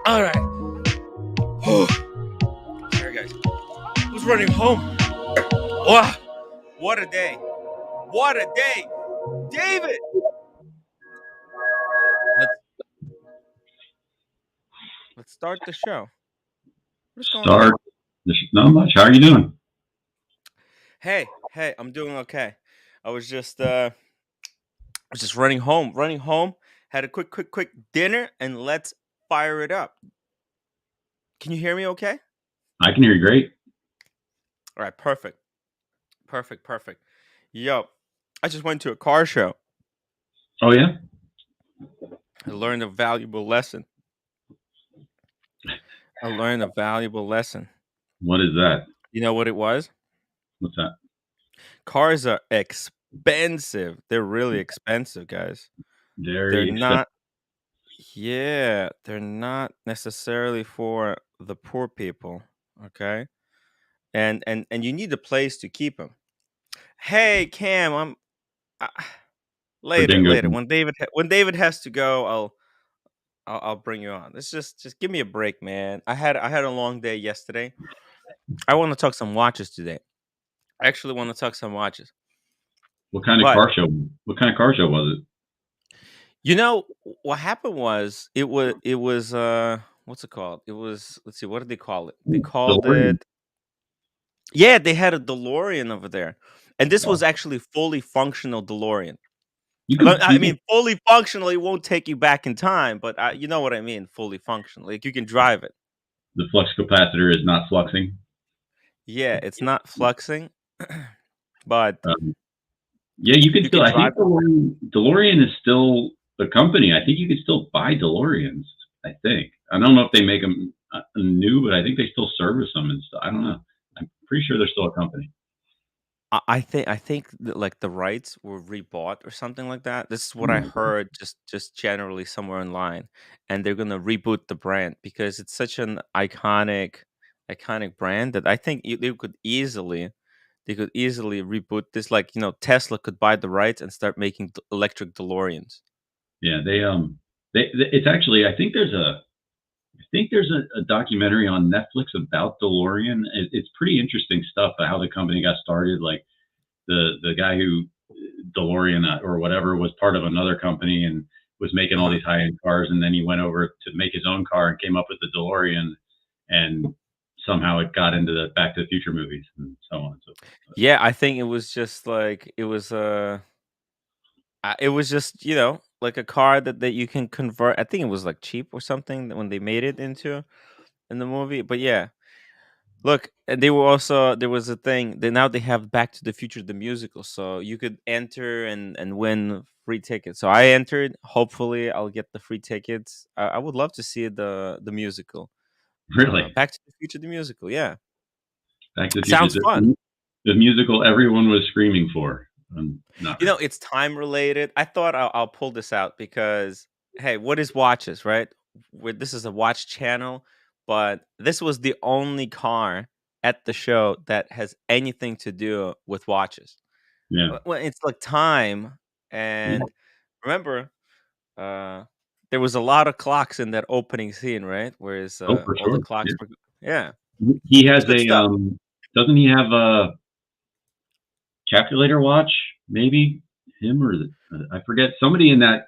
All right. Sorry, guys. Who's running home? Wow. What a day. What a day. David. Let's let's start the show. What is going on? Start. Not much. How are you doing? Hey, I'm doing okay. I was just running home, had a quick dinner, and let's fire it up. Can you hear me okay? I can hear you great. All right, perfect. Perfect. Yo, I just went to a car show. Oh yeah. I learned a valuable lesson. I learned a valuable lesson. What is that? You know what it was? What's that? Cars are expensive. They're really expensive, guys. They're Very expensive. not Yeah, they're not necessarily for the poor people, okay? And you need a place to keep them. Hey, Cam, uh, For dingoes. later. When David has to go, I'll bring you on. Let's just give me a break, man. I had a long day yesterday. I want to talk some watches today. I actually want to talk some watches. What kind of But car show? What kind of car show was it? what happened was it was what's it called? It was, let's see, what did they call it? They called DeLorean. it, yeah, they had a DeLorean over there. And this was Wow. actually fully functional DeLorean. You But, could I you could mean, fully functional, it won't take you back in time, but you know what I mean, fully functional. Like you can drive it. the flux capacitor is not fluxing. Yeah, it's not fluxing, but Um, yeah, you could you still. can I think drive it. DeLorean is still the company. I think you could still buy DeLoreans. I think. I don't know if they make them new, but I think they still service them and stuff. I don't know. I'm pretty sure they're still a company. I think that, like, the rights were rebought or something like that. This is what I heard just generally somewhere online, and they're gonna reboot the brand because it's such an iconic brand that I think they could easily reboot this. Like, Tesla could buy the rights and start making electric DeLoreans. Yeah, it's actually I think there's a documentary on Netflix about DeLorean. It's pretty interesting stuff how the company got started. Like the guy who DeLorean or whatever was part of another company and was making Uh all huh. these high end cars, and then he went over to make his own car and came up with the DeLorean, and somehow it got into the Back to the Future movies and so on and so forth. Yeah, I think it was just like it was just, like a car that you can convert. I think it was like cheap or something when they made it into in the movie. But yeah, look, and there was a thing that now they have Back to the Future the musical, so you could enter and win free tickets. So I entered. Hopefully, I'll get the free tickets. I would love to see the musical, Really, Back to the Future the musical. Yeah, Back to the Future, sounds fun. the musical everyone was screaming for. Not really. It's time related. I thought I'll pull this out because, hey, what is watches, right? This is a watch channel, but this was the only car at the show that has anything to do with watches. Yeah. Well, it's like time, Yeah. and remember, uh, there was a lot of clocks in that opening scene, right? Whereas Oh, for all the sure. clocks Yeah. were, yeah, He has it's good stuff. doesn't he have a calculator watch? Maybe him or I forget. Somebody in that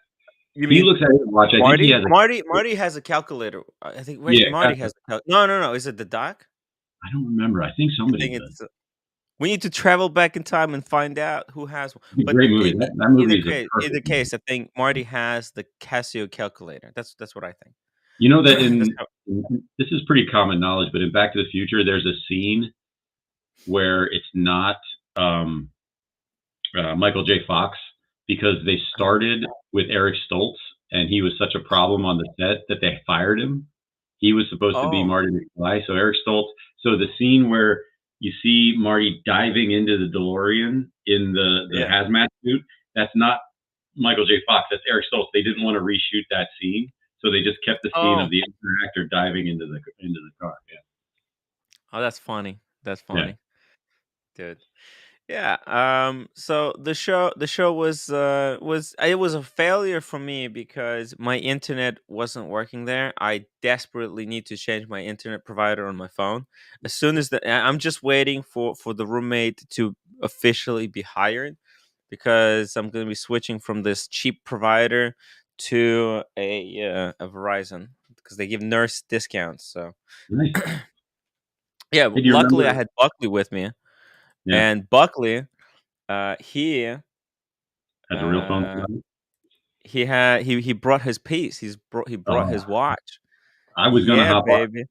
You he mean looks at his watch. I think he Marty? has a Marty has a calculator. I think, wait, yeah. Marty has a no. Is it the doc? I don't remember. I think I somebody think does. it's we need to travel back in time and find out who has one. It's a But great movie. That movie is a in the perfect movie. case, I think Marty has the Casio calculator. That's what I think. You know that That's how, this is pretty common knowledge, but in Back to the Future, there's a scene where it's not um, Michael J. Fox because they started with Eric Stoltz and he was such a problem on the set that they fired him. He was supposed to be oh, Marty McFly, so Eric Stoltz. So the scene where you see Marty diving into the DeLorean in the yeah. hazmat suit, that's not Michael J. Fox. That's Eric Stoltz. They didn't want to reshoot that scene, so they just kept the scene of Oh, the actor diving into the car. oh, that's funny. That's Yeah, funny, dude. Yeah. So the show was it was a failure for me because my internet wasn't working there. I desperately need to change my internet provider on my phone. As soon as I'm just waiting for the roommate to officially be hired because I'm going to be switching from this cheap provider to a Verizon because they give nurse discounts. So Nice. yeah, Hey, do you luckily I remember? had Buckley with me, Yeah, and Buckley, he had the real phone Uh, provider? he brought his piece. He brought Oh, his watch. I was gonna Yeah, hop on. baby.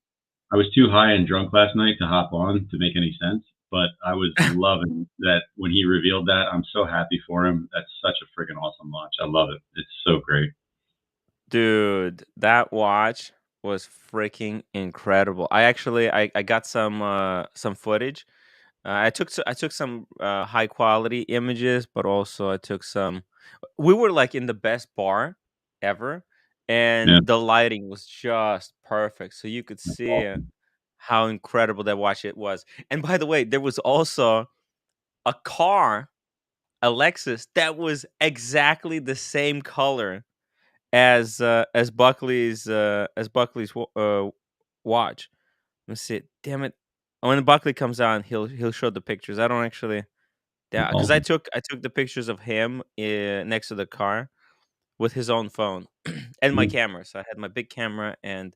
I was too high and drunk last night to hop on to make any sense, but I was loving that when he revealed that. I'm so happy for him. That's such a freaking awesome watch. I love it. It's so great. Dude, that watch was freaking incredible. I got some footage. I took some high quality images, but also I took some. We were like in the best bar ever, and Yeah, the lighting was just perfect, so you could that's see awesome. how incredible that watch it was. And by the way, there was also a car, a Lexus, that was exactly the same color as Buckley's watch. Let's see. Damn it! When Buckley comes on, he'll show the pictures. I don't actually, That's yeah, because awesome. I took the pictures of him next to the car with his own phone and my Yeah. camera. So I had my big camera and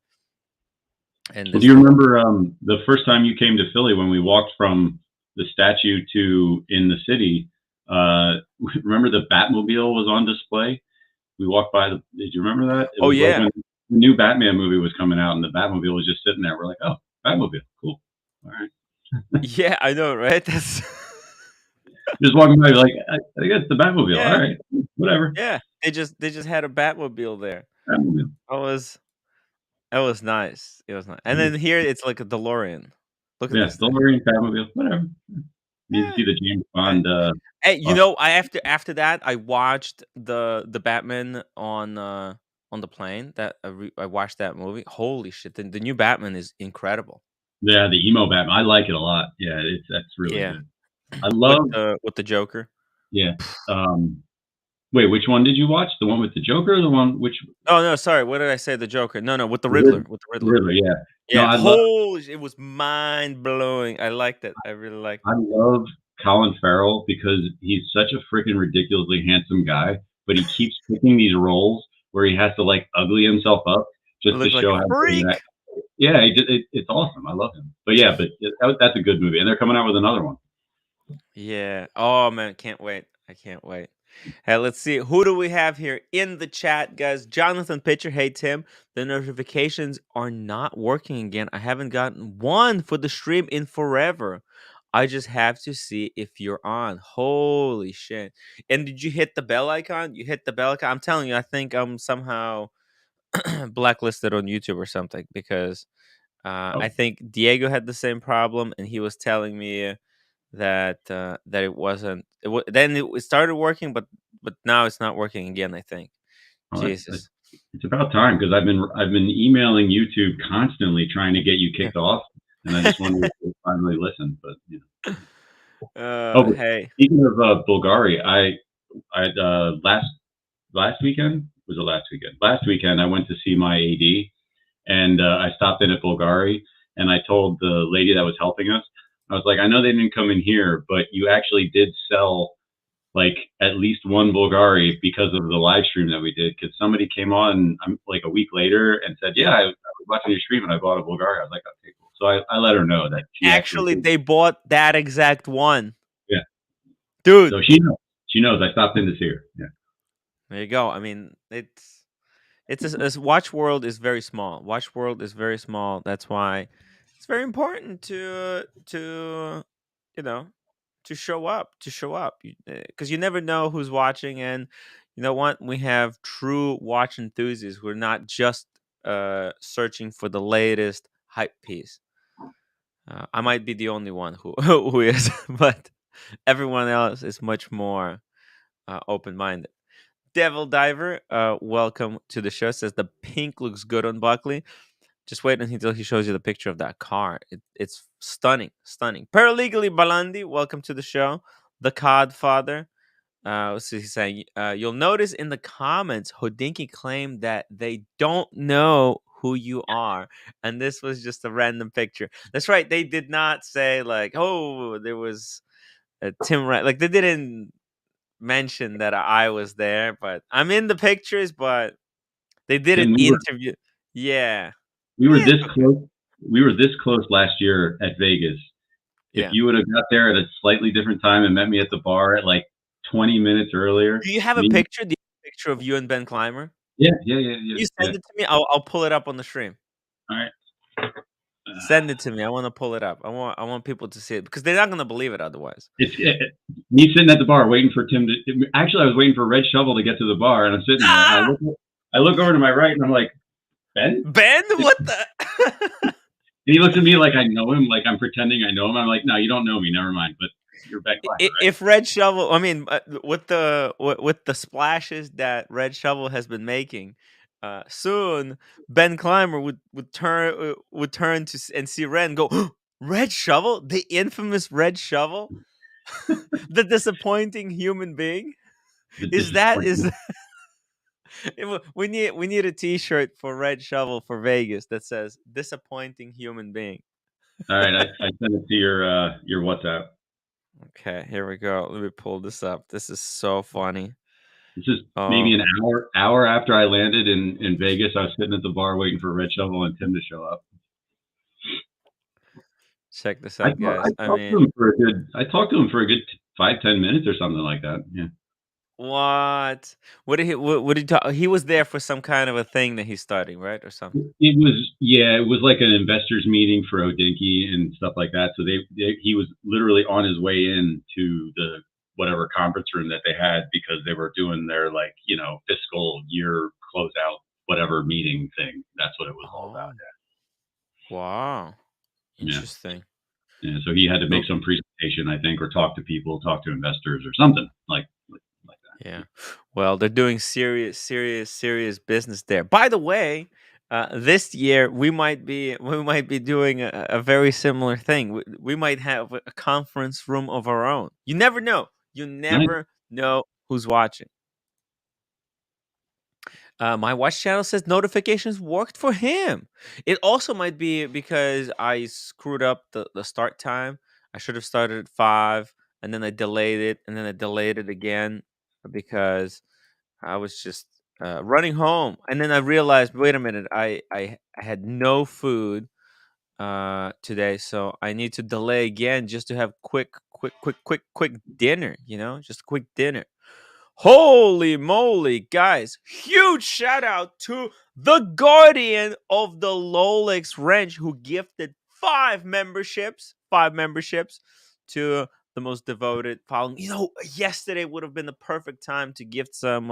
Well, do this you thing. remember the first time you came to Philly when we walked from the statue to in the city? Uh, remember the Batmobile was on display? We walked by the. Did you remember that? It Oh was like yeah, when the new Batman movie was coming out, and the Batmobile was just sitting there. We're like, oh, Batmobile, cool. All right, yeah, I know, right? That's just walking by, like, I think that's the Batmobile. All yeah, right, whatever. yeah. They just had a Batmobile there. Batmobile. I was It was nice. It was nice. And Yeah, then here it's like a DeLorean. Look at yeah, this thing. DeLorean, Batmobile, whatever. Need to Yeah. see the James Hey, Bond. hey, Uh, I after that I watched the Batman on the plane. I watched that movie. Holy shit! The new Batman is incredible. yeah, the emo Batman. I like it a lot. Yeah, that's really Yeah, good. I love. with the Joker. Yeah. Um, wait, which one did you watch? The one with the Joker, or the one which Oh no, sorry. What did I say? The Joker. No, no, with the the Riddler. With the Riddler. Riddler? Yeah. No, Yeah. Holy! It was mind blowing. I liked it. I really liked I it. love Colin Farrell because he's such a freaking ridiculously handsome guy, but he keeps picking these roles where he has to like ugly himself up I just to look like show a how good of that. freak. Yeah, it's awesome. I love him. But yeah, that's a good movie, and they're coming out with another one. Yeah. Oh man, can't wait. I can't wait. Hey, let's see. Who do we have here in the chat, guys? Jonathan Pitcher. Hey Tim, the notifications are not working again. I haven't gotten one for the stream in forever. I just have to see if you're on. Holy shit. And did you hit the bell icon? You hit the bell icon. I'm telling you, I think I'm somehow blacklisted on YouTube or something because I Oh, think Diego had the same problem and he was telling me that it wasn't then it started working, but now it's not working again, I think. oh Jesus. it's about time because I've been emailing YouTube constantly trying to get you Yeah. kicked off, and I just wonder if you'll finally listen. But oh, but Hey. speaking of Bulgari, last weekend was it last weekend? Last weekend I went to see my AD, and I stopped in at Bulgari, and I told the lady that was helping us, I was like, I know they didn't come in here, but you actually did sell like at least one Bulgari because of the live stream that we did. Because somebody came on like a week later and said, "Yeah, I was watching your stream and I bought a Bulgari." I was like, "Okay, cool." So I let her know that she actually Actually, did. they bought that exact one. Yeah. Dude, So she knows. She knows I stopped in to see her. Yeah. there you go. I mean, Watch World is very small. Watch World is very small. That's why it's very important to you know to show up because you never know who's watching. And you know what, we have true watch enthusiasts who are not just searching for the latest hype piece. I might be the only one who who is, but everyone else is much more open-minded. Devil Diver, welcome to the show, says the pink looks good on Buckley. Just wait until he shows you the picture of that car. It's stunning, stunning. Paralegally Balandi, welcome to the show. the Codfather. So he's saying, you'll notice in the comments, Hodinkee claimed that they don't know who you are, and this was just a random picture. That's right. They did not say like, oh, there was a Tim. Like they didn't mention that I was there, but I'm in the pictures. But they Tim, didn't interview. Yeah. we were Yeah. this close. We were this close last year at Vegas. If Yeah. you would have got there at a slightly different time and met me at the bar at like 20 minutes earlier, Do you have a me, picture? Do you have a picture of you and Ben Clymer? yeah, yeah, yeah, yeah, You yeah. send it to me. I'll pull it up on the stream. All right. Send it to me. I want to pull it up. I want people to see it because they're not gonna believe it otherwise. Me sitting at the bar waiting for Tim to. Actually, I was waiting for Red Shovel to get to the bar, and I'm sitting there, and Ah! I look over to my right, and I'm like, Ben? Ben, what the? And he looks at me like I know him, like I'm pretending I know him. I'm like, no, you don't know me. Never mind. But you're Ben Clymer, right? If Red Shovel, I mean, with the splashes that Red Shovel has been making, soon Ben Clymer would turn and see Red and go, Red Shovel, the infamous Red Shovel, the disappointing human being. The Is that disappointment. is we need a T-shirt for Red Shovel for Vegas that says disappointing human being. All right, I sent it to your WhatsApp. Okay, here we go. Let me pull this up. This is so funny. This is maybe Oh, an hour after I landed in Vegas. I was sitting at the bar waiting for Red Shovel and Tim to show up. check this I out, thought I guys. I talked to mean, him for a good. I talked to him for a good 5-10 minutes or something like that. Yeah. what? What did he talk? He was there for some kind of a thing that he's starting, right, or something. It was, yeah, it was like an investors meeting for Hodinkee and stuff like that. So he was literally on his way in to the whatever conference room that they had because they were doing their like fiscal year closeout whatever meeting thing. That's what it was all about. Oh, wow, Yeah, interesting. yeah. So he had to make Oh, some presentation, I think, or talk to people, talk to investors, or something like that. yeah. Well, they're doing serious, serious, serious business there. By the way, this year we might be doing a very similar thing. We might have a conference room of our own. You never know. You Nice. never know who's watching. My watch channel says notifications worked for him. It also might be because I screwed up the start time. I should have started at 5 and then I delayed it and then I delayed it again because I was just running home. And then I realized, wait a minute, I had no food today, so I need to delay again just to have quick dinner, just a quick dinner. Holy moly, guys! Huge shout out to the guardian of the Lolex Wrench who gifted five memberships to the most devoted following. Yesterday would have been the perfect time to gift some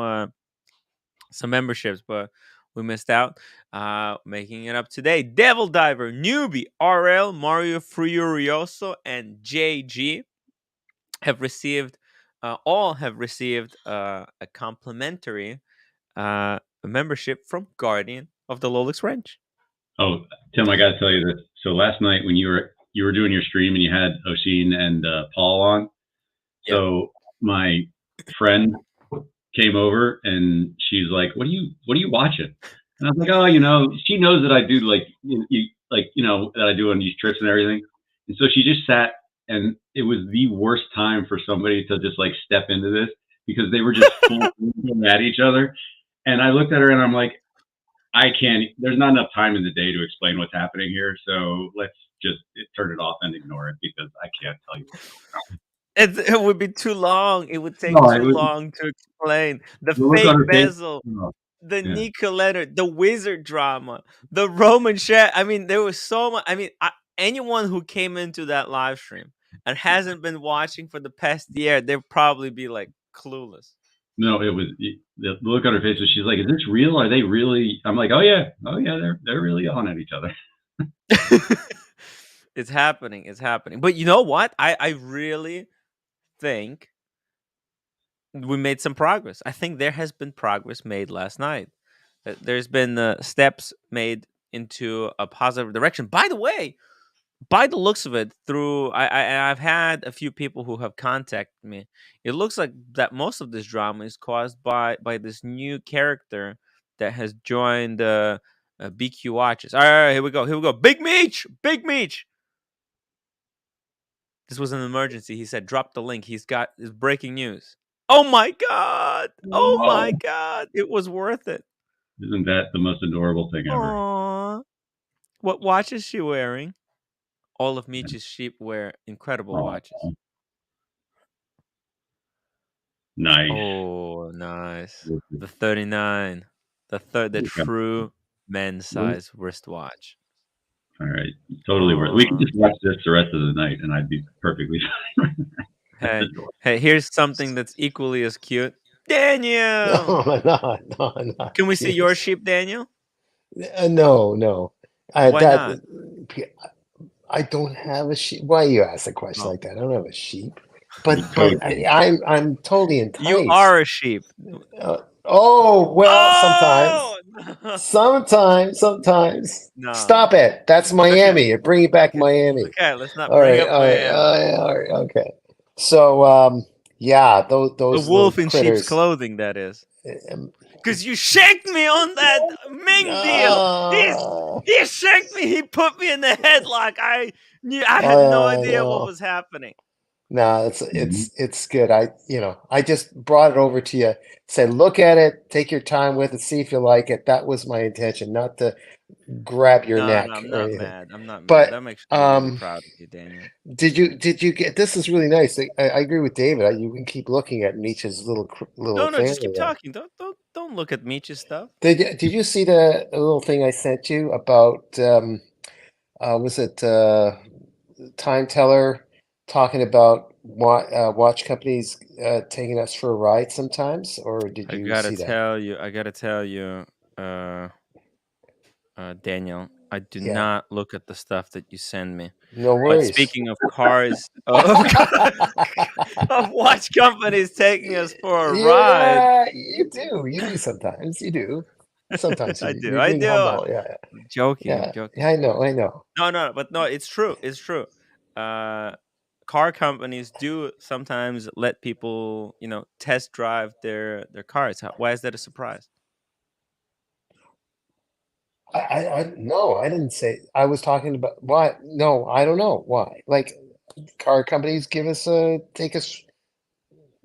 memberships, but we missed out. Making it up today: Devil Diver, Newbie, RL, Mario Furioso, and JG have received all have received a complimentary membership from Guardian of the Lolix Wrench. Oh, Tim, I got to tell you this. So last night when you were doing your stream and you had Oshin and Paul on, Yeah. so my friend came over and she's like, "What are you watching?" And I was like, "Oh, she knows that I do that I do on these trips and everything." And so she just sat, and it was the worst time for somebody to just like step into this because they were just full at each other. And I looked at her and I'm like, I can't. There's not enough time in the day to explain what's happening here. So let's just turn it off and ignore it because I can't tell you what's going on. It would be too long. It would take No, it too was long to explain the the look on fake her face. bezel, Oh, the yeah. Nico Leonard, the wizard drama, the Roman chat. I mean, there was so much. I mean, anyone who came into that live stream and hasn't been watching for the past year, they'll probably be like clueless. No, it was the look on her face was she's like, "Is this real? Are they really?" I'm like, "Oh yeah, oh yeah, they're really on at each other." It's happening. It's happening. But you know what? I really think we made some progress. I think there has been progress made last night. There's been steps made into a positive direction. By the way, by the looks of it, through I've had a few people who have contacted me. It looks like that most of this drama is caused by this new character that has joined BQ Watches. All right, here we go. Here we go. Big Meech, Big Meech. This was an emergency. He said, "Drop the link. He's got his breaking news." Oh my god! Oh my Oh, god! It was worth it. isn't that the most adorable thing ever? Aww. What watch is she wearing? All of Meech's sheep wear incredible Oh, watches. nice. Oh, nice. The 39. The true men's size wristwatch. All right, totally worth it. We could Aw. just watch this the rest of the night, and I'd be perfectly fine. That's Hey, adorable. hey, here's something that's equally as cute. Daniel! No, no. Can we see your Jeez. sheep, Daniel? No, no. Why not? I don't have a sheep. Why you ask a question Oh. like that? I don't have a sheep. You But totally. I'm totally You enticed. are a sheep. Oh well, Oh! sometimes. No. Stop it. That's Okay. Miami. You're bringing back Okay. Miami. Okay, let's not All bring right, up all right, Miami. all right. Okay. So yeah, The those little wolf in sheep's critters. clothing, that is. Um, Because you shanked me on that Ming deal. uh, He shanked me. He put me in the headlock. I had no I idea what know. was happening. No, Mhm. it's good. I just brought it over to you. Said, look at it, take your time with it, see if you like it. That was my intention, not to grab your No, neck I'm or not anything. mad. I'm not mad. That But makes me really proud of you, Daniel. did you get this? Is really nice. I agree with David. You can keep looking at Nietzsche's little No, no, just family keep there. talking. Don't look at Meech's stuff. Did you see the little thing I sent you about was it Time Teller talking about watch companies taking us for a ride sometimes, or did I you gotta see that? tell you. I gotta tell you, uh, Daniel. I do Yeah, not look at the stuff that you send me. no But worries. speaking of cars, of watch companies taking us for a ride, Yeah, you do. You do sometimes. You do. Sometimes you I do. do. You're I being do. humble. Yeah, I'm joking. I'm yeah, joking. yeah. I know. I know. No, no, but no, it's true. It's true. Uh, car companies do sometimes let people, test drive their cars. Why is that a surprise? No, I didn't say. I was talking about why. No, I don't know why. Like car companies give us take us.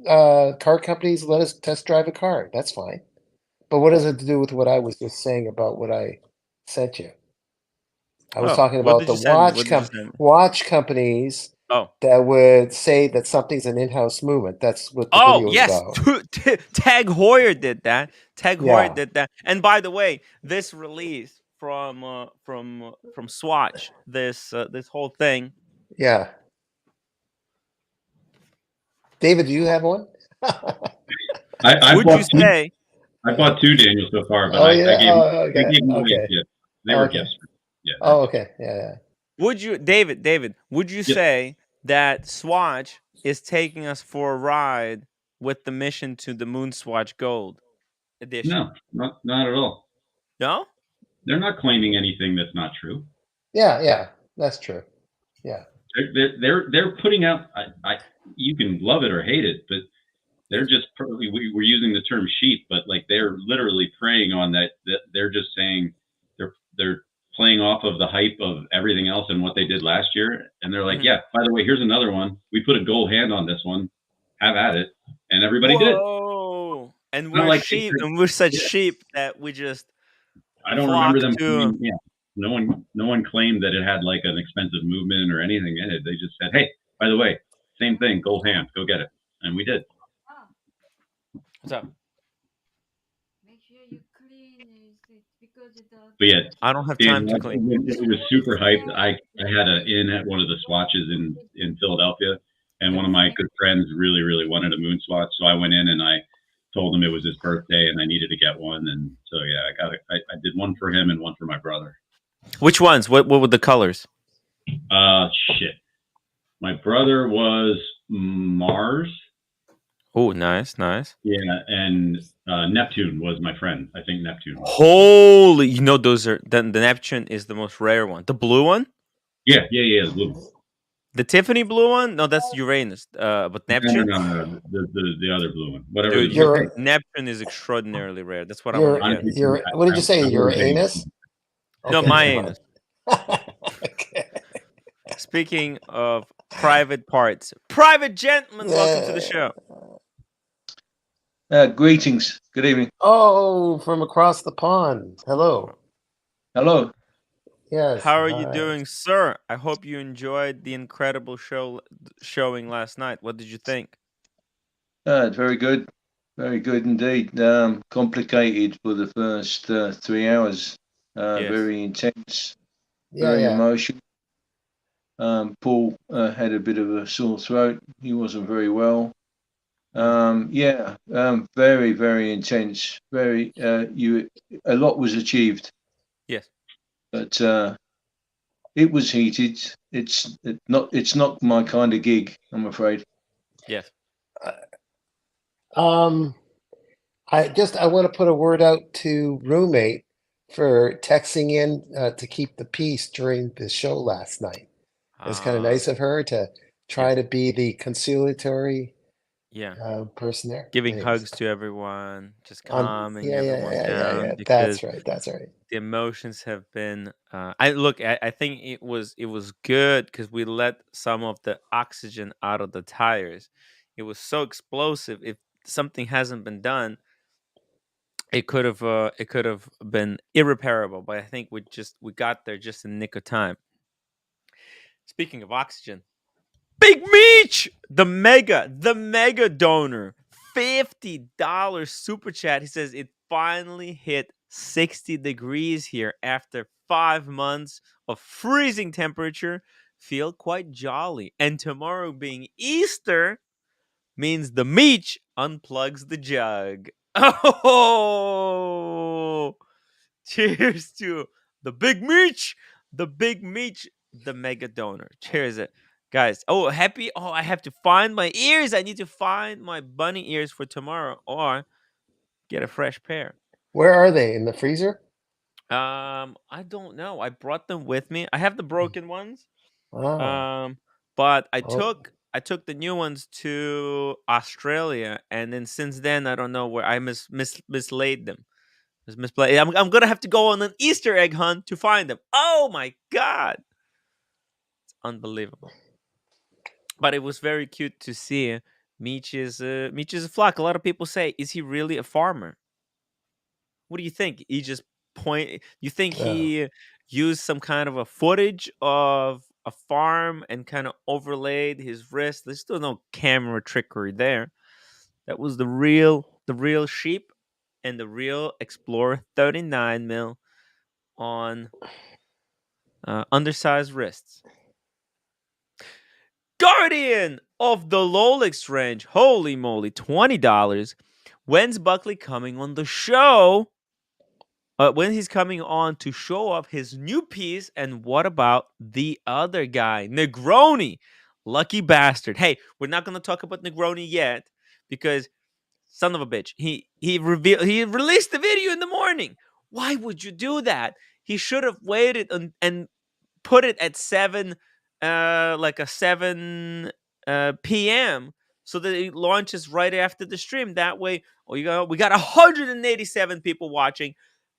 Car companies let us test drive a car. That's fine. But what does it to do with what I was just saying about what I sent you? I was Oh, talking what about did the you send me? What did you send me? watch companies Oh, that would say that something's an in-house movement. That's what the oh, video was yes. about. Tag Heuer did that. Tag Heuer Yeah, did that. And by the way, this release from Swatch, this whole thing. yeah. David, do you have one? I Would bought you two. say? I bought two Daniels so far, but Oh I yeah. gave Oh, I okay. gave them away as Okay. gifts. They were Okay. gifts. Yeah, they're Oh, gifts. okay. Yeah, yeah. Would you, David? Would you Yep. say that Swatch is taking us for a ride with the mission to the MoonSwatch Gold edition? No, not at all. No. They're not claiming anything that's not true. Yeah, yeah. That's true. Yeah. They're putting out. You can love it or hate it, but they're just we're using the term sheep, but like they're literally preying on that. That they're just saying they're playing off of the hype of everything else and what they did last year, and they're like, Mhm. yeah, by the way, here's another one. We put a gold hand on this one. Have at it, and everybody did. Whoa! And Not we're like they sheep, said, and we're such yeah. sheep that we just I don't remember flock them to. claiming. Yeah, no one claimed that it had like an expensive movement or anything in it. They just said, hey, by the way, same thing, gold hand, go get it, and we did. What's up? But yeah, I don't have time Daniel, to clean. it was super hyped. I had an in at one of the swatches in Philadelphia, and Yeah. one of my good friends really wanted a moon swatch, so I went in and I told him it was his birthday and I needed to get one, and so yeah, I did one for him and one for my brother. Which ones? What were the colors? Shit. My brother was Mars. Oh, nice, nice. Yeah, and Neptune was my friend. I think Neptune was. Holy, those are the Neptune is the most rare one. The blue one? Yeah, the blue one. The Tiffany blue one? No, that's Uranus. But Neptune? No. The other blue one. Whatever Dude, the blue one. Neptune is extraordinarily rare. That's what I want to get. What did you say? I Your was saying- anus? No, Okay, my never anus. mind. Okay. Speaking of private parts, private gentlemen, welcome to the show. Greetings. Good evening. Oh, from across the pond. Hello. Hello. Yes. How are you hi. doing, sir? I hope you enjoyed the incredible showing last night. What did you think? Very good. Very good indeed. Complicated for the first 3 hours. Yes. Very intense. Yeah, Very yeah. emotional. Paul had a bit of a sore throat. He wasn't very well. Very, very intense. Very a lot was achieved. Yes. But it was heated. It's not my kind of gig, I'm afraid. Yes. I want to put a word out to roommate for texting in to keep the peace during the show last night. It's kind of nice of her to try to be the conciliatory person there. Giving Anyways. hugs to everyone, just calming everyone down. Yeah. Because That's right. the emotions have been. I think it was good because we let some of the oxygen out of the tires. It was so explosive. If something hasn't been done, it could have been irreparable. But I think we got there just in the nick of time. Speaking of oxygen, Big Meech, the mega donor, $50 super chat. He says it finally hit 60 degrees here after 5 months of freezing temperature. Feel quite jolly. And tomorrow being Easter means the Meech unplugs the jug. Oh, cheers to the Big Meech, the mega donor. Cheers, guys. I have to find my ears. I need to find my bunny ears for tomorrow or get a fresh pair. Where are they? In the freezer? I don't know. I brought them with me. I have the broken ones. Ah. But I took the new ones to Australia, and then since then I don't know where I mislaid them. I'm gonna have to go on an Easter egg hunt to find them. Oh my god, it's unbelievable. But it was very cute to see Meech is a flock. A lot of people say, is he really a farmer? What do you think? He just you think he used some kind of a footage of a farm and kind of overlaid his wrist? There's still no camera trickery there. That was the real sheep and the real Explorer 39 mil on undersized wrists. Guardian of the Lolix range. Holy moly, $20. When's Buckley coming on the show? When he's coming on to show off his new piece, and what about the other guy, Negroni? Lucky bastard. Hey, we're not going to talk about Negroni yet because son of a bitch. He released the video in the morning. Why would you do that? He should have waited and put it at 7 p.m. so that it launches right after the stream. That way, we got 187 people watching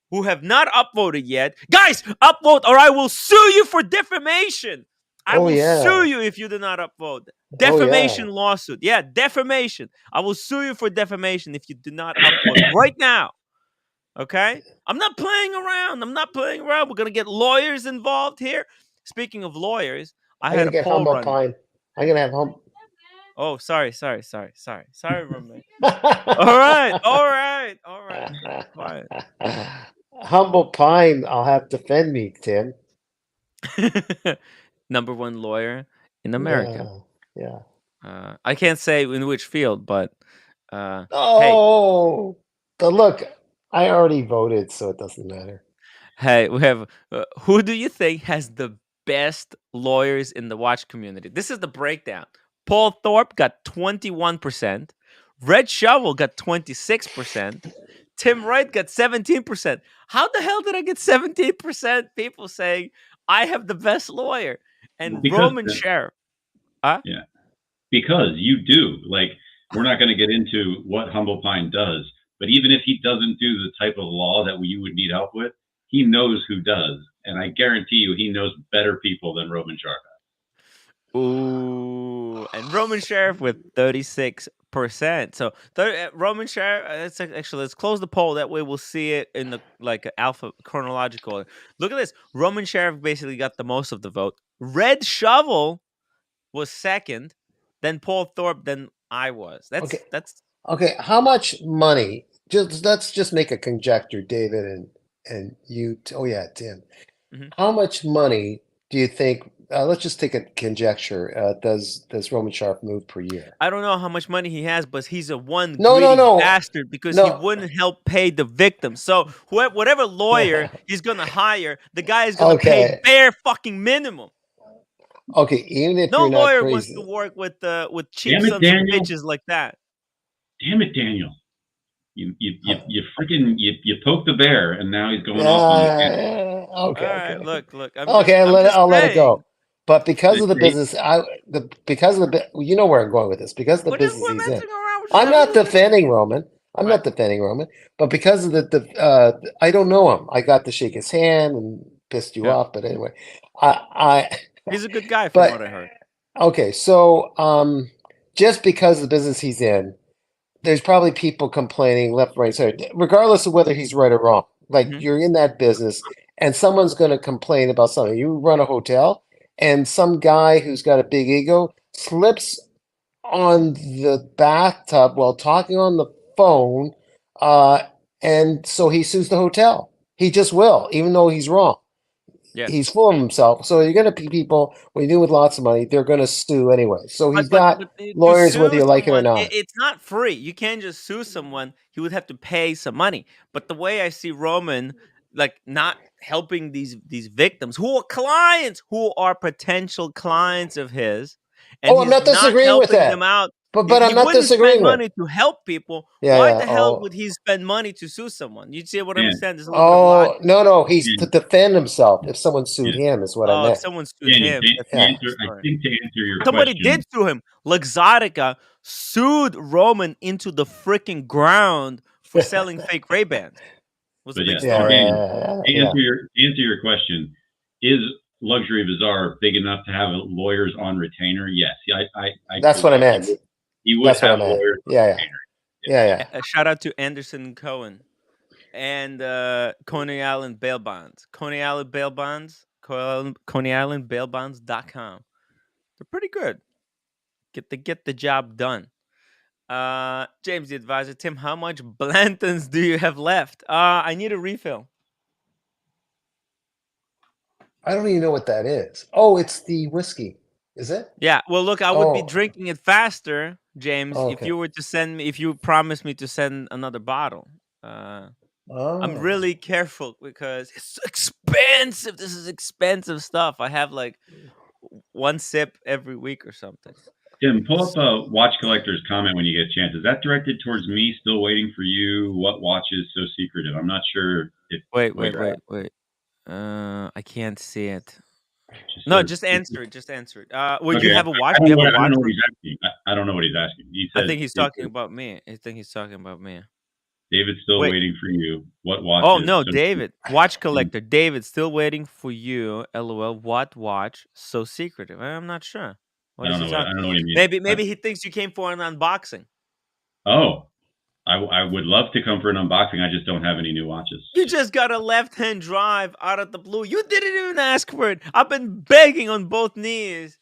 who have not upvoted yet. Guys, upvote or I will sue you for defamation. I will sue you if you do not upvote. Defamation lawsuit. Yeah, defamation. I will sue you for defamation if you do not upvote right now. Okay? I'm not playing around. We're going to get lawyers involved here. Speaking of lawyers, I had a poll run. I'm going to have humble. Oh, sorry, roommate. All right. Quiet. Humble Pine, I'll have to defend me, Tim. Number one lawyer in America. Yeah. I can't say in which field, but but look, I already voted, so it doesn't matter. Hey, we have who do you think has the best lawyers in the watch community? This is the breakdown. Paul Thorpe got 21%. Red Shovel got 26%. Tim Wright got 17%. How the hell did I get 17%? People saying I have the best lawyer. and because Roman Sheriff. Huh? yeah, because you do. Like, we're not going to get into what Humble Pine does, but even if he doesn't do the type of law that you would need help with, he knows who does, and I guarantee you, he knows better people than Roman Sharp. Ooh, and Roman Sheriff with 36%. So Roman Sheriff. Actually, let's close the poll. That way, we'll see it in the like alpha chronological order. Look at this. Roman Sheriff basically got the most of the vote. Red Shovel was second, then Paul Thorpe, then I was. Okay. That's Okay, how much money? Let's just make a conjecture, David, and you. Oh yeah, Tim. Mhm. How much money do you think? Let's just take a conjecture. Does Roman Sharp move per year? I don't know how much money he has, but he's a one No, greedy no, bastard because he no, wouldn't help pay the victims. So whatever lawyer no. he's gonna hire, the guy is gonna pay Okay, bare fucking minimum. okay. Even if No you're not lawyer wants to crazy, work with cheap Damn it, sons of Daniel! bitches like that. Damn it, Daniel! You freaking you poked the bear, and now he's going off on the tangent. okay, All okay, right, look, okay. I'm just I'll let it saying. go. But because of the They- business, because of you know where I'm going with this. Because of the business We're he's in. messing around. I'm not defending Roman. I'm Right. not defending Roman, but because of I don't know him. I got to shake his hand and pissed you Yeah, off. But anyway, I he's a good guy from but what I heard. okay. So just because of the business he's in, there's probably people complaining left, right, center, regardless of whether he's right or wrong. Like Mhm. you're in that business, and someone's going to complain about something. You run a hotel, and some guy who's got a big ego slips on the bathtub while talking on the phone, uh, and so he sues the hotel. He just will, even though he's wrong. Yes. He's full of himself. So you're going to be people when you do with lots of money, they're going to sue anyway. So he's got To lawyers whether sue you like it or someone, not. it's not free. You can't just sue someone. He would have to pay some money. But the way I see Roman, like not helping these victims who are clients, who are potential clients of his, and Oh, I'm he's not not disagreeing with helping them that. out. But He I'm not wouldn't spend disagreeing with. money to help people. Yeah, Why yeah. the hell Oh, would he spend money to sue someone? You see what I'm Dan, saying? There's a little bit of oh, logic. no. He's to Dan, defend himself. If someone sued yeah. him, is what I Oh, if meant. someone sued Daniel, him, that's a Yeah. different I story. think to answer your Somebody question, did sue him. Luxottica sued Roman into the freaking ground for selling fake Ray-Bans. Was a but big yeah. So Yeah, story. Daniel, yeah. to answer your question, is Luxury Bazaar big enough to have lawyers on retainer? Yes. I That's told what I you meant. he would That's what I have meant. lawyers on Yeah, retainer. yeah. A shout out to Anderson Cohen and Coney Island Bail Bonds. Coney Island Bail Bonds. Coney Island Bail Bonds.com. They're pretty good. Get the job done. James the advisor. Tim, how much Blantons do you have left? I need a refill. I don't even know what that is. Oh, it's the whiskey. Is it? Yeah. Well, look, I would be Oh, drinking it faster, James, if okay. you were to send me, if you promised me to send another bottle. I'm Oh. really careful because it's expensive. This is expensive stuff. I have like one sip every week or something. Tim, pull up a watch collector's comment when you get a chance. Is that directed towards me? Still waiting for you. What watch is so secretive? I'm not sure if Wait. what you're asking. I can't see it. Just No, says, just answer it. Just answer it. Well, you okay. have a watch. I You don't have know. a I don't watch. know what he's asking. I don't know what he's asking. He I says think he's talking about me. I think he's talking about me. David's still Wait. waiting for you. What watch Oh is no, so David, watch secretive? collector. David, still waiting for you. LOL. What watch so secretive? I'm not sure. I What is don't he know. I talking? don't know what he means. Maybe he thinks you came for an unboxing. Oh, I would love to come for an unboxing. I just don't have any new watches. You just got a left-hand drive out of the blue. You didn't even ask for it. I've been begging on both knees.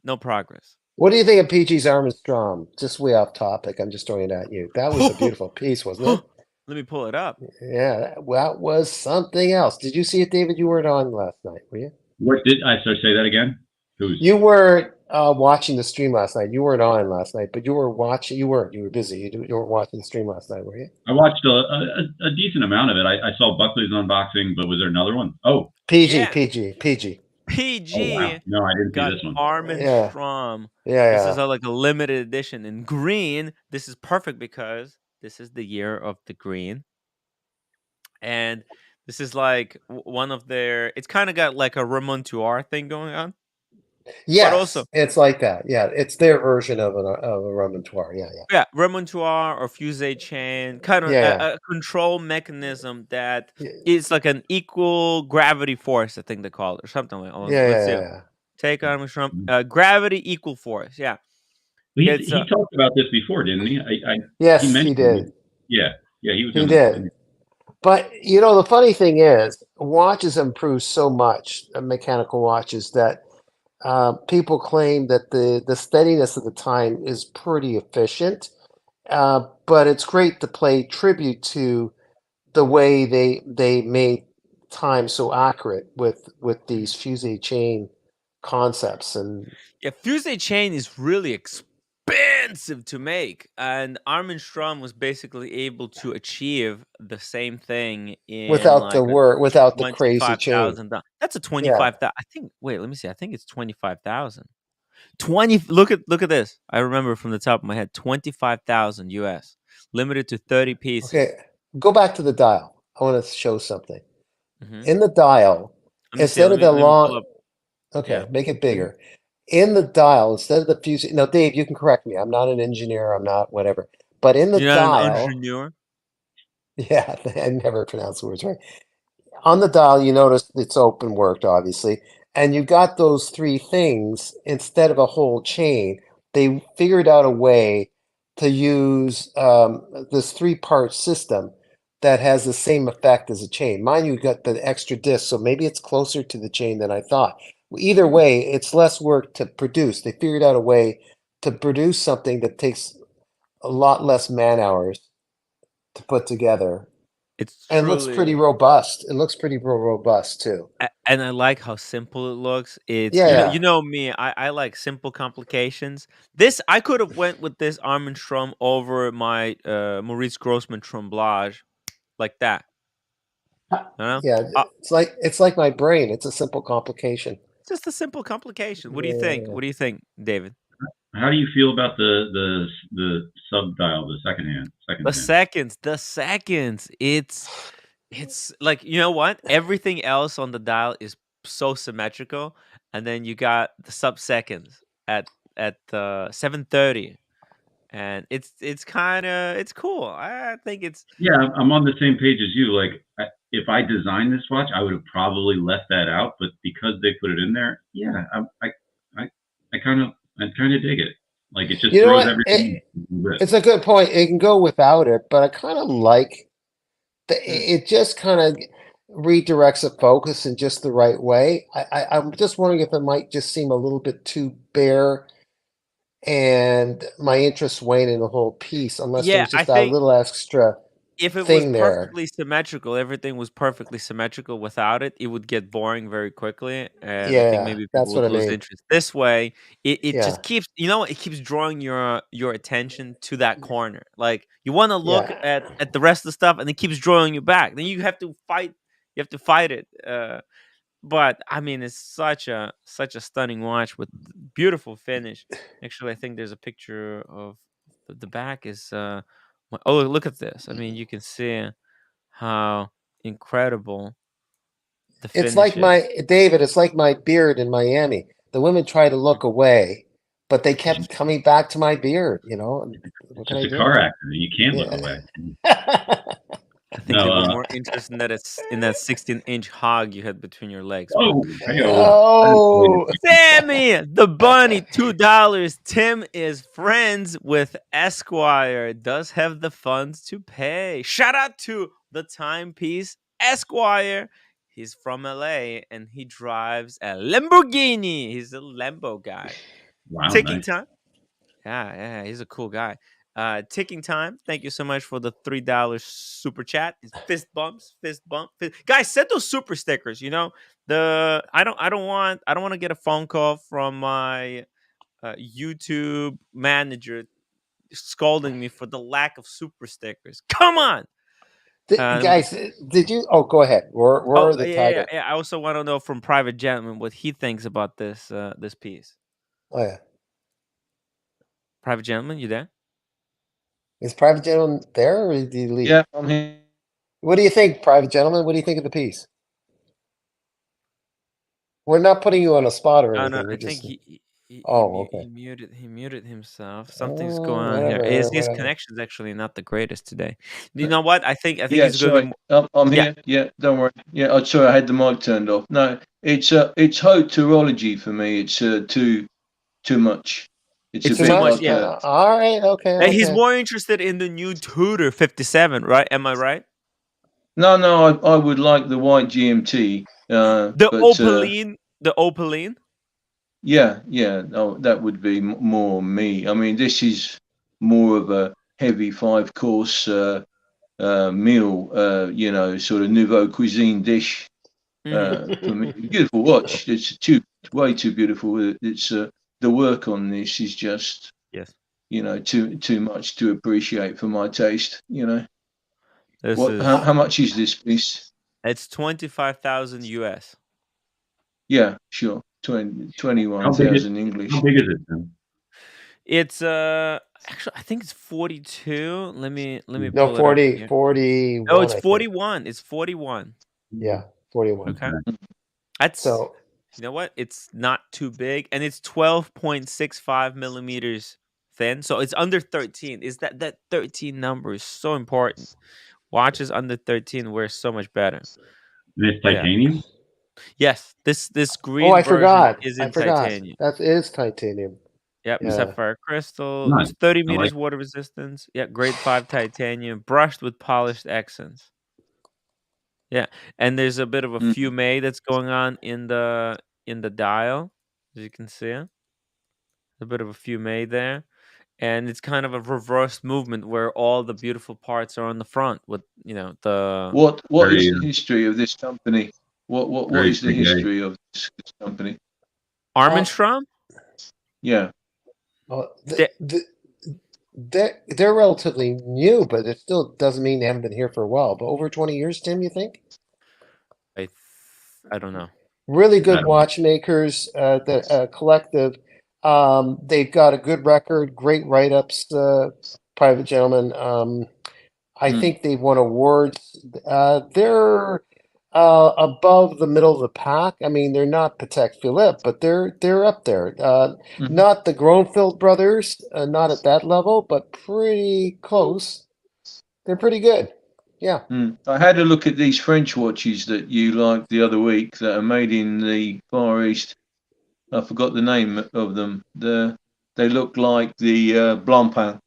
No progress. What do you think of PG's Armstrong? Just way off topic. I'm just throwing it at you. That was a beautiful piece, wasn't it? Let me pull it up. Yeah, that was something else. Did you see it, David? You weren't on last night, were you? What did I say that again? Who's You were watching the stream last night. You weren't on last night, but you were watching. You weren't. You were busy. You weren't watching the stream last night, were you? I watched a decent amount of it. I saw Buckley's unboxing, but was there another one? Oh, PG, Yeah, PG. oh wow. PG No, I didn't see got this one. Armin Yeah, Strom. This is yeah. like a limited edition in green. This is perfect because this is the year of the green. And this is like one of their, it's kind of got like a Remontoire thing going on. Yes, also it's like that. Yeah, it's their version of a remontoire. Yeah, yeah, remontoire or fuse chain, kind of yeah, a control mechanism that yeah, is like an equal gravity force, I think they call it, or something like. yeah, Let's yeah, see. yeah. Take on from gravity equal force. Yeah, it's He talked about this before, didn't he? He Yes, he mentioned it. did. Yeah, yeah, he was He on the. did. But the funny thing is, watches improve so much, mechanical watches, that people claim that the steadiness of the time is pretty efficient. But it's great to play tribute to the way they made time so accurate with these fuse chain concepts. And Yeah, fuse chain is really expensive to make, and Armin Strom was basically able to achieve the same thing in without the like a work, without the crazy chain. $25,000. That's a Yeah. 25,000. I think. Wait, let me see. I think it's 25,000. 20. Look at this. I remember from the top of my head. 25,000 US, limited to 30 pieces. Okay. Go back to the dial. I want to show something. Hmm. In the dial, Let me see. instead Let of me the let me pull long, up. okay, Yeah, make it bigger. In the dial, instead of the fuse, now Dave, you can correct me. I'm not an engineer. I'm not whatever. But in the you're not an dial, entrepreneur. yeah, I never pronounce the words right. On the dial, you notice it's open worked, obviously, and you got those three things instead of a whole chain. They figured out a way to use this three-part system that has the same effect as a chain. Mind you, got the extra disc, so maybe it's closer to the chain than I thought. Either Hmm. way, it's less work to produce. They figured out a way to produce something that takes a lot less man hours to put together It's and looks pretty truly. robust. It looks pretty robust too. And I like how simple it looks. It's Yeah, you yeah. know me. I like simple complications. This I could have went with this Armin Strom over my Maurice Grossman Tremblage like that. You know, Yeah, it's like my brain. It's a simple complication. just a simple complication. What do you think? Yeah. What do you think, David? How do you feel about the sub dial, the second hand? The seconds. It's like, you know what? Everything else on the dial is so symmetrical, and then you got the sub seconds at 7:30. And it's kind of it's cool. I think it's Yeah, I'm on the same page as you. Like, if I designed this watch, I would have probably left that out. But because they put it in there, yeah, I, I kind of dig it. Like, it just You know throws what? everything in a bit. It's a good point. It can go without it, but I kind of like mm, it just kind of redirects the focus in just the right way. I'm just wondering if it might just seem a little bit too bare and my interest wane in the whole piece unless there yeah, was I just a think little extra if it was thing there. perfectly symmetrical, everything was perfectly symmetrical without it, it would get boring very quickly, and I think Yeah, maybe people that's what would I lose mean. interest. This way, it Yeah, just keeps, it keeps drawing your attention to that corner. Like you want to look yeah. at the rest of the stuff, and it keeps drawing you back. Then you have to fight. You have to fight it. But I mean, it's such a stunning watch with beautiful finish. Actually, I think there's a picture of the back is. Oh, look at this! I mean, you can see how incredible the It's finish like is. David, it's like my beard in Miami. The women try to look away, but they kept coming back to my beard, and what It's can just I a do? car accident. You can't look Yeah. away. I think they No. were more interested in that 16-inch hog you had between your legs. But Oh, hey-o. Oh, Sammy the Bunny, $2. Tim is friends with Esquire. Does have the funds to pay. Shout out to the timepiece Esquire. He's from LA and he drives a Lamborghini. He's a Lambo guy. Wow, Ticking nice. time. Yeah, he's a cool guy. Ticking time. Thank you so much for the $3 super chat. It's fist bumps, fist bump. Guys, send those super stickers. I don't want to get a phone call from my YouTube manager scolding me for the lack of super stickers. Come on. guys, did you? Oh, go ahead. Roar Oh the yeah. tiger. I also want to know from Private Gentleman what he thinks about this piece. Oh yeah, Private Gentleman, you there? is Private Gentleman there, or did he leave? Yeah, I'm here. What do you think, Private Gentleman? What do you think of the piece? We're not putting you on a spot or No, anything. no, We're I think just. he Oh, okay. muted himself. Something's going on here. Whatever. His Whatever. connection's actually not the greatest today. You know what? I think Yeah, he's gonna be. sorry, I'm Yeah. here. Yeah, don't worry. Yeah, I'm sorry, I had the mic turned off. No, it's hoterology for me. It's too much. It's a It's Too too bit much. much. like Yeah. All right. Okay. He's Okay. more interested in the new Tudor 57, right? Am I right? no. I would like the white GMT. The But Opaline, the Opaline. yeah. No, that would be more me. I mean, this is more of a heavy 5-course meal. Sort of nouveau cuisine dish. For me, beautiful watch. It's way too beautiful. It's the work on this is just Yes. too much to appreciate for my taste. This is. How much is this piece? It's 25,000 US. Yeah, sure. How big is 21,000 English. how big is it, Tim? It's actually I think it's 42. Let me No, pull it up 40, here. 41. Oh, it's I think. 41. It's 41. Yeah, 41. Okay. That's So you know what? It's not too big, and it's 12.65 millimeters thin, so it's under 13. Is that 13 number is so important? Watches under 13 wear so much better. And it's Yeah. titanium? Yes, this Oh, green I version forgot. is I in forgot. titanium. That is titanium. Yep, Yeah. sapphire crystal. Nice. It's 30 I meters like water resistance. Yeah, grade 5 titanium, brushed with polished accents. Yeah, and there's a bit of a Mm. fume that's going on in the dial, as you can see. A bit of a fume there, and it's kind of a reverse movement where all the beautiful parts are on the front with the What very is the history of this company? What very is the Breguet. history of this company? Armstrong. Yeah. Well, They- they're relatively new, but it still doesn't mean they haven't been here for a while. But over 20 years, Tim, you think? I don't know. Really good don't know. watchmakers, the collective. They've got a good record, great write-ups, private gentlemen. I think they've won awards. They're above the middle of the pack. I mean, they're not Patek Philippe, but they're up there. Not the Groenfeld brothers, not at that level, but pretty close. They're pretty good. Yeah. I had a look at these French watches that you liked the other week that are made in the Far East. I forgot the name of them. They look like the Blancpain,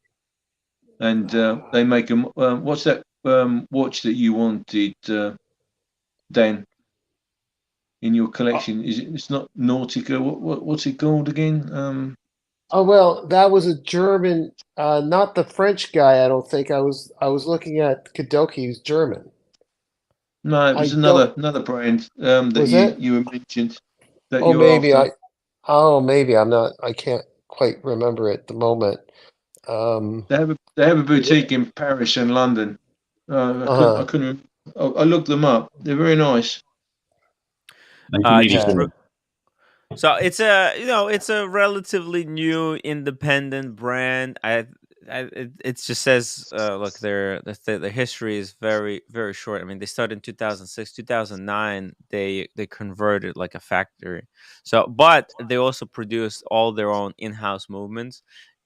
and they make them. What's that watch that you wanted, Dan, in your collection? It's not Nautica. What's it called again? Oh well, that was a German, not the French guy. I don't think I was. I was looking at Kadoki, who's German. No, it was I don't. another brand that Was it? you mentioned that Oh, you're maybe after. maybe I'm not. I can't quite remember at the moment. They have a boutique in Paris and London. I couldn't. I looked them up. They're very nice. 1984. So it's a relatively new independent brand. It just says look, the history is very very short. I mean, they started in 2006, 2009. They converted like a factory. So, but they also produce all their own in-house movements,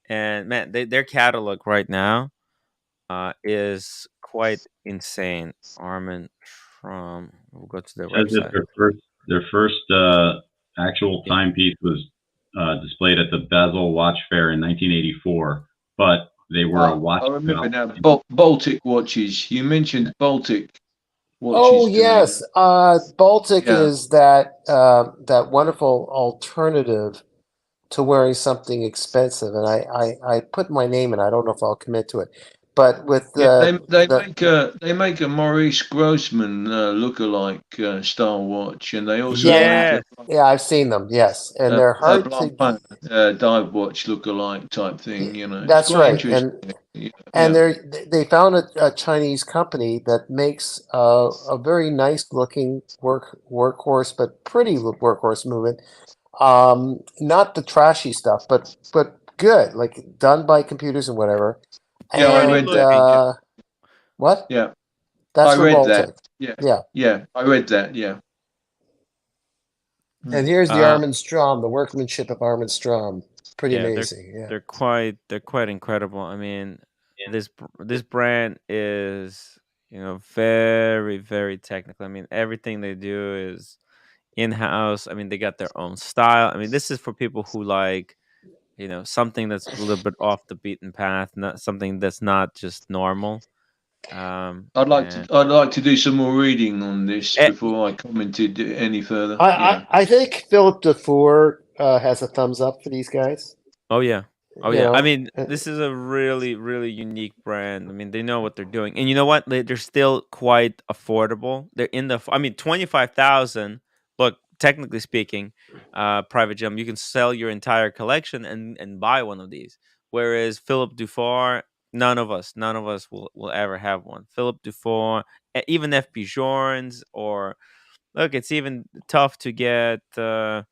and man, their catalog right now is quite insane. Armin from we'll go to their Says that website. their first actual timepiece was displayed at the Basel Watch Fair in 1984, but they were a watch. I remember now. Baltic watches. You mentioned Baltic watches. Oh yes, Baltic Yeah. is that that wonderful alternative to wearing something expensive, and I put my name in. I don't know if I'll commit to it, but with they make a Maurice Grossman lookalike style watch, and they also Yeah. yeah, I've seen them. Yes, and they're hard to. Blancpain, dive watch lookalike type thing. That's it's quite right, interesting. and they found a Chinese company that makes a very nice looking workhorse, but pretty workhorse movement. Not the trashy stuff, but good, like done by computers and whatever. Yeah, I read that. What? Yeah, That's I for read Baltic. that. Yeah, I read that. Yeah. And here's the Uh, Armin Strom, the workmanship of Armin Strom. Pretty yeah, amazing. Yeah. they're quite incredible. I mean, this brand is, very, very technical. I mean, everything they do is in-house. I mean, they got their own style. I mean, this is for people who like, something that's a little bit off the beaten path, not something that's not just normal. And I'd like to do some more reading on this eh, before I commented any further. I think Philip DeFore has a thumbs up for these guys. oh yeah. Oh You yeah. I know, mean, this is a really, really unique brand. I mean, they know what they're doing. And you know what? They're still quite affordable. They're I mean, 25,000. Look, technically speaking, private gem, you can sell your entire collection and buy one of these. Whereas Philip Dufour, none of us will ever have one. Philip Dufour, even FP Journes, or look, it's even tough to get what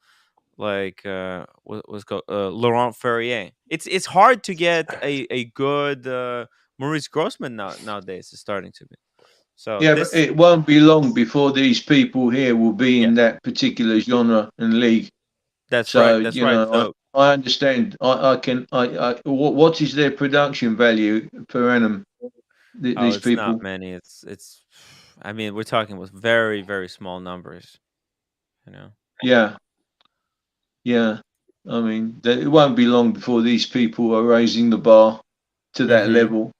was called Laurent Ferrier. It's hard to get a good Maurice Grossman nowadays. It's starting to be. So Yeah, but this, it won't be long before these people here will be yeah, in that particular genre and league. that's So right. That's right. So I understand. What is their production value per annum? oh, These it's not people. many. It's. I mean, we're talking with very, very small numbers. You know. Yeah, yeah. I mean, it won't be long before these people are raising the bar to that Mm-hmm. level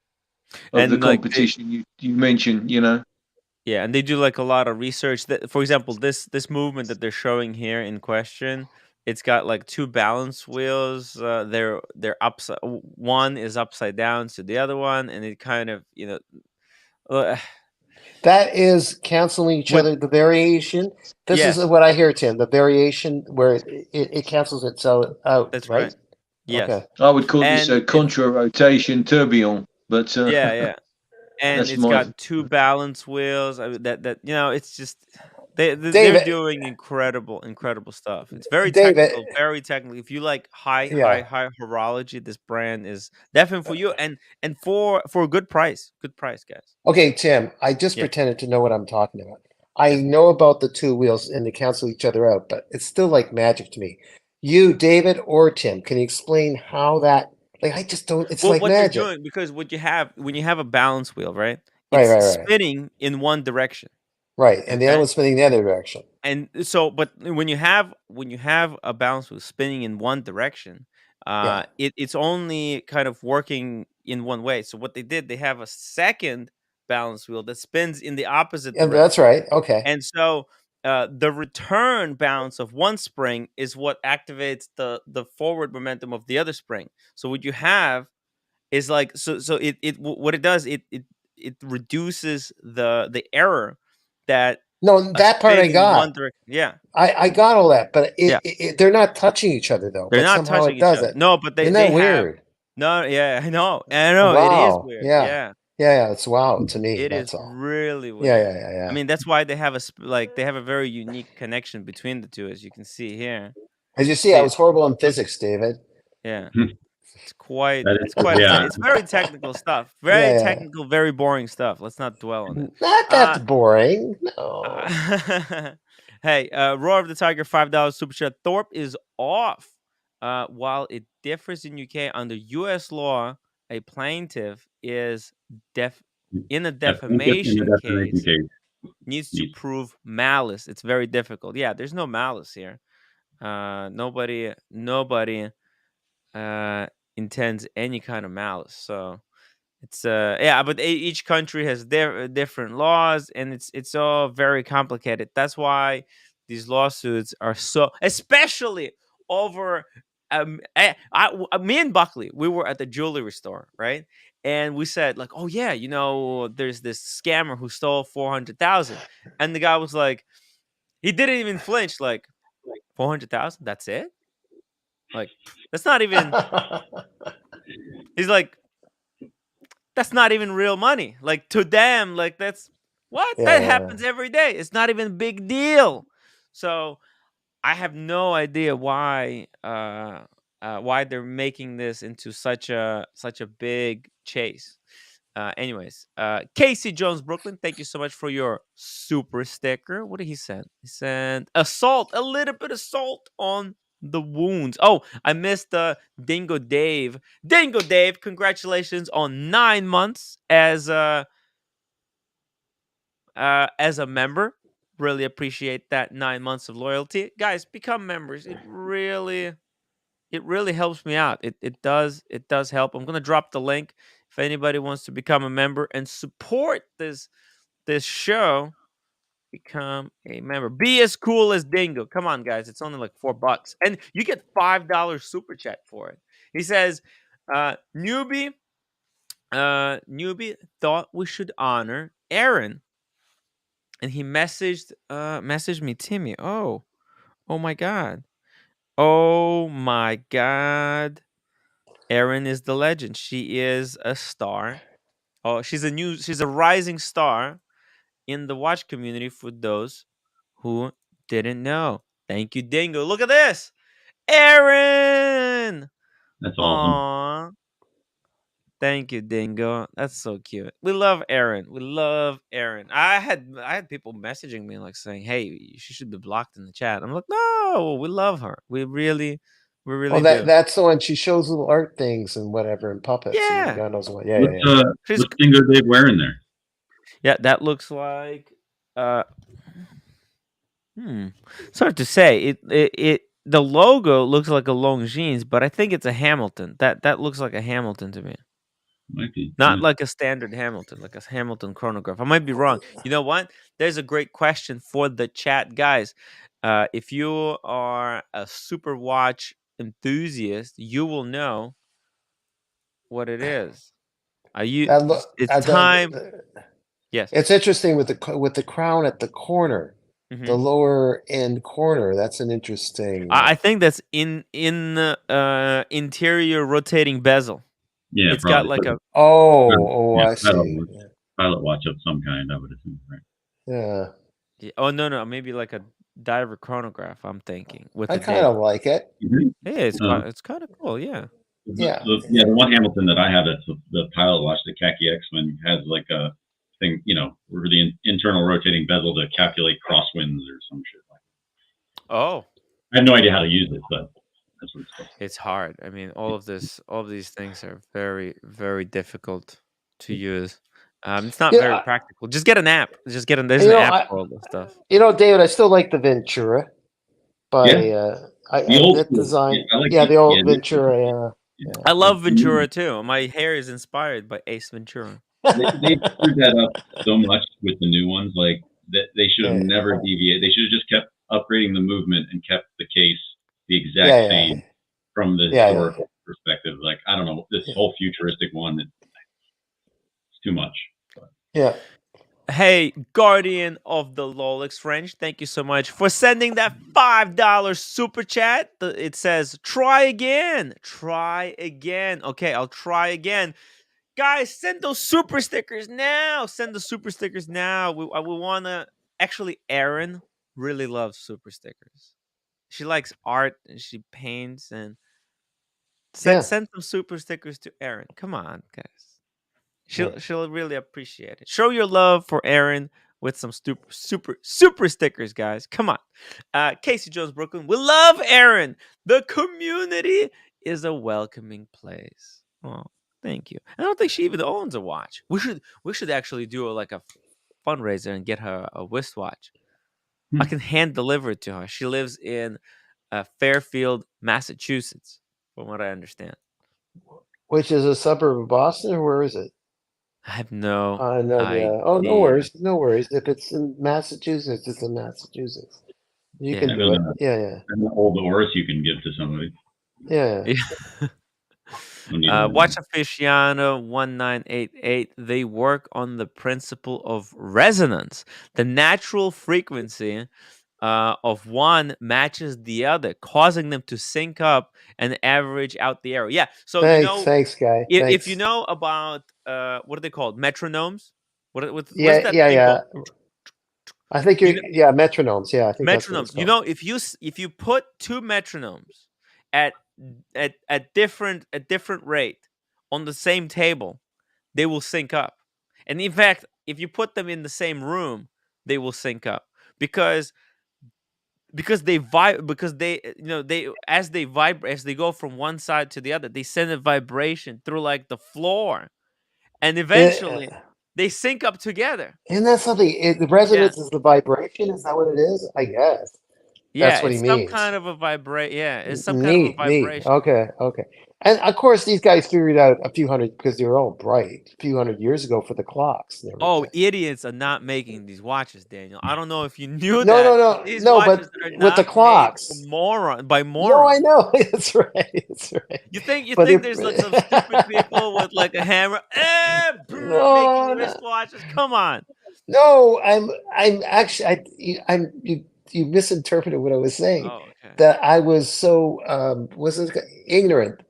of the And like competition you mentioned. yeah, and they do like a lot of research. That, for example, this movement that they're showing here in question, it's got like two balance wheels. They're upside. One is upside down to the other one, and it kind of uh, that is canceling each with other. The variation. This is yes, what I hear, Tim. The variation where it cancels itself out, that's right? right. Yes, Okay. I would call this and a contra rotation tourbillon, but yeah, yeah, and that's it's my. got two balance wheels. I mean, that it's just they're David, doing incredible stuff. It's very David, technical, very technical. If you like yeah. high horology, this brand is definitely for you, and for a good price, guys. Okay, Tim, I just Yeah, pretended to know what I'm talking about. I yeah. know about the two wheels and they cancel each other out, but it's still like magic to me. You, David, or Tim, can you explain how that, like, I just don't, it's Well, like what they're magic. doing, because what you have when you have a balance wheel, right? Right, It's right, right, spinning in one direction. right. And the other Okay. one's spinning the other direction. And so, but when you have a balance wheel spinning in one direction, Yeah. it's only kind of working in one way. So what they did, they have a second balance wheel that spins in the opposite And that's direction, right. Okay. and so the return bounce of one spring is what activates the forward momentum of the other spring. So what you have is like, what it does, it reduces the error that No, a that part I spin in one got. direction. Yeah, I got all that, but yeah. they're not touching each other though, They're but not somehow touching it each does other. it. No, but they Isn't they that have weird? no. Yeah, I know. It is Wow. weird. Yeah. Yeah, Yeah, yeah. It's wow to me. it is That's all. really Yeah, weird. yeah, yeah, I yeah. mean, that's why they have they have a very unique connection between the two, as you can see here. As you see, I See, was horrible in physics, David. yeah, Hmm. That it's is, quite yeah. it's very technical stuff. Yeah, Very yeah. technical, very boring stuff. Let's not dwell on it. Not Uh that boring. No. hey, Roar of the Tiger, $5 super chat. Thorpe is off. While it differs in UK, under US law, a plaintiff is def in a A plaintiff in the defamation defamation case case needs to needs. prove malice. It's very difficult. Yeah, there's no malice here. Nobody uh intends any kind of malice. So it's yeah, but each country has different laws, and it's all very complicated. That's why these lawsuits are so, especially over. Me and Buckley, we were at the jewelry store, right? And we said like, oh yeah, there's this scammer who stole 400,000, and the guy was like, he didn't even flinch, like 400,000. That's it? Like that's not even. He's like, that's not even real money. Like to them, like that's what Yeah, that yeah. happens every day. It's not even a big deal. So I have no idea why they're making this into such a big chase. Anyways, Casey Jones Brooklyn, thank you so much for your super sticker. What did he send? He sent a little bit of salt on the wounds. Oh, I missed Dingo Dave. Dingo Dave, congratulations on 9 months as a member. Really appreciate that 9 months of loyalty. Guys, become members. It really helps me out. It does help. I'm gonna drop the link if anybody wants to become a member and support this show. Become a member. Be as cool as Dingo. Come on, guys. It's only like $4, and you get $5 super chat for it. He says, newbie thought we should honor Aaron, and he messaged me, Timmy. Oh my god. Oh my god. Erin is the legend. She is a star. Oh, she's a rising star in the watch community for those who didn't know. Thank you, Dingo. Look at this. Erin! That's awesome. Aww. Thank you, Dingo. That's so cute. We love Erin. I had people messaging me like saying, "Hey, she should be blocked in the chat." I'm like, "No, we love her. We really Oh, do." that's the one. She shows little art things and whatever and puppets. Yeah. And God knows what. Yeah. She's- What's Dingo Dave wearing there? Yeah, that looks like it's hard to say. It the logo looks like a Longines, but I think it's a Hamilton. That looks like a Hamilton to me. Might be. Not like a standard Hamilton, like a Hamilton chronograph. I might be wrong. You know what? There's a great question for the chat, guys. If you are a super watch enthusiast, you will know what it is. It's time. Yes. It's interesting with the crown at the corner, the lower end corner. That's an interesting. I think that's in the interior rotating bezel. Yeah, it's probably. got like a I see. Pilot watch of some kind, I would assume, right? Yeah. Oh no, maybe like a diver chronograph. I'm thinking with. I kind of like it. Yeah, it's kind of cool. Yeah. The one Hamilton that I have, that's the pilot watch, the Khaki X-Wing, has like a thing, where the internal rotating bezel to calculate crosswinds or some shit like that. Oh. I have no idea how to use it, but that's what it's called. It's hard. I mean, all of these things are very, very difficult to use. It's not very practical. Just get an app. There's an app for all this stuff. David, I still like the Ventura by the old design. Yeah, the old Ventura. I love Ventura too. My hair is inspired by Ace Ventura. They screwed that up so much with the new ones. Like that, they should have never deviated. They should have just kept upgrading the movement and kept the case the exact same from the historical perspective. Like, I don't know, this whole futuristic one, it's too much. But. Yeah. Hey, Guardian of the Lolix French, thank you so much for sending that $5 super chat. It says, try again. Okay, I'll try again. Guys, send those super stickers now. Send the super stickers now. We want to... Actually, Erin really loves super stickers. She likes art and she paints and... Send some super stickers to Erin. Come on, guys. She'll really appreciate it. Show your love for Erin with some super stickers, guys. Come on. Casey Jones Brooklyn. We love Erin. The community is a welcoming place. Oh, thank you. I don't think she even owns a watch. We should actually do a fundraiser and get her a wristwatch. I can hand deliver it to her. She lives in Fairfield, Massachusetts, from what I understand. Which is a suburb of Boston, or where is it? I have no idea. Oh, no worries. If it's in Massachusetts, it's in Massachusetts. You can do it. Yeah. And all the Oris you can give to somebody. Yeah. Watch Aficionado 1988. They work on the principle of resonance. The natural frequency of one matches the other, causing them to sync up and average out the error. Yeah. So thanks, guy. If you know about what are they called? Metronomes? What's that thing called? I think metronomes. Yeah, I think metronomes. If you put two metronomes at different rate on the same table, they will sync up. And in fact, if you put them in the same room, they will sync up because they vibe because they they as they vibrate as they go from one side to the other, they send a vibration through like the floor, and eventually they sync up together. Isn't that something? The Yeah. resonance is the vibration. Is that what it is? I guess Yeah, that's what he it's some means. kind of a yeah, it's some kind of a Neat. vibration. Okay, okay. And of course, these guys figured out a few hundred because they were all bright a few hundred years ago for the clocks and Oh, everything. idiots are not making these watches, Daniel. I don't know if you knew No, no, that, but no, these no. watches But are with the not made for clocks, by no, I morons. know. That's right. That's right. You But think they're there's like some stupid people with like a hammer, making no, no. wristwatches? Come on. No, I'm actually I'm you misinterpreted what I was saying. Oh, okay. That I was so was it ignorant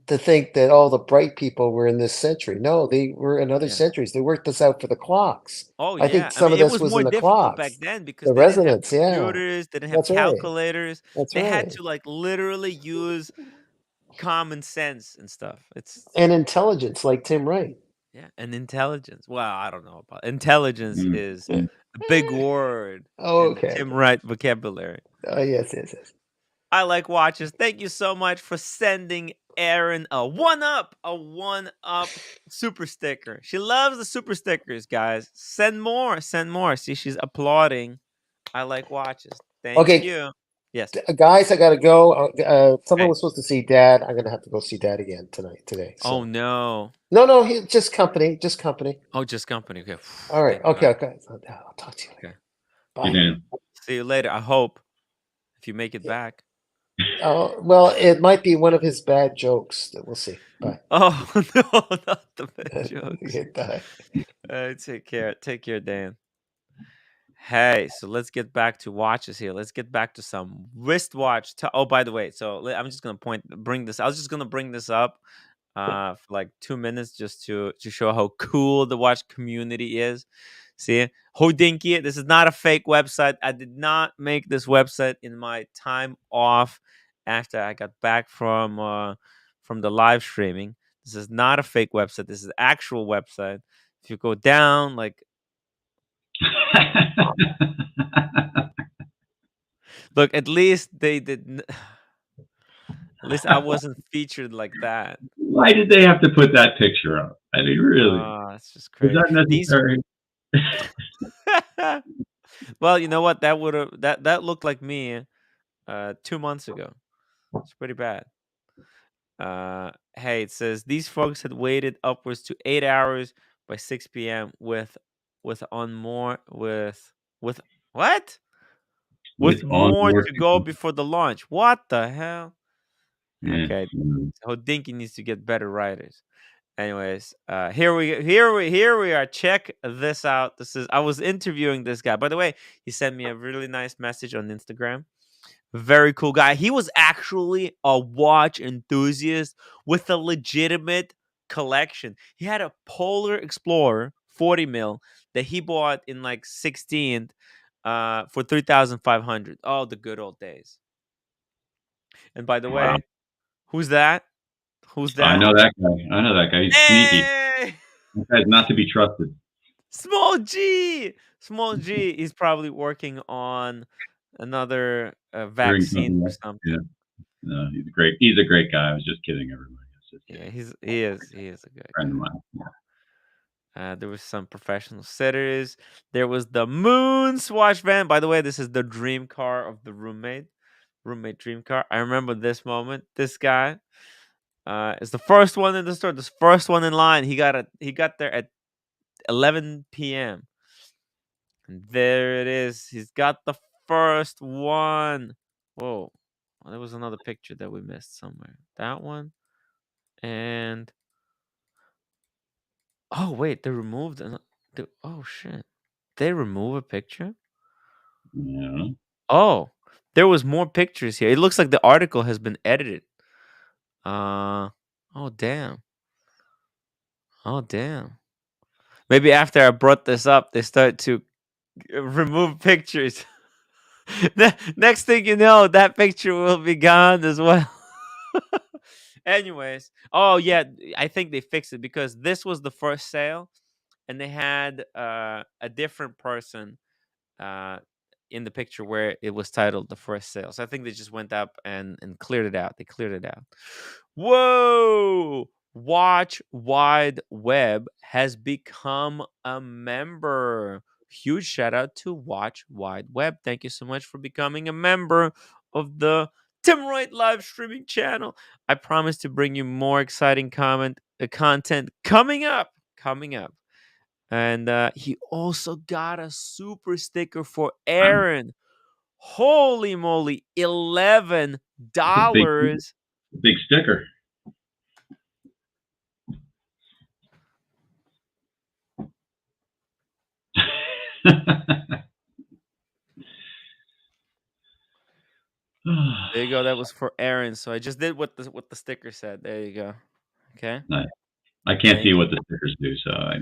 to think that all the bright people were in this century. No, they were in other Yeah. centuries. They worked this out for the clocks. Oh, I think yeah. I some mean, of it this was was more in the difficult back clocks. then because The they didn't have resonance, yeah. computers, they didn't have That's right. calculators. That's They had right. to like literally use common sense and stuff. It's And intelligence, like Tim Wright. Yeah, and intelligence. Well, I don't know about intelligence Mm. is a big word Oh, in the okay. Tim Wright vocabulary. Oh, yes, yes, yes. I like watches. Thank you so much for sending Erin a one up super sticker. She loves the super stickers, guys. Send more, send more. See, she's applauding. I like watches. Thank Okay, you. Yes. guys, I gotta go. Someone Okay. was supposed to see Dad. I'm gonna have to go see Dad again today. Oh So no. no, he just company, just company. Oh, just company. Okay. All right, Thank okay, God. okay. I'll talk to you later. Okay. Good Bye. man. See you later. I hope if you make it Yeah. back. Oh, well, it might be one of his bad jokes. We'll see. Bye. Oh no, not the bad jokes. Okay, bye. Take care. Take care, Dan. Hey, so let's get back to watches here. Let's get back to some wristwatch. Oh, by the way, so I'm just gonna bring this. I was just gonna bring this up, for like 2 minutes, just to show how cool the watch community is. See, Hodinkee. This is not a fake website. I did not make this website in my time off after I got back from the live streaming. This is not a fake website. This is actual website. If you go down, like, look, at least they did. At least I wasn't featured like that. Why did they have to put that picture up? I mean, really, It's just was crazy. that These. necessary? Well, you know what? That looked like me 2 months ago. It's pretty bad. Hey, it says these folks had waited upwards to 8 hours by 6 p.m. with on more with what? With With on more more to to go go. before the launch. What the hell? Yeah. Okay, Mm. Hodinkee needs to get better writers. Anyways, here we are. Check this out. I was interviewing this guy. By the way, he sent me a really nice message on Instagram. Very cool guy. He was actually a watch enthusiast with a legitimate collection. He had a Polar Explorer 40 mil that he bought in like 16th for 3,500. Oh, the good old days. And by the Wow. way, who's that? Who's I that? know that guy. I know that guy. He's sneaky. Hey! That guy's not to be trusted. Small G. Small G. He's probably working on another Bring vaccine something or up. Yeah. something. No, he's a great. He's a great guy. I was just kidding, everybody. I was just Yeah, kidding. he is a good Friend of guy. mine. There was some professional sitters. There was the MoonSwatch van. By the way, this is the dream car of the roommate dream car. I remember this moment. This guy is the first one in the store. This first one in line. He got there at 11 p.m. And there it is. He's got the first one. Whoa. Oh, there was another picture that we missed somewhere. That one. And oh wait, they removed oh shit. They remove a picture? Yeah. Oh, there was more pictures here. It looks like the article has been edited. Oh damn. Oh damn. Maybe after I brought this up, they start to remove pictures. Next thing you know, that picture will be gone as well. Anyways, oh yeah, I think they fixed it because this was the first sale, and they had a different person uh, in the picture where it was titled the first sale. So I think they just went up and cleared it out. They cleared it out. Whoa! Watch Wide Web has become a member. Huge shout out to Watch Wide Web. Thank you so much for becoming a member of the Tim Wright live streaming channel. I promise to bring you more exciting content coming up. Coming up. And he also got a super sticker for Aaron. Holy moly, $11. It's a big sticker. There you go. That was for Aaron. So I just did what the sticker said. There you go. Okay. Nice. I can't see what the stickers do, so I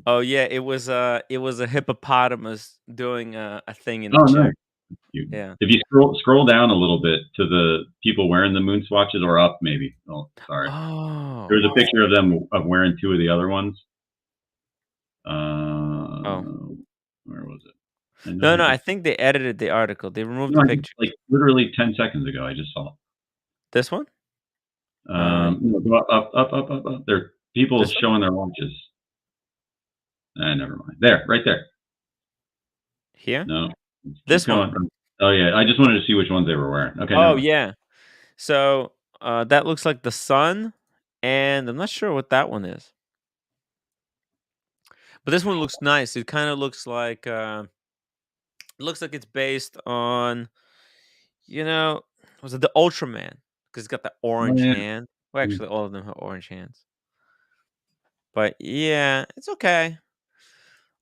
Oh yeah, it was a hippopotamus doing a thing in the Oh, chair. nice. Yeah. If you scroll down a little bit to the people wearing the MoonSwatches, or up maybe. Oh, sorry. Oh. There's a picture of them wearing two of the other ones. Where was it? No, I think they edited the article. They removed the picture. Like literally 10 seconds ago, I just saw it. This one? No, go up. There are people showing their watches. Never mind. There, right there. Here? No. This one. Oh yeah, I just wanted to see which ones they were wearing. Okay. Oh yeah. So that looks like the sun, and I'm not sure what that one is. But this one looks nice. It kind of looks like it's based on, was it the Ultraman? Because it's got the orange hand. Well, actually, all of them have orange hands. But yeah, it's okay.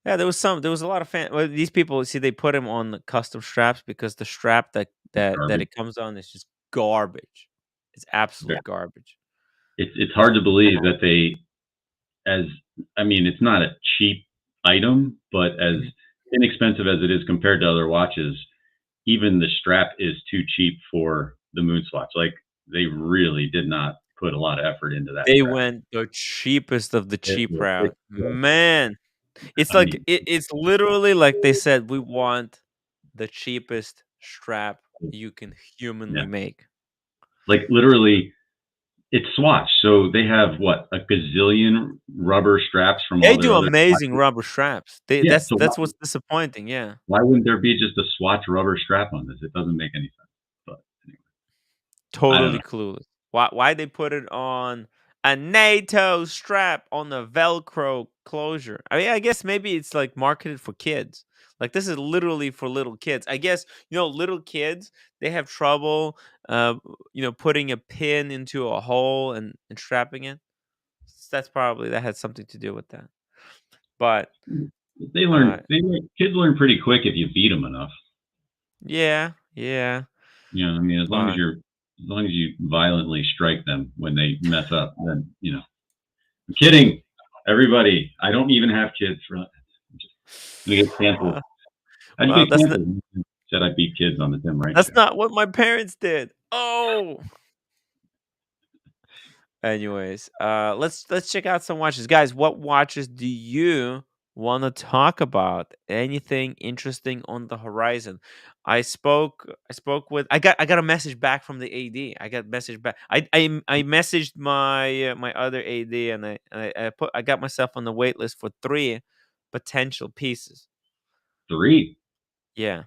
Yeah, there was a lot of Well, these people, see, they put him on the custom straps because the strap that it comes on is just garbage. It's absolute garbage. It's hard to believe that it's not a cheap item, but as inexpensive as it is compared to other watches, even the strap is too cheap for the MoonSwatch. Like, they really did not put a lot of effort into that. They went the cheapest of the cheap route. Man, it's it's literally like they said, we want the cheapest strap you can humanly make. Like, literally, it's Swatch, so they have a gazillion rubber straps from all They their do other amazing watches. rubber straps. That's what's disappointing. Yeah. Why wouldn't there be just a Swatch rubber strap on this? It doesn't make any sense. But anyway, totally clueless. Why they put it on a NATO strap on the Velcro closure? I mean, I guess maybe it's like marketed for kids. Like, this is literally for little kids. I guess, little kids, they have trouble, putting a pin into a hole and strapping it. That had something to do with that. But kids learn pretty quick if you beat them enough. Yeah. As long as you violently strike them when they mess up, then I'm kidding, everybody. I don't even have kids. I'm gonna get canceled. How'd you get canceled? Said I beat kids on the Tim Wright. That's not what my parents did. Oh. Anyways, let's check out some watches, guys. What watches do you want to talk about? Anything interesting on the horizon? I spoke with. I got a message back from the AD. I got message back. I messaged my other AD, and I got myself on the wait list for 3 potential pieces. 3? Yeah.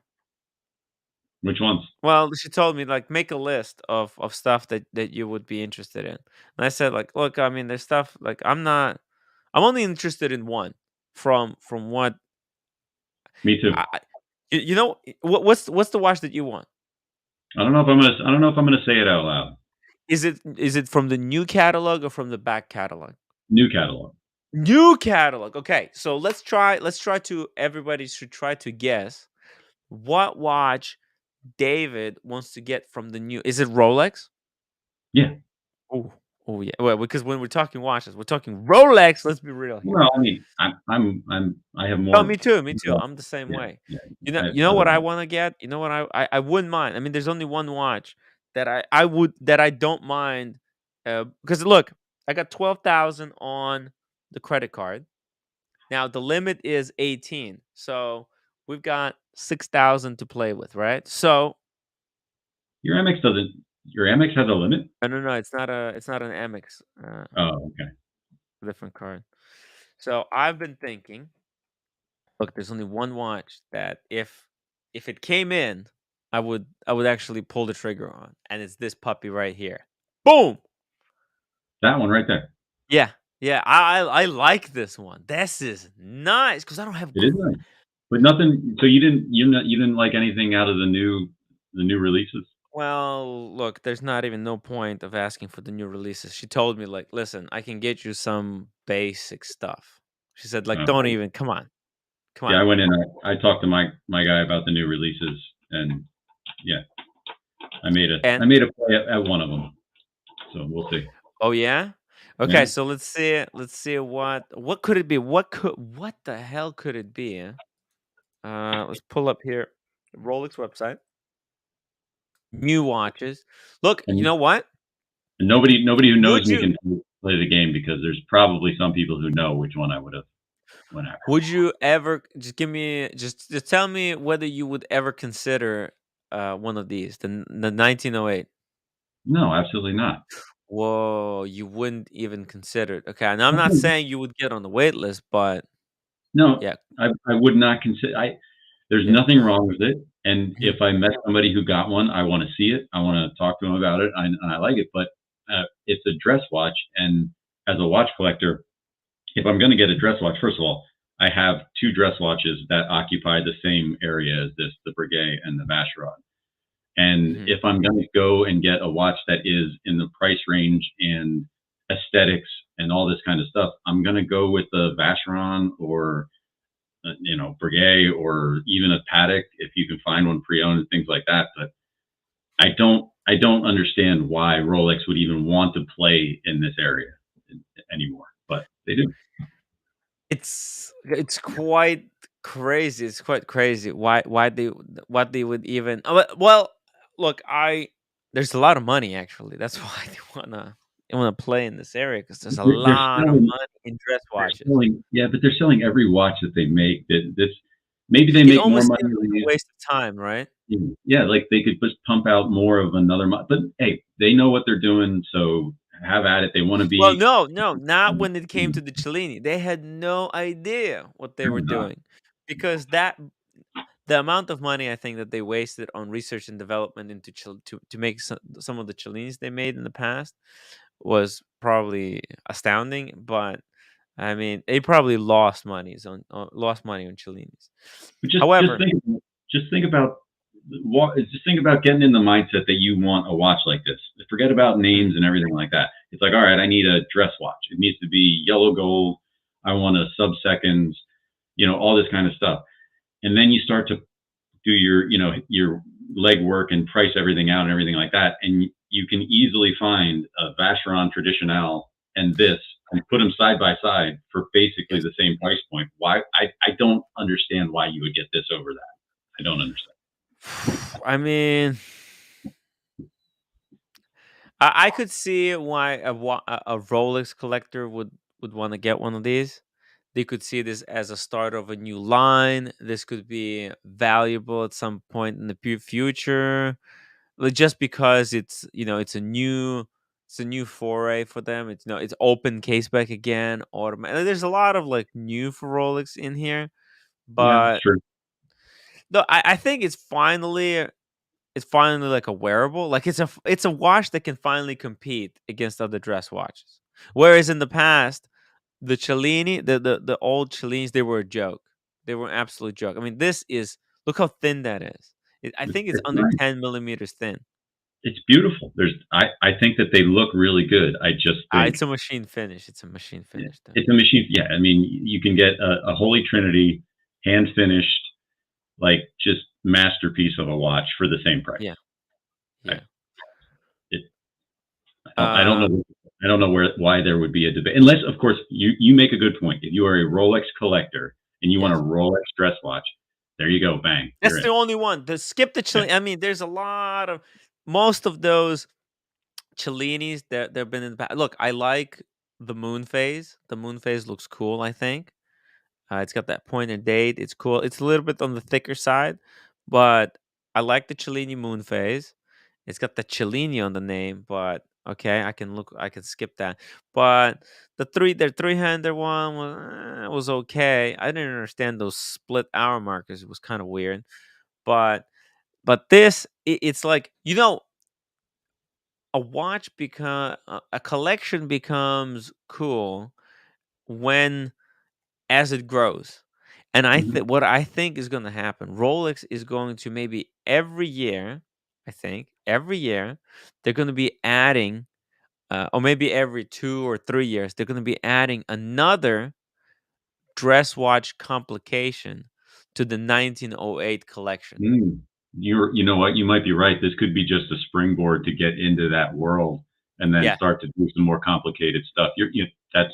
Which ones? Well, she told me, like, make a list of stuff that you would be interested in. And I said, like, look, I mean, there's stuff like I'm only interested in one from what. Me too. What's the watch that you want? I don't know if I'm gonna say it out loud. Is it from the new catalog or from the back catalog? New catalog. New catalog. Okay, so let's try to everybody should try to guess what watch David wants to get from the new. Is it Rolex? Yeah. Oh yeah. Well, because when we're talking watches, we're talking Rolex. Let's be real here. Well, I mean, I have more. Oh, me too. I'm the same way. Yeah. You know what I want to get? You know what I wouldn't mind. I mean, there's only one watch that I don't mind Because look, I got 12,000 on the credit card. Now the limit is 18, so we've got 6,000 to play with, right? So Your Amex doesn't. Your Amex has a limit. no, it's not an Amex, Oh, okay. different card. So I've been thinking, look, there's only one watch that if it came in, I would actually pull the trigger on, and it's this puppy right here. Boom. That one right there. Yeah, yeah. I like this one. This is nice because I don't have. It is nice, but nothing. So you didn't like anything out of the new releases. Well, look, there's not even no point of asking for the new releases. She told me like, listen, I can get you some basic stuff. She said like, don't even. Come on, come Yeah, on. I went in. I talked to my guy about the new releases, and yeah, I made a And play at one of them. So we'll see. oh yeah. Okay, Yeah. so let's see. Let's see what could it be? What the hell could it be? Let's pull up here Rolex website. New watches. Look, you And know what? nobody who knows Would me you can play the game because there's probably some people who know which one I would have went after. would you ever just give me just tell me whether you would ever consider one of these, the 1908. No, absolutely not. Whoa, you wouldn't even consider it. Okay, now I'm not saying you would get on the wait list, but No, yeah, I would not consider. There's yeah. nothing wrong with it. And Mhm, if I met somebody who got one, I want to see it. I want to talk to them about it. And I like it. But it's a dress watch, and as a watch collector, if I'm going to get a dress watch, first of all, I have two dress watches that occupy the same area as this, the Breguet and the Vacheron. And mhm, if I'm going to go and get a watch that is in the price range and aesthetics and all this kind of stuff, I'm going to go with the Vacheron or Breguet or even a Patek if you can find one pre-owned and things like that. But I don't understand why Rolex would even want to play in this area anymore, but they do. it's quite crazy. It's quite crazy. Why they what they would even? Well, look, I there's a lot of money actually. That's why they wanna play in this area because there's a They're lot of selling. money in dress They're watches. selling. Yeah, but they're selling every watch that they make. That this maybe they It make more almost money seems than like a waste of time, right? yeah, like they could just pump out more of another. But hey, they know what they're doing, so have at it. They want to Well, be. no, not when it came to the Cellini. They had no idea what they Fair were enough. doing because the amount of money I think that they wasted on research and development into to make some of the Cellinis they made in the past was probably astounding. But I mean, they probably lost money on Cellinis. But However, just think about just think about getting in the mindset that you want a watch like this. Forget about mm, names and everything like that. It's like, all right, I need a dress watch. It needs to be yellow gold. I want a sub seconds. All this kind of stuff. And then you start to do your legwork and price everything out and everything like that, and you can easily find a Vacheron Traditionnel and this and put them side by side for basically yes, the same price point. Why? I don't understand why you would get this over that. I don't understand. I mean, I could see why a Rolex collector would want to get one of these. They could see this as a start of a new line. This could be valuable at some point in the future, just because it's a new foray for them. It's open case back again. Automatic. There's a lot of like new for Rolex in here, Yeah, it's but true. no, I think it's finally like a wearable. Like it's a watch that can finally compete against other dress watches. Whereas in the past, the Cellini, the old Cellinis, they were a joke. They were an absolute joke. I mean, this is look how thin that is. I think it's It's under nice. 10 millimeters thin. It's beautiful. I think that they look really good. I just think It's a machine finish. It's a machine finish, though. it's a machine. Yeah, I mean, you can get a Holy Trinity hand finished, like just masterpiece of a watch for the same price. Yeah, I, yeah. it, I don't Uh, know. I don't know why there would be a debate, unless, of course, you make a good point. If you are a Rolex collector and you want a yes. Rolex dress watch, there you go, bang, That's you're the in. only one. The skip the Yeah, Cellini. I mean, there's a lot of most of those Cellinis, they've been in the past. Look, I like the moon phase. The moon phase looks cool, I think. It's got that pointed date. It's cool. It's a little bit on the thicker side, but I like the Cellini moon phase. It's got the Cellini on the name, but okay, I can skip that. But the three-hander one was okay. I didn't understand those split hour markers. It was kind of weird. But this, it's like, a watch become a collection becomes cool when as it grows. And Mhm. what I think is going to happen, Rolex is going to maybe every year, I think every year they're going to be adding, or maybe every 2 or 3 years, they're going to be adding another dress watch complication to the 1908 collection. Mm. You know what? You might be right. This could be just a springboard to get into that world and then Yeah, start to do some more complicated stuff. That's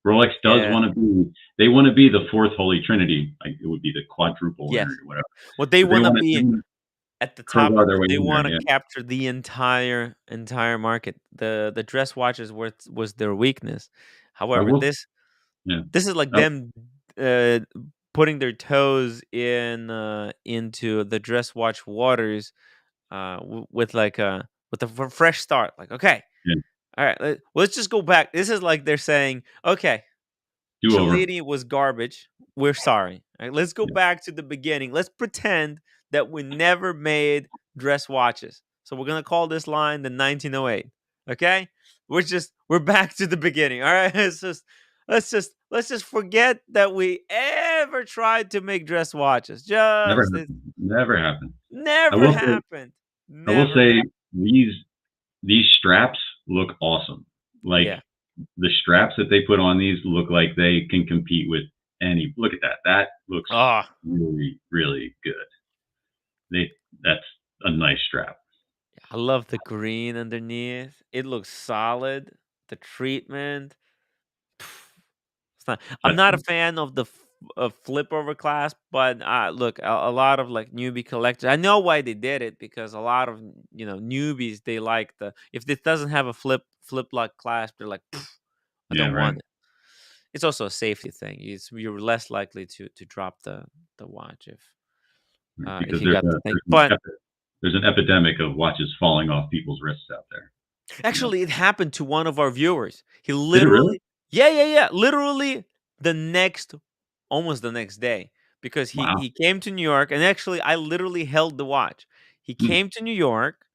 Rolex does yeah, want to be. They want to be the fourth holy trinity. Like it would be the quadruple or yes. whatever. What they But they want to want to, they be want to at the top crowbar of their it. way They in there. want to Yeah. capture the entire market. The dress watches was their weakness. I However, will. Yeah. this is like I, them uh, putting their toes into the dress watch waters with like with a fresh start. Like, okay, yeah. all right, let's just go back. This is like they're saying, okay, Do over. Cellini was garbage. We're sorry. All right, let's go Yeah. back to the beginning. Let's pretend that we never made dress watches. So we're gonna call this line the 1908. Okay? We're back to the beginning. All right. Let's just forget that we ever tried to make dress watches. Never Just it happened. Never happened. I never will say. happened. I will Never say happened. these straps look awesome. Like Yeah. the straps that they put on these look like they can compete with any. Look at that. That looks Oh, really, really good. That's a nice strap. I love the green underneath. It looks solid. The treatment. It's not. I'm That's not a fan of the flip over clasp, but look, a lot of like newbie collectors. I know why they did it because a lot of newbies they like the if it doesn't have a flip lock clasp, they're like, "Pff, I yeah, don't right. want it. It's also a safety thing. You're less likely to drop the watch if Because you got the thing. But there's an epidemic of watches falling off people's wrists out there. You know, actually, it happened to one of our viewers. He did it really? literally, yeah, yeah, yeah, literally the next, almost the next day, because he Wow. he came to New York, and actually, I literally held the watch. He Hmm. came to New York.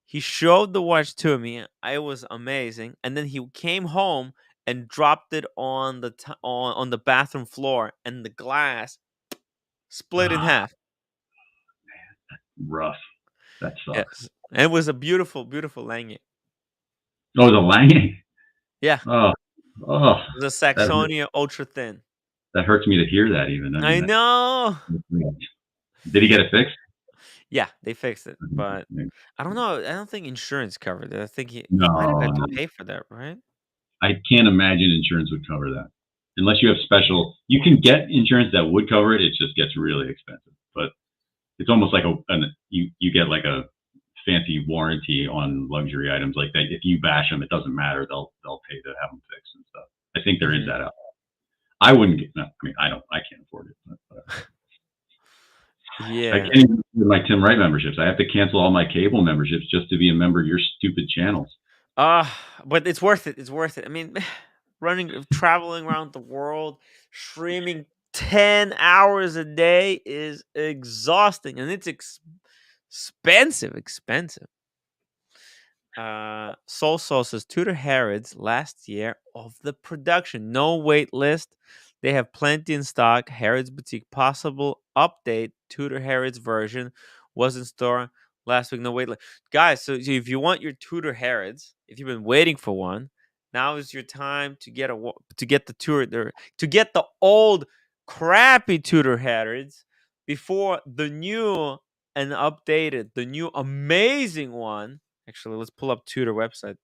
He showed the watch to me. I was amazing, and then he came home and dropped it on on the bathroom floor, and the glass split in Ah, half. rough. That sucks. Yes, and it was a beautiful, beautiful Lange. Oh, the Lange. Yeah, Oh, oh, it was a that Saxonia ultra thin. that hurts me to hear that. Even I mean, I know. that's rough. Did he get it fixed? Yeah, they fixed it, but No, I don't know. I don't think insurance covered it. I think he might have had no, to pay for that, right? I can't imagine insurance would cover that unless you have special. You can get insurance that would cover it. It just gets really expensive. But it's almost like you get like a fancy warranty on luxury items like that. If you bash them, it doesn't matter. They'll pay to have them fixed and stuff. I think there is Mhm. that out. I wouldn't get. No, I mean, I can't afford it. But I Yeah. can't even afford my Tim Wright memberships. I have to cancel all my cable memberships just to be a member of your stupid channels. But it's worth it. It's worth it. I mean, traveling around the world, streaming 10 hours a day is exhausting and it's expensive. Soul Sauce's Tudor Harrods last year of the production. No wait list. They have plenty in stock. Harrods Boutique possible update. Tudor Harrods version was in store last week. No wait list. Guys, so if you want your Tudor Harrods, if you've been waiting for one, now is your time to get to get the to get the old crappy Tudor Harrods before the new and updated, the new amazing one. Actually, let's pull up Tudor website.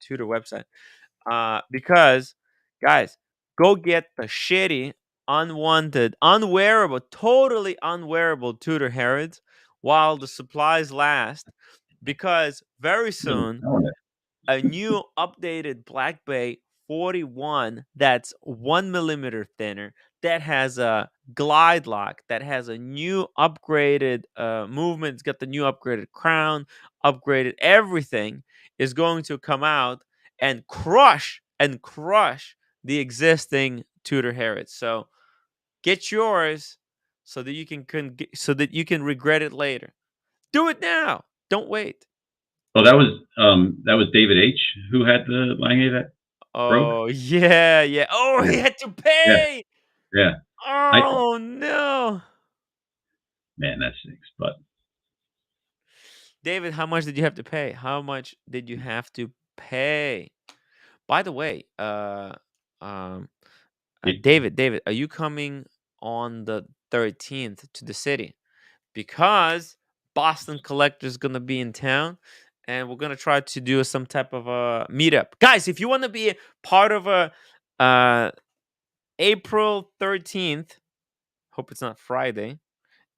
Because guys, go get the shitty, unwanted, unwearable, totally unwearable Tudor Harrods while the supplies last. Because very Doesn't soon, sound it. a new updated Black Bay 41 that's 1 millimeter thinner, that has a glide lock, that has a new upgraded movement. It's got the new upgraded crown, upgraded everything, is going to come out and crush the existing Tudor Harrods. So get yours so that so that you can regret it later. Do it now. Don't wait. Oh, that was David H. who had the Lange that broke. Oh yeah, yeah. Oh, Yeah, he had to yeah, pay. yeah. I Oh no. Man, that stinks. But David, how much did you have to pay? How much did you have to pay? By the way, um it, David, are you coming on the 13th to the city? Because Boston Collector is gonna be in town, and we're gonna try to do some type of a meetup. Guys, if you want to be part of a uh April 13th, hope it's not Friday,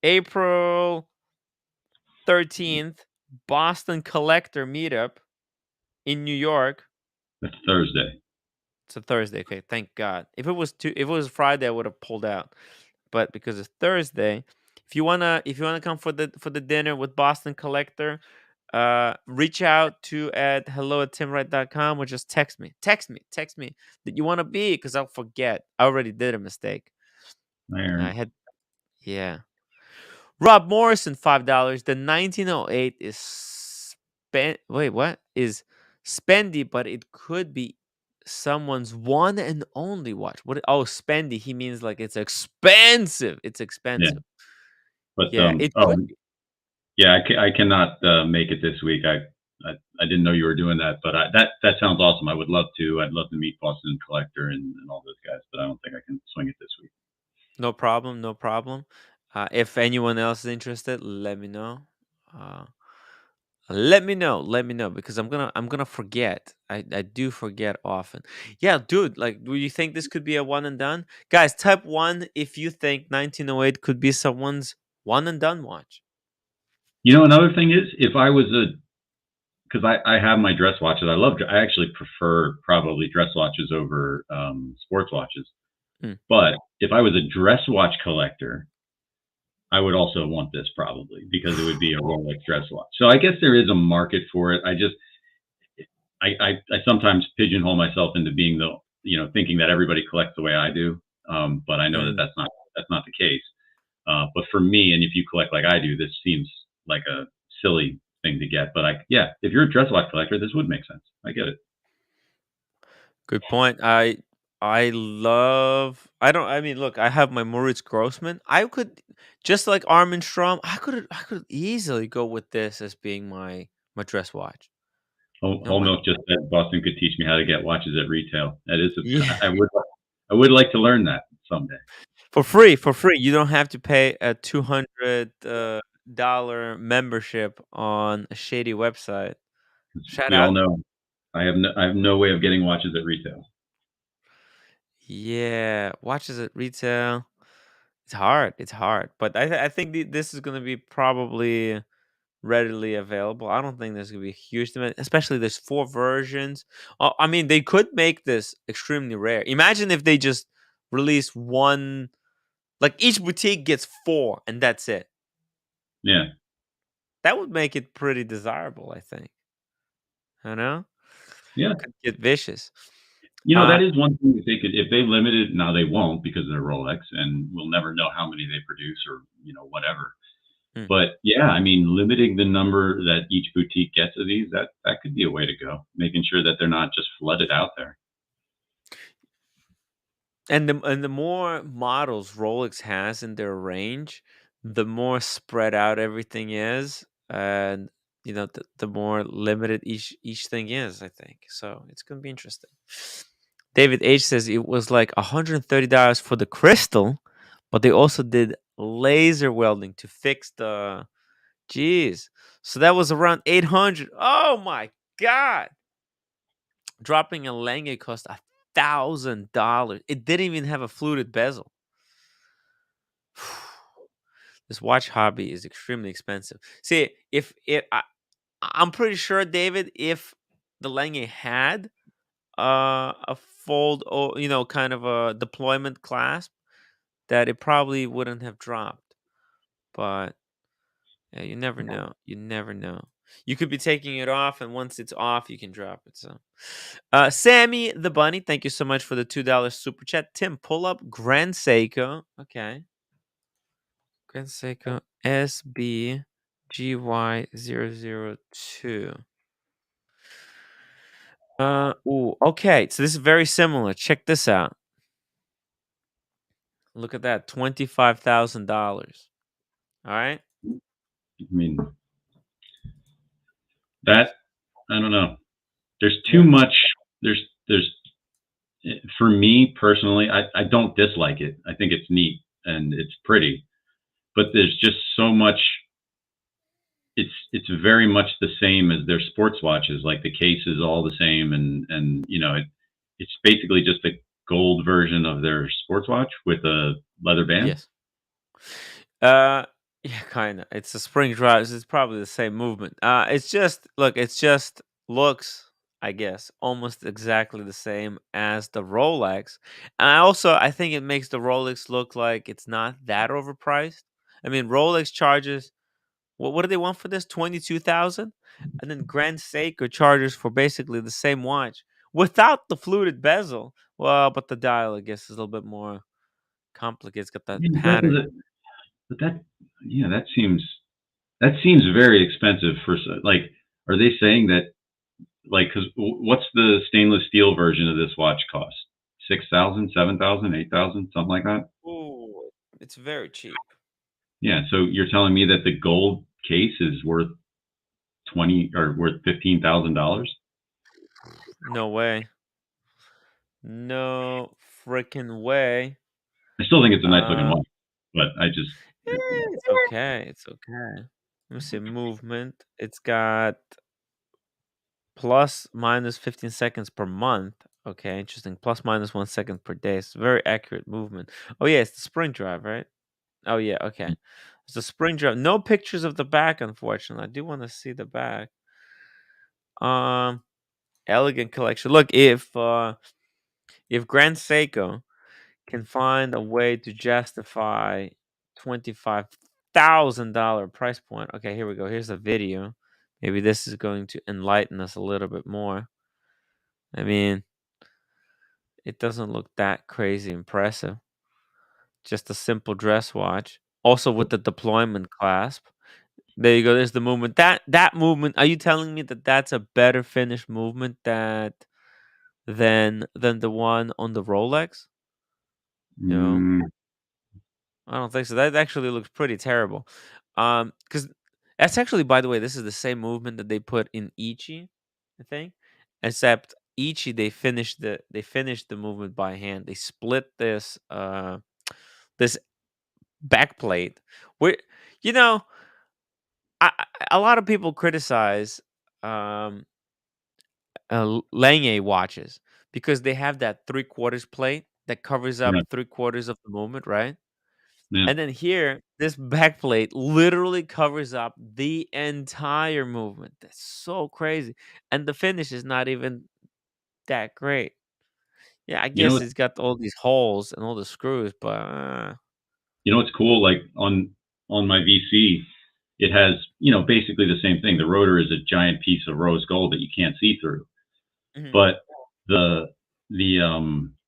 April 13th, Boston Collector meetup in New York. it's Thursday. It's a Thursday. Okay, thank God. If it was Friday, I would have pulled out. But because it's Thursday, if you wanna come for the dinner with Boston Collector, reach out to at hello@timwright.com, or just text me that you want to be, because I'll forget. I already did a mistake. I There. had Yeah. Rob Morrison, $5. The 1908 is wait, what? Is spendy, but it could be someone's one and only watch. What? Oh, spendy. He means like it's expensive. It's Yeah. expensive. But Yeah, it could be. yeah, I cannot make it this week. I didn't know you were doing that, but that sounds awesome. I would love to. I'd love to meet Boston Collector and all those guys, but I don't think I can swing it this week. No problem. No problem. If anyone else is interested, let me know. Uh, let me know, because I'm gonna forget. I do forget often. Yeah, dude, like, do you think this could be a one and done? Guys, type one if you think 1908 could be someone's one and done watch. Another thing is, if I was because I have my dress watches. I actually prefer probably dress watches over sports watches. Hmm. But if I was a dress watch collector, I would also want this probably, because it would be a Rolex dress watch. So I guess there is a market for it. I sometimes pigeonhole myself into being thinking that everybody collects the way I do. But I know that Mm. that's not the case. But for me, and if you collect like I do, this seems like a silly thing to get. But yeah, if you're a dress watch collector, this would make sense. I get it. Good point. I don't I mean, look, I have my Moritz Grossman. I could, just like Armin Strom, I could easily go with this as being my dress watch. No, Whole Milk just said Boston could teach me how to get watches at retail. That is, yeah. I would like to learn that someday. For free, for free. You don't have to pay a $200 membership on a shady website. Shout We all out. know I have no way of getting watches at retail. Yeah, watches at retail. It's hard. It's hard. But I think this is gonna be probably readily available. I don't think there's gonna be a huge demand, especially there's 4 versions. I mean, they could make this extremely rare. Imagine if they just release one, like each boutique gets 4 and that's it. Yeah, That would make it pretty desirable, I think. You know? yeah. Could get vicious. Uh, That is one thing, if they limit it. Now they won't, because they're Rolex, and we'll never know how many they produce, or whatever. hmm. But yeah, I mean, limiting the number that each boutique gets of these, that could be a way to go. Making sure that they're not just flooded out there. And the more models Rolex has in their range, the more spread out everything is, and the more limited each thing is, I think. So it's gonna be interesting. David H says it was like $130 for the crystal, but they also did laser welding to fix the. Jeez. So that was around 800. Oh my God. Dropping a Lange cost $1,000. It didn't even have a fluted bezel. This watch hobby is extremely expensive. See, if I'm pretty sure, David, if the Lange had a fold, or kind of a deployment clasp, that it probably wouldn't have dropped. But yeah, you never know. You never know. You could be taking it off, and once it's off, you can drop it. So, Sammy the Bunny, thank you so much for the $2 super chat. Tim, pull up Grand Seiko. Okay. Grand Seiko SBGY002. Okay. So this is very similar. Check this out. Look at that. $25,000. All right. I mean, that I don't know. There's too much. There's for me personally, I don't dislike it. I think it's neat and it's pretty, but there's just so much. It's very much the same as their sports watches. Like the case is all the same, and it's basically just a gold version of their sports watch with a leather band. Yes. Uh, yeah, kind of. It's a spring drive. It's probably the same movement. It's just look. It's just looks, I guess, almost exactly the same as the Rolex. And I think it makes the Rolex look like it's not that overpriced. I mean, Rolex charges what do they want for this? 22,000, and then Grand Seiko charges for basically the same watch without the fluted bezel. Well, but the dial, I guess, is a little bit more complicated. It's got that Yeah, pattern. but yeah, that seems very expensive for like. Are they saying that like because what's the stainless steel version of this watch cost? 6,000, 7,000, 8,000, something like that. Ooh, it's very cheap. Yeah, so you're telling me that the gold case is worth 20 or worth $15,000? No way. No freaking way. I still think it's a nice looking Uh, watch, but I just it's okay. It's okay. Let me see movement. It's got plus minus 15 seconds per month. Okay, interesting. Plus minus 1 second per day. It's very accurate movement. Oh yeah, it's the spring drive, right? Oh yeah, okay. It's the spring drive. No pictures of the back, unfortunately. I do want to see the back. Um, elegant collection. Look, if Grand Seiko can find a way to justify $25,000 price point. Okay, here we go. Here's a video. Maybe this is going to enlighten us a little bit more. I mean, it doesn't look that crazy impressive. Just a simple dress watch. Also with the deployment clasp. There you go. There's the movement. That movement. Are you telling me that that's a better finished movement than the one on the Rolex? No. mm, I don't think so. That actually looks pretty terrible. Because that's actually, by the way, this is the same movement that they put in Ichi, I think. Except Ichi, they finished the movement by hand. They split this back plate. Where you know, a lot of people criticize um Lange watches because they have that 3/4 plate that covers up yeah, 3/4 of the movement, right? yeah. And then here, this backplate literally covers up the entire movement. That's so crazy. And the finish is not even that great. Yeah, I You know guess what? it's got all these holes and all the screws, but You know what's cool? Like on my VC, it has basically the same thing. The rotor is a giant piece of rose gold that you can't see through. mhm. But the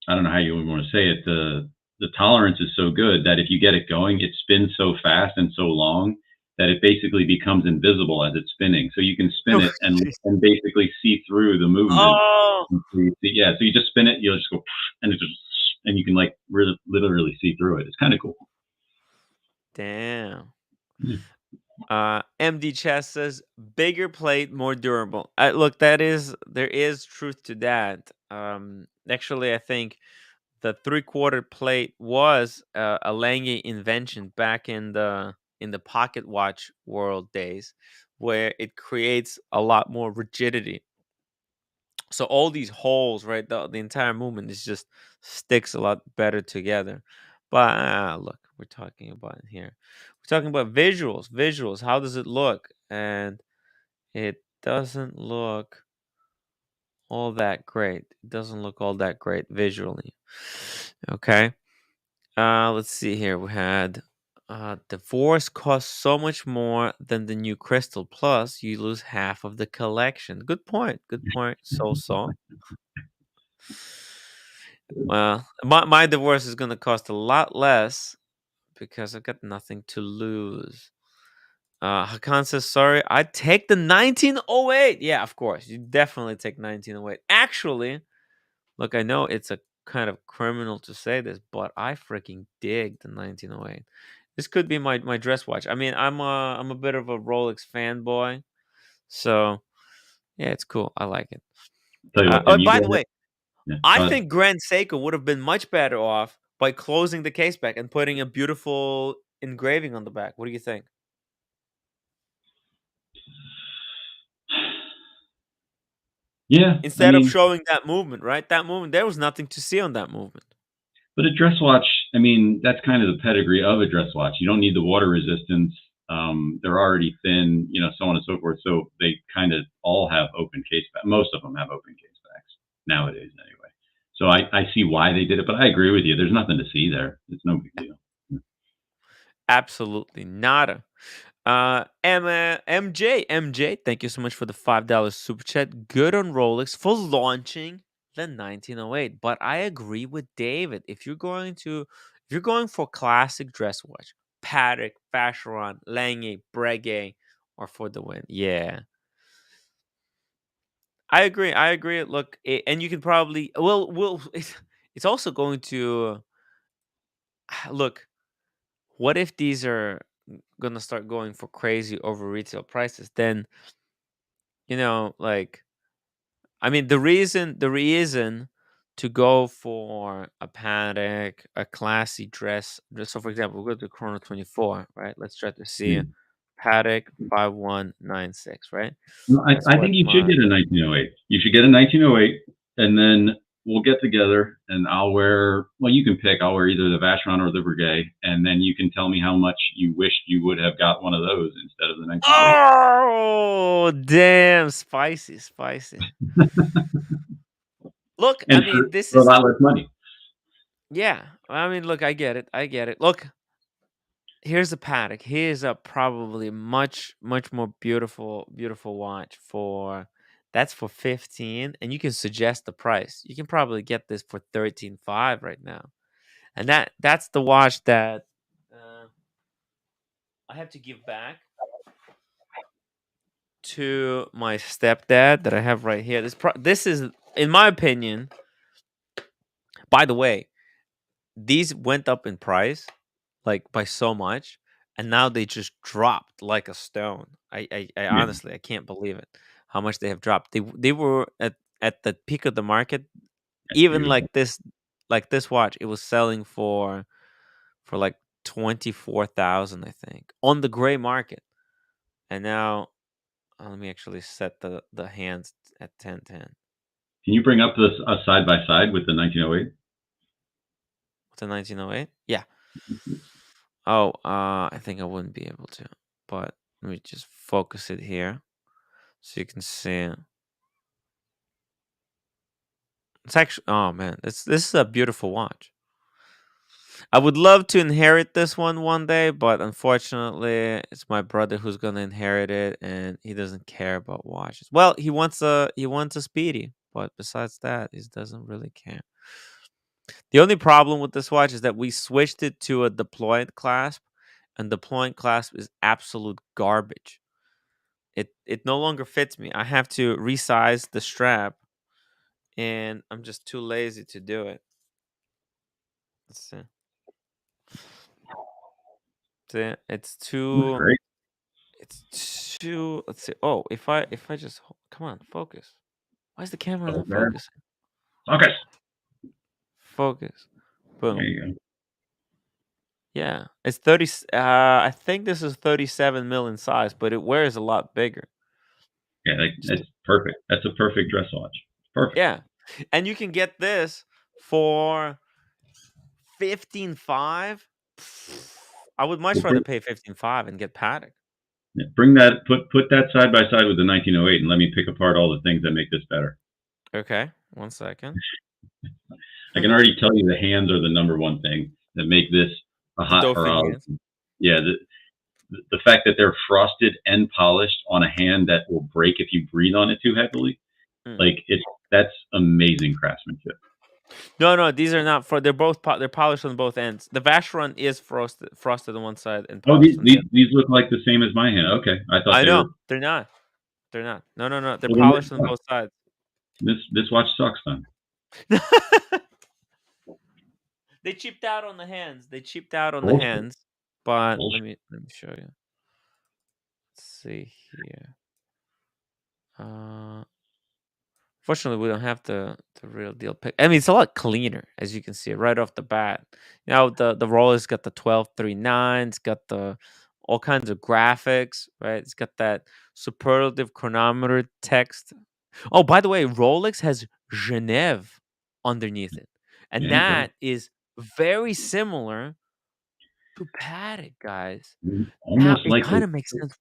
I don't know how you would want to say it. The tolerance is so good that if you get it going, it spins so fast and so long that it basically becomes invisible as it's spinning. So you can spin Oh, it and jeez. and basically see through the movement. Oh, And so yeah, so you just spin it, you'll just go and it just and you can like really literally see through it. It's kind of cool. damn. Yeah. MD Chess says bigger plate, more durable. Look, there is truth to that. Actually, I think the 3/4 plate was a Lange invention back in the pocket watch world days, where it creates a lot more rigidity. So all these holes, right? The entire movement is just sticks a lot better together. But look, we're talking about here. We're talking about visuals. Visuals. How does it look? And it doesn't look all that great. It doesn't look all that great visually. Okay. Let's see here. We had divorce costs so much more than the new crystal. Plus, you lose half of the collection. Good point. Good point. So. Well, my divorce is gonna cost a lot less because I've got nothing to lose. Hakan says, sorry, I'd take the 1908. Yeah, of course. You definitely take 1908. Actually, look, I know it's a kind of criminal to say this, but I freaking dig the 1908. This could be my dress watch. I mean, I'm a bit of a Rolex fanboy. So, yeah, it's cool. I like it. Tell you what, Oh, can you by go the ahead? way, Yeah, I go ahead. think Grand Seiko would have been much better off by closing the case back and putting a beautiful engraving on the back. What do you think? Yeah, I Instead of mean, showing that movement, right? That movement, there was nothing to see on that movement. but a dress watch, I mean, that's kind of the pedigree of a dress watch. You don't need the water resistance. They're already thin, so on and so forth. So they kind of all have open case backs. Most of them have open case backs nowadays, anyway. So I see why they did it, but I agree with you. There's nothing to see there. It's no big deal. Absolutely nada. MJ, thank you so much for the $5 super chat. Good on Rolex for launching the 1908. But I agree with David. If you're going for classic dress watch, Patek, Vacheron, Lange, Breguet, or for the win, yeah, I agree. I agree. Look, and you can probably it's also going to look. What if these are gonna start going for crazy over retail prices? Then like I mean, the reason to go for a Patek, a classy dress. So, for example, we go to Chrono 24, right? Let's try to see Hmm. Patek 5196, right? No, That's I what think you should my get a 1908. You should get a 1908, and then we'll get together, and I'll wear. Well, you can pick. I'll wear either the Vacheron or the Breguet, and then you can tell me how much you wished you would have got one of those instead of the 1908. Oh, damn, spicy. Look, I And mean, this for a is lot less money. yeah. I mean, look, I get it. Look, here's a Patek. Here's a probably much more beautiful watch for that's for 15, and you can suggest the price. You can probably get this for 13.5 right now. And that's the watch that I have to give back to my stepdad that I have right here. This is in my opinion, by the way, these went up in price like by so much, and now they just dropped like a stone. I Yeah, honestly I can't believe it how much they have dropped. They were at the peak of the market. that's Even beautiful. like this watch, it was selling for like 24,000, I think, on the gray market. And now let me actually set the hands at 1010. Can you bring up this side by side with the 1908? What's a 1908? Yeah. Oh, I think I wouldn't be able to, but let me just focus it here so you can see. It's actually, oh man, this is a beautiful watch. I would love to inherit this one day, but unfortunately, it's my brother who's gonna inherit it, and he doesn't care about watches. Well, he wants a Speedy, but besides that, he doesn't really care. The only problem with this watch is that we switched it to a deployed clasp, and deployed clasp is absolute garbage. It no longer fits me. I have to resize the strap, and I'm just too lazy to do it. Let's see. It's Looks too. great. It's too. Let's see. Oh, if I just come on, focus. Why is the camera Oh, not man. focusing? Focus. Focus. There Boom. you go. Yeah, it's 30. I think this is 37 mil in size, but it wears a lot bigger. Yeah, Just that's perfect. That's a perfect dress watch. Perfect. yeah, and you can get this for 15.5. I would much Well, rather pay 15.5 and get Paddock. bring that. Put that side by side with the 1908, and let me pick apart all the things that make this better. Okay, 1 second. I can already tell you the hands are the number one thing that make this a The hot dolphin hurrah. hands. Yeah, the fact that they're frosted and polished on a hand that will break if you breathe on it too heavily, Mm. like that's amazing craftsmanship. No, these are not for. They're both they're polished on both ends. The Vacheron is frosted on one side and Oh, polished on the other. these look like the same as my hand. Okay, I thought I they know were. they're not. They're not. No. They're Well, then polished on both sides. this watch sucks then. They cheaped out on the hands. They cheaped out on the Bullshit. hands. But Bullshit. let me show you. Let's see here. Fortunately, we don't have the real deal pick. I mean, it's a lot cleaner, as you can see right off the bat. The Rolex got the 1239. It's got the all kinds of graphics, right? It's got that superlative chronometer text. Oh, by the way, Rolex has Genève underneath it, and Yeah, great. that is very similar to Patek, guys. Now Almost it like kind of makes sense.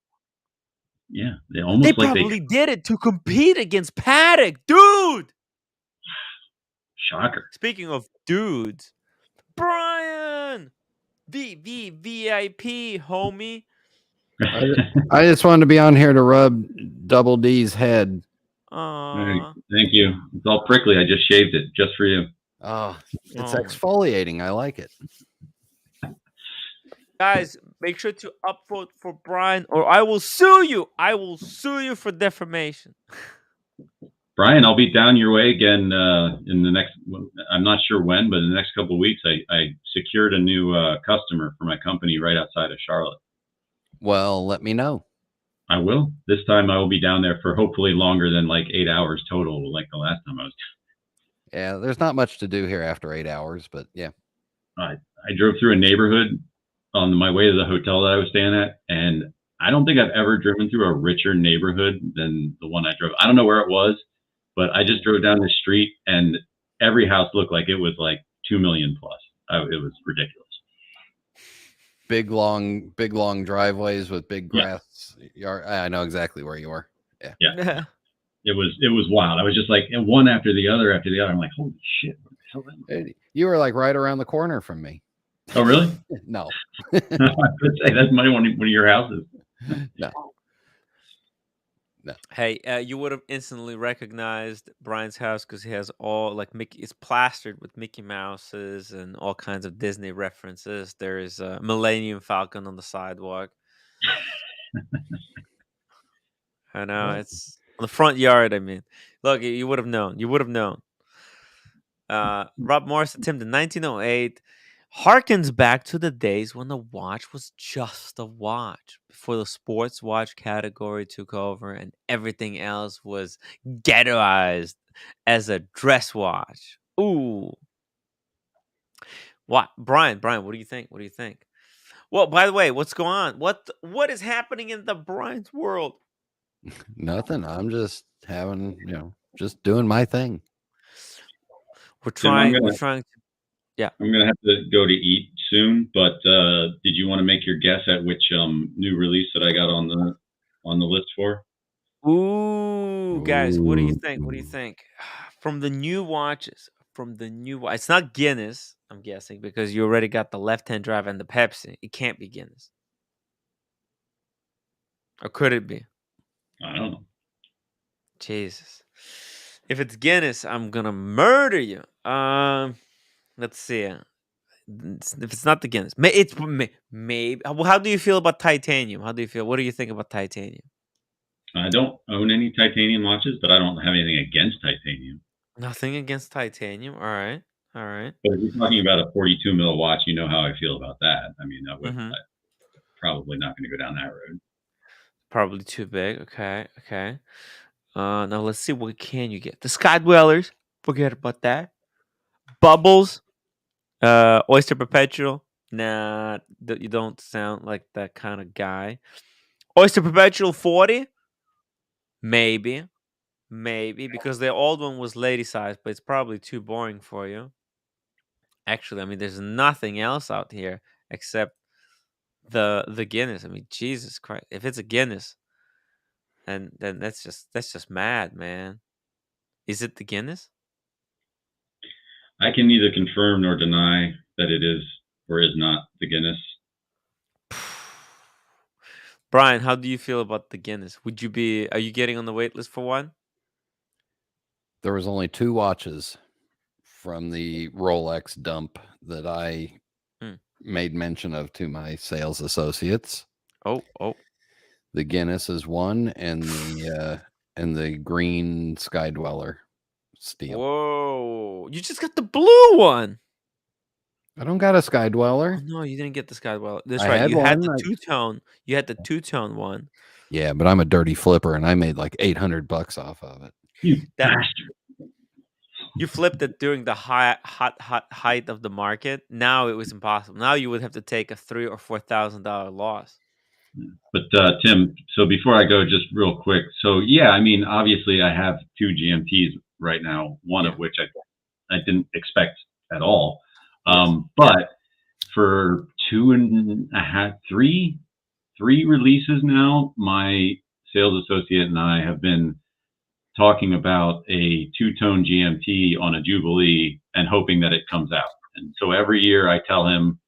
they They almost like they probably did it to compete against Patek, dude. shocker. Speaking of dudes, Brian, VIP, homie. I just wanted to be on here to rub Double D's head. Thank you. It's all prickly. I just shaved it just for you. Oh, it's Oh my exfoliating. I like it. guys, make sure to upvote for Brian, or I will sue you. I will sue you for defamation. Brian, I'll be down your way again in the next. I'm not sure when, but in the next couple of weeks, I secured a new customer for my company right outside of Charlotte. Well, let me know. I will. This time, I will be down there for hopefully longer than like 8 hours total, like the last time I was. Yeah, there's not much to do here after 8 hours, but yeah. I drove through a neighborhood on my way to the hotel that I was staying at, and I don't think I've ever driven through a richer neighborhood than the one I drove. I don't know where it was, but I just drove down the street, and every house looked like it was like 2 million plus. It was ridiculous. Big long driveways with big Yeah. grass yard. I know exactly where you are. Yeah. It was wild. I was just like, and one after the other. I'm like, holy shit! What the hell am I? You were like right around the corner from me. Oh, really? No. I could say that's one of your houses. No. Hey, you would have instantly recognized Brian's house because he has all like Mickey. It's plastered with Mickey Mouses and all kinds of Disney references. There is a Millennium Falcon on the sidewalk. I know it's on the front yard. I mean, look, you would have known. You would have known. Rob Morris attempted in 1908 harkens back to the days when the watch was just a watch before the sports watch category took over and everything else was ghettoized as a dress watch. Ooh. What? Brian, what do you think? What do you think? Well, by the way, what's going on? What is happening in the Brian's world? Nothing. I'm just having, just doing my thing. We're Tim, I'm trying to. Yeah. I'm gonna have to go to eat soon, but did you want to make your guess at which new release that I got on the list for? Ooh, guys, what do you think? What do you think? From the new watches, it's not Guinness, I'm guessing, because you already got the left-hand drive and the Pepsi. It can't be Guinness. Or could it be? I don't know. Jesus. If it's Guinness, I'm gonna murder you. Let's see. If it's not the Guinness, maybe. How do you feel about titanium? How do you feel? What do you think about titanium? I don't own any titanium watches, but I don't have anything against titanium. Nothing against titanium. All right. But if you're talking about a 42 mil watch, you know how I feel about that. I mean, I'm probably not going to go down that road. Probably too big. Okay. Now let's see, what can you get? The Sky Dwellers. Forget about that. Bubbles. Oyster Perpetual. Nah, you don't sound like that kind of guy. Oyster Perpetual 40. Maybe, because the old one was lady size, but it's probably too boring for you. Actually, I mean, there's nothing else out here except the Guinness. I mean, Jesus Christ, if it's a Guinness, then that's just mad, man. Is it the Guinness? I can neither confirm nor deny that it is or is not the Guinness. Brian, how do you feel about the Guinness? Are you getting on the wait list for one? There was only 2 watches from the Rolex dump that I made mention of to my sales associates. Oh. The Guinness is one, and the green Sky Dweller steel. Whoa. You just got the blue one. I don't got a Sky Oh, Dweller. no, you didn't get the Sky Dweller. That's I right. had You had one. the two-tone. You had the two-tone one. Yeah, but I'm a dirty flipper, and I made like $800 off of it. You That bastard. you flipped it during the hot height of the market. Now it was impossible. Now you would have to take a $3,000 or $4,000 loss. But Tim, so before I go, just real quick. So yeah, I mean, obviously, I have 2 GMTs right now. One of which I didn't expect at all. But for 3 releases now, my sales associate and I have been talking about a 2-tone GMT on a Jubilee and hoping that it comes out. And so every year I tell him,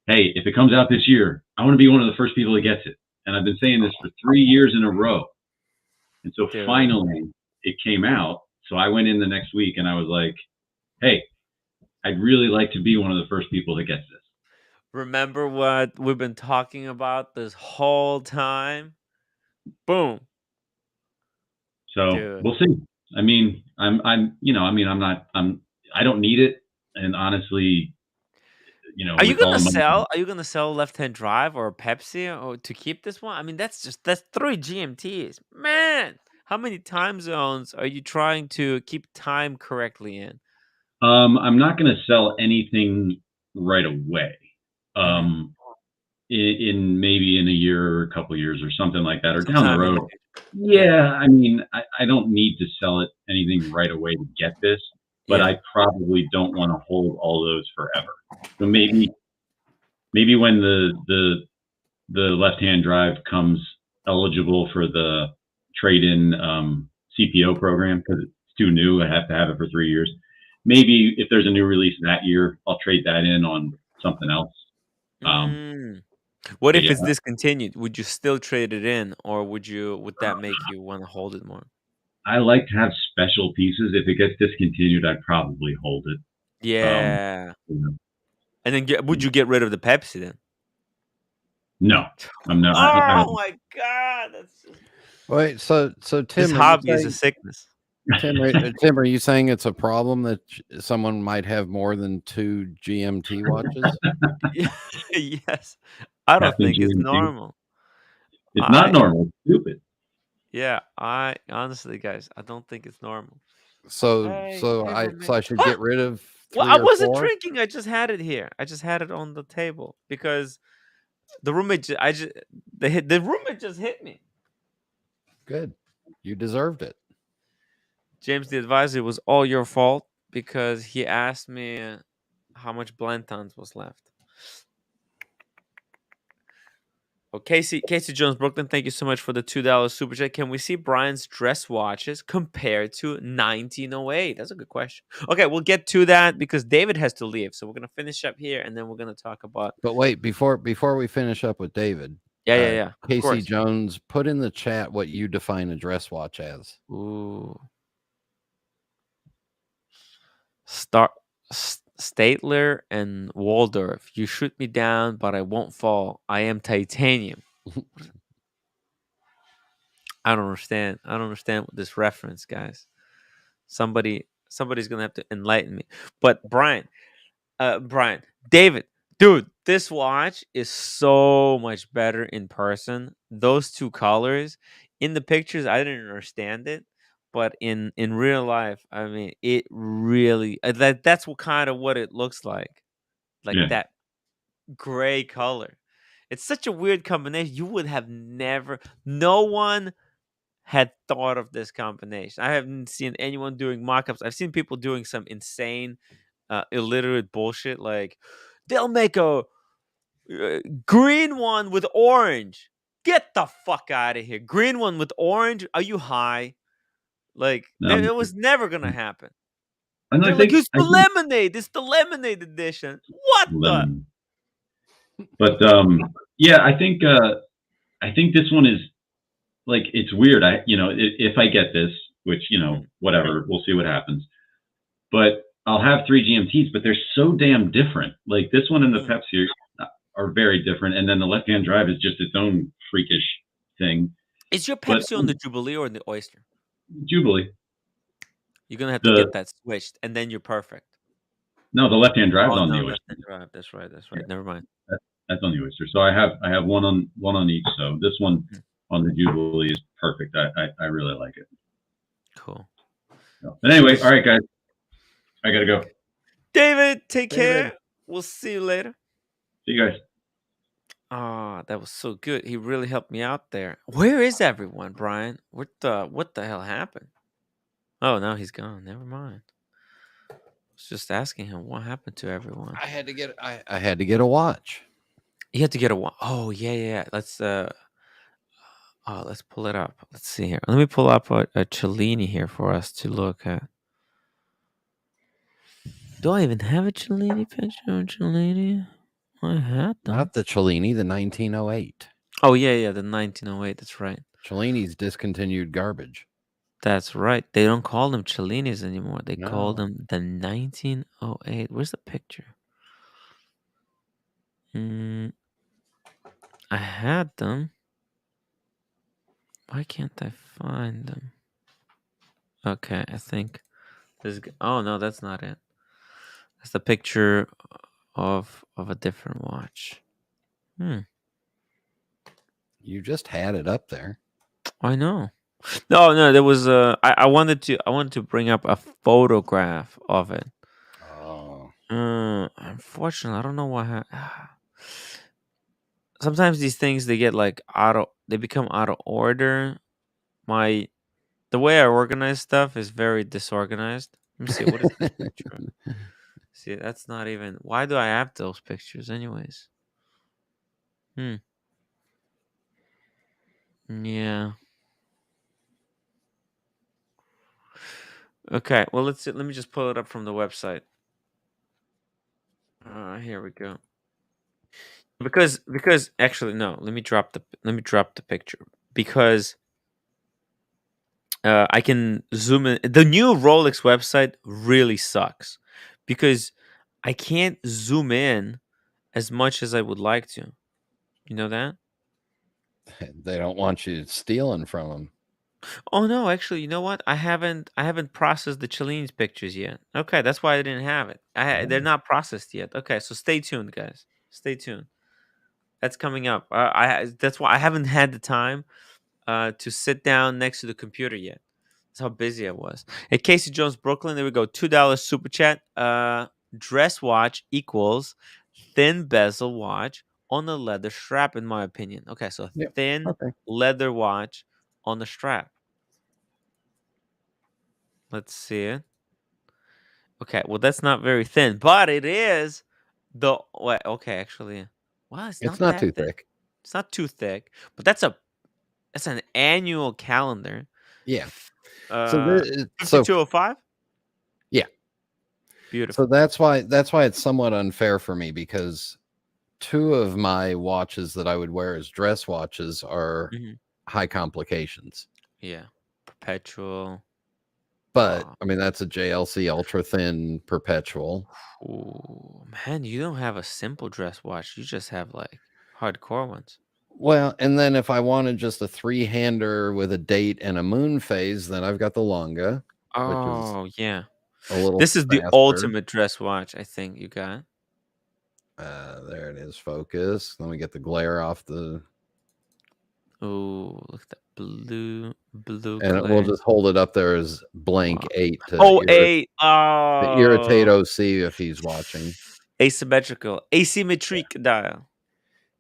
hey, if it comes out this year, I want to be one of the first people that gets it. And I've been saying this for 3 years in a row. And so finally it came out. So I went in the next week and I was like, hey, I'd really like to be one of the first people that gets this. Remember what we've been talking about this whole time? Boom. So we'll see. I mean, I don't need it. And honestly, Are you gonna sell left-hand drive or Pepsi or to keep this one? I mean, that's 3 GMTs. Man, how many time zones are you trying to keep time correctly in? I'm not going to sell anything right away. In maybe in a year or a couple of years or something like that, or down the road. Yeah, I mean, I don't need to sell anything right away to get this, but I probably don't want to hold all those forever. So maybe when the left-hand drive comes eligible for the trade-in CPO program, because it's too new, I have to have it for 3 years. Maybe if there's a new release that year, I'll trade that in on something else. What if it's discontinued? Would you still trade it in, or would that make you want to hold it more? I like to have special pieces. If it gets discontinued, I'd probably hold it. Yeah. And then would you get rid of the Pepsi then? No, I'm not. Oh my God! That's just... Wait, so Tim, this hobby is a sickness. Tim, are you saying it's a problem that someone might have more than 2 GMT watches? Yes, I don't think it's normal. It's not normal. It's stupid. Yeah, I honestly, guys, I don't think it's normal. So I should get rid of 3 Well, I wasn't 4? drinking. I just had it here. I just had it on the table because the roommate. The roommate just hit me. Good, you deserved it. James, the advisor, it was all your fault because he asked me how much Blantons was left. Oh, Casey Jones, Brooklyn, thank you so much for the $2 super chat. Can we see Brian's dress watches compared to 1908? That's a good question. Okay, we'll get to that because David has to leave. So we're going to finish up here and then we're going to talk about... But wait, before we finish up with David. Yeah. Casey Jones, put in the chat what you define a dress watch as. Ooh. Statler and Waldorf. You shoot me down, but I won't fall. I am titanium. I don't understand. I don't understand this reference, guys. Somebody's gonna have to enlighten me. But Brian, David, dude, this watch is so much better in person. Those 2 colors in the pictures, I didn't understand it. But in real life, I mean, it really that's what it looks like that gray color. It's such a weird combination. You would have never. No one had thought of this combination. I haven't seen anyone doing mock-ups. I've seen people doing some insane, illiterate bullshit like they'll make a green one with orange. Get the fuck out of here! Green one with orange? Are you high? Like No, it was never gonna happen. and They're I like, think it's the lemonade. It's the lemonade edition. What the? lemon. But yeah, I think this one is like, it's weird. If I get this, which whatever, we'll see what happens. But I'll have 3 GMTs, but they're so damn different. Like this one and the Pepsi are very different, and then the left-hand drive is just its own freakish thing. Is your Pepsi on the Jubilee or the Oyster? Jubilee. You're gonna have to get that switched, and then you're perfect. No, the left-hand drive's Oh on no, the Oyster. left-hand drive. That's right. That's right. Yeah. Never mind. That's on the Oyster. So I have one on each. So this one on the Jubilee is perfect. I really like it. Cool. So, but anyway, all right, guys, I gotta go. David, take care. We'll see you later. See you guys. Ah, that was so good. He really helped me out there. Where is everyone, Brian? What the hell happened? Oh, now he's gone. Never mind. I was just asking him what happened to everyone. I had to get I had to get a watch. You had to get a watch. Oh yeah. Let's pull it up. Let's see here. Let me pull up a Cellini here for us to look at. Do I even have a Cellini picture of Cellini? I had them. Not the Cellini, the 1908. Oh yeah, the 1908. That's right. Cellini's discontinued garbage. That's right. They don't call them Cellinis anymore. They call them the 1908. Where's the picture? I had them. Why can't I find them? Okay, I think this. Oh no, that's not it. That's the picture of a different watch. You just had it up there. I know. No, there was I wanted to bring up a photograph of it. Oh. Unfortunately, I don't know why. Sometimes these things they become out of order. The way I organize stuff is very disorganized. Let me see, what is this picture? See, that's not even. Why do I have those pictures, anyways? Yeah. Okay. Well, let's see. Let me just pull it up from the website. Here we go. Because actually no. Let me drop the picture because I can zoom in. The new Rolex website really sucks because I can't zoom in as much as I would like to. You know that? They don't want you stealing from them. Oh no, actually, you know what? I haven't processed the Cellini's pictures yet. Okay, that's why I didn't have it. They're not processed yet. Okay, so stay tuned, guys. Stay tuned. That's coming up. That's why I haven't had the time to sit down next to the computer yet. That's how busy I was. Hey, Casey Jones, Brooklyn. There we go. $2 super chat. Dress watch equals thin bezel watch on the leather strap, in my opinion. Okay, so thin leather watch on the strap. Let's see it. Okay, well that's not very thin, but it is the what? Okay, actually, well it's not not that too thin. thick. It's not too thick, but that's an annual calendar. Yeah. So 5205. Yeah. Beautiful. So that's why it's somewhat unfair for me because 2 of my watches that I would wear as dress watches are high complications. Yeah, perpetual. But I mean that's a JLC ultra thin perpetual. Oh man, you don't have a simple dress watch. You just have like hardcore ones. Well, and then if I wanted just a 3-hander with a date and a moon phase, then I've got the Longa. Oh yeah, a little. This is the ultimate dress watch. I think you got. There it is. Focus. Let me get the glare off the. Oh, look at that blue and we'll just hold it up there as blank 8 to to irritate OC if he's watching. Asymmetric dial.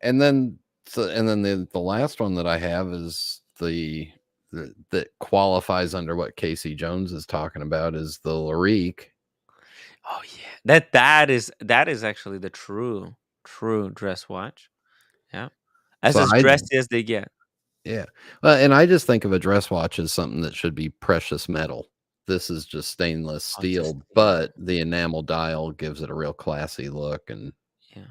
And then the last one that I have is that qualifies under what Casey Jones is talking about is the Larique. Oh yeah, that is actually the true dress watch. Yeah, as dressy as they get. Yeah. Well, and I just think of a dress watch as something that should be precious metal. This is just stainless Oh, it's just steel, stainless. but the enamel dial gives it a real classy look. And Yeah.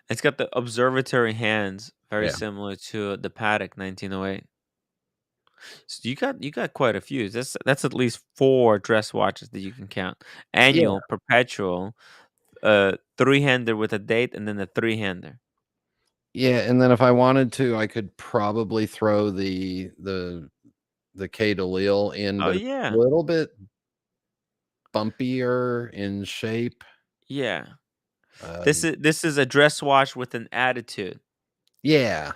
It's got the observatory hands, very yeah, similar to the Patek 1908. So you got quite a few. That's at least 4 dress watches that you can count. yeah, Annual, perpetual, three-hander with a date, and then the three-hander. yeah. And then if I wanted to, I could probably throw the K Delisle in, Oh but it's a yeah. little bit bumpier in shape. Yeah. This Um, is this is a dress watch with an attitude. yeah,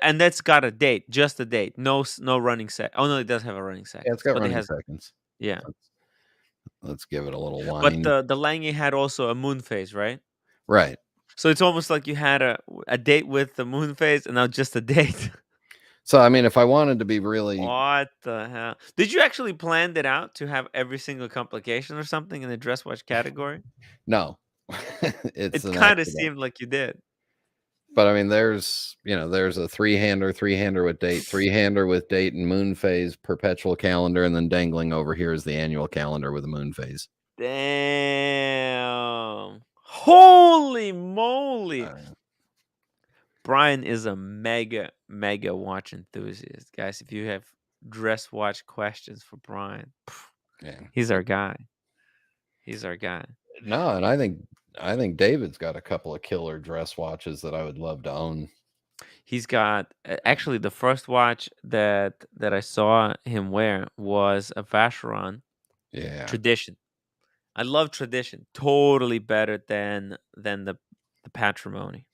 And that's got a date, just a date. No running sec. Oh no, it does have a running yeah, it's seconds, got but it running has seconds. yeah. Let's give it a little But wind. the Lange had also a moon phase, right? Right. So it's almost like you had a date with the moon phase and now just a date. So I mean, if I wanted to be really What the hell? Did you actually plan it out to have every single complication or something in the dress watch category? no, it's It an kind of accident. seemed like you did. But I mean, there's a three-hander with date, three-hander with date and moon phase, perpetual calendar, and then dangling over here is the annual calendar with a moon phase. Damn. Holy moly. Uh, Brian is a mega, mega watch enthusiast. Guys, if you have dress watch questions for Brian, yeah. he's our guy. He's our guy. No, and I think David's got a couple of killer dress watches that I would love to own. He's got actually the first watch that I saw him wear was a Vacheron Yeah. Tradition. I love Tradition. Totally better than the Patrimony.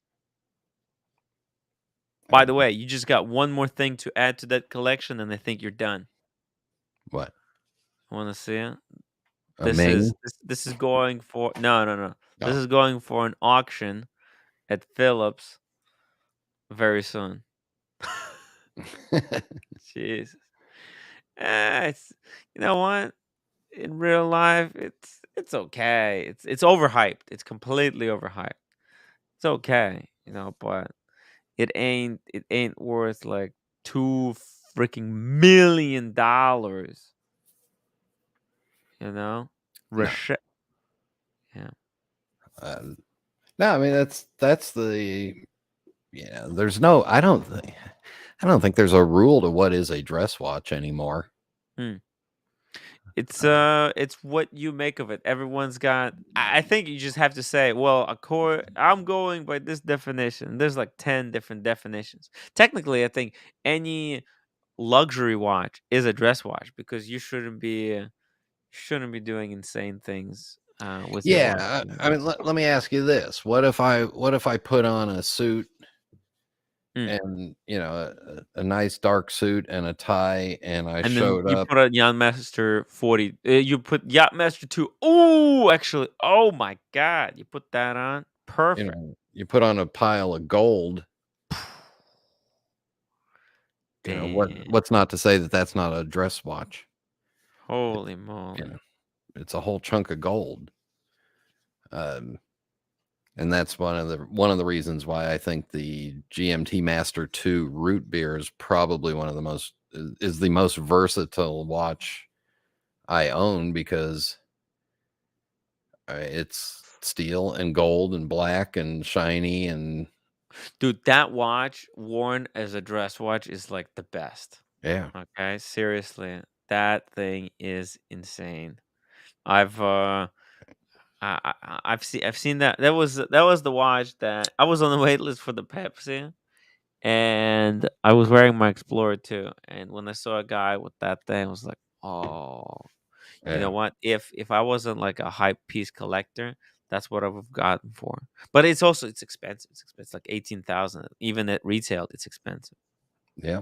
By the way, you just got one more thing to add to that collection, and I think you're done. What? Want to see it? A Ming? This is going for no. This Oh. is going for an auction at Phillips very soon. Jesus. It's you know what? In real life, it's okay. It's overhyped. It's completely overhyped. It's okay, but it ain't worth like $2 freaking million. You know, No. Rashe- yeah. No, I mean that's the there's no I don't think there's a rule to what is a dress watch anymore. Hmm. It's what you make of it. Everyone's got. I think you just have to say, well, I'm going by this definition. There's like 10 different definitions. Technically, I think any luxury watch is a dress watch because you shouldn't be doing insane things with your watch. Yeah, I mean let me ask you this. What if I put on a suit Mm. and a nice dark suit and a tie and I And then showed you up, put a Yachtmaster 40. You put Yachtmaster 2. Oh, actually, oh my God, you put that on. Perfect. you put on a pile of gold, Damn. what's not to say that that's not a dress watch? Holy moly. It's a whole chunk of gold. And that's one of the reasons why I think the GMT Master 2 root beer is probably is the most versatile watch I own because it's steel and gold and black and shiny and Dude, that watch worn as a dress watch is like the best. yeah. Okay, seriously, that thing is insane. I've I've seen that. That was the watch that I was on the wait list for the Pepsi, and I was wearing my Explorer too. And when I saw a guy with that thing, I was like, oh, you know Yeah. what? If I wasn't like a hype piece collector, that's what I would have gotten for. But it's expensive. It's expensive, like 18,000. Even at retail, it's expensive. Yeah.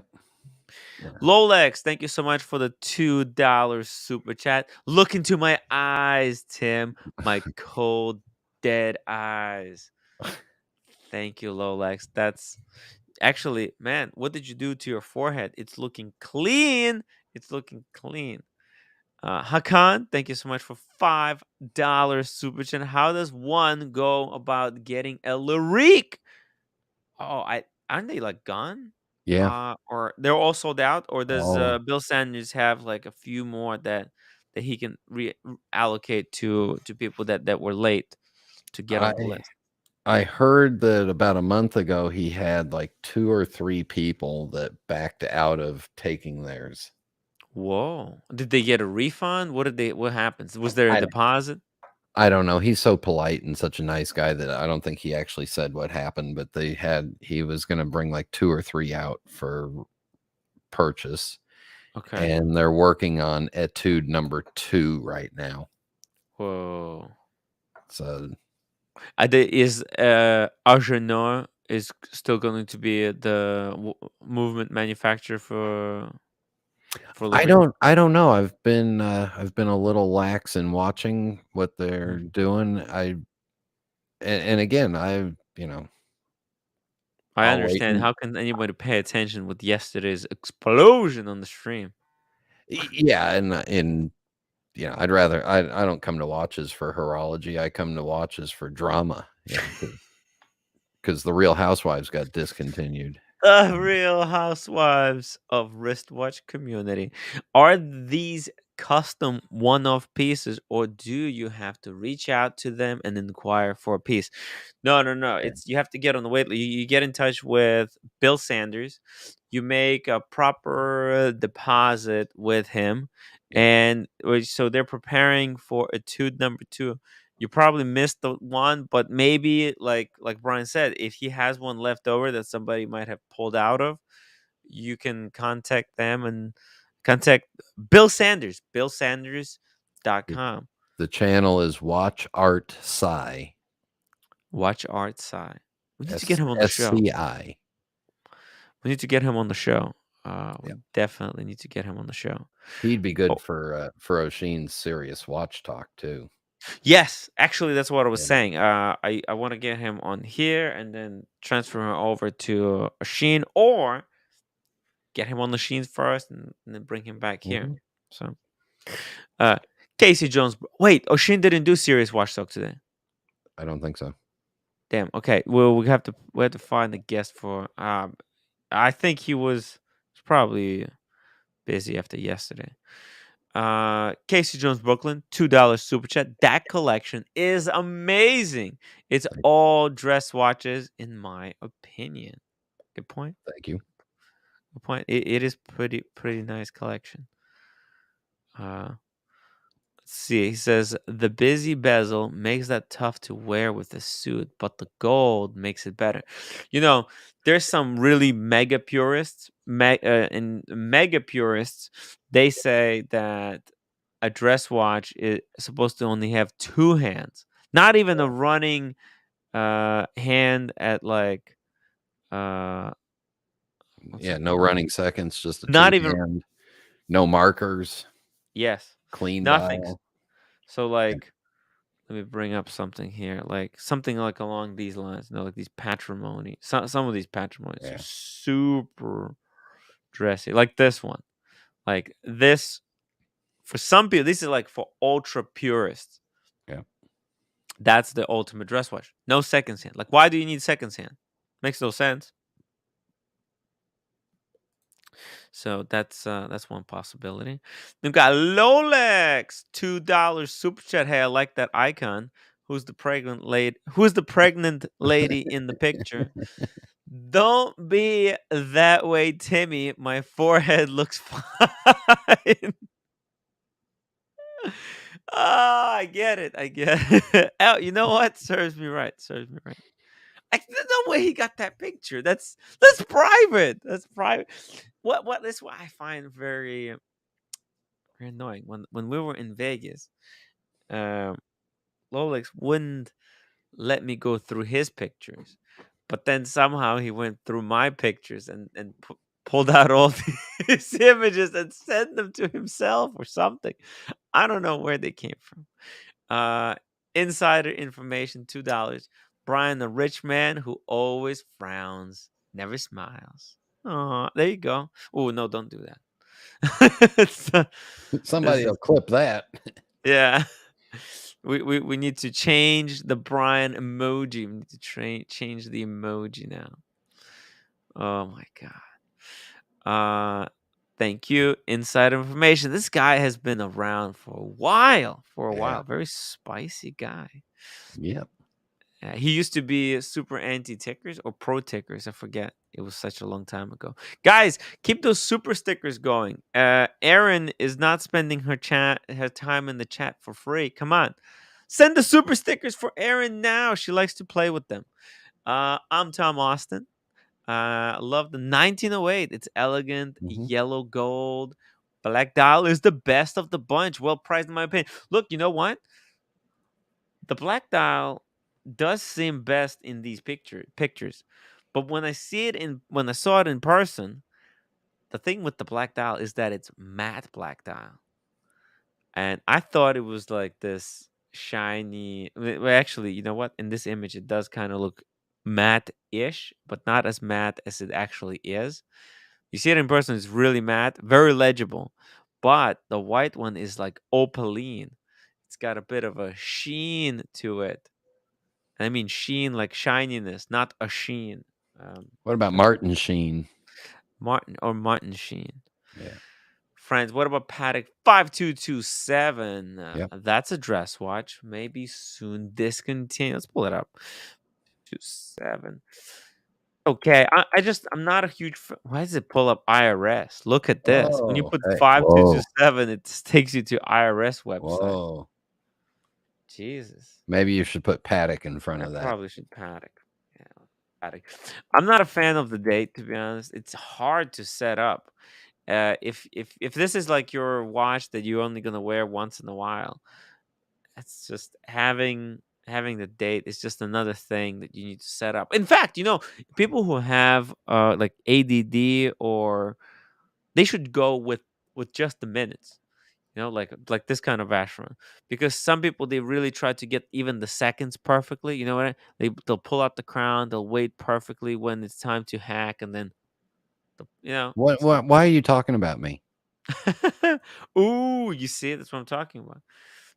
Lolex, thank you so much for the $2 super chat. Look into my eyes, Tim. My cold, dead eyes. Thank you, Lolex. That's actually, man, what did you do to your forehead? It's looking clean. It's looking clean. Hakan, thank you so much for $5 super chat. How does one go about getting a lyric? Oh, I aren't they like gone? Yeah. Or they're all sold out, or does Oh, Bill Sanders have like a few more that he can allocate to people that were late to get on the I list? I heard that about a month ago he had like 2 or 3 people that backed out of taking theirs. Whoa! Did they get a refund? What happens? Was there a I deposit? I don't know. He's so polite and such a nice guy that I don't think he actually said what happened, but he was going to bring like 2 or 3 out for purchase, Okay. and they're working on Etude number 2 right now. Whoa! So Is Argenor is still going to be the movement manufacturer for Liberty? I don't know. I've been a little lax in watching what they're doing. And again, I I'll wait understand. and How can anybody pay attention with yesterday's explosion on the stream? yeah, and I'd rather I don't come to watches for horology. I come to watches for drama, because the Real Housewives got discontinued. The Real Housewives of Wristwatch community. Are these custom one-off pieces, or do you have to reach out to them and inquire for a piece? No, no, no. Yeah. It's you have to get on the wait. You get in touch with Bill Sanders. You make a proper deposit with him, Yeah. and so they're preparing for Etude number 2. You probably missed the one, but maybe like Brian said, if he has one left over that somebody might have pulled out of, you can contact them and contact Bill Sanders, billsanders.com. The channel is Watch Art Sci. Watch Art Sci. We need to get him on the show. SCI. We need to get him on the show. We Yeah. definitely need to get him on the show. He'd be good Oh, for O'Sheen's Serious Watch Talk too. yes, actually, that's what I was Yeah. saying. I want to get him on here and then transfer him over to Sheen, or get him on the Sheen first and then bring him back here. Mhm. So, Casey Jones. Wait, O'Sheen didn't do Serious Watch Talk today. I don't think so. Damn. Okay. Well, we have to find a guest for. I think he was probably busy after yesterday. Casey Jones Brooklyn, $2 super chat. That collection is amazing. It's all dress watches, in my opinion. Good point. Thank you. Good point. It is pretty nice collection. Let's see. He says the busy bezel makes that tough to wear with the suit, but the gold makes it better. There's some really mega purists. And mega purists, they say that a dress watch is supposed to only have 2 hands, not even a running hand at like what's Yeah, it no called? running seconds, just a Not 2 even hand, no markers, yes, clean nothing. dial. So like, let me bring up something here, like something like along these lines. Like these patrimony. Some of these patrimonies are Yeah. super dressy, like this one. Like this, for some people, this is like for ultra purists. Yeah. That's the ultimate dress watch. No seconds hand. Like, why do you need seconds hand? Makes no sense. So that's one possibility. We've got Lolex, $2 super chat. Hey, I like that icon. Who's the pregnant lady? Who's the pregnant lady in the picture? Don't be that way, Timmy. My forehead looks fine. I get it. I get it. Oh, you know what? Serves me right. Serves me right. There's no way he got that picture. That's private. That's private. What? That's what I find very annoying. When we were in Vegas, um, Lolex wouldn't let me go through his pictures, but then somehow he went through my pictures and pulled out all these images and sent them to himself or something. I don't know where they came from. Insider information, $2. Brian, the rich man who always frowns, never smiles. Oh, there you go. Oh no, don't do that. Somebody will clip that. Yeah. We need to change the Brian emoji. We need to change the emoji now. Oh my god. Thank you. Inside information. This guy has been around for a while. Yeah. Very spicy guy. Yep. He used to be super anti tickers or pro tickers. I forget. It was such a long time ago. Guys, keep those super stickers going. Erin is not spending her time in the chat for free. Come on. Send the super stickers for Erin now. She likes to play with them. I'm Tom Austin. I love the 1908. It's elegant, Mhm. yellow gold. Black dial is the best of the bunch. Well priced, in my opinion. Look, you know what? The black dial does seem best in these pictures, but when I saw it in person, the thing with the black dial is that it's matte black dial, and I thought it was like this shiny. Well, actually, you know what? In this image, it does kind of look matte-ish, but not as matte as it actually is. You see it in person, it's really matte, very legible. But the white one is like opaline. It's got a bit of a sheen to it. I mean sheen like shininess, not a sheen. What about I don't know. Martin Sheen? Martin Sheen. Yeah. Friends, what about Paddock 5227? Yep. That's a dress watch. Maybe soon discontinued. Let's pull it up. 27. Okay, I'm not a huge why does it pull up IRS? Look at this. When you Oh, put hey. 5227, it just takes you to IRS website. Whoa. Jesus. Maybe you should put Paddock in front I of that. probably should Paddock. Yeah, Paddock. I'm not a fan of the date, to be honest. It's hard to set up. If this is like your watch that you're only gonna wear once in a while, it's just having the date is just another thing that you need to set up. In fact, people who have like ADD, or they should go with just the minutes. Like this kind of ashram, because some people, they really try to get even the seconds perfectly. You know what? They'll pull out the crown, they'll wait perfectly when it's time to hack, and then What? it's like, Why are you talking about me? ooh, you see, that's what I'm talking about.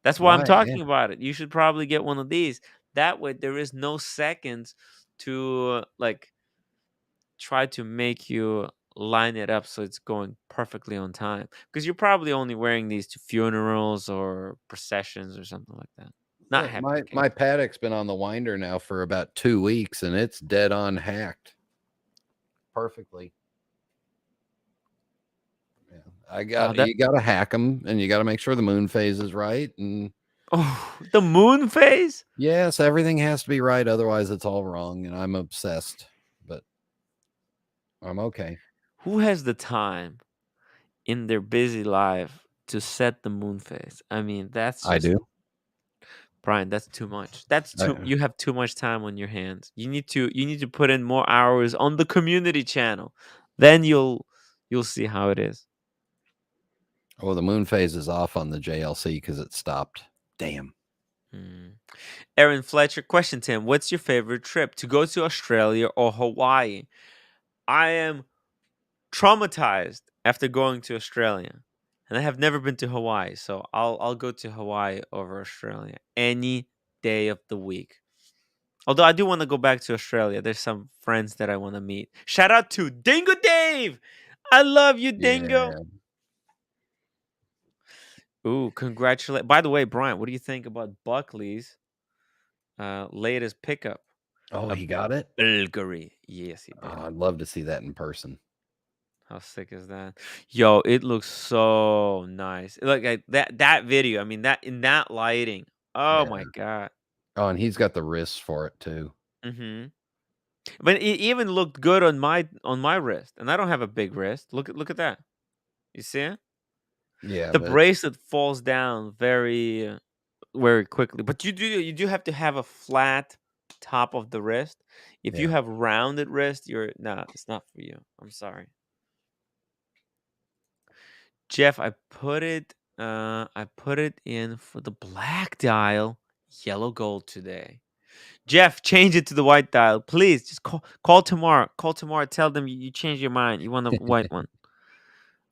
That's why I'm Why? Yeah. talking about it. You should probably get one of these. That way, there is no seconds to like try to make you line it up so it's going perfectly on time. Because you're probably only wearing these to funerals or processions or something like that. Not Look, happy my occasions. Paddock's been on the winder now for about 2 weeks, and it's dead on hacked perfectly. Yeah, That you got to hack them, and you got to make sure the moon phase is right. And the moon phase. yes, everything has to be right, otherwise it's all wrong. And I'm obsessed, but I'm okay. Who has the time in their busy life to set the moon phase? I mean, that's I just do. Brian, that's too much. That's too I, you have too much time on your hands. You need to put in more hours on the community channel. Then you'll see how it is. well, the moon phase is off on the JLC because it stopped. Damn. Aaron Fletcher, question Tim, what's your favorite trip? To go to Australia or Hawaii? I am traumatized after going to Australia. And I have never been to Hawaii, so I'll go to Hawaii over Australia any day of the week. Although I do want to go back to Australia. There's some friends that I want to meet. Shout out to Dingo Dave. I love you, Dingo. Yeah. Ooh, congratulate. By the way, Brian, what do you think about Buckley's latest pickup? Oh, A he got it? Bulgari. Yes, he did. I'd love to see that in person. How sick is that? Yo, it looks so nice. Like that video. I mean, that in that lighting. Oh Yeah. my god. Oh, and he's got the wrists for it too. Mm-hmm. But it even looked good on my wrist, and I don't have a big wrist. Look at that. You see it? Yeah, The but bracelet falls down very quickly, but you do have to have a flat top of the wrist. If you yeah. have rounded wrist, it's not for you. I'm sorry. Jeff, I put it in for the black dial, yellow gold today. Jeff, change it to the white dial, please. Just call tomorrow. Call tomorrow. Tell them you changed your mind. You want the white one.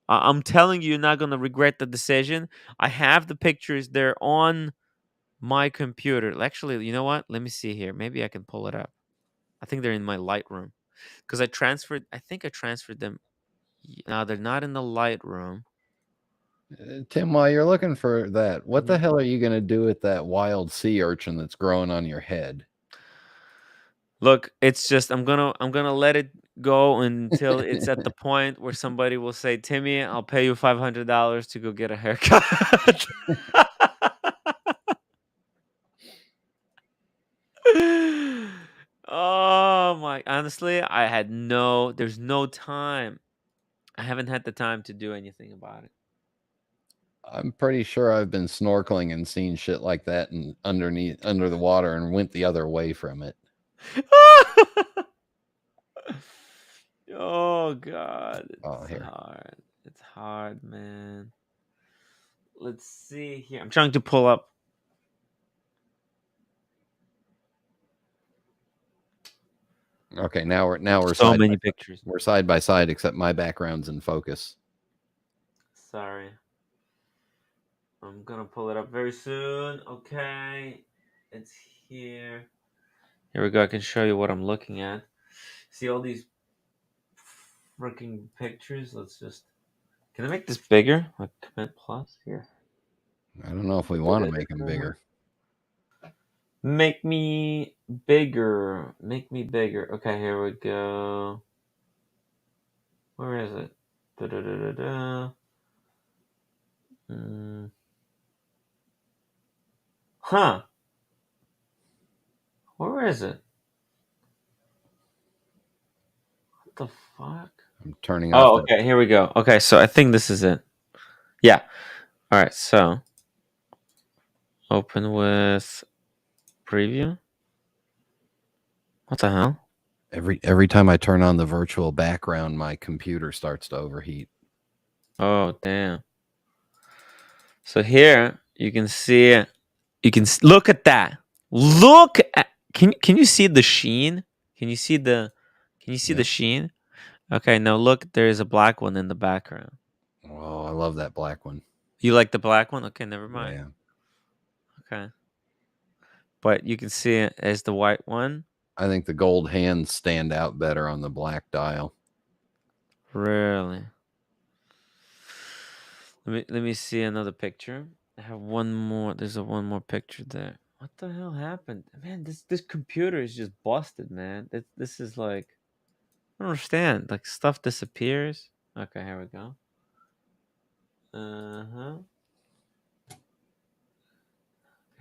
I'm telling you, you're not gonna regret the decision. I have the pictures. They're on my computer. Actually, you know what? Let me see here. Maybe I can pull it up. I think they're in my Lightroom. because I think I transferred them. No, they're not in the Lightroom. Tim, while you're looking for that, what the Mhm. hell are you going to do with that wild sea urchin that's growing on your head? Look, it's just I'm gonna let it go until it's at the point where somebody will say, "Timmy, I'll pay you $500 to go get a haircut." Oh my! Honestly, there's no time. I haven't had the time to do anything about it. I'm pretty sure I've been snorkeling and seen shit like that and under the water and went the other way from it. Oh God, it's Here. hard. It's hard, man. Let's see here. I'm trying to pull up. Okay, now we're So side many by, pictures. we're side by side, except my background's in focus. Sorry. I'm gonna pull it up very soon. Okay, it's here. Here we go. I can show you what I'm looking at. See all these freaking pictures? Can I make this bigger? Like Command Plus here. I don't know if we want to make them bigger. Make me bigger. Make me bigger. Okay, here we go. Where is it? Da-da-da-da-da. Huh. Where is it? What the fuck? I'm turning off. Oh, okay. Here we go. Okay, so I think this is it. Yeah. All right. So open with preview. What the hell? Every time I turn on the virtual background, my computer starts to overheat. Oh, damn. So here you can see. Look at that. Look at. Can you see the sheen? Can you see the sheen? Okay. Now look. There is a black one in the background. Oh, I love that black one. You like the black one? Okay, never mind. Yeah. Okay. But you can see it as the white one. I think the gold hands stand out better on the black dial. Really? Let me see another picture. I have one more. There's one more picture there. What the hell happened? Man, this computer is just busted, man. This is like, I don't understand. Like stuff disappears. Okay, here we go. Uh-huh.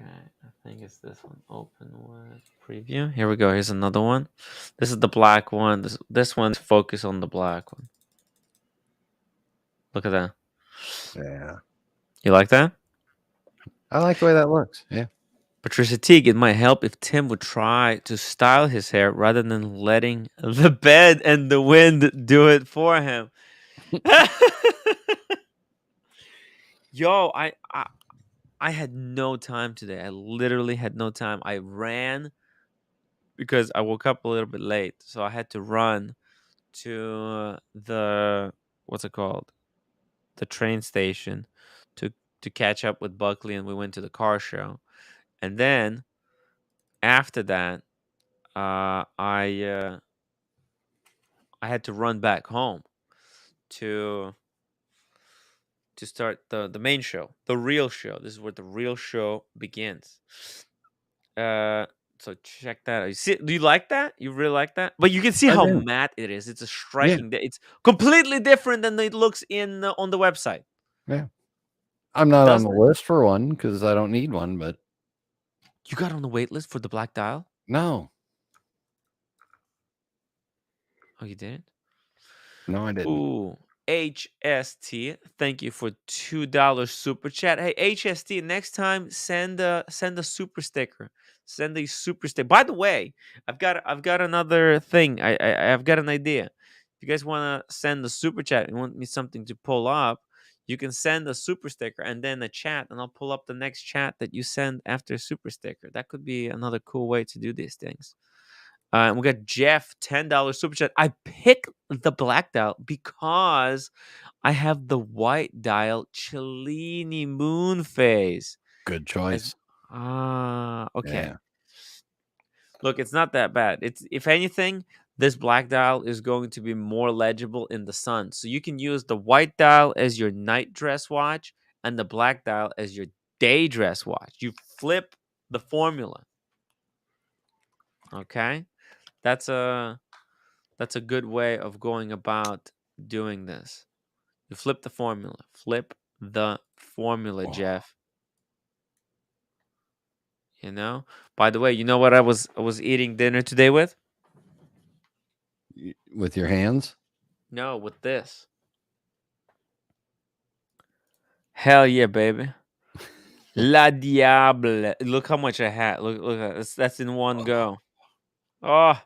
Okay, I think it's this one. Open with preview. Here we go. Here's another one. This is the black one. This one's focus on the black one. Look at that. Yeah. You like that? I like the way that looks. Yeah. Patricia Teague, it might help if Tim would try to style his hair rather than letting the bed and the wind do it for him. Yo, I had no time today. I literally had no time. I ran because I woke up a little bit late, so I had to run to the what's it called? The train station to catch up with Buckley, and we went to the car show. And then after that, I had to run back home to start the main show, the real show. This is where the real show begins. So check that out. You see, do you like that? You really like that? But you can see I how do. matte it is. It's a striking. It's completely different than it looks in on the website. Yeah. I'm not on Doesn't the it? list for one because I don't need one, but You got on the wait list for the black dial? no. Oh, you did? No, I didn't. Ooh, HST, thank you for $2 super chat. Hey, HST, next time send a super sticker. Send a super sticker. By the way, I've got another thing. I've got an idea. If you guys want to send a super chat and want me something to pull up, you can send a super sticker and then a chat, and I'll pull up the next chat that you send after a super sticker. That could be another cool way to do these things. We got Jeff, $10 super chat. I picked the black dial because I have the white dial Cellini moon phase. Good choice. Okay. Yeah. Look, it's not that bad. It's, if anything, this black dial is going to be more legible in the sun. So you can use the white dial as your night dress watch and the black dial as your day dress watch. You flip the formula. Okay? That's a good way of going about doing this. You flip the formula. Flip the formula, Jeff. You know? By the way, you know what I was eating dinner today with? With your hands? No, with this. Hell yeah, baby. La Diable. Look how much I had. Look, that's in one go. Oh,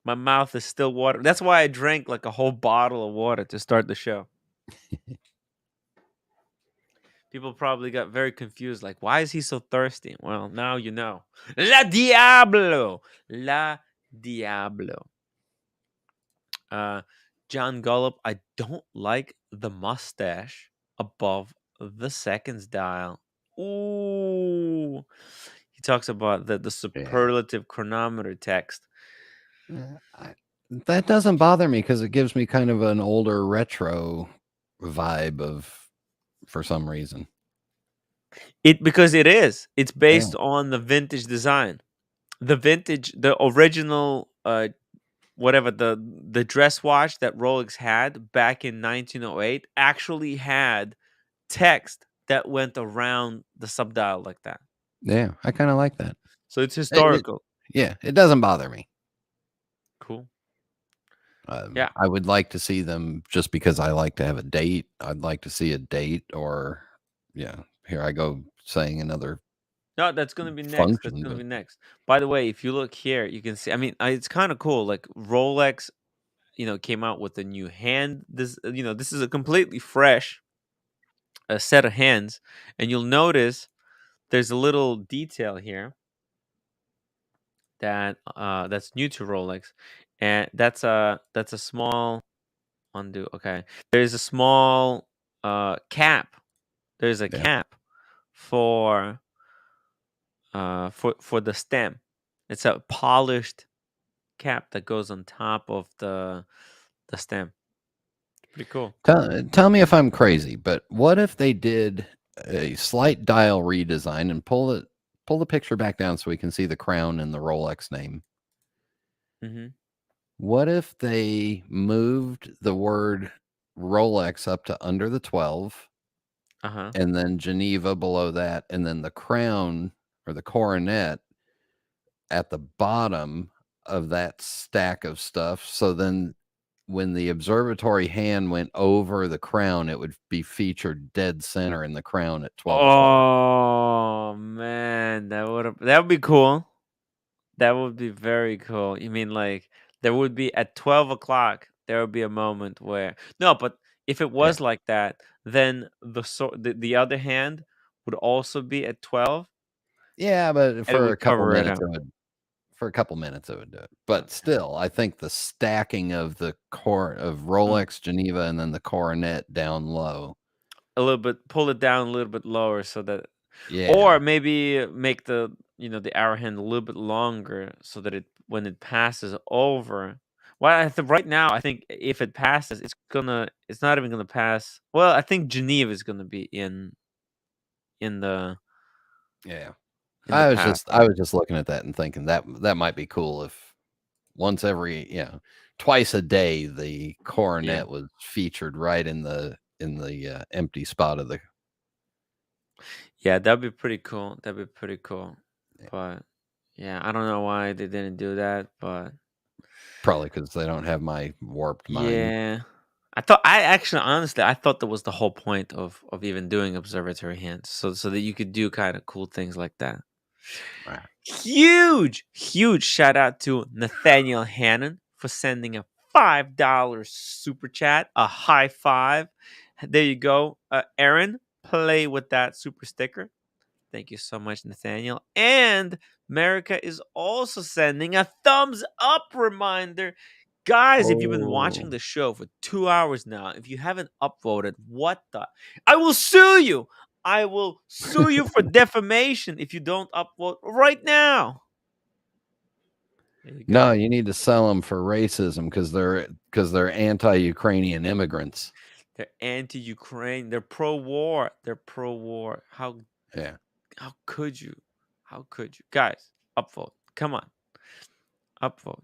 my mouth is still water. That's why I drank like a whole bottle of water to start the show. People probably got very confused, like, why is he so thirsty? Well, now you know. La Diablo! La Diablo. John Gullop, I don't like the mustache above the seconds dial. Ooh. He talks about the superlative chronometer text. That doesn't bother me because it gives me kind of an older retro vibe for some reason. Because it is. It's based on the vintage design. The original whatever the dress watch that Rolex had back in 1908 actually had text that went around the subdial like that. Yeah, I kind of like that. So it's historical. It doesn't bother me. Cool. Yeah, I would like to see them just because I like to have a date. I'd like to see a date, or here I go saying another. No, that's going to be next. Function, that's going to be next. By the way, if you look here, you can see, I mean, it's kind of cool. Like Rolex, came out with a new hand. This is a completely fresh set of hands. And you'll notice there's a little detail here that's new to Rolex. And that's a small undo. Okay. There's a small cap. There's a cap for the stem. It's a polished cap that goes on top of the stem. Pretty cool. Tell me if I'm crazy, but what if they did a slight dial redesign and pull the picture back down so we can see the crown and the Rolex name? Mm-hmm. What if they moved the word Rolex up to under the 12, and then Geneva below that, and then the crown or the coronet at the bottom of that stack of stuff? So then when the observatory hand went over the crown, it would be featured dead center in the crown at 12 o'clock. Oh man, that would be cool. That would be very cool. You mean like there would be at 12 o'clock, there would be a moment where but if it was like that, then the other hand would also be at 12. Yeah, but for a couple minutes it would do it. But still, I think the stacking of the core of Rolex, Geneva, and then the coronet down low. A little bit, pull it down a little bit lower so that, or maybe make the the arrow hand a little bit longer so that when it passes over. Well, right now I think if it passes, it's not even gonna pass. Well, I think Geneva is gonna be in the. I was just looking at that and thinking that might be cool if once every twice a day the coronet was featured right in the empty spot of the. Yeah, that'd be pretty cool. But I don't know why they didn't do that, but probably because they don't have my warped mind. Yeah, I honestly thought that was the whole point of even doing observatory hands, so that you could do kind of cool things like that. Right. Huge shout out to Nathaniel Hannon for sending a $5 super chat, a high five. There you go, Aaron. Play with that super sticker. Thank you so much, Nathaniel. And America is also sending a thumbs up reminder. Guys, if you've been watching the show for 2 hours now, if you haven't upvoted, I will sue you. I will sue you for defamation if you don't upvote right now. you No, go. you need to sell them for racism because they're anti-Ukrainian immigrants. They're anti-Ukraine. They're pro-war. They're pro-war. Yeah. How could you? How could you? Guys, upvote. Come on. Upvote.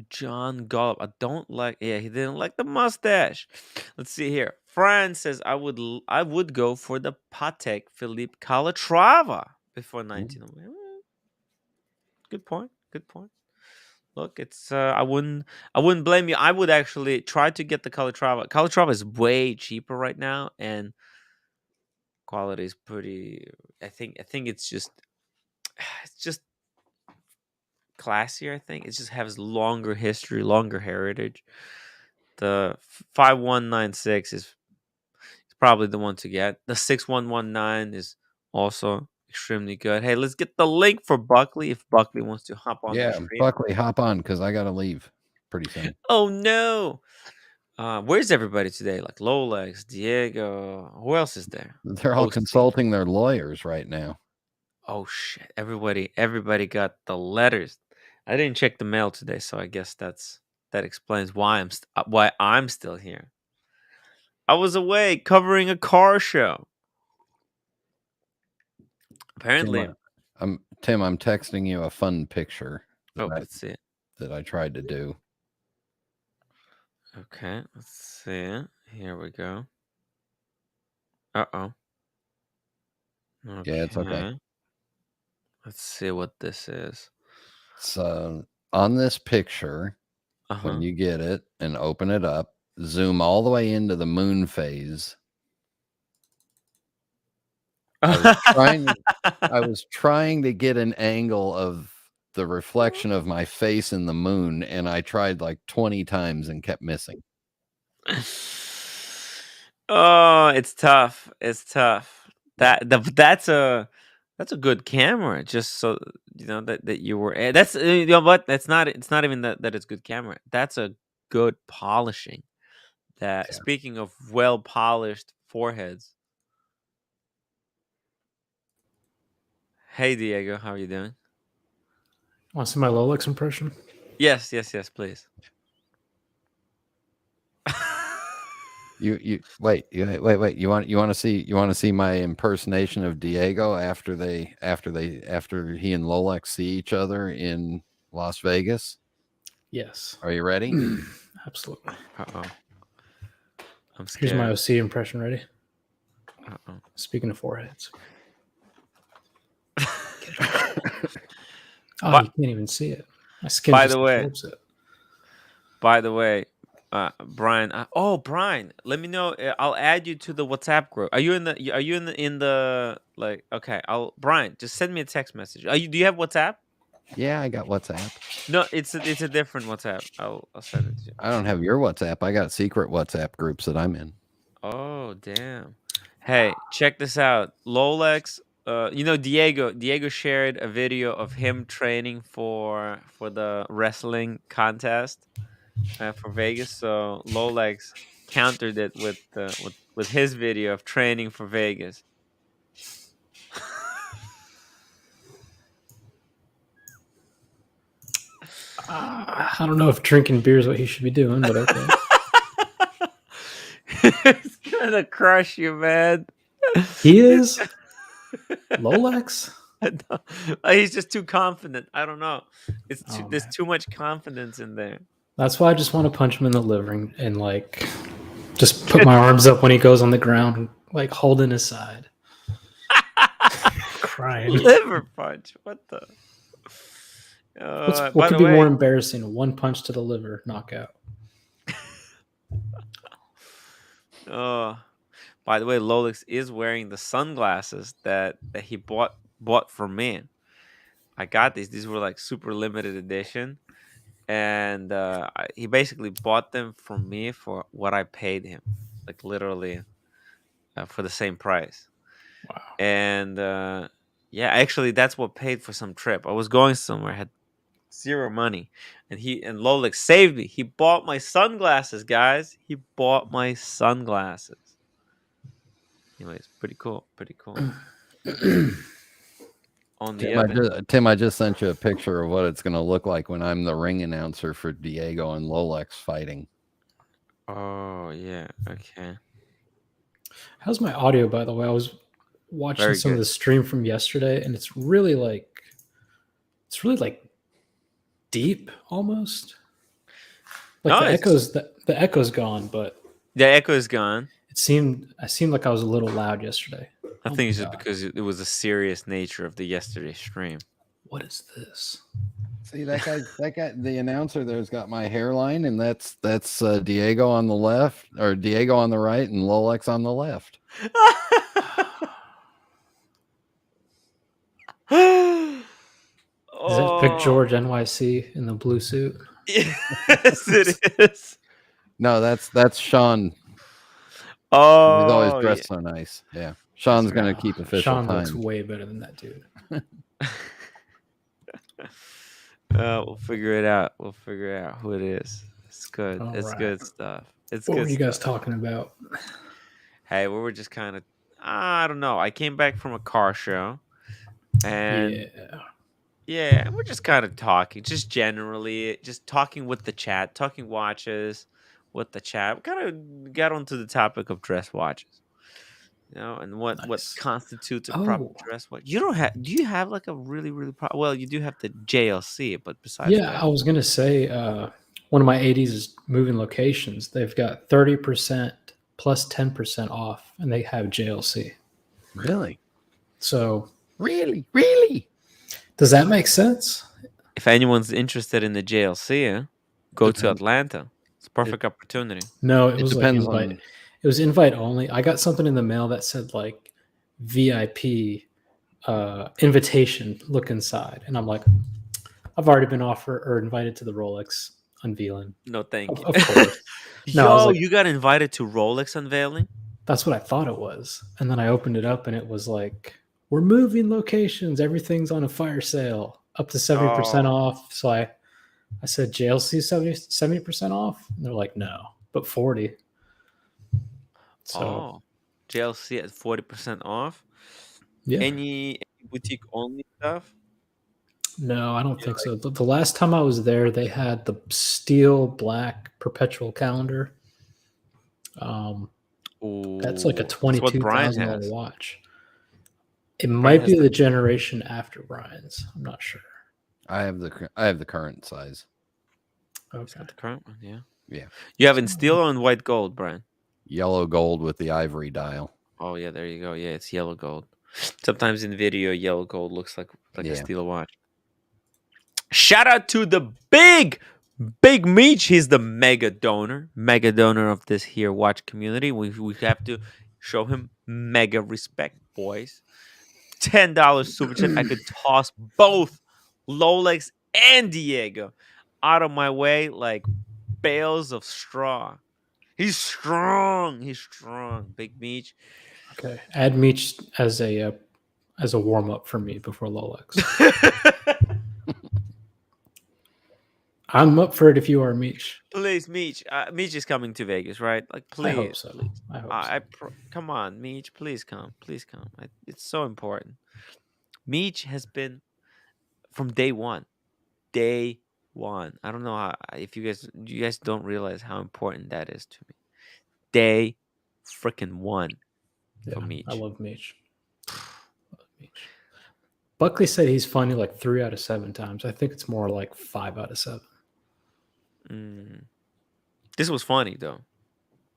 John Gollop. I don't like. Yeah, he didn't like the mustache. Let's see here. Fran says I would go for the Patek Philippe Calatrava before 19. Good point. Good point. Look, it's I wouldn't blame you. I would actually try to get the Calatrava. Calatrava is way cheaper right now, and quality is pretty. I think it's just classier. I think it just has longer history, longer heritage. The 5196 is probably the one to get. The 6119 is also extremely good. Hey, let's get the link for Buckley if Buckley wants to hop on the Yeah, stream. Buckley, hop on because I gotta leave pretty soon. Oh no. Where's everybody today? Like Lolex, Diego. Who else is there? They're all Hosting. consulting their lawyers right now. Oh shit! Everybody got the letters. I didn't check the mail today, so I guess that explains why I'm still here. I was away covering a car show. Apparently, Tim, I'm texting you a fun picture let's see it. that I tried to do. Okay, let's see it. Here we go. Uh-oh. Okay. Yeah, it's okay. Let's see what this is. So on this picture, when you get it and open it up, zoom all the way into the moon phase. I was trying to get an angle of the reflection of my face in the moon, and I tried like 20 times and kept missing. Oh, it's tough. It's tough. That's a good camera. Just so you know that you were. That's you know what? It's not even that it's good camera. That's a good polishing. That speaking of well polished foreheads. Hey Diego, how are you doing? Want to see my Lolex impression? Yes, please. You wait. You want to see my impersonation of Diego after he and Lolex see each other in Las Vegas? Yes. Are you ready? Absolutely. Uh-oh. I'm scared. Here's my OC impression. Ready? Uh-oh. Speaking of foreheads. You can't even see it. My skin By just the way, absorbs it. Brian. Brian, let me know. I'll add you to the WhatsApp group. Are you in the like? Okay, Brian, just send me a text message. Do you have WhatsApp? Yeah, I got WhatsApp. No, it's a different WhatsApp. I'll send it to you. I don't have your WhatsApp. I got secret WhatsApp groups that I'm in. Oh damn! Hey, check this out. Lolex. Diego shared a video of him training for the wrestling contest for Vegas. So Lolex countered it with his video of training for Vegas. I don't know if drinking beer is what he should be doing, but okay. It's gonna crush you, man. He is? Lolex? He's just too confident. I don't know. There's too much confidence in there. That's why I just want to punch him in the liver and like just put my arms up when he goes on the ground and like holding his side. Crying. Liver punch. What the? What could be more embarrassing? A one punch to the liver knockout. Oh, by the way, Lolex is wearing the sunglasses that he bought for me. I got these. These were like super limited edition, and he basically bought them for me for what I paid him, like literally for the same price. Wow. And yeah, actually, that's what paid for some trip. I was going somewhere, had zero money, and Lolex saved me. He bought my sunglasses, guys. He bought my sunglasses. Anyways, pretty cool. On the other. Tim, I just sent you a picture of what it's going to look like when I'm the ring announcer for Diego and Lolex fighting. Oh yeah. Okay. How's my audio, by the way? I was watching Very some of good. the stream from yesterday, and it's really like deep almost. Like No, the it's echoes, the echo's gone, but the echo is gone. I seemed like I was a little loud yesterday. I Oh think my it's just God. because it was the serious nature of the yesterday stream. What is this? See that guy, the announcer there's got my hairline, and that's Diego on the left, or Diego on the right, and Lolex on the left. Is that Vic George NYC in the blue suit? Yes, it is. No, that's Sean. Oh, He's always dressed so nice. Yeah, Sean's gonna Wow. keep official Sean looks time. way better than that dude. We'll figure it out. We'll figure out who it is. It's good. All It's right. good stuff. It's What good were you guys stuff. talking about? Hey, we were just kind of, I don't know. I came back from a car show, and yeah, we're just kind of talking, just generally, just talking with the chat, talking watches with the chat. We kind of got onto the topic of dress watches, and what Nice. constitutes a proper Oh. dress watch. You don't have? Do you have like a really well, you do have the JLC, but besides Yeah, that, I was gonna say one of my 80s moving locations. They've got 30% plus 10% off, and they have JLC. Really? So Really? does that make sense? if anyone's interested in the JLC, go to Depends. Atlanta. It's a perfect opportunity. No, it It was like depends invite. on. It was invite only. I got something in the mail that said like VIP invitation. Look inside, and I'm like, I've already been offered or invited to the Rolex unveiling. No, thank you. Of course. Yo, No, I was like- you got invited to Rolex unveiling? That's what I thought it was. And then I opened it up and it was like, we're moving locations. Everything's on a fire sale up to 70% Oh. off. So I said, JLC 70% off? And they're like, no, but 40. So JLC at 40% off? yeah. Any boutique only stuff? No, I don't think so. The last time I was there, they had the steel black perpetual calendar. That's like a Ooh, that's what Brian $22,000 has. watch. It might has be the- the generation after Brian's. I'm not sure. I have the current size. Is Okay. that the current one? Yeah. Yeah. You have in steel or in white gold, Brian? Yellow gold with the ivory dial. Oh yeah, there you go. Yeah, it's yellow gold. Sometimes in video, yellow gold looks like a Yeah. steel watch. Shout out to the big Meech. He's the mega donor of this here watch community. We have to show him mega respect, boys. $10 super chat. I could toss both Lolex and Diego out of my way like bales of straw. He's strong. Big Meech. Okay. Add Meech as a warm up for me before Lolex. I'm up for it if you are Meech. Please, Meech. Meech is coming to Vegas, right? Like, please. I hope so. Please. I hope so. Come on, Meech. Please come. It's so important. Meech has been from day one. Day one. I don't know how if you guys don't realize how important that is to me. Day freaking one for Meech. I love Meech. Buckley said he's funny like 3 out of 7 times. I think it's more like 5 out of 7. This was funny though.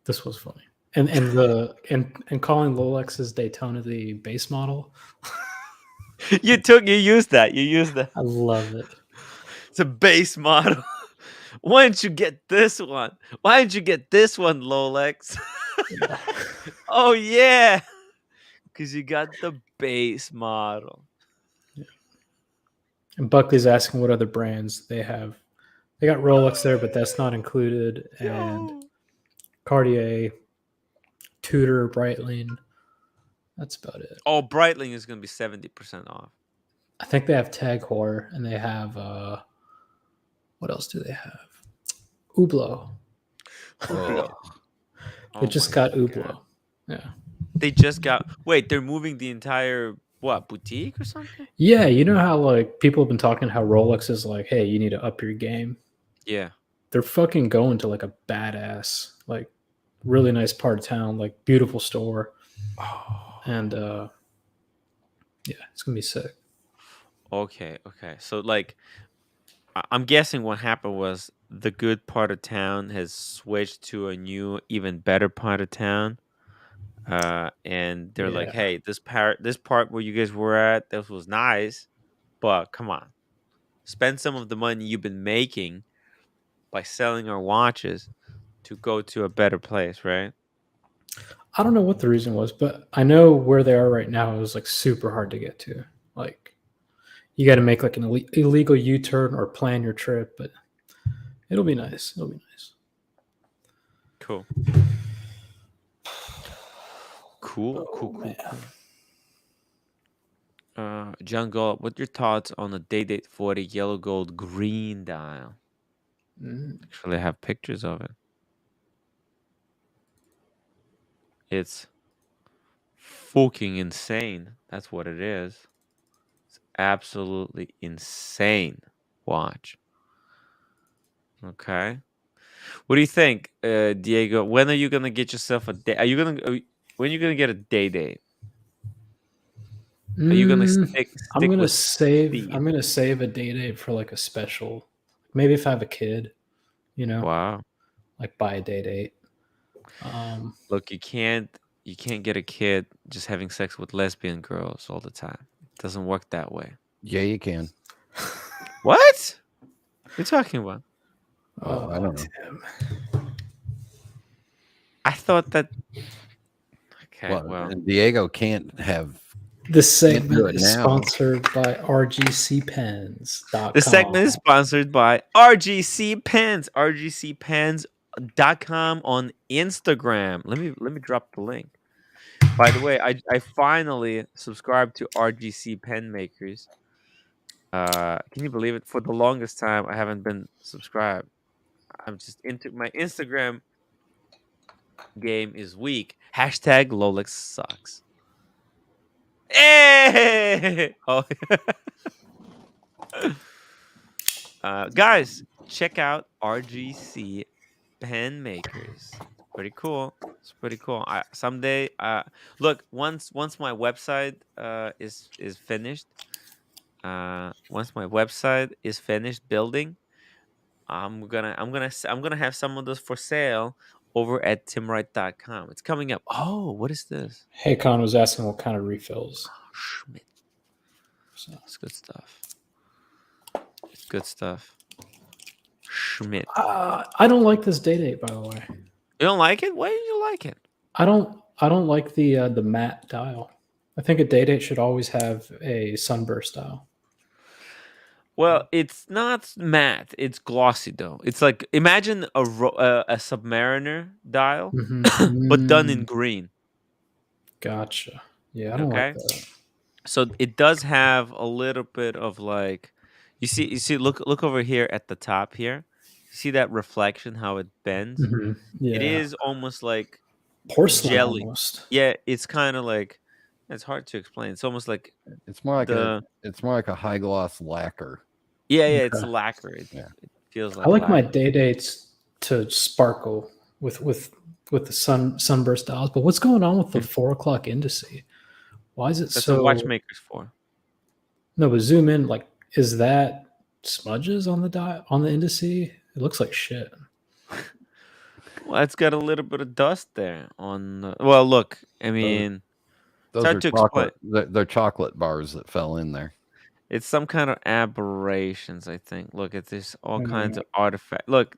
This was funny. And calling Lolex's Daytona the base model. You used that. I love it. It's a base model. Why didn't you get this one? Why didn't you get this one, Lolex? Oh yeah, because you got the base model. Yeah. And Buckley's asking what other brands they have. They got Rolex there, but that's not included. And Cartier, Tudor, Breitling. That's about it. Oh, Breitling is going to be 70% off. I think they have Tag Heuer, and they have what else do they have? Hublot. They just got Hublot. Yeah. They just got. Wait, they're moving the entire What, boutique or something? Yeah, you know how like people have been talking how Rolex is like, hey, you need to up your game. Yeah. They're fucking going to like a badass, like really nice part of town, like beautiful store, Oh. and yeah, it's gonna be sick. Okay. So like, I'm guessing what happened was the good part of town has switched to a new, even better part of town. And they're like, Yeah, "Hey, this part where you guys were at, this was nice, but come on, spend some of the money you've been making by selling our watches to go to a better place, right?" I don't know what the reason was, but I know where they are right now is like super hard to get to. Like you got to make like an illegal U-turn or plan your trip, but it'll be nice. It'll be nice. Cool. Oh, man. John Gold, what's your thoughts on the Day-Date 40 yellow gold green dial? Actually, I have pictures of it. It's fucking insane. That's what it is. It's absolutely insane watch. Okay. What do you think, Diego? When are you gonna get yourself a day? When are you gonna get a day date? Are you gonna I'm stick gonna with save. speed? I'm gonna save a date for like a special. Maybe if I have a kid, you know, Wow. like buy a date. Look, you can't get a kid just having sex with lesbian girls all the time. It doesn't work that way. Yeah, you can. What? What are you talking about? Oh, I don't know. Tim. I thought that. Okay, Well, well, and Diego can't have. This Can't do segment it is now. sponsored by RGCpens.com. the segment is sponsored by RGC Pens. RGCpens.com on Instagram. Let me drop the link. By the way, I finally subscribed to RGC Pen Makers. Can you believe it? For the longest time, I haven't been subscribed. I'm just into my Instagram game is weak. Hashtag Lolex sucks. Hey! Oh. Guys, check out RGC Pen Makers. Pretty cool. It's pretty cool. Someday, look, once my website is finished, once my website is finished building, I'm gonna have some of those for sale over at timwright.com. It's coming up. Oh, what is this? Haycon was asking what kind of refills. Schmidt. So, It's good stuff. It's good stuff. Schmidt. I don't like this date, by the way. You don't like it? Why do you like it? I don't like the matte dial. I think a date should always have a sunburst dial. Well, it's not matte. It's glossy though. It's like imagine a Submariner dial, but done in green. Gotcha. Yeah, I don't like Okay, that. so it does have a little bit of like, you see. Look over here at the top here. You see that reflection? How it bends. Yeah, It is almost like porcelain jelly. almost. Yeah, it's kind of like. It's hard to explain. It's almost like It's more like the. It's more like a high gloss lacquer. Yeah, it's Okay. lacquer. It feels like. I like my lacquer. day dates to sparkle with the sunburst dials. But what's going on with the 4 o'clock indice? Why is it That's so? what watchmakers for. No, but zoom in. Like, is that smudges on the dial on the indice? It looks like shit. Well, it's got a little bit of dust there on. Well, look, I mean, Those hard are to explain. chocolate. They're chocolate bars that fell in there. It's some kind of aberrations, I think. Look at this, all kinds of artifact. Look,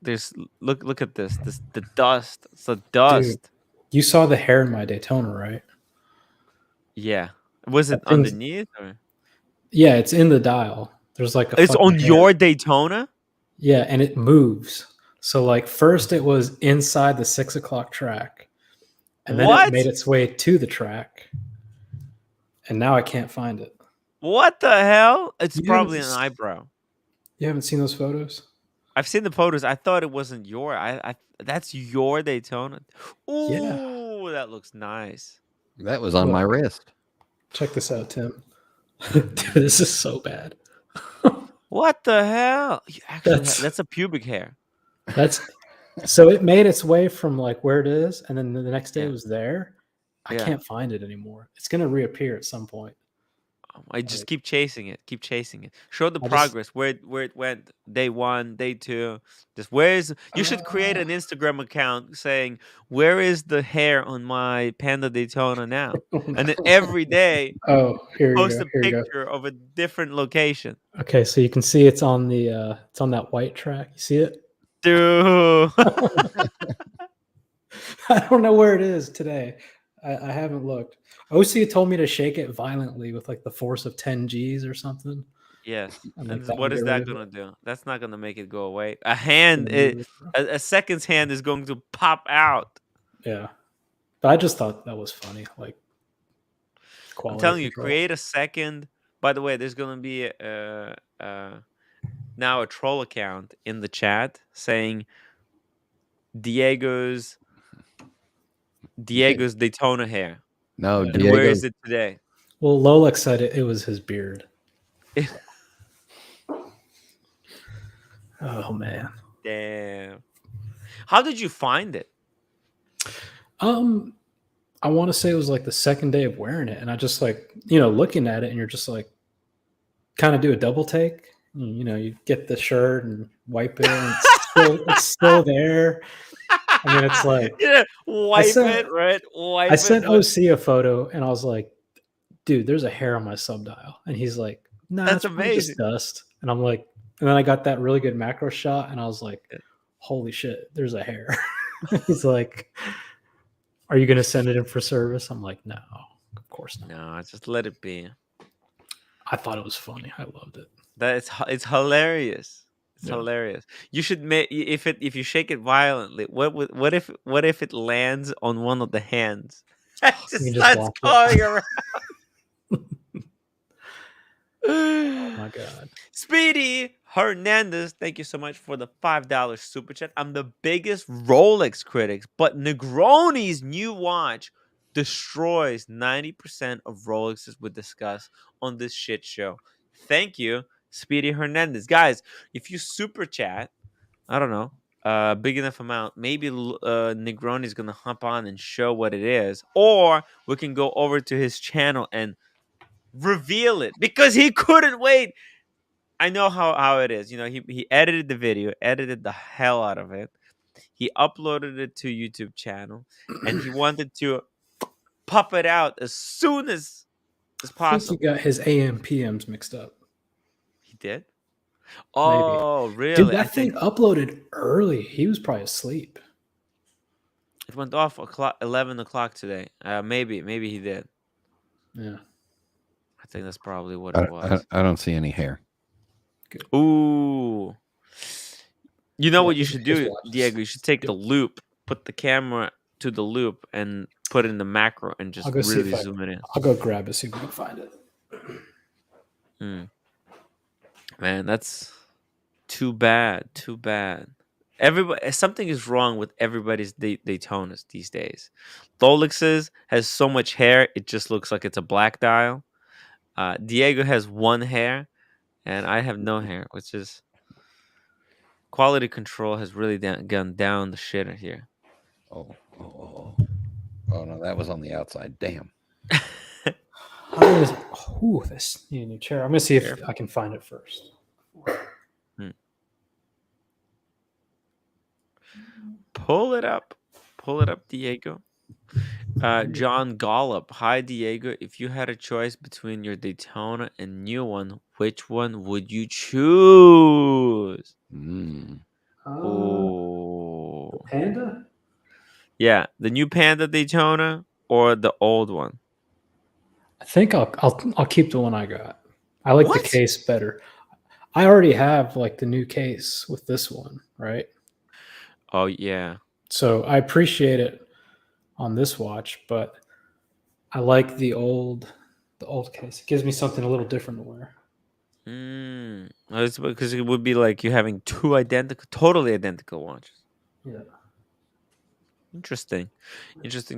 look at this. The dust. It's the dust. Dude, you saw the hair in my Daytona, right? Yeah. Was it That thing's- underneath or? Yeah, it's in the dial. There's like a. It's fucking on hair. your Daytona? Yeah, and it moves. So like first it was inside the 6 o'clock track, and then What? it made its way to the track, and now I can't find it. What the hell? It's You probably an haven't- eyebrow. You haven't seen those photos? I've seen the photos. I thought it wasn't your. That's your Daytona. Ooh, Yeah. that looks nice. That was on Look. my wrist. Check this out, Tim. Dude, this is so bad. What the hell? You actually That's- that's a pubic hair. That's so it made its way from like where it is, and then the next day Yeah. it was there. I Yeah. can't find it anymore. It's gonna reappear at some point. I just Like- keep chasing it. Keep chasing it. Show the I just- progress where it went. Day 1, day 2. Just where's you should create an Instagram account saying where is the hair on my Panda Daytona now, and then every day Oh, here you post go. a Here you go. picture of a different location. Okay, so you can see it's on the it's on that white track. You see it? Dude. I don't know where it is today. I haven't looked. OC told me to shake it violently with like the force of 10 G's or something. Yes. And like And that what would is get rid that of gonna it. do? That's not gonna make it go away. A hand, Mm, a second's hand is going to pop out. Yeah. But I just thought that was funny. Like I'm quality telling you, control. create a second. By the way, there's gonna be now a troll account in the chat saying Diego's Daytona hair. No, Yeah. And where Diego. is it today? Well, Lolek said it was his beard. Oh man. Damn. How did you find it? I want to say it was like the second day of wearing it, and I just like looking at it, and you're just like, kind of do a double take. You get the shirt and wipe it, and it's still there. I mean, it's like Yeah, wipe sent- it, right? Wipe I it. sent OC a photo, and I was like, "Dude, there's a hair on my subdial," and he's like, "Nah, That's it's probably just amazing. dust." And I'm like, and then I got that really good macro shot, and I was like, "Holy shit, there's a hair." He's like, "Are you gonna send it in for service?" I'm like, "No, of course not." No, just let it be. I thought it was funny. I loved it. It's hilarious. It's Yeah. hilarious. You should make if you shake it violently. What if it lands on one of the hands? It just You just starts walk it. going around. Oh my god. Speedy Hernandez, thank you so much for the $5 super chat. I'm the biggest Rolex critic, but Negroni's new watch destroys 90% of Rolexes we discuss on this shit show. Thank you, Speedy Hernandez. Guys, if you super chat, I don't know, big enough amount, maybe Negroni's gonna hop on and show what it is, or we can go over to his channel and reveal it because he couldn't wait. I know how it is. He edited the video, edited the hell out of it. He uploaded it to YouTube channel, and he wanted to pop it out as soon as I think possible. he got his AM PMs mixed up. He did. Maybe. Oh, really? Dude, I that thing think uploaded early. He was probably asleep. it went off 11 o'clock today. Maybe he did. Yeah. I think that's probably what it I, was. I don't see any hair. Ooh. You know Yeah, what you his- should his do, watch is Diego? You should take the stupid. loop, put the camera to the loop, and put it in the macro and just I'll go see really if I- zoom it in. I'll go grab it, see if we can find it. Man, that's too bad. Too bad. Everybody, something is wrong with everybody's Daytonas these days. Rolexes has so much hair, it just looks like it's a black dial. Diego has one hair, and I have no hair, which is quality control has really gone down the shitter here. Oh no, that was on the outside. Damn. This need a new chair. I'm gonna see if Careful. I can find it first. Pull it up, Diego. John Gollop, hi Diego. If you had a choice between your Daytona and new one, which one would you choose? Oh, Panda? yeah, the new Panda Daytona or the old one? I think I'll keep the one I got. I like What? the case better. I already have like the new case with this one, right? Oh yeah, So I appreciate it on this watch, but I like the old case. It gives me something a little different to wear. It's because it would be like you having two totally identical watches. Yeah. Interesting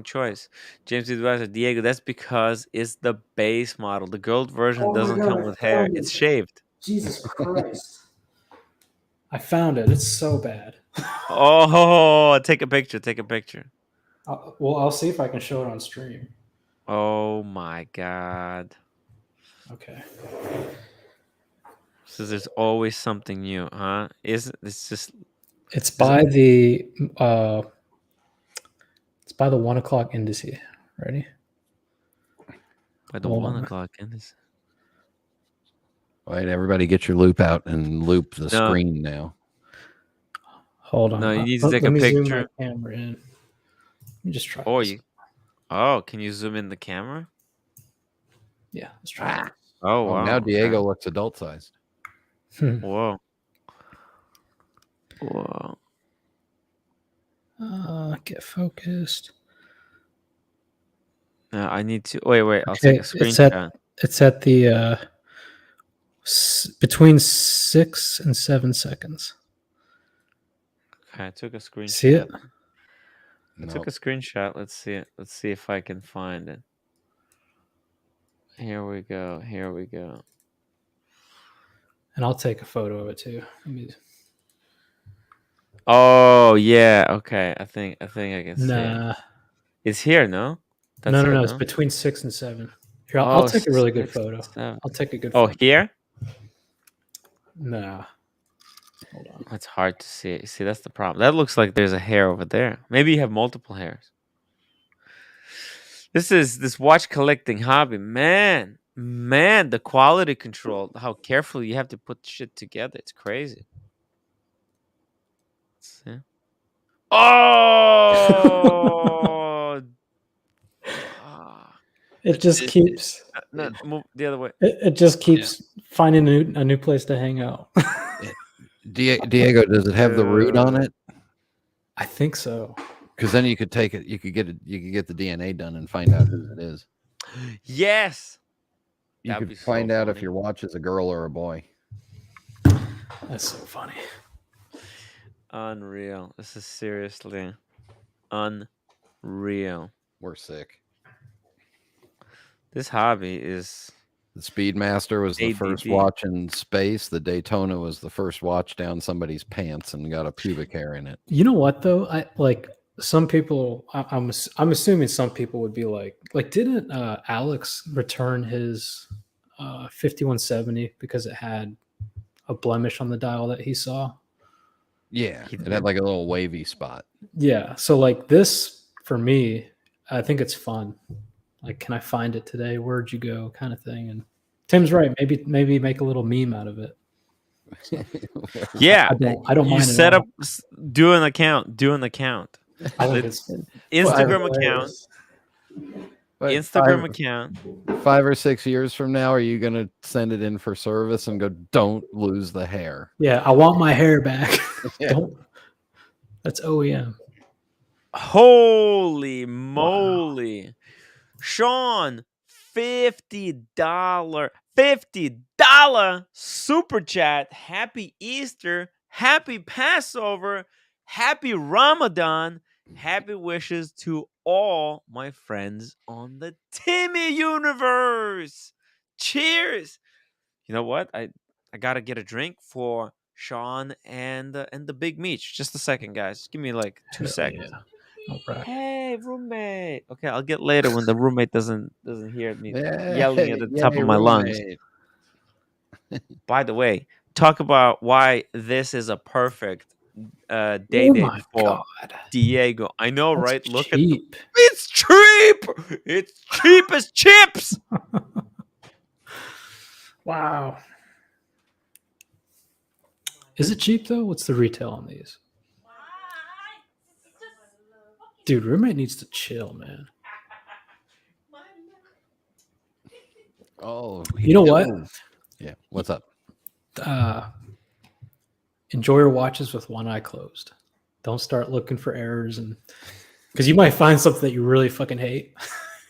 choice. James Advisor Diego. That's because it's the base model. The gold version Oh my doesn't God, come I with hair. found It's it. shaved. Jesus Christ. I found it. It's so bad. Oh, take a picture. Take a picture. I'll see if I can show it on stream. Oh my God. Okay. So there's always something new, huh? It's just It's by the 1 o'clock indice. Ready? by the Hold 1 on. o'clock in this. All right, everybody, get your loop out and loop the No. screen now. Hold on. No, you need to Let take a me zoom picture. my camera in. Let me just try Or this. you. Oh, can you zoom in the camera? Yeah, let's try it. Oh, wow. Now okay. Diego looks adult sized. Whoa. Whoa. Get focused. No, I need to. Wait. I'll Okay, take a screenshot. It's at the between 6 and 7 seconds. Okay, I took a screenshot. See it? I took a screenshot. Let's see it. Let's see if I can find it. Here we go. And I'll take a photo of it too. Oh yeah. Okay. I think I can see it. Nah. It's here, no? No. it, It's between 6 and 7. Here, I'll Oh, take a really good 6, photo. 7. I'll take a good Oh, photo. here? Nah. Hold on. It's hard to see. See, that's the problem. That looks like there's a hair over there. Maybe you have multiple hairs. This watch collecting hobby, man, the quality control, how carefully you have to put shit together. It's crazy. See? Oh, It just keeps. No, move the other way. It just keeps finding a new place to hang out. Diego, does it have the root on it? I think so. Because then you could take it. You could get the DNA done and find out who it is. Yes. You That'd could be find so out if funny. your watch is a girl or a boy. That's so funny. Unreal. This is seriously unreal. We're sick. This hobby is. The Speedmaster was the ADD. first watch in space. The Daytona was the first watch down somebody's pants and got a pubic hair in it. You know what though? I like some people. I'm assuming some people would be like didn't Alex return his 5170 because it had a blemish on the dial that he saw? Yeah, it had like a little wavy spot. Yeah, so like this for me, I think it's fun. Like, can I find it today? Where'd you go? Kind of thing. And Tim's right. Maybe make a little meme out of it. So, Yeah, I don't you mind. set up, do an account. I think it's Instagram account. Instagram account. 5 or 6 years from now, are you gonna send it in for service and go, "Don't lose the hair"? Yeah, I want my hair back. Don't. That's OEM. Holy moly. Wow. Sean, $50 super chat. Happy Easter, happy Passover, happy Ramadan, happy wishes to all my friends on the Timmy universe. Cheers. You know what? I gotta get a drink for Sean and the Big Meech. Just a second, guys. Give me like 2 seconds. Yeah. All right. Hey, roommate. Okay, I'll get later when the roommate doesn't hear me yelling at the top of my lungs. By the way, talk about why this is a perfect date for Diego. I know, right? Cheap. Look at it's cheap. It's cheap as chips. Wow. Is it cheap though? What's the retail on these? Dude, roommate needs to chill, man. Oh, you know what? Yeah, what's up? Enjoy your watches with one eye closed. Don't start looking for errors, and because you might find something that you really fucking hate,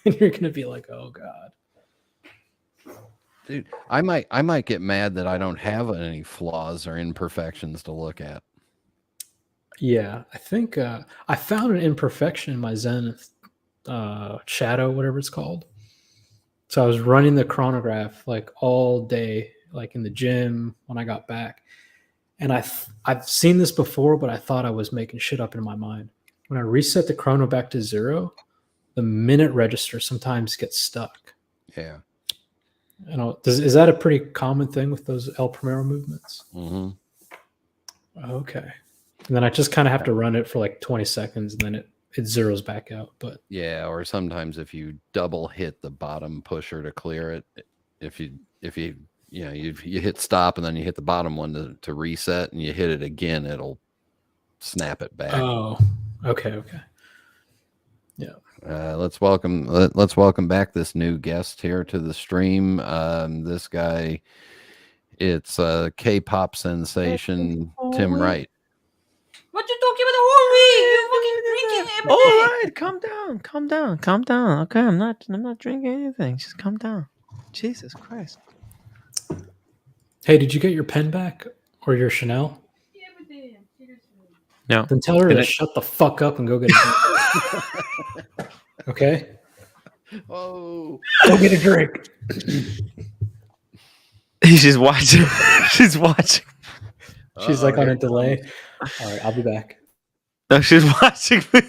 and you're gonna be like, "Oh god." Dude, I might get mad that I don't have any flaws or imperfections to look at. Yeah, I think I found an imperfection in my Zenith Shadow, whatever it's called. So I was running the chronograph like all day, like in the gym when I got back. And I've seen this before, but I thought I was making shit up in my mind. When I reset the chrono back to 0, the minute register sometimes gets stuck. Yeah. You know, is that a pretty common thing with those El Primero movements? Mm-hmm. Okay. And then I just kind of have to run it for like 20 seconds and then it zeroes back out. But Yeah, or sometimes if you double hit the bottom pusher to clear it, if you hit stop and then you hit the bottom one to reset and you hit it again, it'll snap it back. oh, okay. Yeah. Let's welcome back this new guest here to the stream. This guy, it's K-pop sensation Tim Wright. What you talking about the whole week? You fucking drinking every All day. right, calm down. Okay, I'm not drinking anything. Just calm down. Jesus Christ. Hey, did you get your pen back or your Chanel? Every day. Seriously. No. Then tell her Did to I- shut the fuck up and go get a drink. Okay? Oh, Go get a drink. She's watching. She's watching. She's like on a delay. All right, I'll be back. No, she's watching me.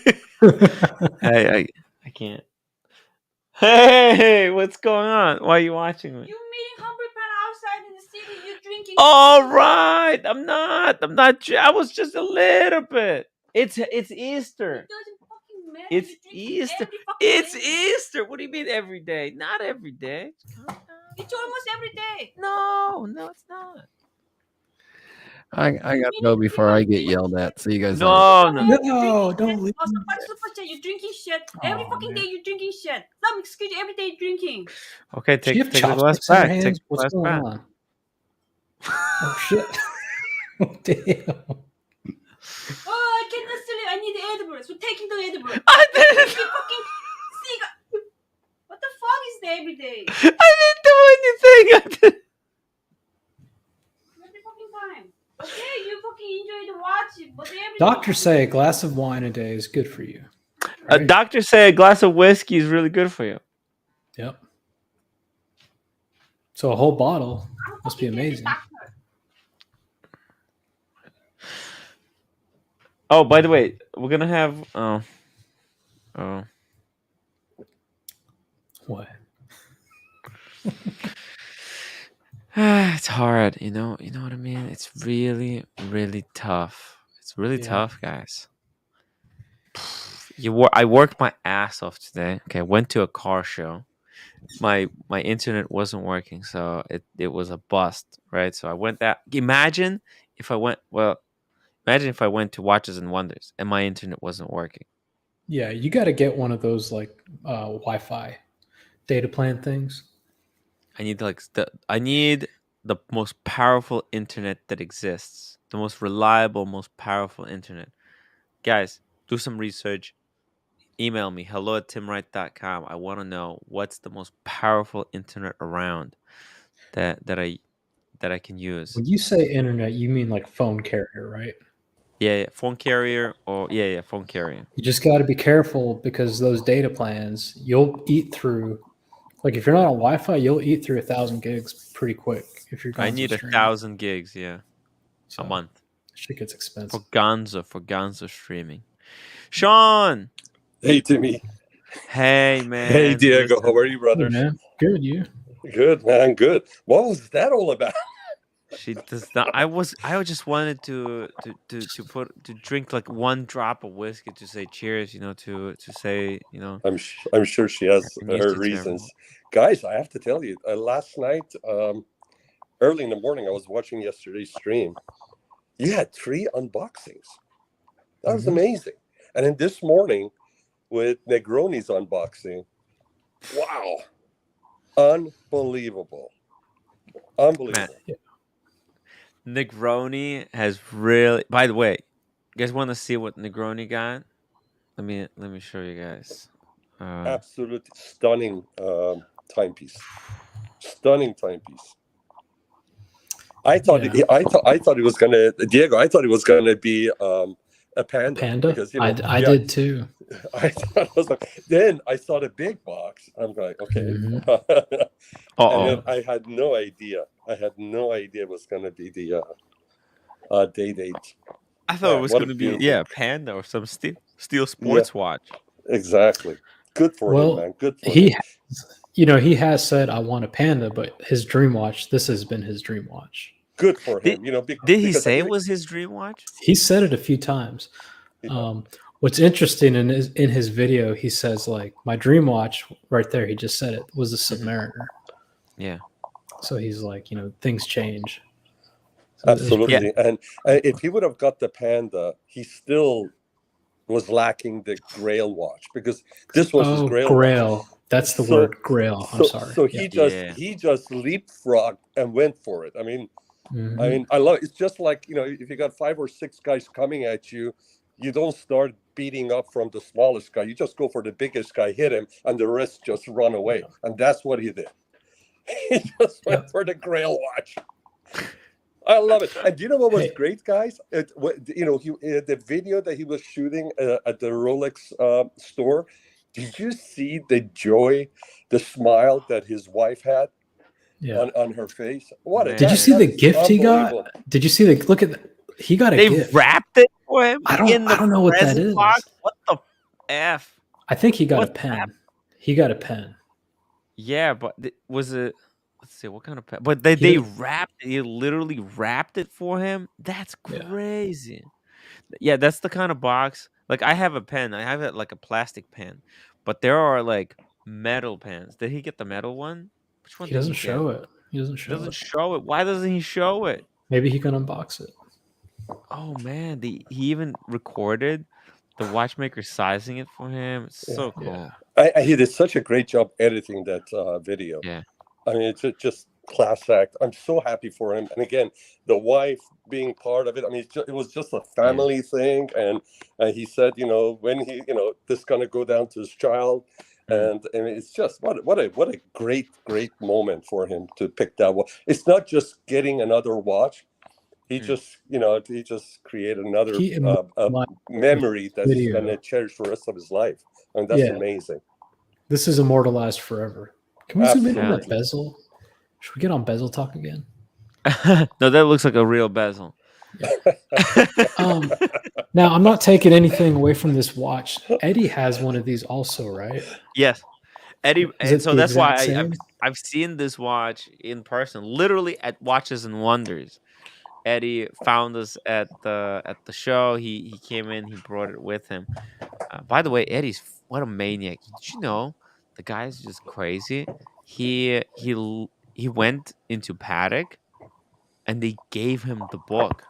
Hey, I can't. Hey, what's going on? Why are you watching me? You meeting Humphrey Pan outside in the city. You drinking. All right, I'm not. I was just a little bit. It's Easter. It doesn't fucking matter. It's You drink Easter. every fucking It's day. Easter. What do you mean every day? Not every day. Calm down. It's almost every day. No, it's not. I got to go before I get yelled at. See you guys later. No. No, don't leave. Also, super chat. You drinking shit every Aw, fucking man. day. You drinking shit. Some excuse every day you drinking. Okay, Do you have take the glass chopsticks in your back. Take hands? the What's glass going back. on? Oh shit! Oh, damn. Oh, I cannot sleep. I need the edibles. We're taking the edibles. I didn't. You fucking see. What the fuck is there every day? I didn't do anything. Every fucking time. Okay, you fucking enjoy the watch, but every Doctors say a glass of wine a day is good for you. Right? Doctors say a glass of whiskey is really good for you. Yep. So a whole bottle I'm must be fucking getting amazing. doctor. Oh, by the way, we're gonna have What? it's hard, you know what I mean? It's really, really tough. It's really Yeah. tough, guys. I worked my ass off today. Okay, I went to a car show. My internet wasn't working, so it was a bust, right? So I went that. Imagine if I went to Watches and Wonders and my internet wasn't working. Yeah, you got to get one of those like Wi-Fi data plan things. I need the most powerful internet that exists. The most reliable, most powerful internet. Guys, do some research. Email me hello@timwright.com. I want to know what's the most powerful internet around that I can use. When you say internet, you mean like phone carrier, right? Yeah, phone carrier or phone carrier. You just got to be careful because those data plans, you'll eat through. Like if you're not on Wi-Fi, you'll eat through 1,000 gigs pretty quick. If you're I Gonzo need streaming. 1,000 gigs, So a month shit gets for expensive. Gonzo streaming. Sean, Hey, Timmy. hey man. Hey, Diego. listen, How are you, Hey, brother? man, good. You? Good, man. Good. What was that all about? She does not. I just wanted to drink like one drop of whiskey to say cheers. To say I'm sure she has Happy New Year her to reasons. everyone. Guys, I have to tell you, last night, early in the morning, I was watching yesterday's stream. You had 3 unboxings. That was Mhm. amazing. And then this morning, with Negroni's unboxing, wow, unbelievable. Unbelievable. Negroni has really. By the way, you guys want to see what Negroni got? Let me show you guys. Absolutely stunning timepiece. Stunning timepiece. I thought Yeah. I thought it was gonna Diego. I thought it was gonna be a Panda. Panda? Because I did too. I thought it was like, then I saw the big box. I'm like, okay. Mhm. And then I had no idea. I had no idea it was going to be the day date. I thought it was What a going to be beautiful. Panda or some steel sports watch. Exactly. Good for him, man. Good for him. He has said I want a Panda, but his dream watch. This has been his dream watch. Good for him. Did he say it was his dream watch? He said it a few times. What's interesting in his video, he says like my dream watch right there. He just said it was a Submariner. Yeah. So he's like, things change. So absolutely. And if he would have got the Panda, he still was lacking the Grail watch, because this was his Grail watch. That's the word, Grail. I'm sorry. So he just leapfrogged and went for it. I mean, I love it. It's just like, if you got 5 or 6 guys coming at you, you don't start beating up from the smallest guy. You just go for the biggest guy, hit him, and the rest just run away. And that's what he did. He just went for the Grail watch. I love it. And do you know what was great, guys? The video that he was shooting at the Rolex store. Did you see the joy, the smile that his wife had on her face? Did you see the gift he got? Did you see look at he got a gift. They wrapped it for him. I don't know what that is. Box? What the F? I think he got a pen. He got a pen. Yeah, but was it? Let's see what kind of pen. But they wrapped it. They literally wrapped it for him. That's crazy. Yeah, that's the kind of box. Like I have a pen. I have it like a plastic pen, but there are like metal pens. Did he get the metal one? Which one? He doesn't show it. He doesn't show it. Why doesn't he show it? Maybe he can unbox it. Oh man, he even recorded the watchmaker sizing it for him. It's so cool. He did such a great job editing that video. Yeah, I mean, it's just class act. I'm so happy for him. And again, the wife being part of it. I mean, it was just a family thing. And he said, when he, this is gonna go down to his child. And it's just what a great moment for him to pick that watch. It's not just getting another watch. He just created another memory that he's gonna cherish for the rest of his life. And that's amazing. This is immortalized forever. Can we zoom in on that bezel? Should we get on bezel talk again? No, that looks like a real bezel. Now, I'm not taking anything away from this watch. Eddie has one of these also, right? Yes. Eddie, so that's why I've seen this watch in person, literally at Watches and Wonders. Eddie found us at the show. He came in. He brought it with him. By the way, Eddie's what a maniac. Did you know the guy's just crazy? He went into Paddock, and they gave him the book,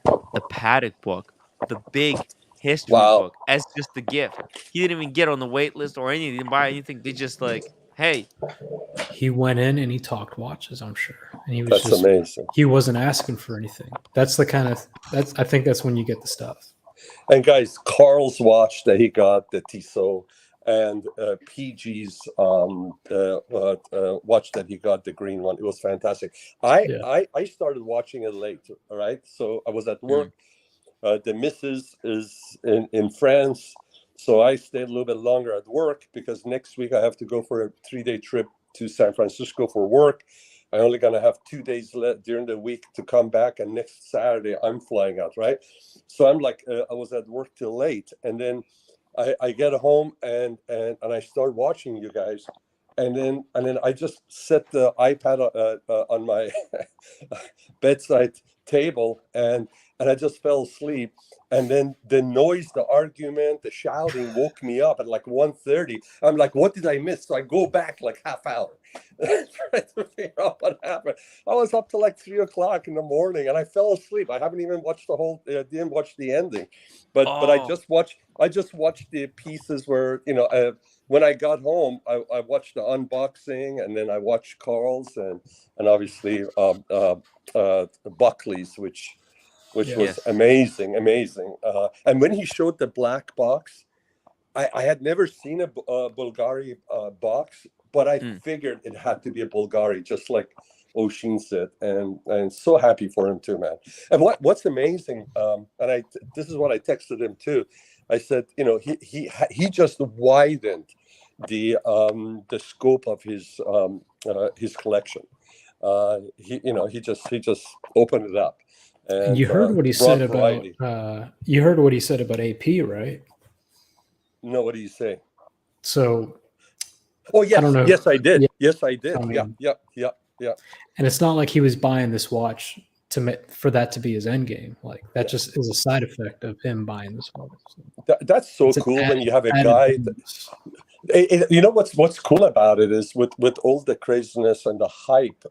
the Paddock book, the big history book, as just a gift. He didn't even get on the wait list or anything. He didn't buy anything. They just like, hey. He went in and he talked watches, I'm sure. And he was that's amazing. He wasn't asking for anything. That's the kind of I think that's when you get the stuff. And guys, Carl's watch that he got, the Tissot, and PG's watch that he got, the green one. It was fantastic. I started watching it late, all right? So I was at work. The missus is in France. So I stayed a little bit longer at work because next week I have to go for a 3-day trip to San Francisco for work. I'm only going to have 2 days left during the week to come back. And next Saturday I'm flying out, right? So I'm like, I was at work till late. And then I get home and I start watching you guys. And then I just set the iPad on my bedside table and I just fell asleep. And then the noise, the argument, the shouting woke me up at like 1:30. I'm like, what did I miss? So I go back like half hour trying to figure out what happened. I was up till like 3 o'clock in the morning and I fell asleep. I haven't even watched the whole, didn't watch the ending. But I just watched the pieces where, when I got home, I watched the unboxing and then I watched Carl's and obviously Buckley's, which was amazing. And when he showed the black box, I had never seen a Bulgari box, but I figured it had to be a Bulgari, just like Oshin said, and so happy for him too, man. And what's amazing, and this is what I texted him too. I said, he just widened the scope of his collection. He just opened it up. And you heard what he said about AP, right? No, what do you say? So, oh yes, I don't know. Yes, I did. Yeah. Yes, I did. I mean, yeah. And it's not like he was buying this watch for that to be his end game. Like that just is a side effect of him buying this watch. So that's so cool when you have a guy. You know what's cool about it is with all the craziness and the hype.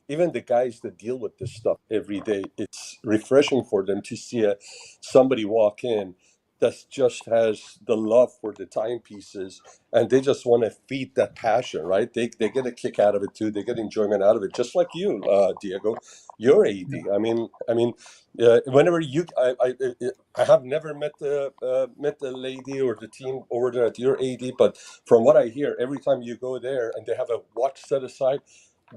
Even the guys that deal with this stuff every day, it's refreshing for them to see somebody walk in that just has the love for the timepieces, and they just want to feed that passion, right? They get a kick out of it too. They get enjoyment out of it, just like you, Diego. You're AD. I mean, whenever I have never met the lady or the team over there at your AD, but from what I hear, every time you go there and they have a watch set aside,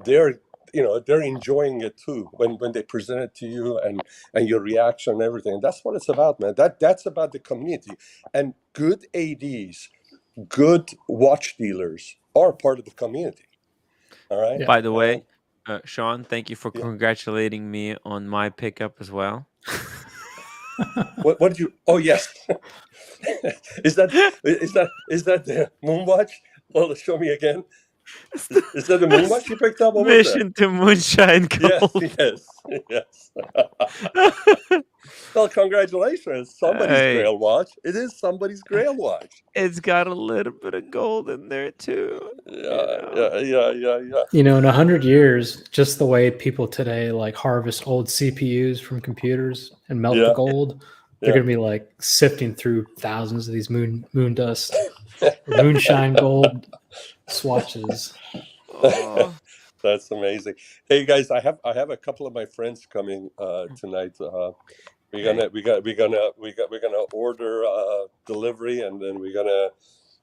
they're enjoying it too when they present it to you and your reaction and everything. And that's what it's about, man. That's about the community. And good ADs, good watch dealers are part of the community. All right. Yeah. By the way, Sean, thank you for congratulating me on my pickup as well. What did you? Oh yes. Is that the MoonSwatch? Well, show me again. Is that the MoonSwatch you picked up? What Mission to Moonshine Gold. Yes. Well, congratulations. Somebody's Grail watch. It is somebody's Grail watch. It's got a little bit of gold in there too. Yeah. In 100 years, just the way people today like harvest old CPUs from computers and melt the gold, they're going to be like sifting through thousands of these moon dust, moonshine gold swatches. Oh. That's amazing. Hey guys, I have a couple of my friends coming tonight. We're gonna order delivery, and then we're gonna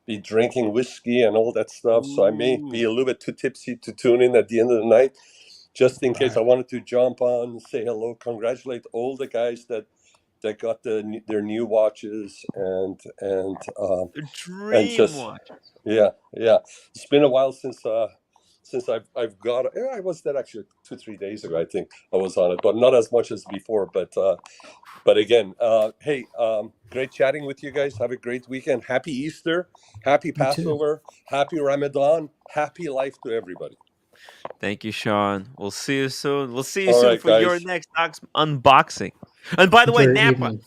be drinking whiskey and all that stuff. So I may be a little bit too tipsy to tune in at the end of the night. Just in case, I wanted to jump on and say hello, congratulate all the guys that got their new watches and dream watches. Yeah. It's been a while since I've got it. I was there actually 2-3 days ago. I think I was on it, but not as much as before. But again, hey, great chatting with you guys. Have a great weekend. Happy Easter, happy Passover, happy Ramadan, happy life to everybody. Thank you, Sean. We'll see you soon. We'll see you soon for your next unboxing. And by the way, Napa,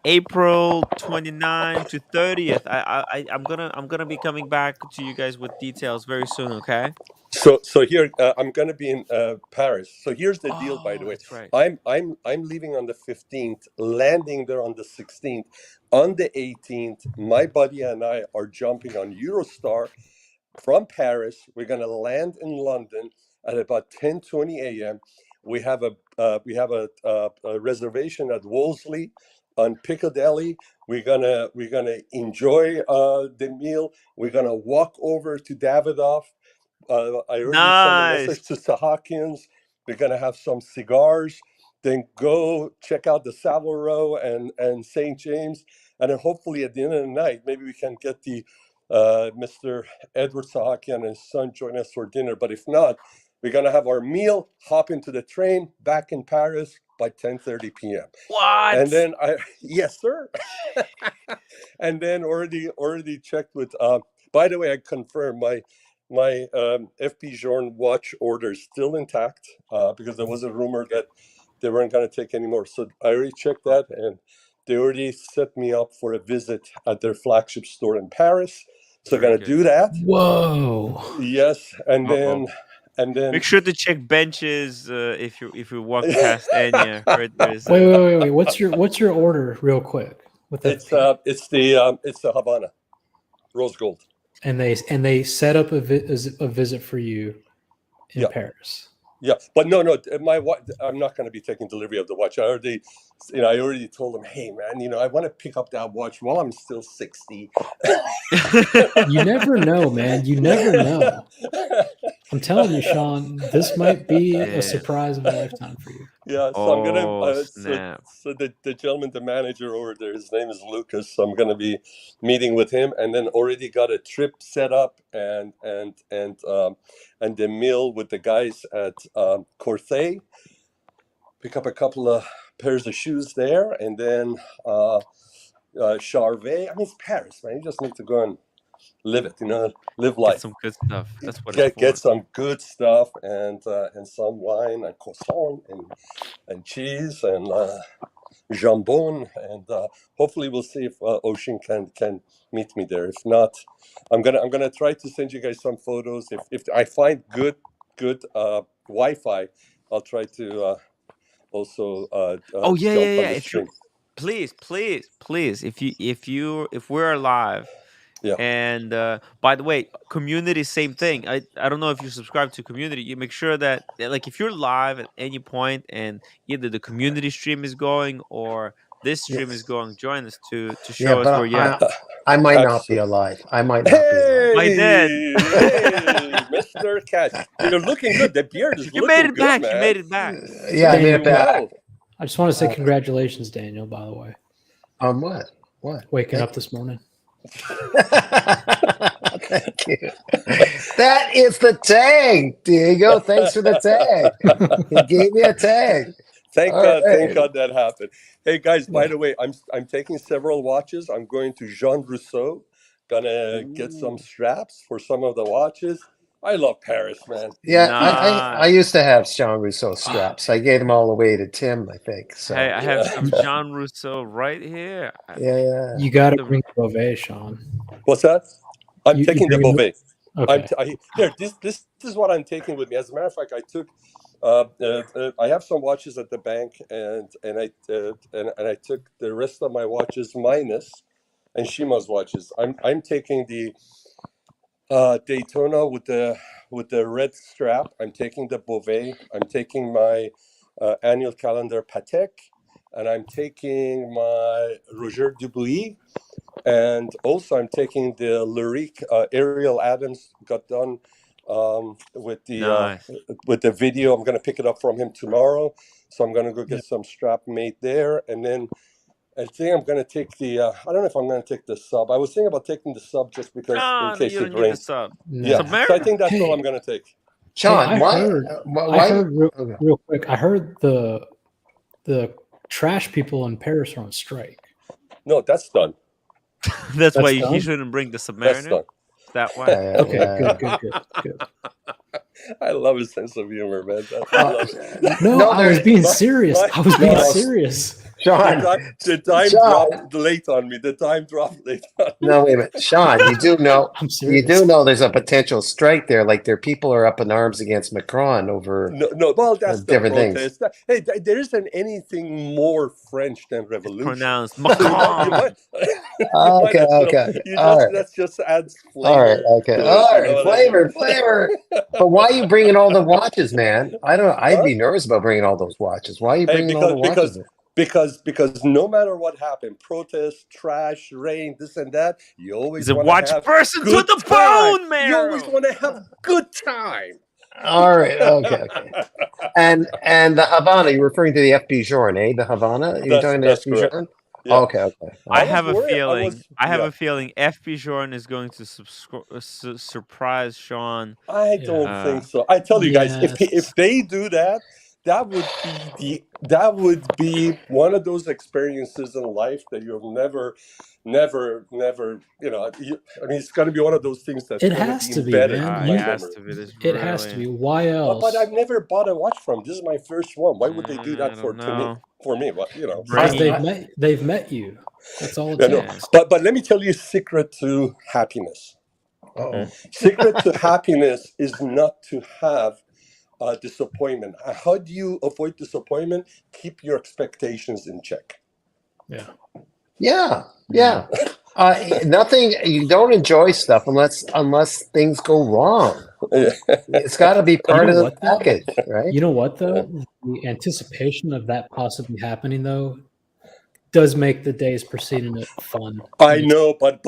April 29th to 30th. I'm gonna be coming back to you guys with details very soon. Okay. So here I'm gonna be in Paris. So here's the deal. By the way, that's right. I'm leaving on the 15th, landing there on the 16th. On the 18th, my buddy and I are jumping on Eurostar from Paris. We're gonna land in London at about 10:20 a.m. We have a reservation at Wolseley on Piccadilly. We're gonna enjoy the meal. We're gonna walk over to Davidoff. I already sent a message to Sahakians. We're gonna have some cigars, then go check out the Savile Row and St. James, and then hopefully at the end of the night, maybe we can get the Mr. Edward Sahakian and his son join us for dinner. But if not, we're gonna have our meal, hop into the train, back in Paris by 10:30 p.m. What? And then yes, sir. And then already checked with. By the way, I confirmed my FP Journe watch order is still intact because there was a rumor that they weren't going to take any more. So I already checked that, and they already set me up for a visit at their flagship store in Paris. So I'm going to do that. Whoa. Yes, and then make sure to check benches if you walk past Enya. Wait. What's your order, real quick? It's the Havana rose gold. And they set up a visit for you in Paris. Yeah, but no, my watch. I'm not going to be taking delivery of the watch. I already told them, hey man, I want to pick up that watch while I'm still 60. You never know, man. You never know. I'm telling you, Sean, this might be a Yeah. surprise of a lifetime for you. Yeah, so I'm gonna Oh, snap. so the gentleman, the manager over there, his name is Lucas. So I'm gonna be meeting with him, and then already got a trip set up and the meal with the guys at Corthay. Pick up a couple of pairs of shoes there, and then Charvet. I mean, it's Paris, man. You just need to go and live it, live Get life. some good stuff. That's what it's Get for. some good stuff and some wine and croissant and cheese and jambon, and hopefully we'll see if Ocean can meet me there. If not, I'm gonna try to send you guys some photos. If I find good Wi-Fi, I'll try to also Oh yeah, jump yeah, on yeah. the If you stream. please, if we're alive, Yeah. and by the way, community, same thing. I don't know if you subscribe to community. You make sure that like if you're live at any point and either the community stream is going or this stream is Yes. going, join us to Yeah, show us where but you at. I might not be Absolutely. alive. I might not be alive. My dad. Hey, Mr. Cat, you're looking good. The beard is You looking made it good, back. man. You made it back. Yeah, I made Doing it back. well. I just want to say congratulations, Daniel, by the way. On what? What? Waking up this morning. Thank you. That is the tag, Diego. Thanks for the tag. He gave me a tag. Thank All God, right. thank God that happened. Hey guys, by Yeah. the way, I'm taking several watches. I'm going to Jean Rousseau. Gonna get some straps for some of the watches. I love Paris, man. Yeah, Nah. I used to have Jean Rousseau straps. I gave them all away to Tim, I think. So Hey, I have Yeah. some Jean Rousseau right here. yeah. You got to The- bring Beauvais, Sean. What's that? I'm You taking the bring the- Beauvais. Okay. Here. This is what I'm taking with me. As a matter of fact, I took. I have some watches at the bank, and I took the rest of my watches minus, and Shima's watches. I'm taking the Daytona with the red strap. I'm taking the Beauvais. I'm taking my annual calendar Patek, and I'm taking my Roger Dubuis. And also, I'm taking the Lyrique. Ariel Adams got done with Nice. the video. I'm going to pick it up from him tomorrow, so I'm going to go get some strap made there, and then I think I'm going to take the. I don't know if I'm going to take the sub. I was thinking about taking the sub just because in No, case you it don't need the rains. sub. Yeah, No. so I think that's all Hey. I'm going to take. Sean, I why? heard- why? I heard okay. real quick. I heard the trash people in Paris are on strike. No, that's done. That's why That's he done? shouldn't bring the That's Submariner. done. That why? Okay, Yeah. good. I love his sense of humor, man. I love it. No, I was there's- being serious. I was being No. serious. Sean. The dime Sean. dropped late on me. The time dropped late on me. No, wait a minute, Sean. You do know. I'm You serious. do know there's a potential strike there. Like their people are up in arms against Macron over. No. Well, that's the different things. protest. Hey, there isn't anything more French than It's revolution. pronounced So you Macron. might Okay, as well- okay. You All just right. that just adds flavor. All right, okay. to it, All you know right, what I mean? flavor. But why are you bringing all the watches, man? I'd be nervous about bringing all those watches. Why are you Hey, bringing all the watches? because no matter what happened, protest, trash, rain, this and that, you always He's a want watch to have person to good the time. bone, man. You always want to have good time. All right, okay. And the Havana, you're referring to the FB Journe, eh? The Havana? You're talking to That's FB correct. Journe? Yeah. Okay. I was have a worried. feeling. I have yeah. a feeling FP Jordan is going to surprise Sean. I don't think so. I tell you guys, Yes. if they do that, that would be one of those experiences in life that you'll never. It's going to be one of those things that's It going has to to be be, embedded man. in It my has memory. to be. This It has to be. really- Why else? But I've never bought a watch from. This is my first one. Why would they do that I for don't to me? know. For me, what Because Brain. they've met you. That's all it Yeah, no. takes. But let me tell you a secret to happiness. Uh-oh. Secret to happiness is not to have disappointment. How do you avoid disappointment? Keep your expectations in check. Yeah. Yeah. Nothing. You don't enjoy stuff unless things go wrong. Yeah. It's got to be part know of the what, though? package, right? You know what though? The anticipation of that possibly happening though does make the days preceding it fun. I know, but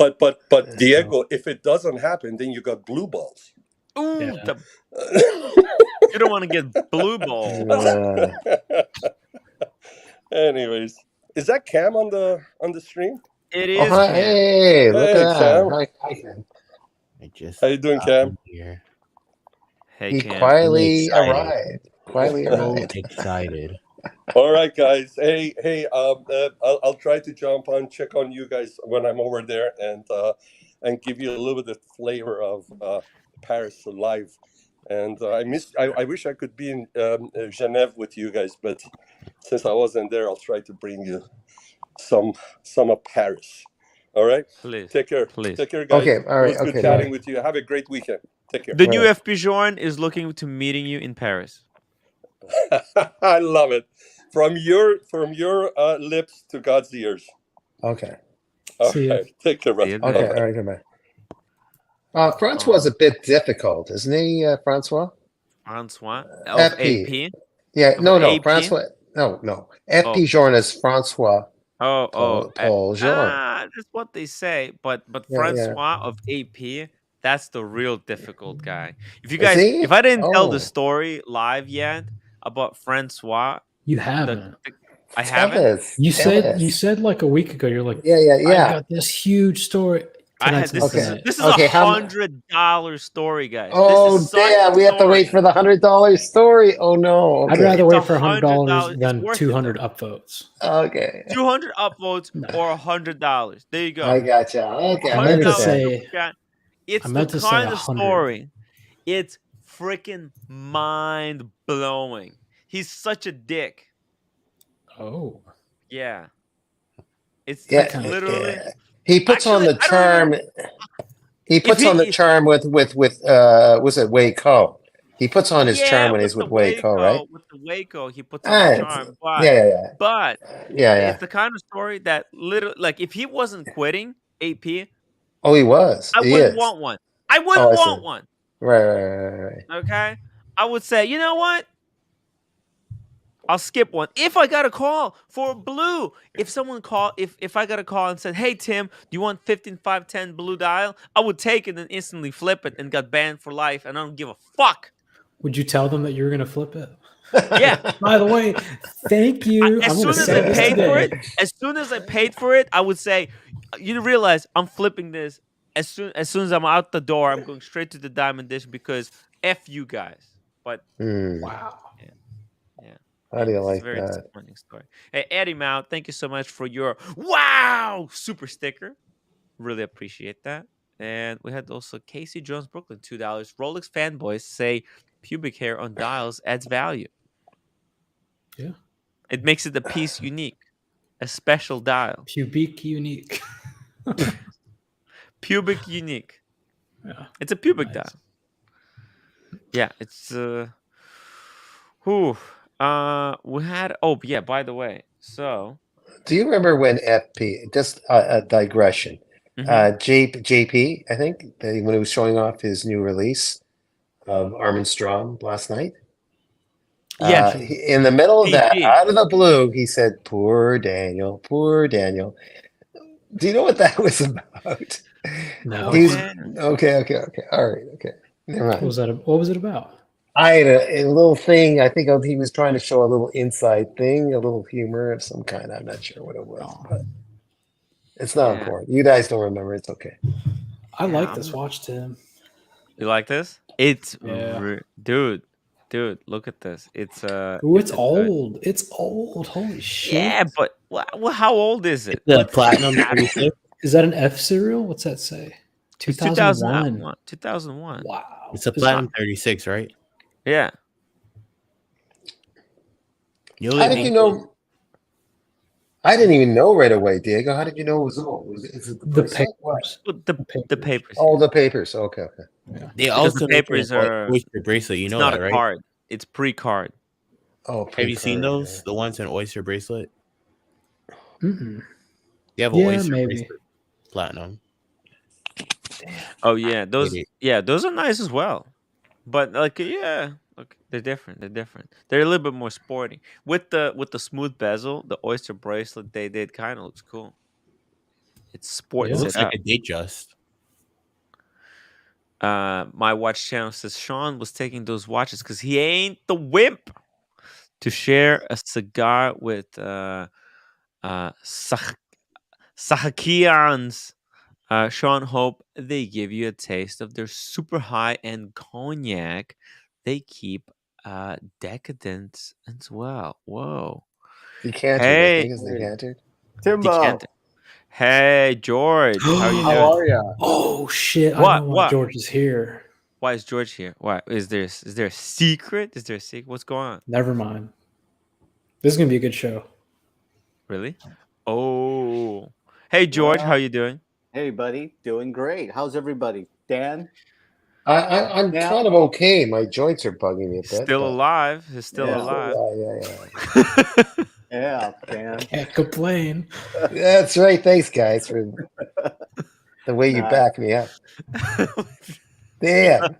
Diego, if it doesn't happen, then you got blue balls. Ooh, Yeah. you don't want to get blue ball. Anyways, is that Cam on the stream? It Oh, is hi, Cam. hey, look Hey, at that. Cam. Hi, Cam. I just How you doing, got Cam? in here. Hey, He Cam. quietly excited. arrived. Quietly So arrived. excited. All right, guys. Hey. I'll try to jump on, check on you guys when I'm over there, and give you a little bit of flavor of Paris live. And I wish I could be in Genève with you guys, but since I wasn't there, I'll try to bring you some of Paris. All right. Please. Take care. Please. Take care, guys. Okay, all right, It was good okay, chatting bye. with you. Have a great weekend. Take care. The new Right. FP Jorn is looking to meeting you in Paris. I love it. From your lips to God's ears. Okay. All See ya. right. Take care, See brother. you Okay, there. all right, goodbye. Francois is a bit difficult, isn't he, Francois? Francois of FP. AP. Yeah, Of no, AP? Francois. No. FP Jorn is Francois Paul Jorn. That's what they say. But Yeah. Francois of AP, that's the real difficult guy. If you Is guys, he? if I didn't tell the Oh. story live yet about Francois, You haven't. I Tell haven't. us. You tell said like a week ago. You're like, Yeah. I got this huge story. I had Tonight's this. the night. This is Okay, a $100 story, guys. Oh, this is such damn. a We have to wait story. for the $100 story. Oh, no. Okay. I'd rather It's wait for $100 $100. It's than worth it, 200 though. upvotes. Okay. 200 upvotes No. or $100. There you go. I gotcha. Okay, I I meant to understand. say. It's I the meant to say kind of 100. story. It's freaking mind blowing. He's such a dick. Oh. Yeah. It's Yeah, like literally. yeah. He puts on Actually, the I don't even- charm. He puts on the charm with was it Wei Ko? He puts on his charm when he's with Wei Ko, right? With the Waco, he puts on the charm. But Yeah. it's the kind of story that literally, like, if he wasn't quitting AP, Oh, he was. I He wouldn't is. want one. I wouldn't want one. Right. Okay, I would say, you know what? I'll skip one. If I got a call for blue, if I got a call and said, "Hey Tim, do you want 15510 blue dial?" I would take it and instantly flip it and got banned for life, and I don't give a fuck. Would you tell them that you were going to flip it? Yeah. By the way, thank you. As soon as I paid for it, I would say, you realize I'm flipping this as soon as I'm out the door. I'm going straight to the diamond dish because F you guys. But wow. Yeah. How do you It's like a very that? disappointing story. Hey, Eddie Mao, thank you so much for your wow super sticker. Really appreciate that. And we had also Casey Jones Brooklyn, $2. Rolex fanboys say pubic hair on dials adds value. Yeah. It makes it a piece unique, a special dial. Pubic unique. Pubic unique. Yeah. It's a pubic dial. Yeah, it's we had by the way, so do you remember when FP, just a digression, JP, I think, when he was showing off his new release of Armin Strom last night? Yeah. In the middle of that, out of the blue, he said, poor Daniel. Do you know what that was about? No. Okay. All right. Okay. Never mind. What was it about? I had a little thing. I think he was trying to show a little inside thing, a little humor of some kind. I'm not sure what it was, but it's not important. You guys don't remember. It's okay. I like this watch, Tim. You like this? It's dude, look at this. It's it's old. Good. It's old. Holy shit. Yeah, but how old is it? The Platinum 36. Is that an F serial? What's that say? 2001. 2001. Wow. It's a Platinum 36, right? Yeah. How did you know? I didn't even know right away, Diego. How did you know it was old? Is it the papers? The papers. Oh, the papers. Okay. Yeah. They also the papers are Oyster bracelet. You know not that, a right? card. It's pre-card. Oh, have you seen those? Yeah. The ones in Oyster bracelet. Mm-mm. You have an Oyster bracelet Platinum. Oh yeah, those are nice as well. But look, they're different. They're a little bit more sporty. With the smooth bezel, the Oyster bracelet they did kind of looks cool. It's sports. It looks like a Datejust. My Watch channel says Sean was taking those watches because he ain't the wimp to share a cigar with Sahakians. Sean, hope they give you a taste of their super high end cognac. They keep decadence as well. Whoa. Decanted, I Hey, think it's decanted. Timbo, decanted. Hey, George, how are you how doing? are ya? Oh shit! I know What? why What? George is here. Why is George here? Why is there a secret? Is there a secret? What's going on? Never mind. This is gonna be a good show. Really? Oh, hey George, how Well, you doing? hey, buddy, doing great. How's everybody? Dan? I'm Yeah. kind of okay. My joints are bugging me a He's bit, still but alive. He's still Yeah. alive. yeah. Yeah, Dan. Can't complain. That's right. Thanks, guys, for the way you Nice. back me up. Damn.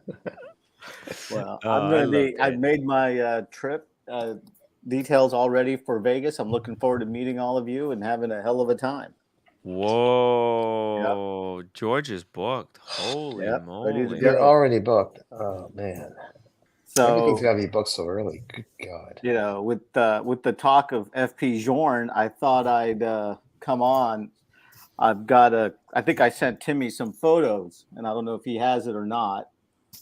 Well, Oh, I'm I gonna love be. I've Dan. made my trip details all ready for Vegas. I'm looking forward to meeting all of you and having a hell of a time. Whoa, George is booked. Holy Yep, ready to moly. You're go. already booked. Oh man. Everything's So got to be booked so early. Good God. you know, with the talk of FP Jorn, I thought I'd come on. I've got I think I sent Timmy some photos, and I don't know if he has it or not.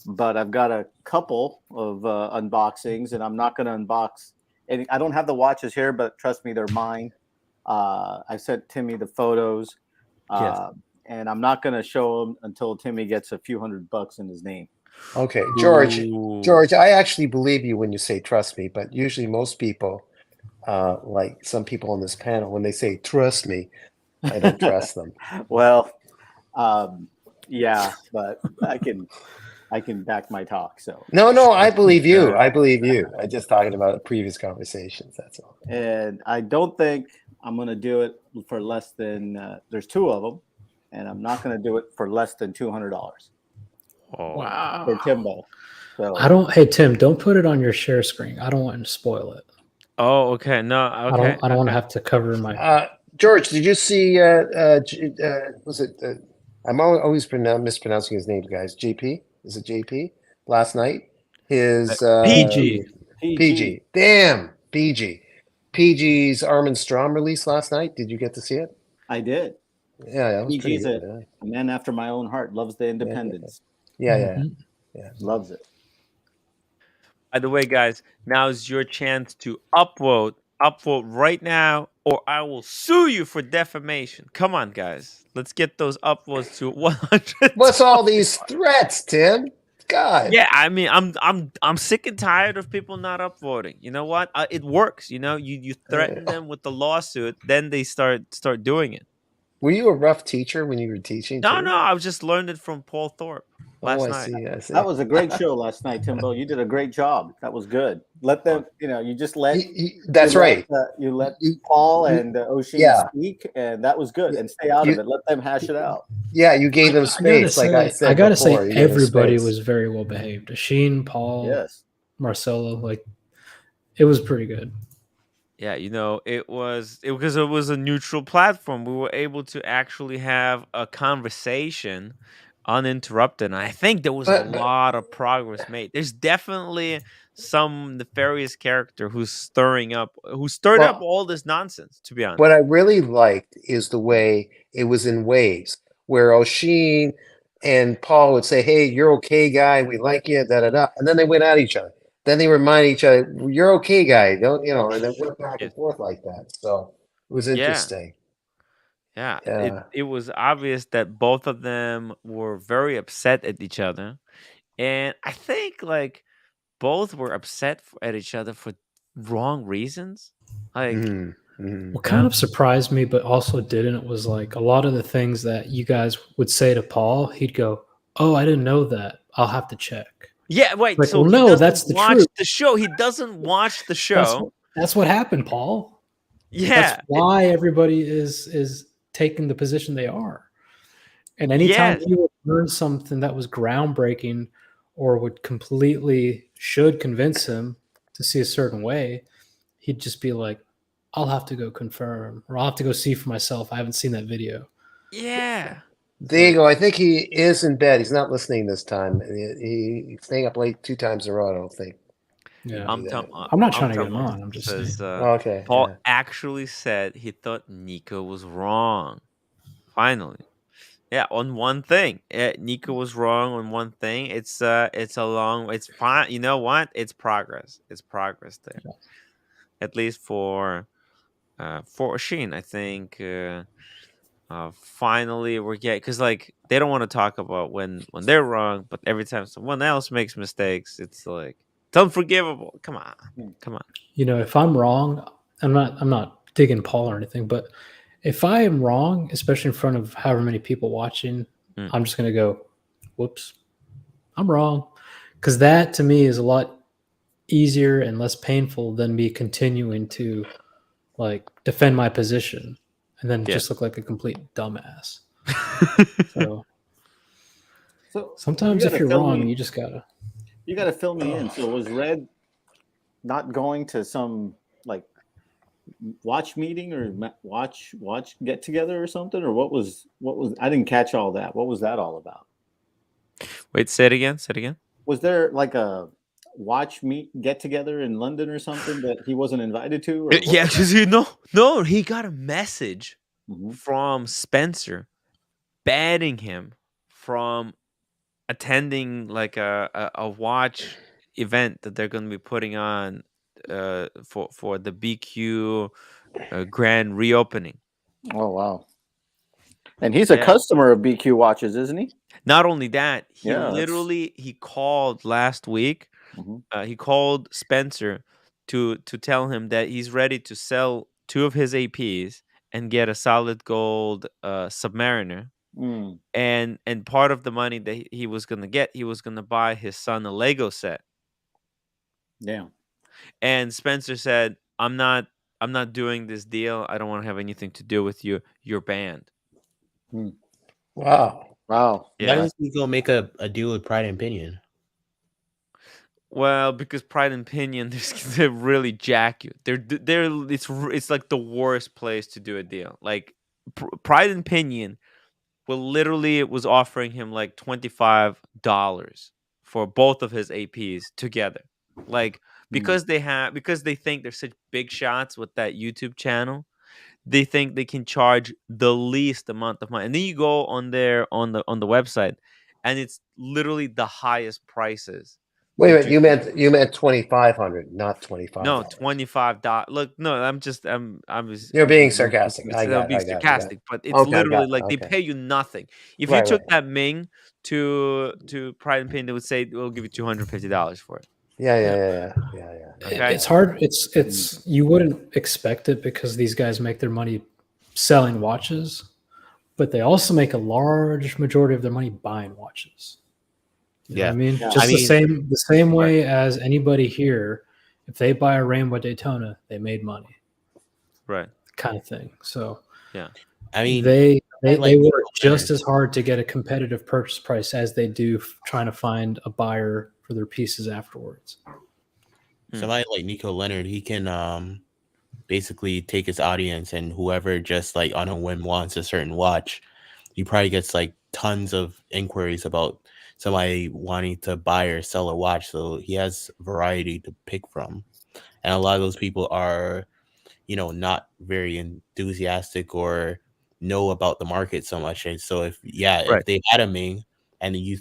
But I've got a couple of unboxings, and I'm not going to unbox any. I don't have the watches here, but trust me, they're mine. I sent Timmy the photos, Yes. and I'm not going to show them until Timmy gets a few $100 in his name. Okay, George. Ooh. George, I actually believe you when you say trust me, but usually most people, like some people on this panel, when they say trust me, I don't trust them. Well, yeah, but I can back my talk. So No, I believe you. I believe you. I'm just talking about previous conversations. That's all. and I don't think I'm going to do it for less than. There's two of them, and I'm not going to do it for less than $200 Oh. Wow. for Timbo. So I don't. Hey Tim, don't put it on your share screen. I don't want to spoil it. Oh, okay. No, okay. I don't want to have to cover my. George, did you see? Was it? I'm always mispronouncing his name, guys. JP? Is it JP? Last night, his PG. PG. Damn, PG. PG's Arm and Strom release last night. Did you get to see it? I did. Yeah, that was pretty PG's good. a man after my own heart. Loves the independence. Yeah. Loves it. By the way, guys, now is your chance to upvote. Upvote right now, or I will sue you for defamation. Come on, guys. Let's get those upvotes to 100. What's all these threats, Tim? God. Yeah, I mean, I'm sick and tired of people not upvoting. You know what? It works. You know, you threaten them with the lawsuit, then they start doing it. Were you a rough teacher when you were teaching? No, too? no, I just learned it from Paul Thorpe last night. I see. That was a great show last night, Timbo. You did a great job. That was good. Let them, you just let. That's right. You let Paul and O'Shea speak, and that was good. And stay out of it. Let them hash it out. Yeah, you gave them space, like I said. I gotta before, say, everybody was very well behaved. Sheen, Paul, Marcelo, like it was pretty good. Yeah, it was because it was a neutral platform. We were able to actually have a conversation uninterrupted. And I think there was a lot of progress made. There's definitely some nefarious character who stirred up all this nonsense, to be honest. What I really liked is the way it was in waves, where O'Sheen and Paul would say, "Hey, you're okay, guy. We like you." Da da da, and then they went at each other. Then they remind each other, "You're okay, guy." Don't and then went back and forth like that. So it was interesting. Yeah. It was obvious that both of them were very upset at each other, and I think like both were upset at each other for wrong reasons. Like, what kind of surprised me, but also didn't, was like a lot of the things that you guys would say to Paul, he'd go, "Oh, I didn't know that. I'll have to check." Yeah, wait. Like, So well, no, that's the watch truth. the show. He doesn't watch the show. That's what happened, Paul. Yeah, that's why everybody is taking the position they are. And anytime he would learn something that was groundbreaking or should convince him to see a certain way, he'd just be like, "I'll have to go confirm, or I'll have to go see for myself. I haven't seen that video." Yeah. Diego, I think he is in bed. He's not listening this time. He's staying up late 2 times in a row, I don't think. Yeah, I'm not trying to get him on. I'm just says, saying. Okay. Paul Yeah. actually said he thought Nico was wrong. Finally, yeah, on one thing, Nico was wrong on one thing. It's fine. You know what? It's progress. It's progress there, at least for Sheen. I think. Finally we're getting, because like they don't want to talk about when they're wrong, but every time someone else makes mistakes, it's like it's unforgivable. Come on. You know, if I'm wrong, I'm not digging Paul or anything, but if I am wrong, especially in front of however many people watching, I'm just gonna go, whoops, I'm wrong, because that to me is a lot easier and less painful than me continuing to like defend my position and then just look like a complete dumbass. So sometimes if you're wrong, you just gotta fill me in. So was Red not going to some like watch meeting or watch get together or something, or what was I didn't catch all that. What was that all about? Wait, say it again. Was there like a watch get together in London or something that he wasn't invited to? Or yeah, because he got a message from Spencer banning him from attending like a watch event that they're going to be putting on for the BQ grand reopening. Oh wow! And he's a customer of BQ watches, isn't he? Not only that, he called last week. He called Spencer to tell him that he's ready to sell 2 of his APs and get a solid gold Submariner. And part of the money that he was gonna get, he was gonna buy his son a Lego set. Damn. And Spencer said, I'm not doing this deal. I don't want to have anything to do with you. You're banned. Wow. Why doesn't he go make a deal with Pride and Pinion? Well, because Pride and Pinion, they really jack you. It's like the worst place to do a deal. Like Pride and Pinion was offering him like $25 for both of his APs together. Like because they think they're such big shots with that YouTube channel, they think they can charge the least amount of money. And then you go on there on the website, and it's literally the highest prices. Wait a minute, you meant 2,500, not $25. No, $25. Look, no, I'm You're being sarcastic. I'm being sarcastic, but it's literally like they pay you nothing. If you took that Ming to Pride and Pin, they would say we'll give you $250 for it. Yeah. Okay. It's hard. It's you wouldn't expect it because these guys make their money selling watches, but they also make a large majority of their money buying watches. You know what I mean? Just the same way as anybody here, if they buy a Rainbow Daytona, they made money. Right. Kind of thing. So yeah. I mean they work just as hard to get a competitive purchase price as they do trying to find a buyer for their pieces afterwards. Somebody like Nico Leonard, he can basically take his audience and whoever just like on a whim wants a certain watch, he probably gets like tons of inquiries about somebody wanting to buy or sell a watch. So he has variety to pick from. And a lot of those people are, not very enthusiastic or know about the market so much. And so if they had a Ming and he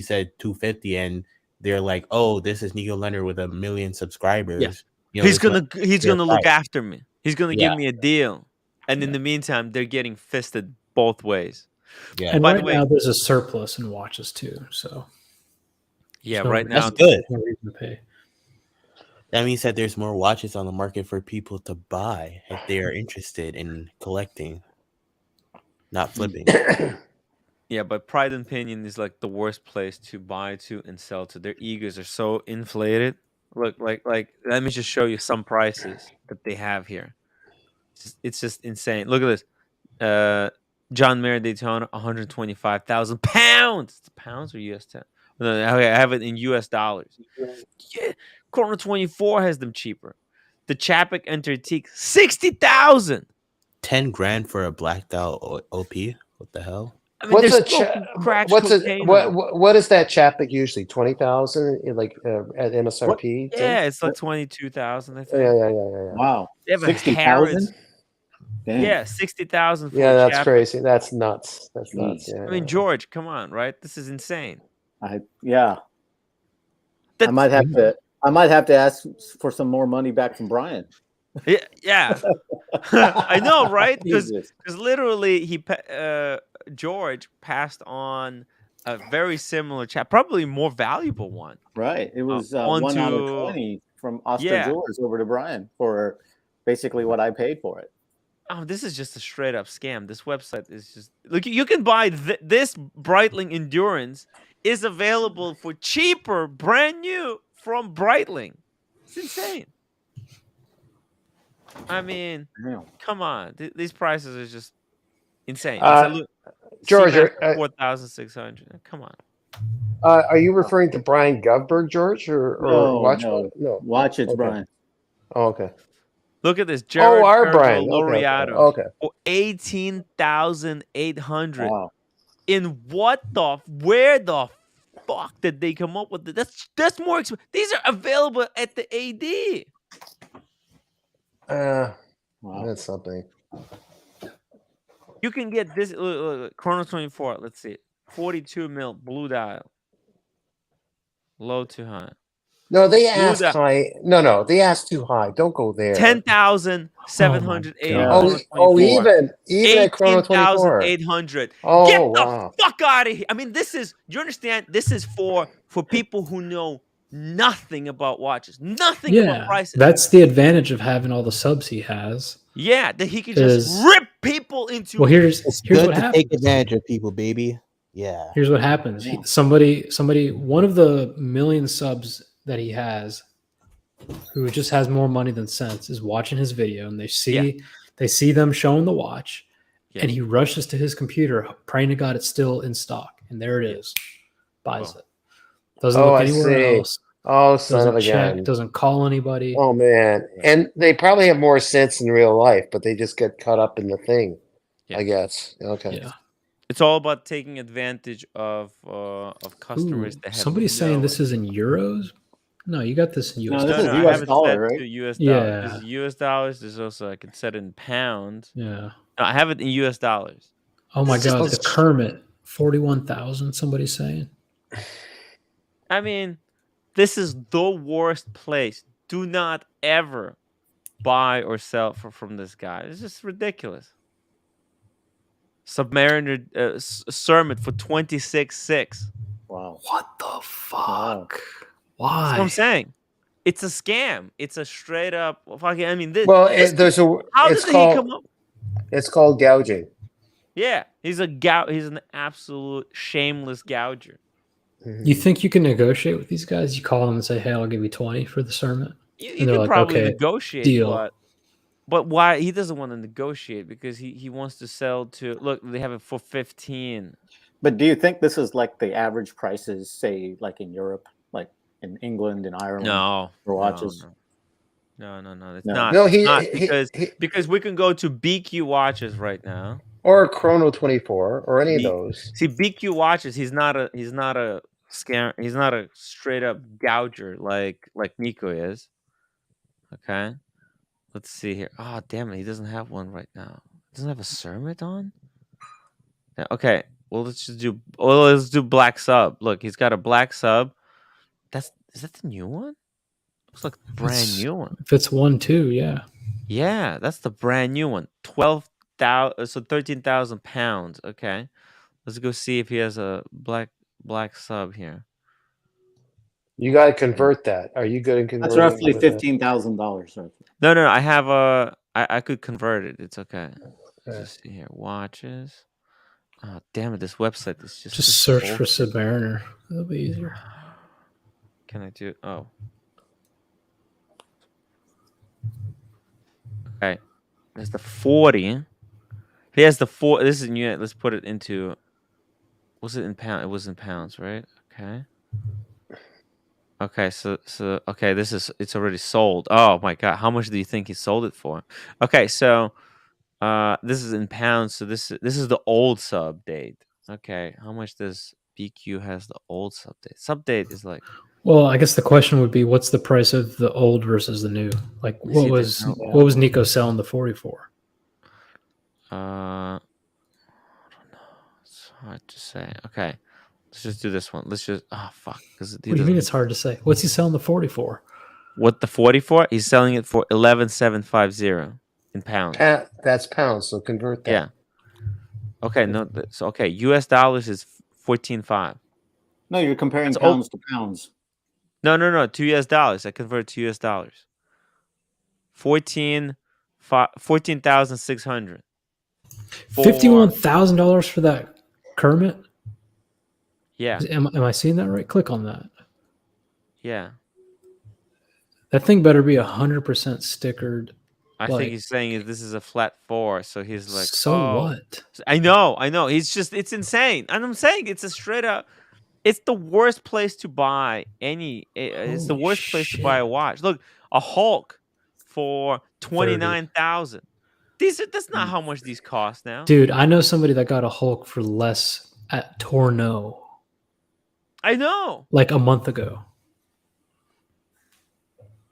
said 250 and they're like, oh, this is Nico Leonard with 1 million subscribers. He's gonna look after me. He's gonna give me a deal. And in the meantime, they're getting fisted both ways. Yeah. And by the way, now there's a surplus in watches too. So right now that's good. No reason to pay. That means that there's more watches on the market for people to buy if they are interested in collecting, not flipping. Yeah, but Pride and Pinion is like the worst place to buy to and sell to. Their egos are so inflated. Look, like let me just show you some prices that they have here. It's just insane. Look at this. John Mayer Daytona, 125,000 pounds. It's pounds or US 10? No, I have it in US dollars. Yeah, Chrono 24 has them cheaper. The Chapek Antique, 60,000. 10 grand for a blacked out OP? What the hell? I mean, What's they're a smoking crack what's a cocaine. on it. what is that Chappic usually? 20,000 like at MSRP? Tim? Yeah, it's like 22,000, I Yeah, think. yeah. Wow. They have a 60,000? Harrods. Damn. Yeah, 60,000 for Yeah, a that's Chappic. crazy. That's nuts. That's nuts. Jeez. Yeah. I mean, George, come on, right? This is insane. Yeah. I might have to ask for some more money back from Brian. Yeah. I know, right? Because Jesus. literally George passed on a very similar probably more valuable one. Right. It was 1 onto- out of 20 from Oscar Yeah. George over to Brian for basically what I paid for it. Oh, this is just a straight up scam. This website is just look. You can buy this Breitling Endurance is available for cheaper, brand new from Breitling. It's insane. I mean, Damn. come on. These prices are just insane. George, Seamaster 4,600. Come on. are you referring to Brian Govberg, George, or Watch? No. No. Watch it's Okay. Brian. Oh, okay. Look at this. Jared our Sergio Brian. Laureato Okay. for 18,800. Wow. Where the fuck did they come up with it? That's more expensive. These are available at the AD. Wow. That's something. You can get this Chrono 24. Let's see. 42 mil blue dial. Low to high. No, they asked high. No, they asked too high. Don't go there. 10,780. Even at Chrono 24. 18,800. Oh, Get the wow. fuck out of here. I mean, you understand? This is for people who know nothing about watches, nothing about prices. That's the advantage of having all the subs he has. Yeah, that he can just rip people into. Well, here's good what to happens. take advantage of people, baby. Yeah. Here's what happens. Somebody, one of the million subs that he has, who just has more money than sense, is watching his video, and they see them showing the watch, and he rushes to his computer, praying to God it's still in stock, and there it is. Buys it. Doesn't look anywhere else. Oh, son of a check. gun. Doesn't call anybody. Oh man, and they probably have more sense in real life, but they just get caught up in the thing. I guess. Okay. Yeah. It's all about taking advantage of customers. That have somebody's saying this is in euros. No, you got this in US. No, this is I US have it dollar, set right? to US Yeah. dollars. This is US dollars. There's also I can set it in pounds. Yeah. No, I have it in US dollars. Oh my God, the Kermit 41,000. Somebody's saying. I mean, this is the worst place. Do not ever buy or sell from this guy. It's just ridiculous. Submariner Sermon for 26.6. Wow. What the fuck? Wow. Why? That's what I'm saying. It's a scam. It's a straight up fucking. I mean, Well, how did he come up? It's called gouging. Yeah, he's an absolute shameless gouger. You think you can negotiate with these guys? You call them and say, "Hey, I'll give you 20 for the sermon." You can like, probably okay, negotiate, deal. but why he doesn't want to negotiate because he wants to sell to. Look, they have it for 15. But do you think this is like the average prices, say, like in Europe, like in England and Ireland? No, for watches. No. It's No. not. No, because we can go to BQ watches right now. Or Chrono 24 or any of those. See, BQ watches. He's not a scam. He's not a straight up gouger like Nico is. Okay, let's see here. Oh damn it, he doesn't have one right now. He doesn't have a Sermit on. Yeah, okay, well let's do black sub. Look, he's got a black sub. Is that the new one? Looks like the brand new one. If it's 1-2, yeah. Yeah, that's the brand new one. 12,000, so 13,000 pounds. Okay, let's go see if he has a black sub here. You got to convert that. Are you good in converting? That's roughly $15,000. No. I have I could convert it. It's okay. Let's see here. Watches. Oh damn it! This website is just search for Submariner. That'll be easier. Can I do? Oh. Okay. There's the 40. He has the 4. This is in unit. Let's put it into. Was it in pound? It was in pounds, right? Okay. Okay, so okay, it's already sold. Oh my God, how much do you think he sold it for? Okay, so this is in pounds. So this is the old sub date. Okay, how much does BQ has the old subdate? Subdate is like. Well, I guess the question would be, what's the price of the old versus the new? Like, Let me see what if there's was no what was old Nico selling the 40 for? I don't know. It's hard to say. Okay, let's just do this one. Let's just fuck, because What do you mean it's hard to say? What's he selling the 40 for? What the 40 for? He's selling it for 11,750 in pounds. That's pounds, so convert that. Yeah. Okay, no. So okay, US dollars is 14.5. No, you're comparing That's pounds to pounds. No, to US dollars. I convert to US dollars. 14,600. $51,000 for that Kermit? Yeah. Am I seeing that right? Click on that. Yeah. That thing better be 100% stickered. I think he's saying this is a flat 4, so he's like, so what? I know. It's insane. And I'm saying it's a straight up. It's the worst place to buy it's the worst place to buy a watch. Look, a Hulk for 29,000. That's not how much these cost now. Dude, I know somebody that got a Hulk for less at Torno. I know. Like a month ago.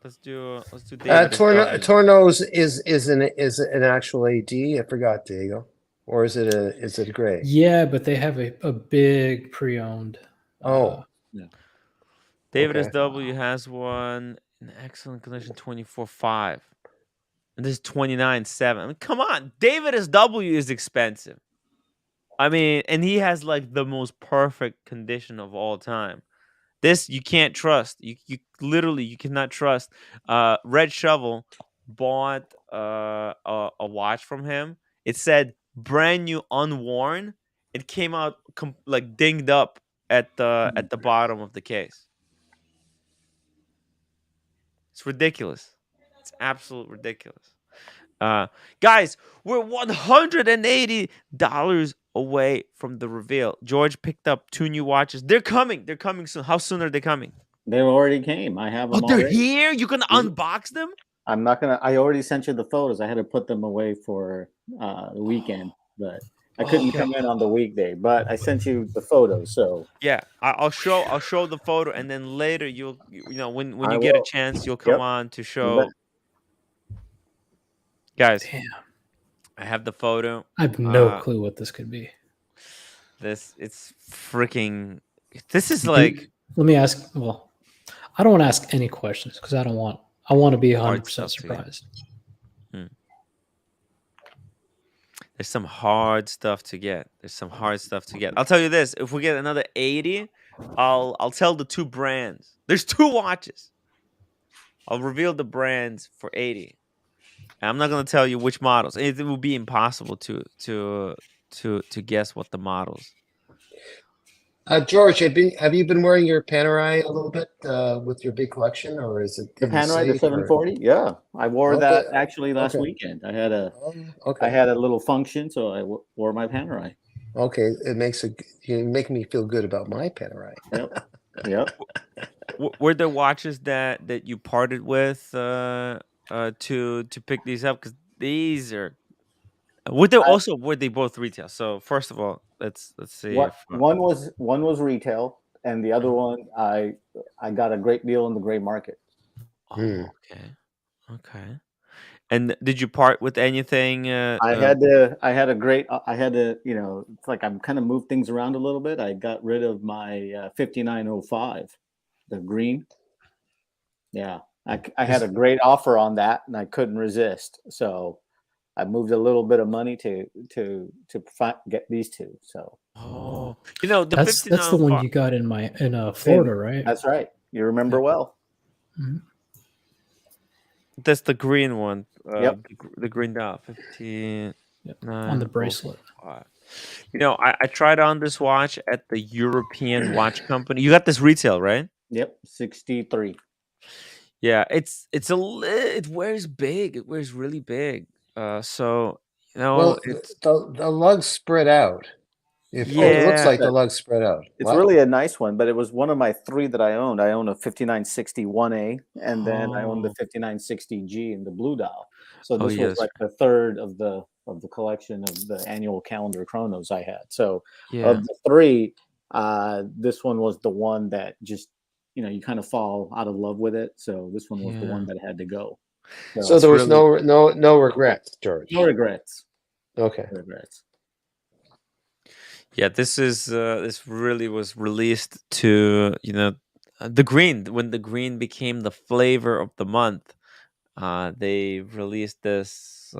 Let's do David. Tornos is an actual AD. I forgot, Diego. Or is it a gray? Yeah, but they have a big pre-owned. Yeah. David SW has one in excellent condition, 24.5. And this is 29.7. I mean, come on. David SW is expensive. I mean, and he has like the most perfect condition of all time. This you can't trust. You literally you cannot trust. Red Shovel bought a watch from him. It said brand new, unworn. It came out like dinged up at the bottom of the case. It's ridiculous. It's absolute ridiculous. Guys, we're $180 away from the reveal. George picked up 2 new watches. They're coming. They're coming soon. How soon are they coming? They already came. I have them. Oh, they're here. You can unbox them. I'm not gonna. I already sent you the photos. I had to put them away for the weekend, but I couldn't come in on the weekday. But I sent you the photos. So yeah, I'll show the photo, and then later when you get a chance, you'll come on to show. Guys, damn. I have the photo. I have no clue what this could be. It's freaking. This is like. Let me ask. Well, I don't want to ask any questions because I want to be 100% surprised. There's some hard stuff to get. I'll tell you this: if we get another 80, I'll tell the 2 brands. There's 2 watches. I'll reveal the brands for 80. And I'm not gonna tell you which models. It will be impossible to guess what the models. George, have you been wearing your Panerai a little bit with your big collection, or is it the Panerai, the 740? Yeah, I wore that actually last weekend. I had a little function, so I wore my Panerai. Okay, you make me feel good about my Panerai. Yep. Were there watches that you parted with to pick these up? Because these are. Were they both retail? So first of all, let's see. One was retail, and the other one I got a great deal in the gray market. Oh, okay. And did you part with anything? I had to, it's like I'm kind of moved things around a little bit. I got rid of my 5905, the green. Yeah, I had a great offer on that, and I couldn't resist. So I moved a little bit of money to get these 2. So that's the one you got in Florida, right? That's right. You remember well. Mm-hmm. That's the green one. Yep. The green dot 15 on the bracelet. I tried on this watch at the European watch company. You got this retail, right? Yep, 63. Yeah, it wears big. It wears really big. So it's the lugs spread out. It looks like the lugs spread out. It's really a nice one, but it was one of my 3 that I owned. I own a 5960 1A, and then I own the 5960G in the blue dial. So this was like the 3rd of the of the collection of the annual calendar chronos I had. So Yeah. of the three, this one was the one that just, you kind of fall out of love with it. So this one was the one that had to go. So there was really- no regrets, George. No regrets. Okay. No regrets. Yeah, this really was released to the green when the green became the flavor of the month. They released this.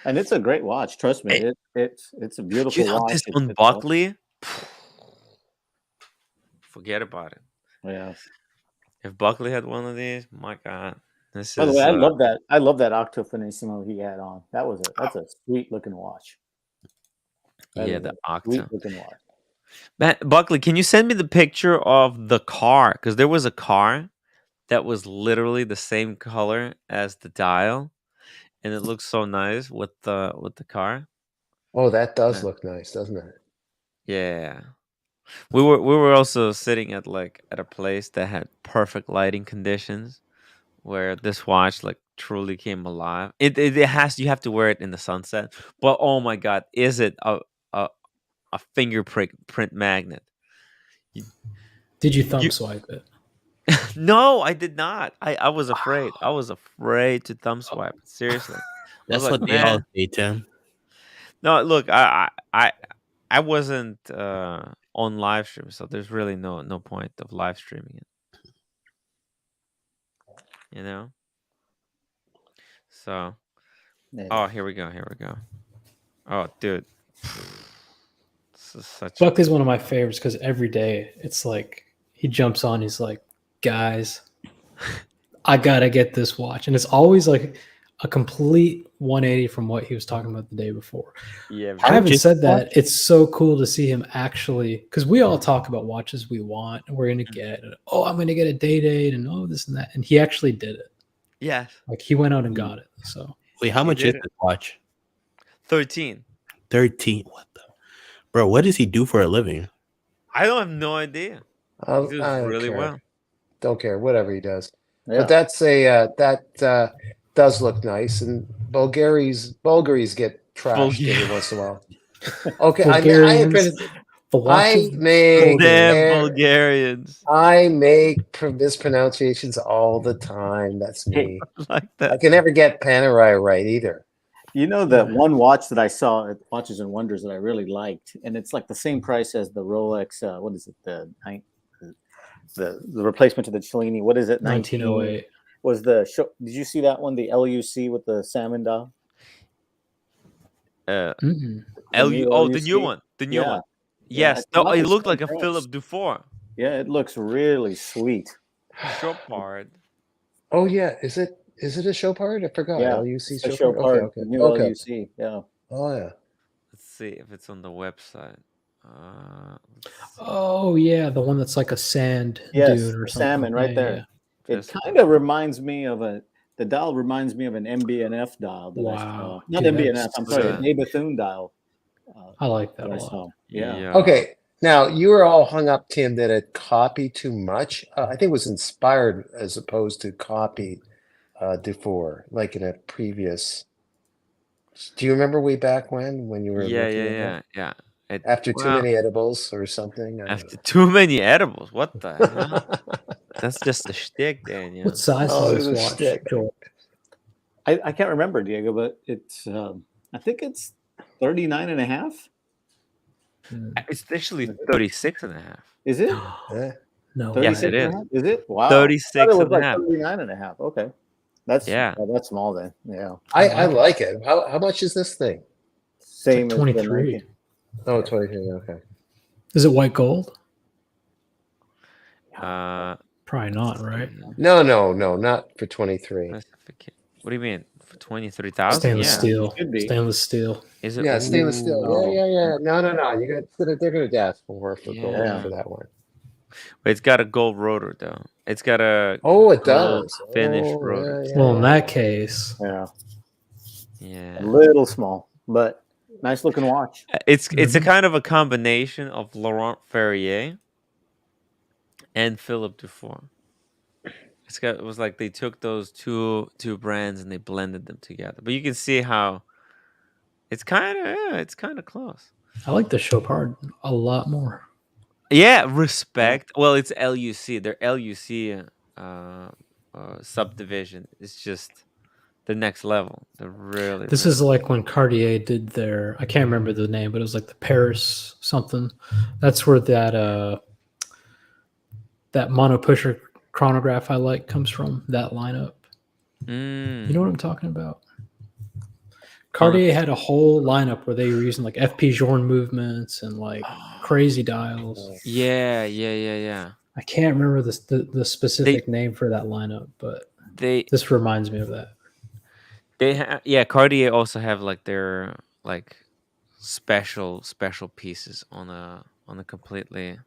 And it's a great watch. Trust me, it's a beautiful watch. This It's on just Buckley. Forget about it. Yeah. If Buckley had one of these, my God, this By the is. way, I love that. I love that Octo Finissimo he had on. That's a sweet looking watch. That Yeah, is the a Octo. sweet looking watch. Matt, Buckley, can you send me the picture of the car? Because there was a car that was literally the same color as the dial, and it looks so nice with the car. Oh, that does Yeah. look nice, doesn't it? Yeah. We were also sitting at a place that had perfect lighting conditions where this watch truly came alive. It has, you have to wear it in the sunset. But oh my God, is it a fingerprint magnet? Did you thumb swipe it? No, I did not. I was afraid. I was afraid to thumb swipe. Seriously. I was That's like, what they all man. say, Tim. No, look, I wasn't on live stream, so there's really no point of live streaming it. So, Yeah. oh, here we go. Oh, dude, this is such. Buckley's one of my favorites because every day it's like he jumps on. He's like, guys, I gotta get this watch, and it's always like a complete 180 from what he was talking about the day before. Yeah, having said that, it's so cool to see him actually, because we all talk about watches we want and we're gonna get. And, oh, I'm gonna get a date, and oh, this and that, and he actually did it. Yeah, like he went out and got it. So wait, how much is this watch? 13. 13. What the, bro? What does he do for a living? I don't have no idea. He does really care. well. Don't care, whatever he does. Yeah. But that's that does look nice, and Bulgaries get trashed every once in a while. Okay, I make damn Bulgarians. I make mispronunciations all the time. That's me. Like that. I can never get Panerai right either. You know the one watch that I saw at Watches and Wonders that I really liked, and it's like the same price as the Rolex. What is it? The replacement to the Cellini. What is it? 1908 was the show. Did you see that one? The LUC with the salmon dial. The new one. The new one. Yes. No, it looked like a Philip Dufour. Yeah, it looks really sweet. Chopard. Oh yeah, is it a show part? I forgot. Yeah, LUC it's a show part. Okay. New Okay. LUC. Yeah. Oh yeah. Let's see if it's on the website. Oh yeah, the one that's like a sand yes, dune or something. Salmon right there. Yeah. It kind of reminds me of the dial reminds me of an MB&F dial. That I saw. Not MB&F. I'm sorry, a Day Bethune dial. I like that I a lot. saw. Yeah. Okay. Now you were all hung up, Tim, that it copied too much. I think it was inspired as opposed to copied Dufour, like in a previous. Do you remember way back when you were? Yeah. After too many edibles or something. After too many edibles, what the hell? That's just a shtick, Daniel. What size is this watch, Joel? I can't remember, Diego, but it's I think it's 39 and a half. It's actually 36 and a half. Is it? No. Yes, it is. Is it? Wow. 36 it was and a like half. 39 and a half. Okay. That's small then. Yeah. I like it. How much is this thing? Same like as 23. Oh, 23. Okay. Is it white gold? Probably not, right? No, not for 23. What do you mean? For 23,000? Stainless steel. Stainless steel. Is it? Yeah, stainless steel. No. Yeah. No. They're gonna ask more for gold for that one. But it's got a gold rotor though. It's got a it does finished rotor. Well, in that case, yeah, a little small, but nice looking watch. It's a kind of a combination of Laurent Ferrier and Philip Dufour. It was like they took those two brands and they blended them together. But you can see how It's kind of close. I like the Chopard a lot more. Yeah, respect. Well, it's LUC. Their LUC subdivision is just the next level. They're really. This is like when Cartier did their, I can't remember the name, but it was like the Paris something. That's where that mono pusher chronograph I like comes from, that lineup. You know what I'm talking about? Cartier had a whole lineup where they were using like FP Journe movements and like crazy dials. Yeah. I can't remember the specific name for that lineup, but this reminds me of that. Cartier also have like their like special pieces on a completely.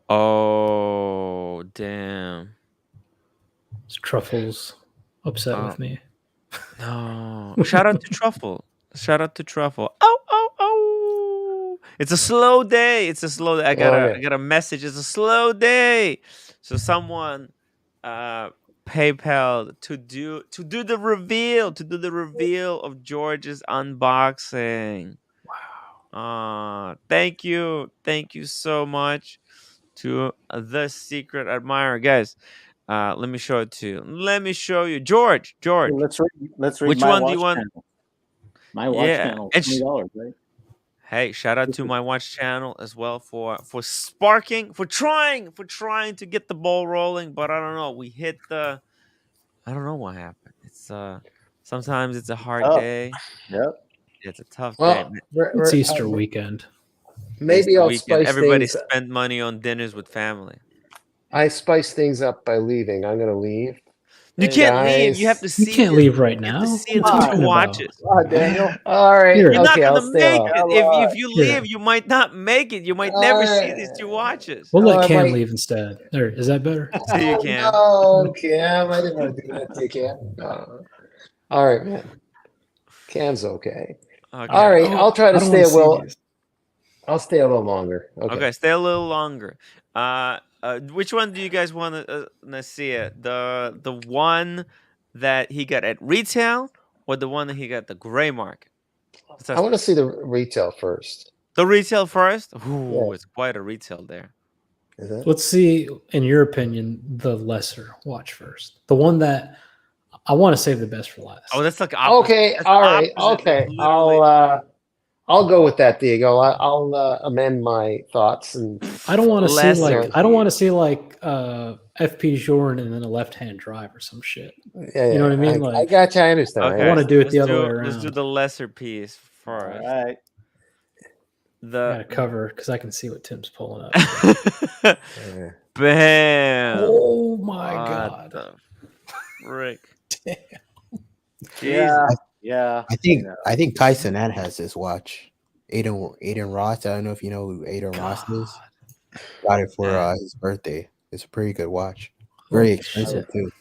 Oh damn. Truffle's upset with me. No. Shout out to Truffle. Oh. It's a slow day. I got a message. It's a slow day. So someone PayPal to do the reveal of George's unboxing. Wow. Thank you so much to the secret admirer, guys. Let me show it to you. Let me show you, George. Let's read. Which my one do watch you want? channel. My watch channel, $20, right? Hey, shout out to my watch channel as well for trying to get the ball rolling, but I don't know. We hit the. I don't know what happened. It's sometimes it's a hard day. Yep. It's a tough day. It's Easter weekend. Maybe I'll spice Everybody things. spent money on dinners with family. I spice things up by leaving. I'm going to leave. You can't leave. You have to see. You can't leave right now. See the 2 watches. Daniel. All right. You're not Okay, gonna I'll stay make on. it. If you leave, you might not make it. You might never see these 2 watches. We'll let Cam leave instead. There, is that better? So you can. No, Cam. I didn't want to do that to you, Cam. No. All right, man. Cam's okay. All right. I'll try to stay I'll stay a little longer. Okay, stay a little longer. Which one do you guys want to see? The one that he got at retail, or the one that he got at the gray market? I want to see the retail first. The retail first? Ooh, Yeah. It's quite a retail there. Is it? Let's see, in your opinion, the lesser watch first. The one that I want to save the best for last. Oh, that's like okay. That's all right. opposite. Okay. Literally. I'll go with that, Diego. I'll amend my thoughts and I don't want to see lesser. like I don't want to see like FP Journe and then a left-hand drive or some shit. Yeah, You know what I mean? I got you. I understand. Okay. I want to do it the other way Let's do around. the lesser piece first. All right. I gotta cover because I can see what Tim's pulling up. Bam! Oh my What god! the frick? Damn. Yeah. I think Tyson Ed has this watch. Aiden Ross. I don't know if you know who Aiden Ross is. Got it for his birthday. It's a pretty good watch. Very expensive too.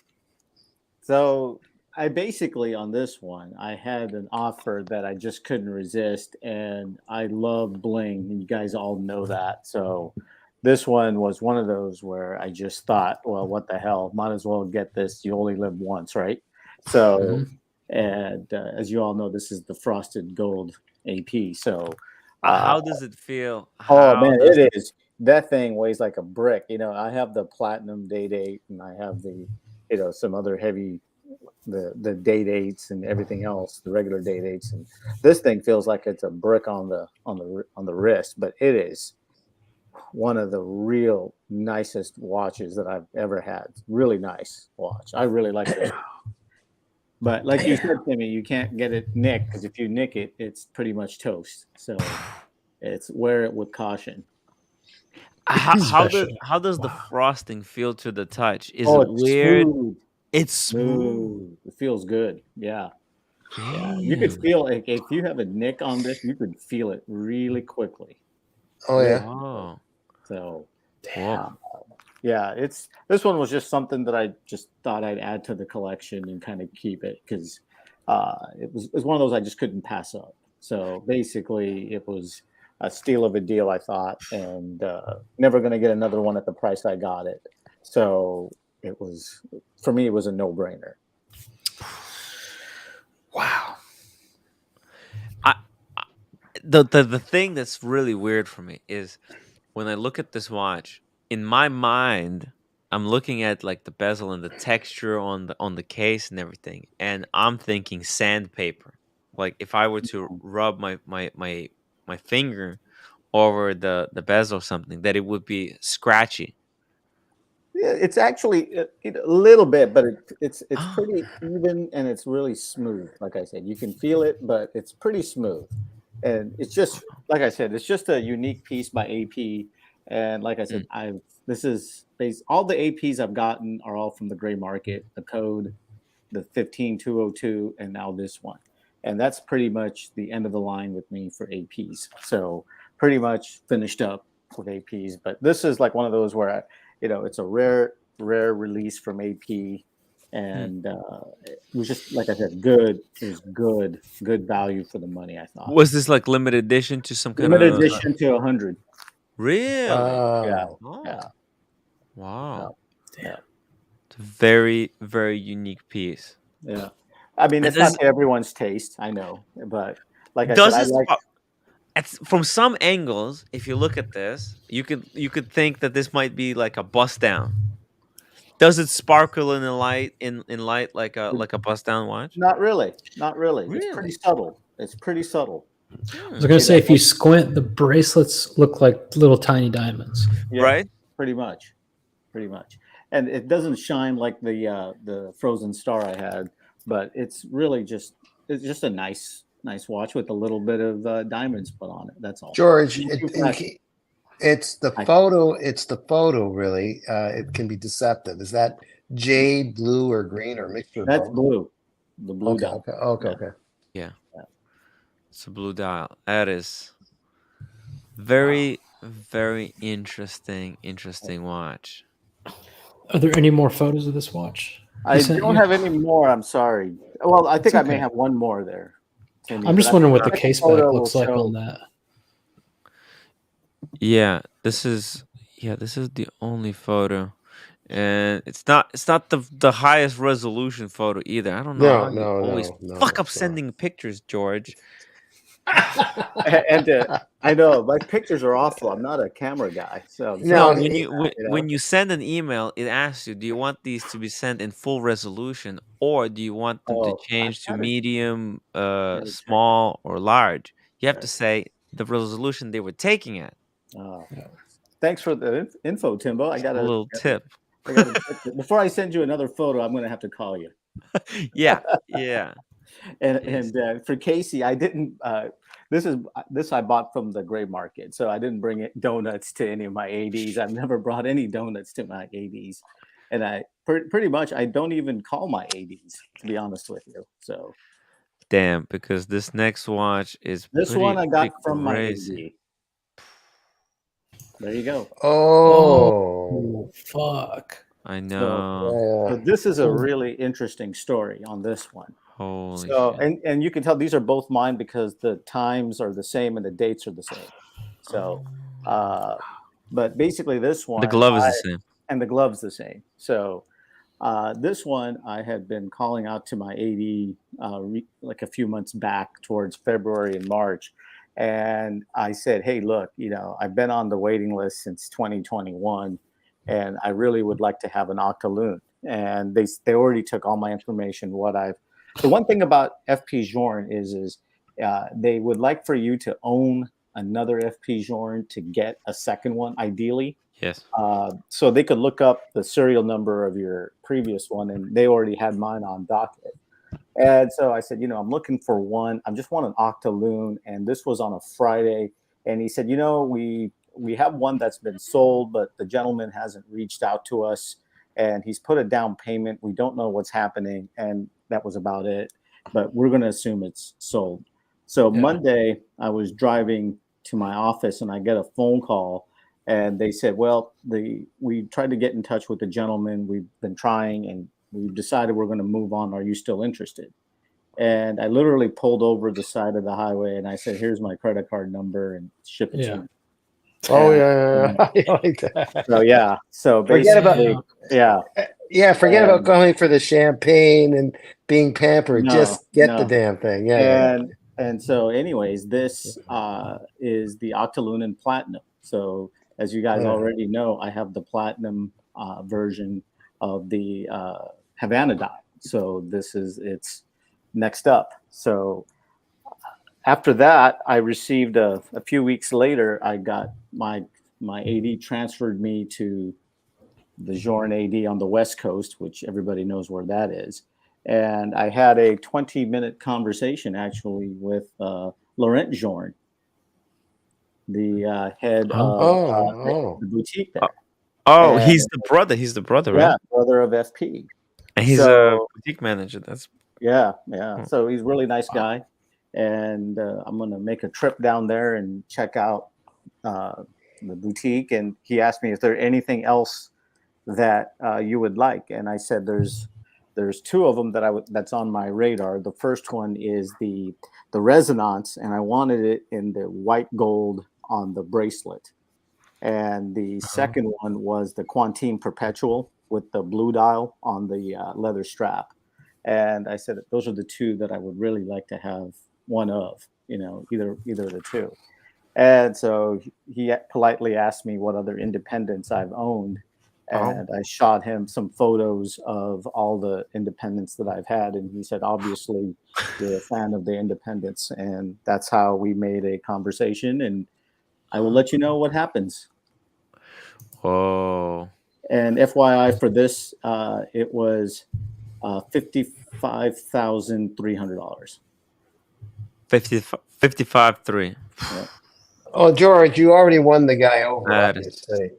So I basically on this one, I had an offer that I just couldn't resist, and I love bling, and you guys all know that. So this one was one of those where I just thought, well, what the hell? Might as well get this. You only live once, right? So, and as you all know, this is the frosted gold AP. So, how does it feel? It is. That thing weighs like a brick. You know, I have the platinum date 8, and I have the, some other heavy, the date 8s and everything else, the regular date 8s, and this thing feels like it's a brick on the wrist, but it is one of the real nicest watches that I've ever had. Really nice watch. I really like it. But like you said, Timmy, you can't get it nicked, because if you nick it, it's pretty much toast. So it's wear it with caution. How does the frosting feel to the touch? Is it weird? Smooth. It's smooth. It feels good. Yeah. You could feel like if you have a nick on this, you could feel it really quickly. Oh yeah. Oh. So Damn. Yeah, this one was just something that I just thought I'd add to the collection and kind of keep it, because it was one of those I just couldn't pass up. So basically, it was a steal of a deal, I thought, and never going to get another one at the price I got it. So it was, for me, it was a no-brainer. the thing that's really weird for me is when I look at this watch, in my mind, I'm looking at like the bezel and the texture on the case and everything, and I'm thinking sandpaper. Like if I were to rub my finger over the bezel or something, that it would be scratchy. Yeah, it's actually a little bit, but it's Oh. pretty even and it's really smooth. Like I said, you can feel it, but it's pretty smooth. And it's just like I said, it's just a unique piece by AP. And like I said, all the APs I've gotten are all from the gray market, the code, the 15202, and now this one. And that's pretty much the end of the line with me for APs. So pretty much finished up with APs. But this is like one of those where it's a rare release from AP, and it was just like I said, good. It was good value for the money. I thought. Was this like limited edition to some kind Limited of edition to 100. really? Yeah. Oh. Yeah. Wow. Yeah. It's a very, very unique piece. Yeah. I mean, And it's not does- to everyone's taste, I know, but like I Does said, I this like. from some angles, if you look at this, you could think that this might be like a bust down. Does it sparkle in the light in light like a bust down watch? Not really. Not really. It's Really? pretty subtle. It's pretty subtle. I was gonna say, if you squint, the bracelets look like little tiny diamonds. Yeah, Right? pretty much. Pretty much. And it doesn't shine like the Frozen Star I had, but it's really just a nice watch with a little bit of diamonds put on it. That's all. George, Not too flashy. it's the photo. It's the photo, really. It can be deceptive. Is that jade, blue, or green, or mixture of That's both? blue. The blue Okay, dot. okay. Yeah. It's a blue dial. That is very, very interesting watch. Are there any more photos of this watch? I don't have any more. I'm sorry. Well, I think I may okay. have one more there. Timmy, I'm just but wondering what the second case back photo looks will like show- on that. Yeah, this is the only photo. And it's not the highest resolution photo either. I don't know how you always fuck up sending pictures, George. And I know my pictures are awful. I'm not a camera guy, so No, when you send an email, it asks you, do you want these to be sent in full resolution, or do you want them to change to medium, small, or large? You have to say the resolution they were taking at. Oh. Thanks for the info, Timbo. I got a little tip. Before I send you another photo, I'm going to have to call you. Yeah. And for Casey, I didn't. This I bought from the gray market, so I didn't bring donuts to any of my ADs. I've never brought any donuts to my ADs, and I pretty much I don't even call my ADs, to be honest with you. So, damn, because this next watch is this one I got from crazy. my AD. There you go. Oh, fuck! I know. So this is a really interesting story on this one. Holy shit. And you can tell these are both mine because the times are the same and the dates are the same. So, but basically this one, the glove is the same, and the glove's the same. So, this one I had been calling out to my AD like a few months back towards February and March. And I said, hey, look, I've been on the waiting list since 2021, and I really would like to have an Octaloon. And they already took all my information. The one thing about FP Journe is they would like for you to own another FP Journe to get a second one, ideally. Yes. So they could look up the serial number of your previous one, and they already had mine on docket. And so I said, I'm looking for one. I just want an Octaloon, and this was on a Friday. And he said, we have one that's been sold, but the gentleman hasn't reached out to us, and he's put a down payment. We don't know what's happening, and that was about it. But we're going to assume it's sold. So Monday, I was driving to my office, and I get a phone call, and they said, well, we tried to get in touch with the gentleman. We've been trying, and we've decided we're going to move on. Are you still interested? And I literally pulled over the side of the highway, and I said, here's my credit card number, and ship it to me. Oh, yeah. I like that. So, yeah. So forget about forget about going for the champagne and being pampered. Just get the damn thing. And so, anyways, this is the Octolunan Platinum. So, as you guys already know, I have the Platinum version of the Havana dial. So, this is its next up. So, after that, I received a few weeks later, I got my AD transferred me to the Jorn AD on the West Coast, which everybody knows where that is. And I had a 20-minute conversation actually with Laurent Jorn, the head of the boutique there. Oh, and he's the brother. He's the brother, right? Yeah, brother of FP. And he's a boutique manager. That's yeah. So he's a really nice guy. And I'm going to make a trip down there and check out the boutique. And he asked me, is there anything else that you would like? And I said, there's two of them that's on my radar. The first one is the Resonance, and I wanted it in the white gold on the bracelet. And the second one was the Quantine Perpetual with the blue dial on the leather strap. And I said, those are the two that I would really like to have one of, either of the two. And so he politely asked me what other independents I've owned. And I shot him some photos of all the independents that I've had. And he said, obviously, you're a fan of the independents. And that's how we made a conversation. And I will let you know what happens. Oh. And FYI for this, it was $55,300. 55.3. Yeah. Oh, George, you already won the guy over, obviously.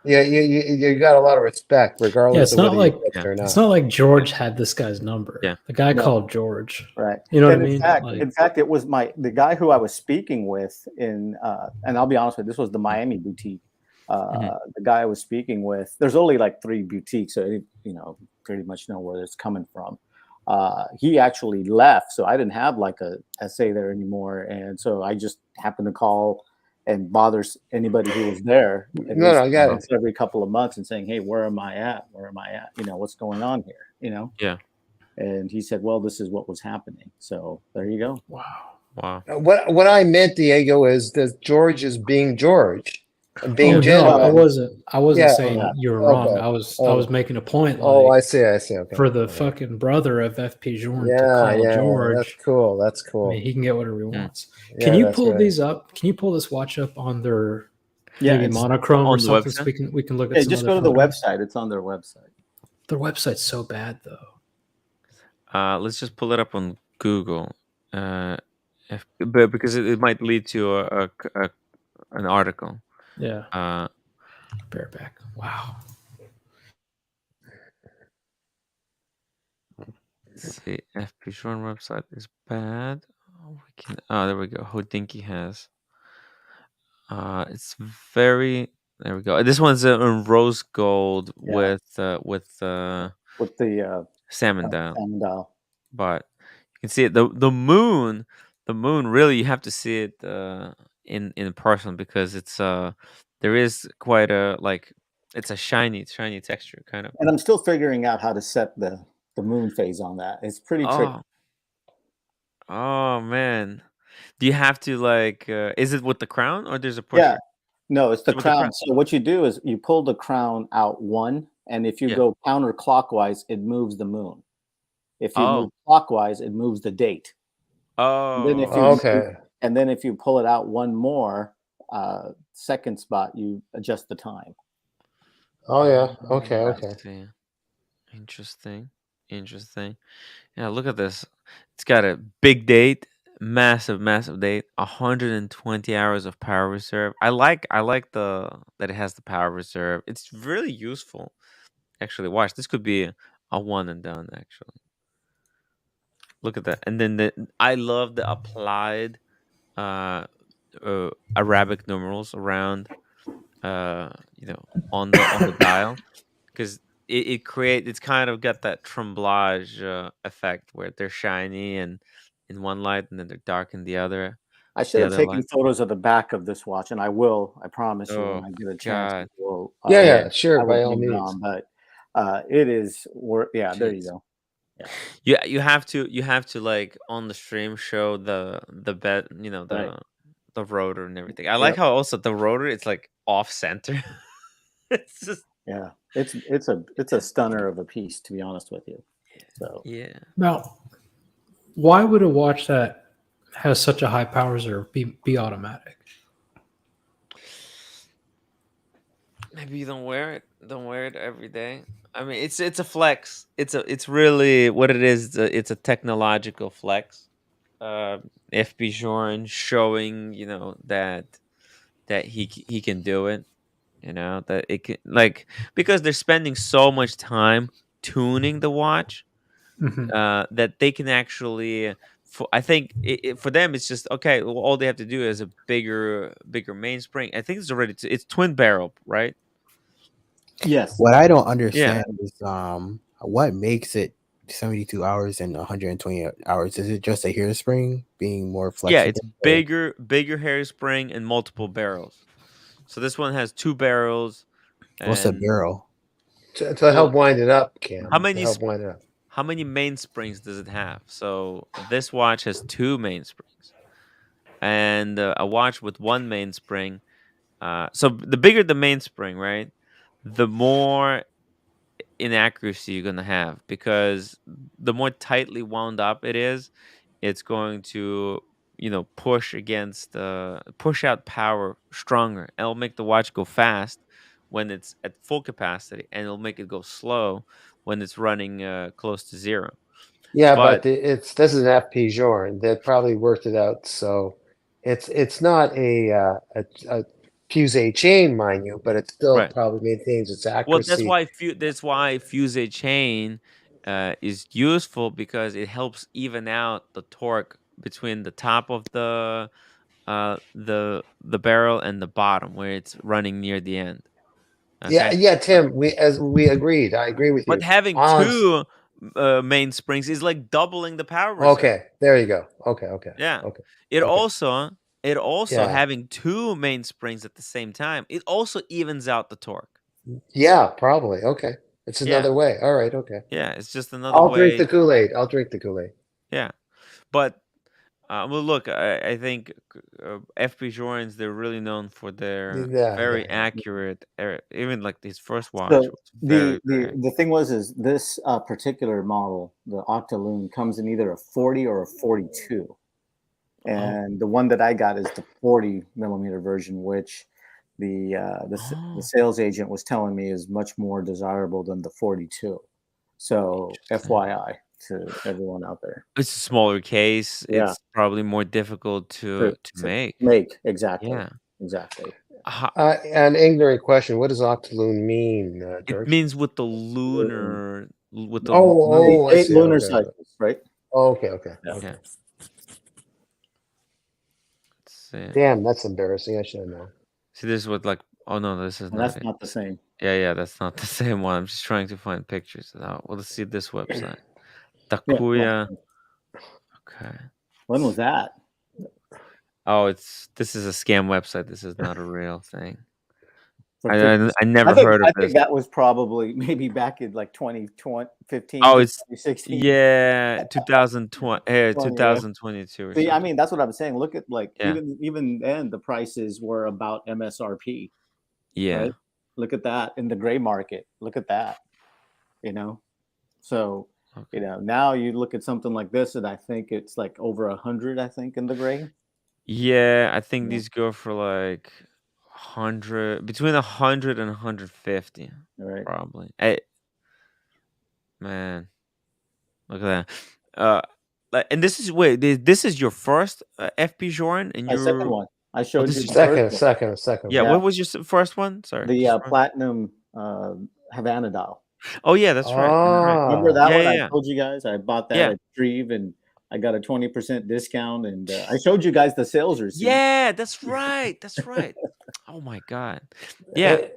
Yeah, you got a lot of respect, regardless of whether you picked or not. It's not like George had this guy's number. Yeah. The guy called George. Right. You know what I mean? In fact, it was the guy who I was speaking with in, and I'll be honest with you, this was the Miami boutique. The guy I was speaking with, there's only like 3 boutiques, so pretty much know where it's coming from. He actually left, so I didn't have like a SA there anymore, and so I just happened to call and bother anybody who was there. No, I got it. Every couple of months and saying, "Hey, where am I at? What's going on here?" Yeah. And he said, "Well, this is what was happening." So there you go. Wow. What I meant, Diego, is that George is being George. Being no, I wasn't saying you were wrong. Okay. I was making a point. I see. Okay. For the fucking brother of FP Jorn to call George. That's cool. That's cool. I mean, he can get whatever he wants. Can you pull these up? Can you pull this watch up on their maybe monochrome or something? So we can look at. Just go to the website. It's on their website. Their website's so bad though. Let's just pull it up on Google, because it might lead to an article. Yeah. Bareback. Wow. Let's see. FP Jorn website is bad. There we go. Hodinkee has. It's very. There we go. This one's in rose gold with the salmon dial. But you can see it. The moon really, you have to see it in person, because it's there is quite a it's a shiny texture kind of. And I'm still figuring out how to set the moon phase on that. It's pretty tricky. Oh man. Do you have to is it with the crown, or there's a push? Yeah. No, it's the crown. So what you do is you pull the crown out one, and if you go counterclockwise, it moves the moon. If you move clockwise, it moves the date. Oh. And then if you pull it out one more second spot, you adjust the time. Oh yeah. Okay. Interesting. Yeah, look at this. It's got a big date, massive date, 120 hours of power reserve. I like that it has the power reserve. It's really useful. Actually, watch. This could be a one and done, actually. Look at that. And then I love the applied Arabic numerals around on the dial, because it's kind of got that tremblage effect where they're shiny and in one light and then they're dark in the other. I should have taken photos of the back of this watch, and I will. I promise you, when I get a chance. Sure, by all means. But it is. There you go. You have to like on the stream show the bed, you know, Right. the rotor and everything. I like how also the rotor it's like off center. It's just Yeah, it's a stunner of a piece, to be honest with you. So yeah. Now, why would a watch that has such a high power reserve be automatic? Maybe you don't wear it. Don't wear it every day. I mean, it's a flex. It's really what it is. It's a technological flex. FB Joran showing, you know, that he can do it. You know, that it can, like, because they're spending so much time tuning the watch, that they can actually. I think for them it's just okay. Well, all they have to do is a bigger mainspring. I think it's already it's twin barrel, right? yes, What I don't Yeah. understand is what makes it 72 hours and 120 hours? Is it just a hairspring being more Yeah, it's flexible? bigger hairspring and multiple barrels. So this one has 2 barrels What's a and barrel? To well, help wind it up, Cam. how To many help wind it up. how many mainsprings does it have? So this watch has 2 mainsprings. And a watch with 1 mainspring. So the bigger the mainspring, right? The more inaccuracy you're gonna have because the more tightly wound up it is, it's going to, you know, push out power stronger. It'll make the watch go fast when it's at full capacity, and it'll make it go slow when it's running close to 0. Yeah, But but this is an FP Joran. They probably worked it out, so it's not a fuse chain, mind you, but it still right. probably maintains its Well, accuracy. that's why fuse chain is useful because it helps even out the torque between the top of the barrel and the bottom where it's running near the end. Okay. Yeah, Tim. We agreed. I agree with But you. having On 2 mainsprings is like doubling the power reserve. okay, there you go. Okay, Yeah. okay. It Okay. also Yeah. having 2 mainsprings at the same time, it also evens out the torque. Yeah, probably. Okay, it's Yeah. another way. All right. Okay. Yeah, it's just another I'll drink way. the Kool-Aid. I'll drink the Kool-Aid. Yeah. But well, look, I think FP Jorans, they're really known for their very Yeah. accurate. Even like his first watch so was very, very. the thing is this particular model, the Octaloon, comes in either a 40 or a 42, and the one that I got is the 40 millimeter version, which the sales agent was telling me is much more desirable than the 42. So FYI to everyone out there. It's a smaller case. Yeah. It's probably more difficult to make. Exactly. Yeah. Exactly. An ignorant question. What does Octaloon mean, It George? means with the lunar, with the I 8 see. lunar Okay. cycles, right? Oh, okay. Yeah. Yeah. Let's see. Damn, that's embarrassing. I should have known. See, this is what like. Oh no, this is Well, not that's it. not the same. Yeah, that's not the same one. I'm just trying to find pictures. Well, let's see this website. Yeah. Takuya. Okay. When was that? Oh, this is a scam website. This is not a real thing. For I 50 never heard of I this. think that was probably maybe back in like 2015. Oh, it's 2016. yeah, 2020, 20, 2022 or See, I something. mean, that's what I'm saying. Look at like Yeah. even then the prices were about MSRP. Yeah. Right? Look at that in the gray market. Look at that. You know, so Okay. you know now you look at something like this, and I think it's like over 100. I think in the gray. Yeah, I think Yeah. these go for like 100, between 100 and 150, All right. probably. Man, look at that. And this is this is your first FP Joran, and My second you're one. I showed this you is the your first one. Second. Yeah, Yeah. what was your first one? Sorry. The just run- platinum Havana dial. Oh yeah, that's right. You're right. Remember that Yeah, one? yeah. I told you guys I bought that Yeah. at Shreve, and I got a 20% discount, and I showed you guys the sales receipt. Yeah, that's right. That's right. Oh my god. Yeah.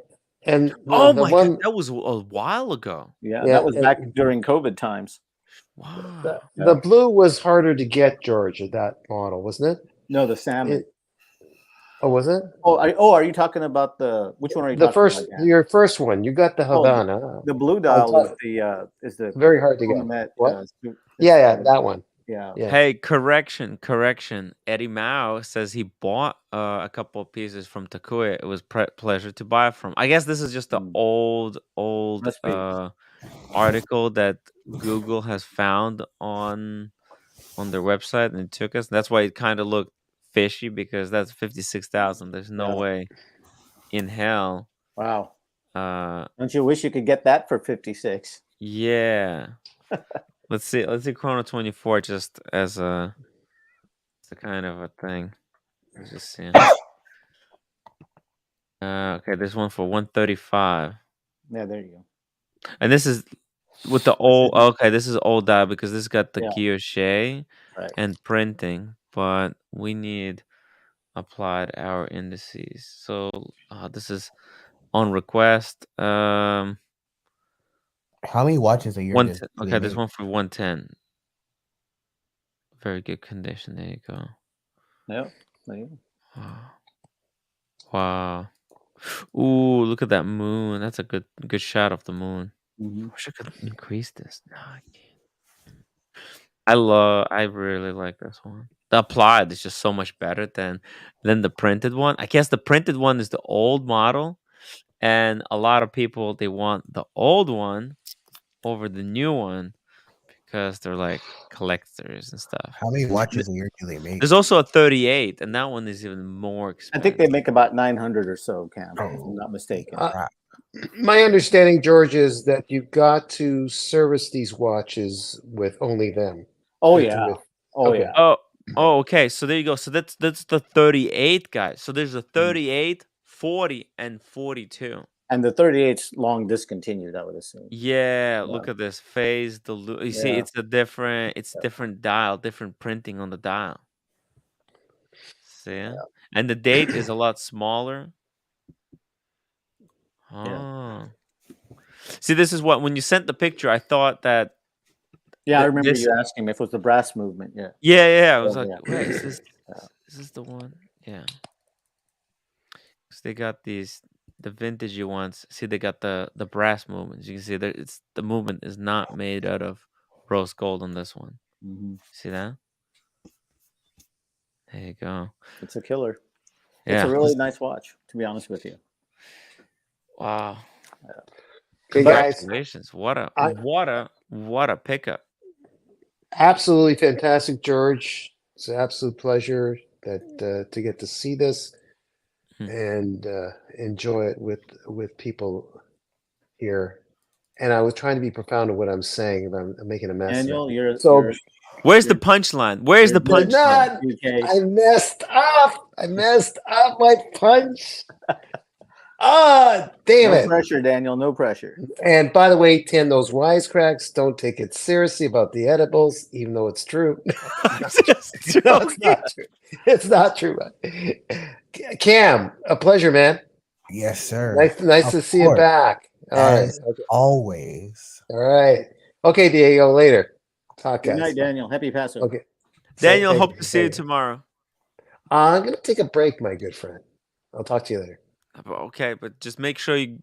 And Oh the my one, god, that was a while ago. Yeah, Yeah, that was back during COVID times. Wow. the blue was harder to get, George, at that model, wasn't it? No, the salmon. Oh, was it? Are you talking about which one are you The talking first, about? Dan? your first one. You got the Oh, Havana. the blue I'll dial tell- is the very hard to one get. that, What? it's, Yeah, that one. yeah. Yeah. Hey, correction. Eddie Mao says he bought a couple of pieces from Takuya. It was pleasure to buy from. I guess this is just the old Must be. article that Google has found on their website, and it took us. That's why it kind of looked fishy, because that's 56,000. There's no Yeah. way in hell. Wow. Uh, Don't you wish you could get that for 56? yeah. Let's see Chrono 24 just as a kind of a thing. Let's just see. Okay, there's one for 135. Yeah, there you go. And this is with the old. Okay, this is old dial, because this got the Yeah. guilloche Right. and printing, but we need applied hour indices. So this is on request. How many watches a year does they Okay, there's make? one for 110. Very good condition. There you go. Yeah. There you go. Wow. Ooh, look at that moon. That's a good shot of the moon. Mm-hmm. I wish I could increase this. No, I can't. I really like this one. The applied is just so much better than the printed one. I guess the printed one is the old model, and a lot of people, they want the old one over the new one because they're like collectors and stuff. How many watches a year do they make? There's also a 38, and that one is even more I expensive. think they make about 900 or so, Cam, if I'm not mistaken. My understanding, George, is that you've got to service these watches with only them. Oh, With- yeah. with- Oh, okay. yeah. Oh, okay. So there you go. So that's the 38, guys. So there's a 38, 40, and 42. And the 38's long discontinued, I would assume. Yeah, look at this phase. You see, Yeah. it's different dial, different printing on the dial. See, and the date is a lot smaller. Oh, see, this is what, when you sent the picture, I thought that. Yeah, I remember you asking me if it was the brass movement. Yeah. Yeah. I was like, yeah. wait, is this the one? Yeah. So they got the vintagey ones. See, they got the brass movements. You can see that the movement is not made out of rose gold on this one. Mm-hmm. See that? There you go. It's a killer. Yeah. It's a really nice watch, to be honest with you. Wow. Okay, guys. Congratulations. What a pickup. Absolutely fantastic, George. It's an absolute pleasure that to get to see this and enjoy it with people here. And I was trying to be profound in what I'm saying, but I'm making a mess. Daniel, where's the punchline? Where's the punchline? I messed up my punch. Damn it. No pressure, Daniel. No pressure. And by the way, Tim, those wisecracks, don't take it seriously about the edibles, even though it's true. No, it's not true. It's not true. Cam, a pleasure, man. Yes, sir. Nice to see you back. All right. Okay. Always. All right. Okay, Diego, later. Talk, guys. Good night, Daniel. Happy Passover. Okay. Daniel, hope to see you tomorrow. I'm going to take a break, my good friend. I'll talk to you later. Okay, but just make sure you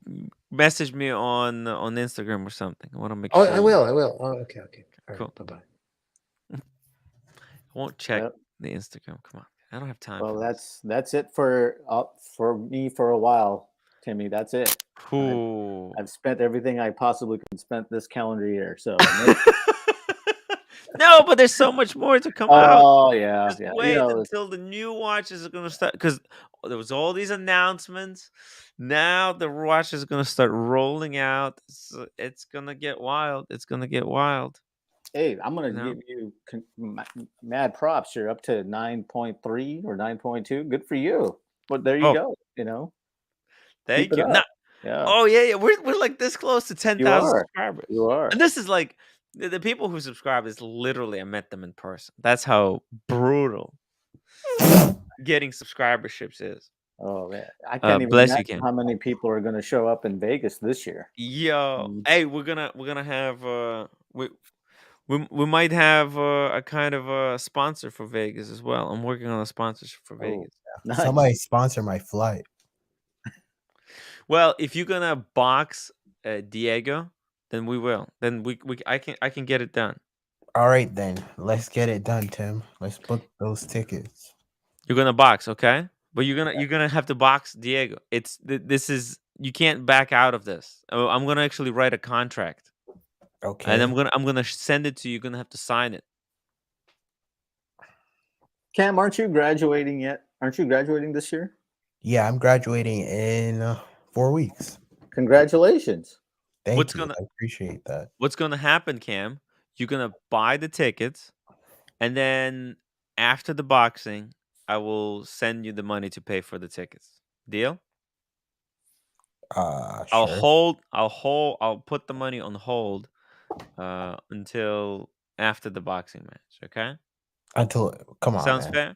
message me on Instagram or something. I want to make sure. I will. Oh, okay. All cool. Right, bye-bye. I won't check the Instagram. Come on. I don't have time. Well, that's it for me for a while, Timmy. That's it. I've spent everything I possibly can spend this calendar year. So no, but there's so much more to come out. Oh yeah, Just wait until the new watches are gonna start, because there was all these announcements. Now the watches are gonna start rolling out. So it's gonna get wild. Hey, I'm gonna give you mad props. You're up to 9.3 or 9.2. Good for you. But there you go. Thank you. Yeah. Oh yeah. We're like this close to 10,000 subscribers. You are. And this is like the people who subscribe is literally, I met them in person. That's how brutal getting subscriberships is. Oh man, I can't even imagine how many people are going to show up in Vegas this year. Yo, hey, we're gonna have we might have a kind of a sponsor for Vegas as well. I'm working on a sponsorship for Vegas. Nice. Somebody sponsor my flight. Well, if you're gonna box Diego, then we will. Then I can get it done. All right, then. Let's get it done, Tim. Let's book those tickets. You're gonna box, okay? But you're gonna have to box Diego. This is you can't back out of this. I'm gonna actually write a contract, Okay. and I'm gonna send it to you. You're gonna have to sign it. Cam, aren't you graduating yet? Aren't you graduating this year? Yeah, I'm graduating in 4 weeks. Congratulations. Thank you. I appreciate that. What's gonna happen, Cam? You're gonna buy the tickets, and then after the boxing, I will send you the money to pay for the tickets. Deal? Sure. I'll put the money on hold until after the boxing match, okay? Come on, Sounds man. fair?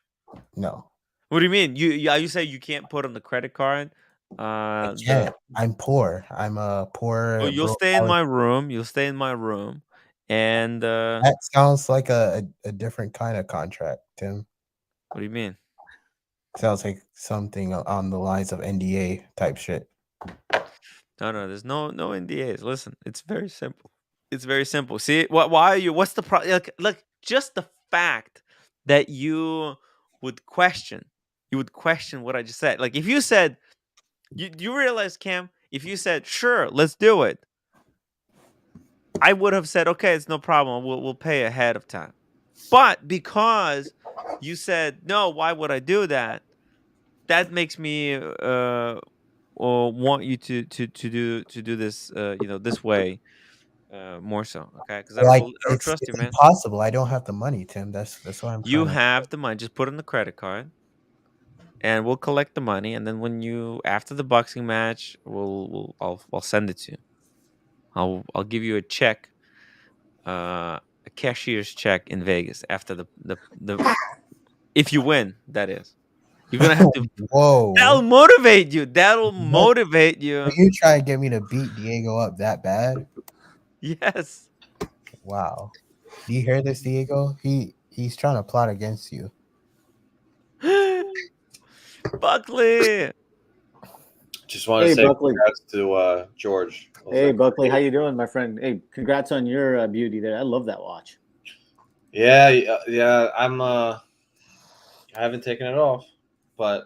No. What do you mean? You say you can't put on the credit card? I can't. I'm poor. I'm a poor. Oh, you'll stay in my room. You'll stay in my room, and that sounds like a different kind of contract, Tim. What do you mean? Sounds like something on the lines of NDA type shit. No, there's no NDAs. Listen, it's very simple. It's very simple. See, why are you? What's the problem? Like, just the fact that you would question what I just said. Like, if you said, you realize, Cam, if you said, sure, let's do it, I would have said, okay, it's no problem. We'll pay ahead of time. But because you said no, why would I do that? That makes me want you to do this this way more so, okay? Because I don't trust you, man. Impossible. I don't have the money, Tim. That's why I'm. You have the money. Just put it on the credit card, and we'll collect the money. And then after the boxing match, I'll send it to you. I'll give you a check, a cashier's check in Vegas after the if you win, that is. You're gonna have to. Whoa! That'll motivate you. Motivate you. Are you trying to get me to beat Diego up that bad? Yes. Wow. Do you hear this, Diego? He's trying to plot against you. Buckley. Just want to say congrats to George. Hey, Buckley, how you doing, my friend? Hey, congrats on your beauty there. I love that watch. Yeah. I haven't taken it off, but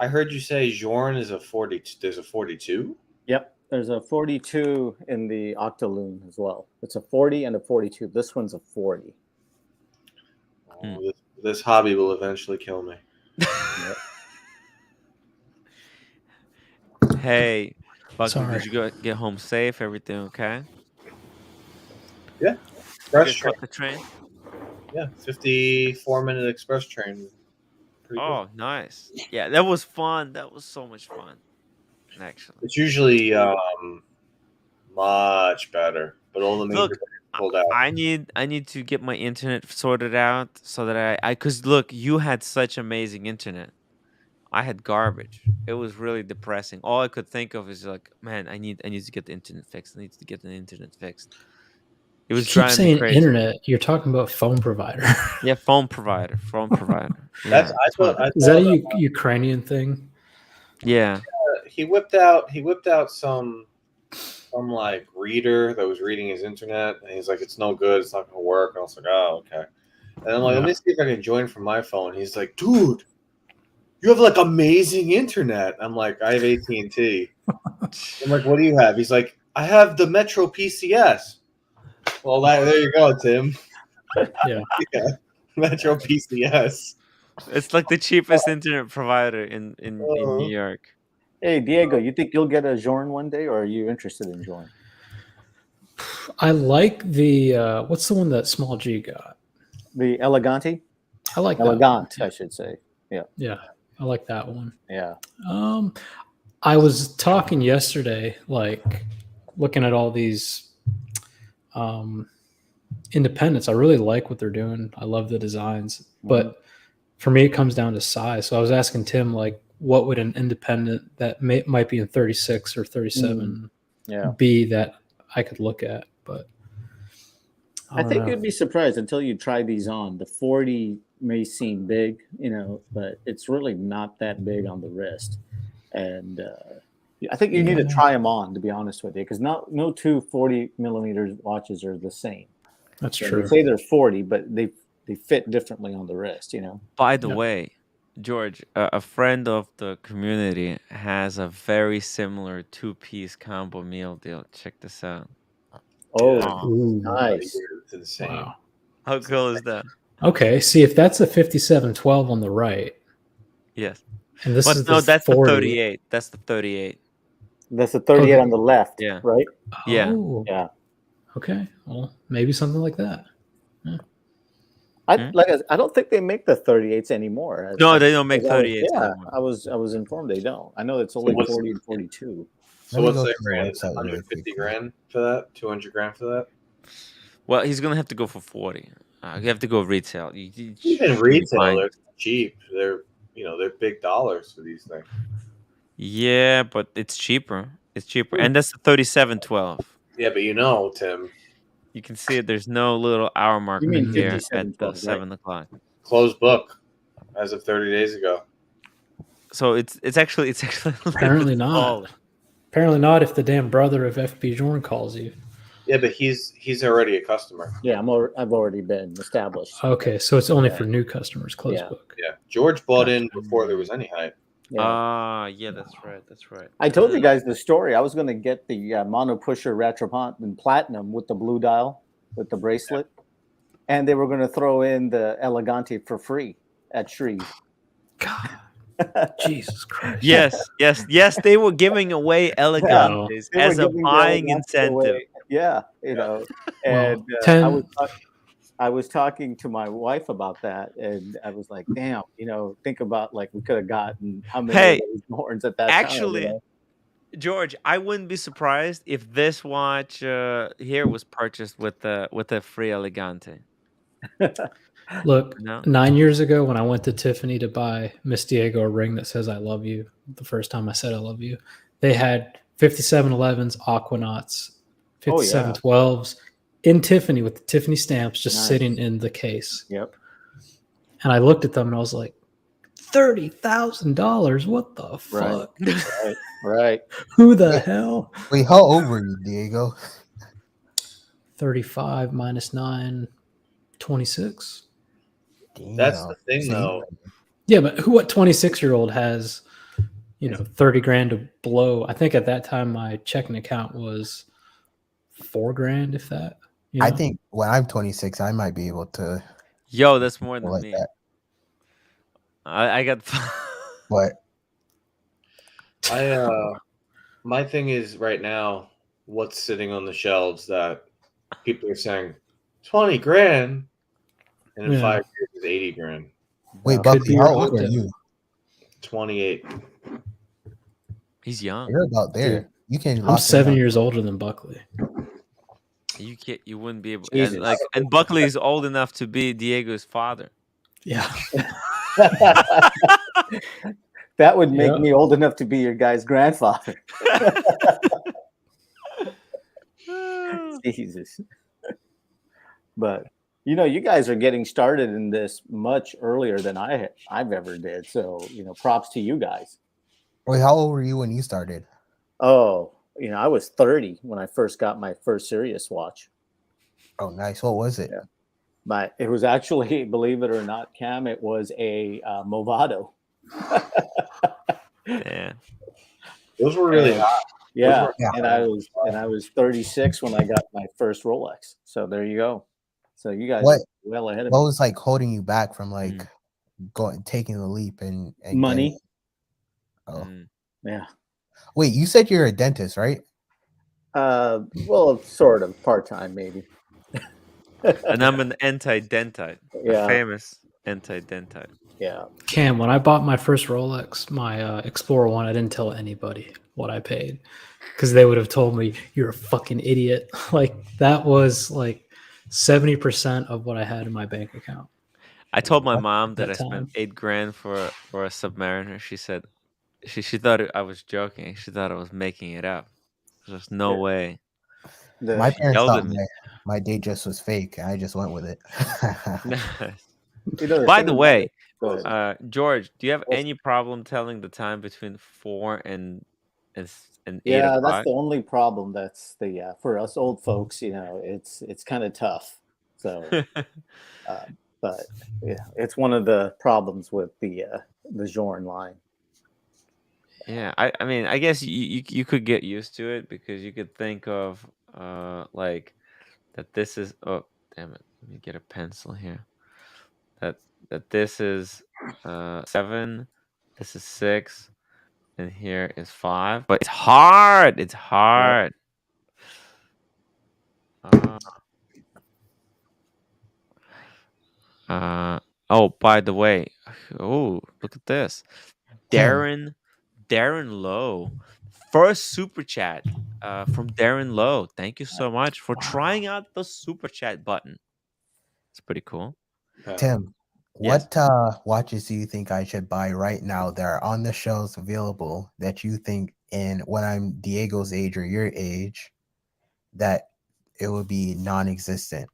I heard you say Jorn is a 40. There's a 42. Yep, there's a 42 in the Octaloon as well. It's a 40 and a 42. This one's a 40. Oh, this hobby will eventually kill me. Hey, Buckley, did you get home safe? Everything okay? Yeah. Express train. The train? Yeah, 54-minute express train. Pretty good. Nice. Yeah, that was fun. That was so much fun, actually. It's usually much better, but all the major pulled out. I need to get my internet sorted out so that because look, you had such amazing internet. I had garbage. It was really depressing. All I could think of is like, man, I need to get the internet fixed. I need to get the internet fixed. It was driving me crazy. Internet. You're talking about phone provider. Yeah, phone provider. Yeah, I thought is that a Ukrainian thing? Yeah. He whipped out some like reader that was reading his internet, and he's like, "It's no good. It's not gonna work." And I was like, "Oh, okay." And I'm like, "Let me see if I can join from my phone." He's like, "Dude, you have like amazing internet." I'm like, "I have AT&T." I'm like, "What do you have?" He's like, "I have the Metro PCS." Well, there you go, Tim. Yeah. Metro PCS. It's like the cheapest internet provider in New York. Hey, Diego, you think you'll get a Jorn one day, or are you interested in Jorn? I like the what's the one that Small G got? The Elegante. I like Elegant, I should say. Yeah. Yeah, I like that one. Yeah. I was talking yesterday, like looking at all these independents. I really like what they're doing. I love the designs, but for me, it comes down to size. So I was asking Tim, like, what would an independent that might be in 36 or 37 be that I could look at? But I I don't think know. you'd be surprised until you try these on. The 40 may seem big, but it's really not that big on the wrist. And I think you need to try them on, to be honest with you, because no two 40 millimeter watches are the same. That's They true. say they're 40, but they fit differently on the wrist. By the Yeah. way, George, a friend of the community has a very similar two-piece combo meal deal. Check this out. Oh, Ooh. nice. It's insane. Wow. How cool is that? Okay, see if that's a 5712 on the right, Yes. and this But is no, the that's the 40. 38. That's the 38. That's the 38 Okay. on the left, Yeah. right? Yeah. Oh, Yeah. okay. Well, maybe something like that. I don't think they make the 38s anymore. No, they don't make As I was- 38s yeah, anymore. I was informed they don't. I know it's only what's- 40 and 42. So Let me what's go that to the grand? website really 150 quickly. grand for that? 200 grand for that? Well, he's gonna have to go for 40. You have to go retail. You Even shouldn't be retail, buying- they're cheap. They're big dollars for these things. Yeah, but it's cheaper. It's cheaper, and that's the 3712. Yeah, but Tim, You can see it. There's no little hour marker mean here at 5712, right? 7 o'clock. closed book as of 30 days ago. So it's actually a little Apparently bit not. smaller. Apparently not. If the damn brother of FP Jordan calls you. Yeah, but he's already a customer. Yeah, I've already been established. Okay, so it's only Yeah. for new customers. Closed Yeah. book. Yeah, George bought Gotcha. in before there was any hype. Yeah. Yeah, that's right. That's right. I told you guys the story. I was going to get the Mono Pusher Retropont in platinum with the blue dial, with the bracelet, and they were going to throw in the Elegante for free at Shreve. God, Jesus Christ. Yes. They were giving away Elegantes They were as a giving the buying Elegante incentive. away. Yeah, and Well, I was talking to my wife about that, and I was like, "Damn, think about like we could have gotten how many Hey, of those horns at that Actually, time." George, I wouldn't be surprised if this watch here was purchased with a free Elegante. look, No? 9 years ago when I went to Tiffany to buy Miss Diego a ring that says "I love you," the first time I said "I love you," they had 5711s, Aquanauts, 5712s in Tiffany with the Tiffany stamps just sitting in the case. Yep. And I looked at them and I was like, $30,000. What the fuck? Right. Who the hell? Wait, how old were you, Diego? 35 minus 9, 26. That's the thing, though. Yeah, but what 26-year-old has, 30 grand to blow? I think at that time my checking account was $4,000, if that. I think when I'm 26, I might be able to. Yo, that's more than like me. that. I got. What? My thing is right now, what's sitting on the shelves that people are saying 20 grand, and in 5 years is 80 grand. Wait, Bucky, how old are you? 28. He's young. You're about there. Dude, You can. I'm 7 years older than Buckley. You can't. You wouldn't be able. Jesus. And Buckley is old enough to be Diego's father. Yeah. That would make me old enough to be your guy's grandfather. Jesus. But you guys are getting started in this much earlier than I've ever did. So, props to you guys. Wait, how old were you when you started? Oh, I was 30 when I first got my first Sirius watch. Oh, nice. What was it? Yeah. It was actually, believe it or not, Cam, it was a Movado. Yeah. Those were really hot. Yeah. And I was 36 when I got my first Rolex. So there you go. So you guys are well ahead of me. What was like holding you back from taking the leap and money? Oh. Yeah. Wait, you said you're a dentist, right? Well, sort of part-time maybe. And I'm an anti-dentite. Yeah. A famous anti-dentite. Yeah. Cam, when I bought my first Rolex, my Explorer 1, I didn't tell anybody what I paid because they would have told me you're a fucking idiot. Like that was like 70% of what I had in my bank account. I told my mom that I time. spent $8,000 for a Submariner. She said she thought I was joking. She thought I was making it up. There's no way. My She parents yelled thought at me. my date just was fake, and I just went with it. You know, the By thing the about way, it. Go ahead. George, do you have Yes. any problem telling the time between 4 and 8 Yeah, that's o'clock? the only problem. That's the for us old folks. You know, it's kind of tough. So, but yeah, it's one of the problems with the Jorn line. Yeah, I mean, I guess you could get used to it because you could think of like that this is, oh damn it, let me get a pencil here. That that this is 7, this is 6, and here is 5. But it's hard. It's Yep. hard. Oh, by the way, oh, look at this. Tim, Darren Lowe. First super chat from Darren Lowe. Thank you so much for trying out the super chat button. It's pretty cool. Tim, Yes. what watches do you think I should buy right now that are on the shelves available that you think in when I'm Diego's age or your age that it would be non-existent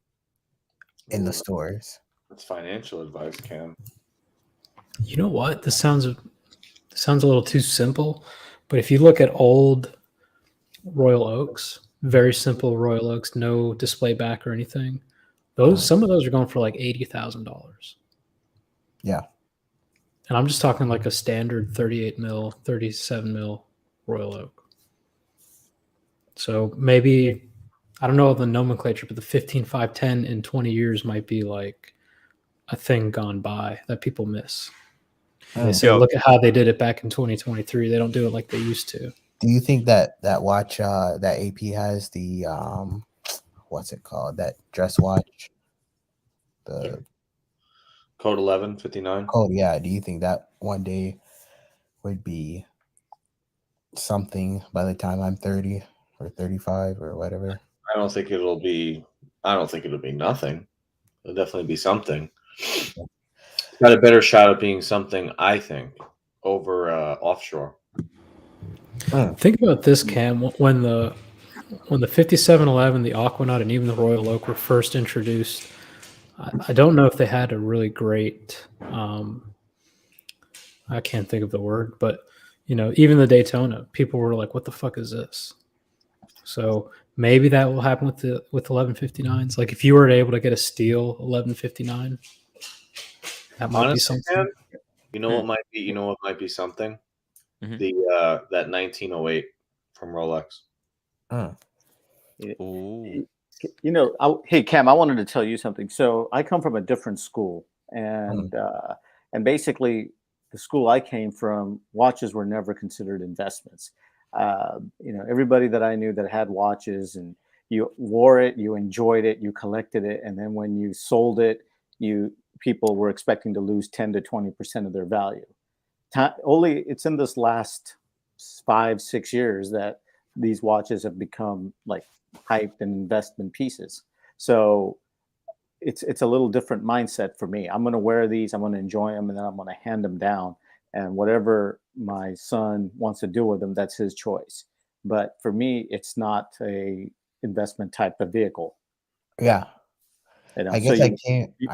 in the stores? That's financial advice, Cam. You know what? This sounds a little too simple, but if you look at old Royal Oaks, very simple Royal Oaks, no display back or anything, some of those are going for like $80,000. Yeah. And I'm just talking like a standard 38 mil, 37 mil Royal Oak. So maybe, I don't know the nomenclature, but the 15, 5, 10 in 20 years might be like a thing gone by that people miss. They say, look at how they did it back in 2023. They don't do it like they used to. Do you think that watch that AP has the what's it called? That dress watch? The Code 1159. code, yeah. Do you think that one day would be something by the time I'm 30 or 35 or whatever? I don't think it'll be nothing. It'll definitely be something. It's got a better shot at being something, I think, over offshore. Think about this, Cam. When the 5711, the Aquanaut, and even the Royal Oak were first introduced, I don't know if they had a really great I can't think of the word, but even the Daytona, people were like, what the fuck is this? So maybe that will happen with 1159s. Like if you were able to get a steel 1159, that might be something. Man, you know what might be something? Mm-hmm. That 1908 from Rolex. Hey Cam, I wanted to tell you something. So I come from a different school, and basically the school I came from, watches were never considered investments. Everybody that I knew that had watches, and you wore it, you enjoyed it, you collected it, and then when you sold it, people were expecting to lose 10 to 20% of their value. Only it's in this last 5-6 years that these watches have become like hyped and investment pieces. So it's a little different mindset for me. I'm going to wear these, I'm going to enjoy them, and then I'm going to hand them down. And whatever my son wants to do with them, that's his choice. But for me, it's not a investment type of vehicle. Yeah. I guess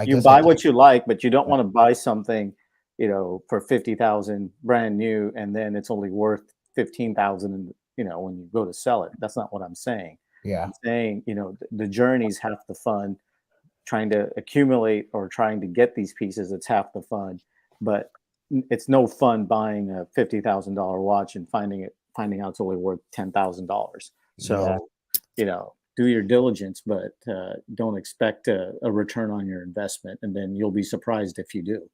you buy what you like, but you don't want to buy something, for 50,000 brand new, and then it's only worth 15,000, when you go to sell it. That's not what I'm saying. Yeah. I'm saying, the journey's half the fun. Trying to accumulate or trying to get these pieces, it's half the fun. But it's no fun buying a $50,000 watch and finding out it's only worth $10,000. So, do your diligence, but don't expect a return on your investment, and then you'll be surprised if you do.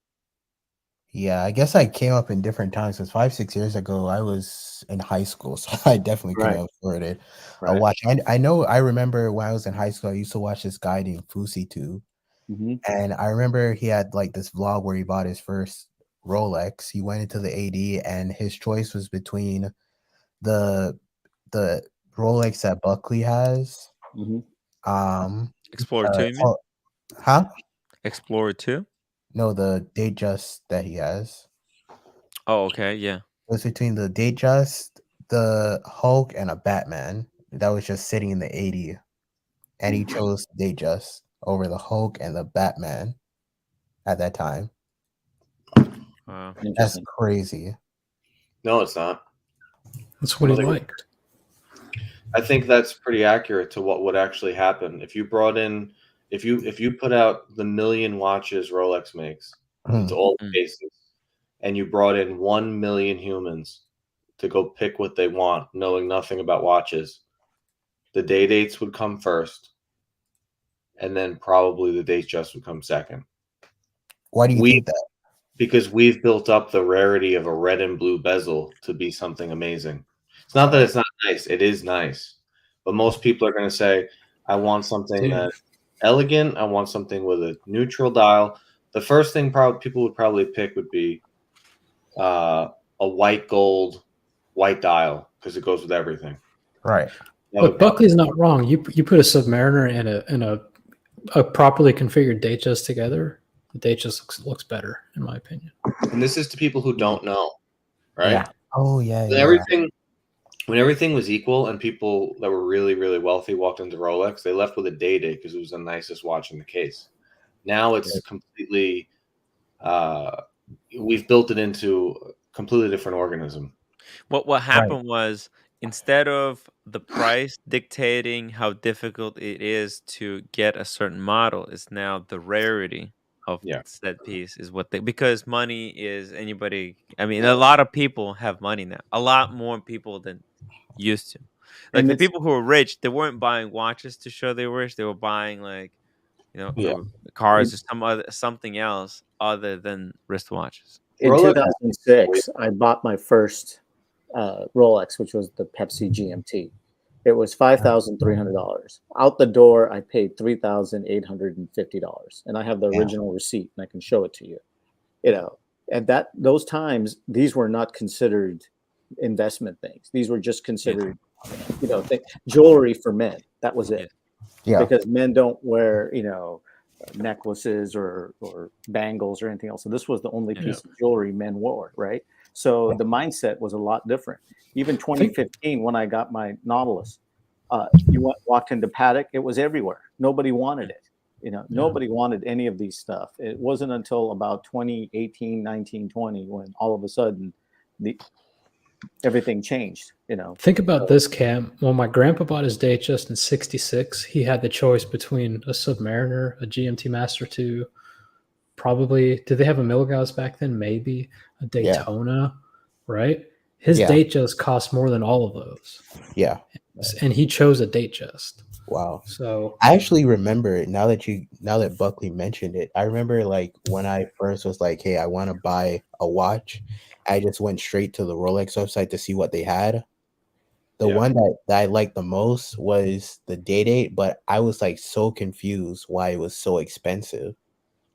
Yeah, I guess I came up in different times. Because 5-6 years ago, I was in high school, so I definitely couldn't afford it. A watch. I remember when I was in high school, I used to watch this guy named Fusi Tube, and I remember he had like this vlog where he bought his first Rolex. He went into the AD, and his choice was between the Rolex that Buckley has. Explorer 2, you mean? Huh? Explorer 2? No, the Datejust that he has. Oh, okay, yeah. It was between the Datejust, the Hulk, and a Batman that was just sitting in the 80. and he chose Datejust over the Hulk and the Batman at that time. Wow. That's crazy. No, it's not. That's what he liked. I think that's pretty accurate to what would actually happen if you brought in, if you put out the 1,000,000 watches Rolex makes into all the cases, and you brought in 1,000,000 humans to go pick what they want, knowing nothing about watches, the day dates would come first, and then probably the Datejust would come second. Why do you think that? Because we've built up the rarity of a red and blue bezel to be something amazing. It's not that it's not nice. It is nice. But most people are going to say, I want something that's elegant. I want something with a neutral dial. The first thing people would probably pick would be a white gold, white dial, because it goes with everything. Right. But Buckley's not wrong. You put a Submariner and a properly configured Datejust together, the Datejust looks better, in my opinion. And this is to people who don't know, right? Yeah. Oh, yeah. When everything was equal and people that were really, really wealthy walked into Rolex, they left with a day because it was the nicest watch in the case. Now it's completely, we've built it into a completely different organism. What happened was, instead of the price dictating how difficult it is to get a certain model, it's now the rarity of said piece is what they, because money is anybody. I mean, a lot of people have money now. A lot more people than used to. Like And the it's- people who were rich, they weren't buying watches to show they were rich. They were buying like, cars or something else other than wristwatches. In 2006, I bought my first Rolex, which was the Pepsi GMT. It was $5,300. Out the door, I paid $3,850, and I have the original receipt, and I can show it to you. You know, at those times, these were not considered investment things. These were just considered, jewelry for men. That was it. Yeah. Because men don't wear, necklaces or bangles or anything else. So this was the only piece of jewelry men wore, right? So the mindset was a lot different. Even 2015, when I got my Nautilus, walked into Paddock, it was everywhere. Nobody wanted it. Nobody wanted any of these stuff. It wasn't until about 2018, 19, 20 when all of a sudden everything changed. Think about this, Cam. When my grandpa bought his Datejust in '66, he had the choice between a Submariner, a GMT Master 2, probably, did they have a Milgauss back then? Maybe a Daytona, right? His Datejust cost more than all of those. Yeah. And he chose a Datejust. Wow. So I actually remember it now that Buckley mentioned it. I remember like when I first was like, hey, I want to buy a watch. I just went straight to the Rolex website to see what they had. The one that I liked the most was the Day-Date, but I was like so confused why it was so expensive.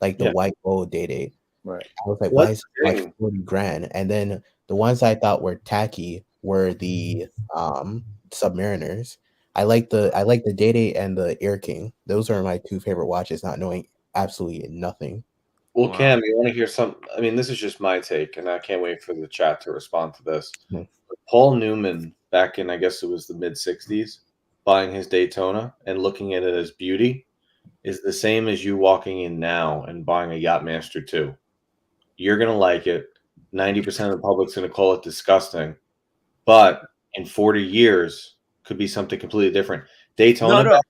Like the white gold Day-Date. Right. I was like, why is it like 40 grand? And then the ones I thought were tacky were the Submariners. I like the Day-Date and the Air King. Those are my two favorite watches, not knowing absolutely nothing. Well, Cam, you want to hear some? I mean, this is just my take, and I can't wait for the chat to respond to this. Paul Newman, back in, I guess it was the mid-'60s, buying his Daytona and looking at it as beauty is the same as you walking in now and buying a Yachtmaster 2. You're going to like it. 90% of the public's going to call it disgusting. But in 40 years, could be something completely different. Daytona. No.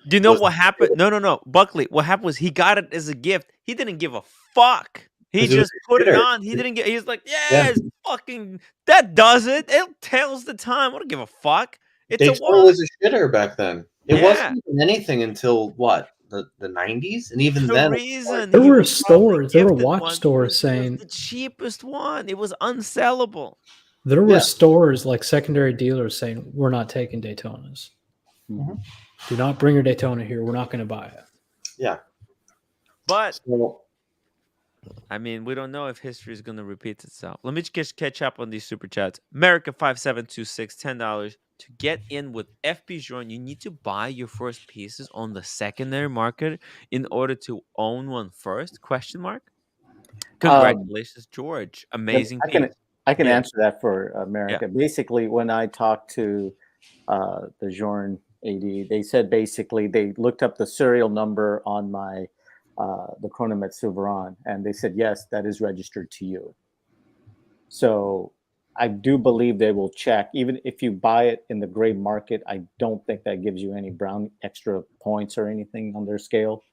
Do you know what happened? No. Buckley, what happened was he got it as a gift. He didn't give a fuck. He just put it on. He didn't get. He's like, yes, fucking. That does it. It tells the time. I don't give a fuck. It's Daytona was a shitter back then. It wasn't even anything until what, the 90s, and even then, there were stores. There were watch stores saying the cheapest one. It was unsellable. There were stores like secondary dealers saying we're not taking Daytonas. Mm-hmm. Do not bring your Daytona here. We're not going to buy it. Yeah. But, I mean, we don't know if history is going to repeat itself. Let me just catch up on these super chats. America5726, $10. To get in with FP Journe, you need to buy your first pieces on the secondary market in order to own one first? Question mark. Congratulations, George. Amazing piece. I can answer that for America. Yeah. Basically, when I talked to the Journe AD. They said basically they looked up the serial number on my the Chronomet Silveron, and they said yes, that is registered to you. So I do believe they will check, even if you buy it in the gray market. I don't think that gives you any brown extra points or anything on their scale.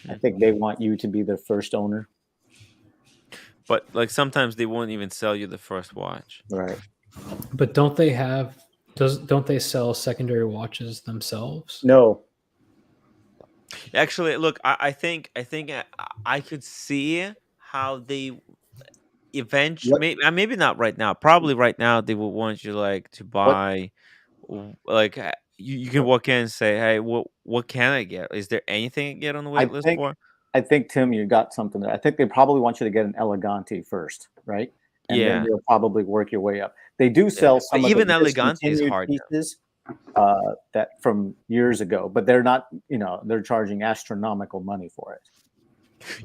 I think they want you to be their first owner. But like sometimes they won't even sell you the first watch. Right. But don't they sell secondary watches themselves? No. Actually, look, I think I could see how they eventually, maybe not right now. Probably right now they will want you like to buy, like you can walk in and say, hey, what can I get? Is there anything I can get on the wait list for? I think, Tim, you got something there. I think they probably want you to get an Elegante first, right? And then you'll probably work your way up. They do sell some of even the Elegante is discontinued hard pieces that from years ago, but they're not, they're charging astronomical money for it.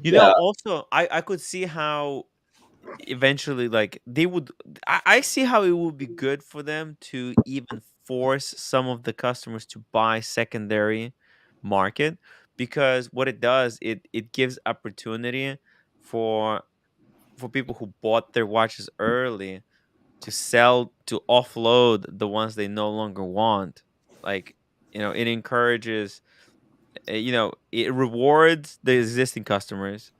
You know, also I could see how eventually like they would I see how it would be good for them to even force some of the customers to buy secondary market, because what it does, it gives opportunity for people who bought their watches early to sell, to offload the ones they no longer want. Like, it encourages, it rewards the existing customers,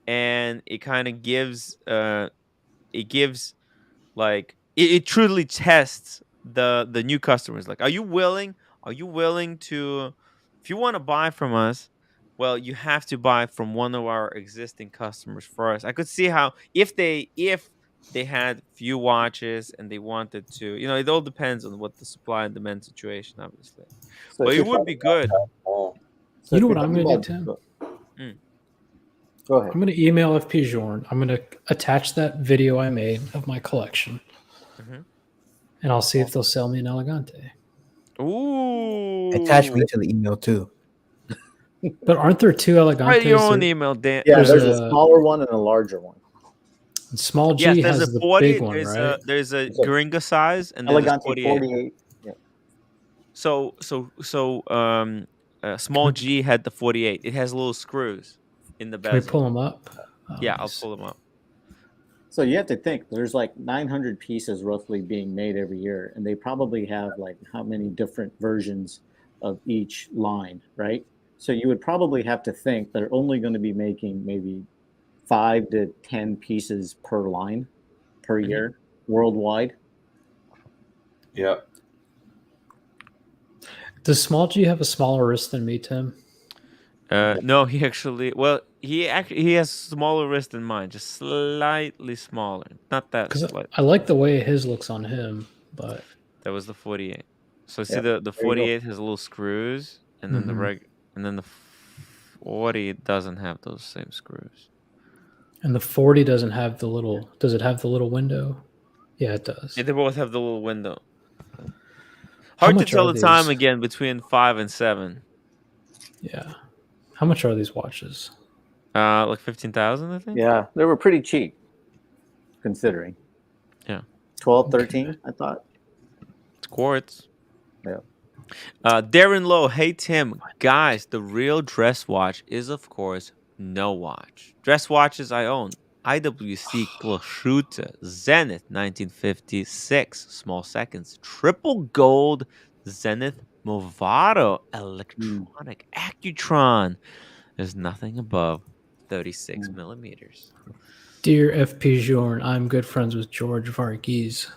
and it kind of gives like it truly tests the new customers. Like, are you willing to, if you want to buy from us, well, you have to buy from one of our existing customers first. I could see how if they had few watches and they wanted to, it all depends on what the supply and demand situation, obviously. So But if it you're would talking be good. So You if know you're what I'm talking going to do, about- Tim? Go ahead. I'm going to email FP Journe. I'm going to attach that video I made of my collection, and I'll see if they'll sell me an Elegante. Ooh. Attach me to the email too. But aren't there two Elegantes? Write your own email, Dan. Yeah, there's a smaller one and a larger one. Small G Yes, there's has a the 40. big one, right? There's a Gringa size, and then there's Elegante 48. 48. Yeah. So small G had the 48. It has little screws in the Can we bezel. pull them up? Yeah, I'll pull them up. So you have to think there's like 900 pieces roughly being made every year, and they probably have like how many different versions of each line, right? So you would probably have to think they're only going to be making maybe 5 to 10 pieces per line per year worldwide. Yeah. Does Small G have a smaller wrist than me, Tim? No, he has smaller wrist than mine, just slightly smaller. Not that Because slight. I like the way his looks on him, but That was the 48. So see, Yeah, the there you go. 48 has little screws, and then the 40 doesn't have those same screws. and the 40 doesn't have the little. Does it have the little window? Yeah, it does. Yeah, they both have the little window. How Hard to much tell are the time these? again between 5 and 7. Yeah. How much are these watches? Like 15,000, I think. Yeah, they were pretty cheap considering. Yeah. 12, 13, I thought. It's quartz. Yeah. Darren Lowe, hey Tim, guys, the real dress watch is of course no watch. Dress watches I own: IWC Glashütte Zenith 1956 small seconds, triple gold Zenith Movado electronic Accutron. There's nothing above 36 millimeters. Dear FP Journe, I'm good friends with George Varghese.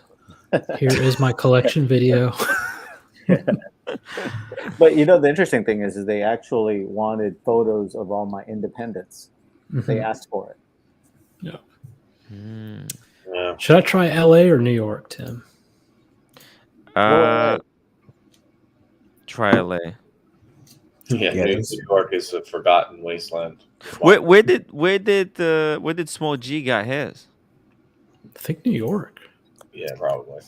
Here is my collection video. But the interesting thing is they actually wanted photos of all my independents. They asked for it. Yeah. Yeah. Should I try LA or New York, Tim? Try LA. Yeah, Yeah, New York is a forgotten wasteland. Where did Small G got his? I think New York. Yeah, probably.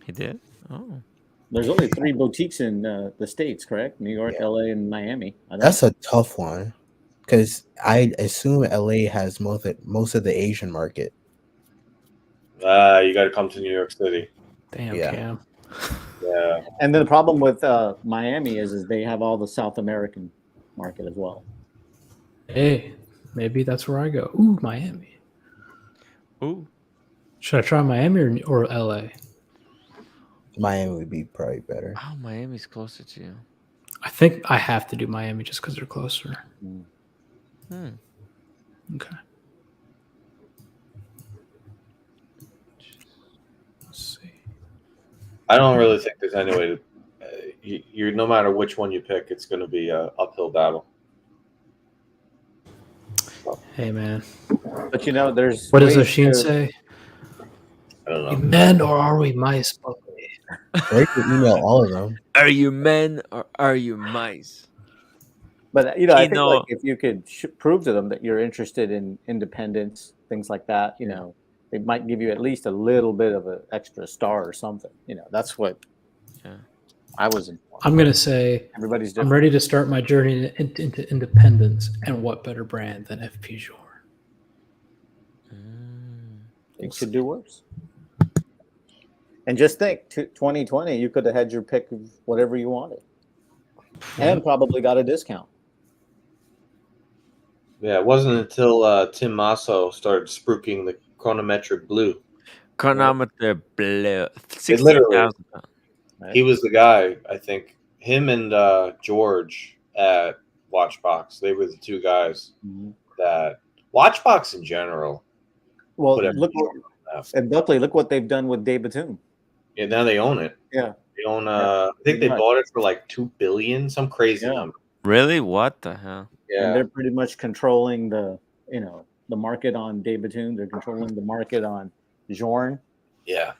He did. Oh, There's only 3 boutiques in the States, correct? New York, Yeah. LA, and Miami. That's a tough one because I assume LA has most of the Asian market. You got to come to New York City. Damn, Yeah. Cam. Yeah. And then the problem with Miami is they have all the South American market as well. Hey, maybe that's where I go. Ooh, Miami. Ooh. Should I try Miami or LA? Miami would be probably better. Oh, Miami's closer to you. I think I have to do Miami just because they're closer. Okay. Let's see. I don't really think there's any way to. You no matter which one you pick, it's going to be a uphill battle. Hey, man. But you know, there's What does ways Oshin to- say? I don't You know. men or are we mice, Buckley? Or you could email all of them. Are you men or are you mice? But you know, I think Kino. like if you could prove to them that you're interested in independence, things like that, you know, it might give you at least a little bit of an extra star or something. You know, that's what I was informed. I'm going to say everybody's I'm different. ready to start my journey into independence, and what better brand than FP Jour? It could do worse. And just think, 2020, you could have had your pick of whatever you wanted, and probably got a discount. Yeah, it wasn't until Tim Masso started spruiking the chronometric blue. Chronometer blue. It literally, 16,000. he was the guy. I think him and George at Watchbox. They were the two guys that Watchbox in general. Well, put look, and Buckley, look what they've done with Dave Batoon. Yeah, now they own it. Yeah, they own. Yeah, I think they pretty much. bought it for like $2 billion, some crazy number. Really? What the hell? Yeah, And they're pretty much controlling the market on Dave Batoon. They're controlling the market on Jorn. Yeah.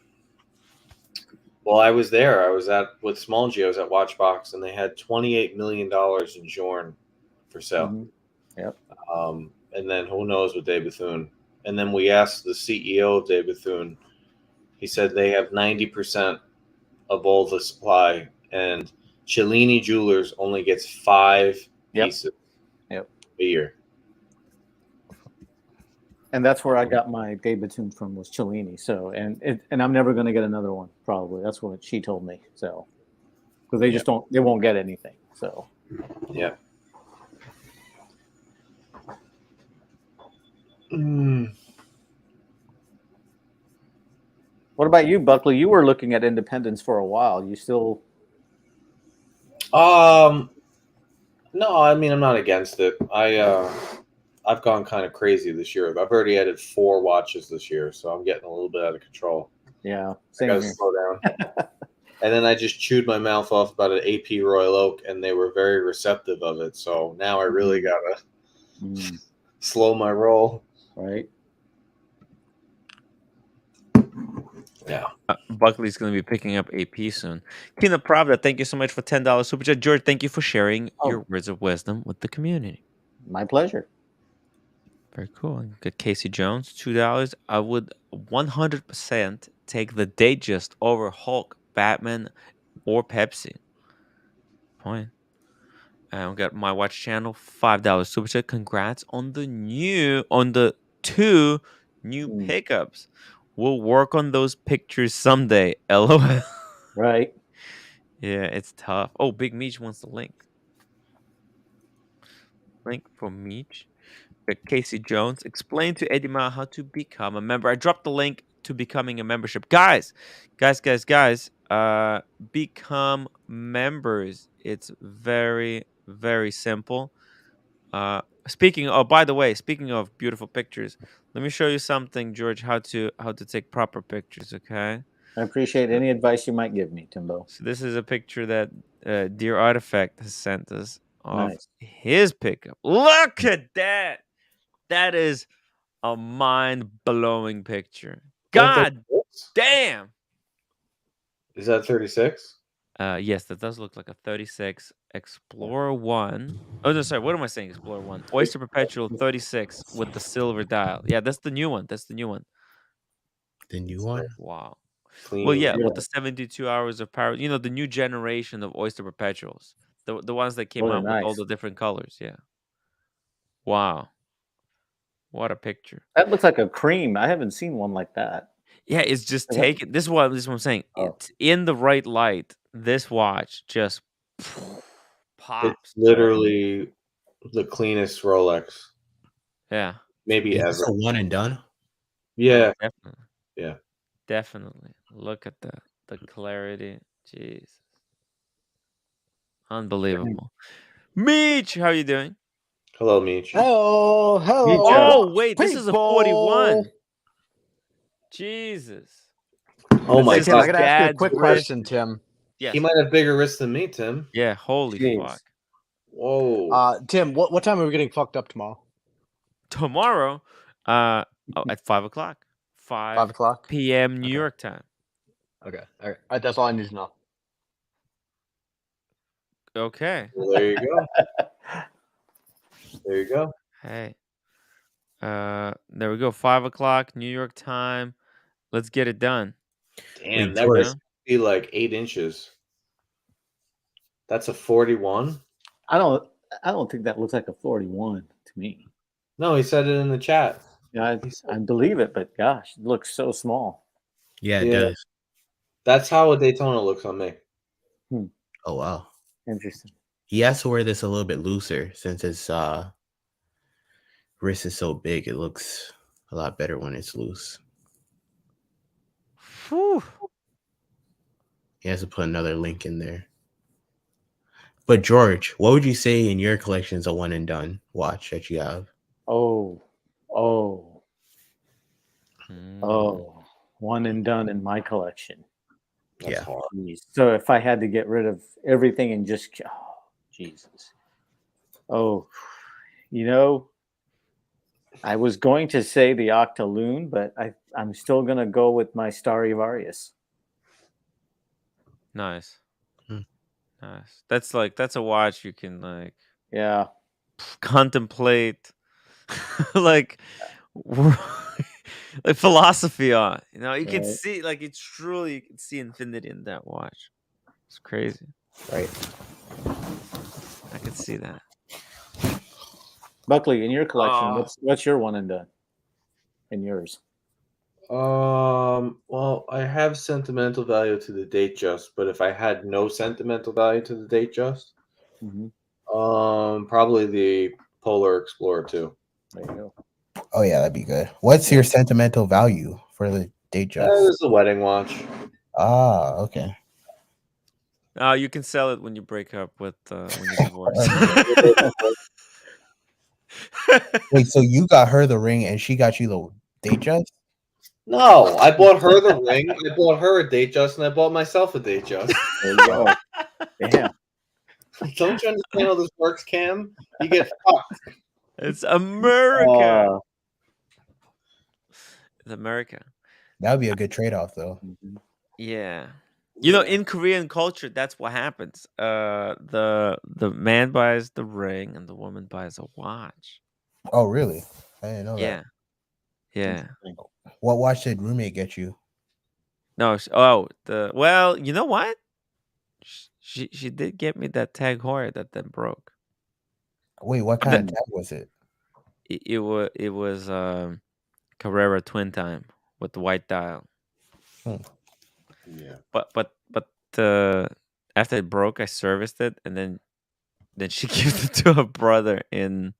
Well, I was there. I was with Small Geos at Watchbox, and they had $28 million in Jorn for sale. Yep. And then who knows with Dave Bethune. And then we asked the CEO of Dave Bethune. He said they have 90% of all the supply, and Cellini Jewelers only gets 5 pieces a year. And that's where I got my Dave Batoon from, was Cellini. So, and I'm never going to get another one, probably. That's what she told me. So, because they just they won't get anything. So, yeah. What about you, Buckley? You were looking at independence for a while. You still? No, I mean, I'm not against it. I've gone kind of crazy this year. I've already added 4 watches this year, so I'm getting a little bit out of control. Yeah, I gotta slow down. And then I just chewed my mouth off about an AP Royal Oak, and they were very receptive of it. So now I really gotta slow my roll. Right. Yeah. Buckley's going to be picking up AP soon. Kina Pravda, thank you so much for $10 super chat. George, thank you for sharing your words of wisdom with the community. My pleasure. Very cool. And good Casey Jones, $2. I would 100% take the Datejust over Hulk, Batman, or Pepsi. Point. And we got My Watch Channel, $5 super chat. Congrats on the 2 new pickups. We'll work on those pictures someday. LOL. Right. Yeah, it's tough. Oh, Big Meech wants the link. Link for Meech. Casey Jones. Explain to Eddie Ma how to become a member. I dropped the link to becoming a membership. Guys. Become members. It's very, very simple. By the way, speaking of beautiful pictures, let me show you something, George, how to take proper pictures, okay? I appreciate any advice you might give me, Timbo. So this is a picture that Dear Artifact has sent us of Nice. his pickup. Look at that. That is a mind-blowing picture. God damn. Is that 36? Yes, that does look like a 36 Explorer 1. Oh, no, sorry. What am I saying? Explorer 1. Oyster Perpetual 36 with the silver dial. Yeah, that's the new one. The new one? Wow. Clean. Well, yeah, with the 72 hours of power. You know, the new generation of Oyster Perpetuals. The ones that came Those are out with all nice. the different colors. Yeah. Wow. What a picture. That looks like a cream. I haven't seen one like that. Yeah, it's just taken. This is what I'm saying. It's in the right light. This watch just pops. It's literally the cleanest Rolex. Yeah. Maybe Is ever. this a one and done? Yeah. Definitely. Yeah. Definitely. Look at the clarity. Jesus. Unbelievable. Meech, how you doing? Hello, Meech. Hello, hello. Oh, wait, this is a people. 41. Jesus. Oh my Tim, I God. gotta ask you a Dad's quick wrist. question, Tim. Yes. He might have bigger wrists than me, Tim. Yeah, holy Jeez. fuck. Whoa. Tim, what time are we getting fucked up tomorrow? Tomorrow, at 5:00. 5 o'clock p.m. New York time. Okay, all right. That's all I need to know. Okay. Well, there you go. There you go. Hey. There we go. 5:00 New York time. Let's get it done. Damn, Wait, that George. wrist must be like 8 inches. That's a 41? I don't think that looks like a 41 to me. No, he said it in the chat. Yeah, I believe it, but gosh, it looks so small. Yeah, it does. That's how a Daytona looks on me. Oh wow. Interesting. He has to wear this a little bit looser since his wrist is so big. It looks a lot better when it's loose. Whew. He has to put another link in there. But George, what would you say in your collection is a one and done watch that you have? Oh, one and done in my collection. That's hard. Jeez. So if I had to get rid of everything and just, Jesus. Oh, I was going to say the Octaloon, but I'm still going to go with my Stradivarius. Nice. Nice. That's a watch you can contemplate like philosophy on. You can see it's truly you can see infinity in that watch. It's crazy. Right. I could see that. Buckley, in your collection, what's your one and done? In yours? Well, I have sentimental value to the Datejust, but if I had no sentimental value to the Datejust, probably the Polar Explorer 2. There you go. Oh yeah, that'd be good. What's your sentimental value for the Datejust? It's a wedding watch. Ah, okay. You can sell it when you break up with when you divorce. Wait, so you got her the ring and she got you the Datejust? No, I bought her the ring. I bought her a Datejust, and I bought myself a Datejust. There you go. Damn. Don't you understand how this works, Cam? You get fucked. It's America. It's America. That would be a good trade-off, though. Yeah. In Korean culture, that's what happens. The man buys the ring and the woman buys a watch. Oh, really? I didn't know Yeah. that. Yeah. What watch did roommate get you? No. You know what? She did get me that Tag Heuer that then broke. Wait, what kind of tag was it? It was Carrera Twin Time with the white dial. Yeah. But after it broke, I serviced it, and then she gave it to her brother in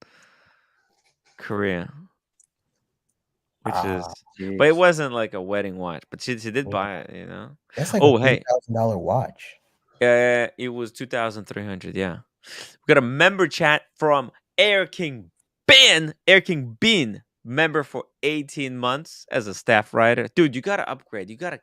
Korea, which is. Geez. But it wasn't like a wedding watch. But she did buy it, That's like Oh, a hey, $8,000 watch. it was 2,300. Yeah, we got a member chat from Air King Bean, member for 18 months as a staff writer. Dude, you gotta upgrade. You gotta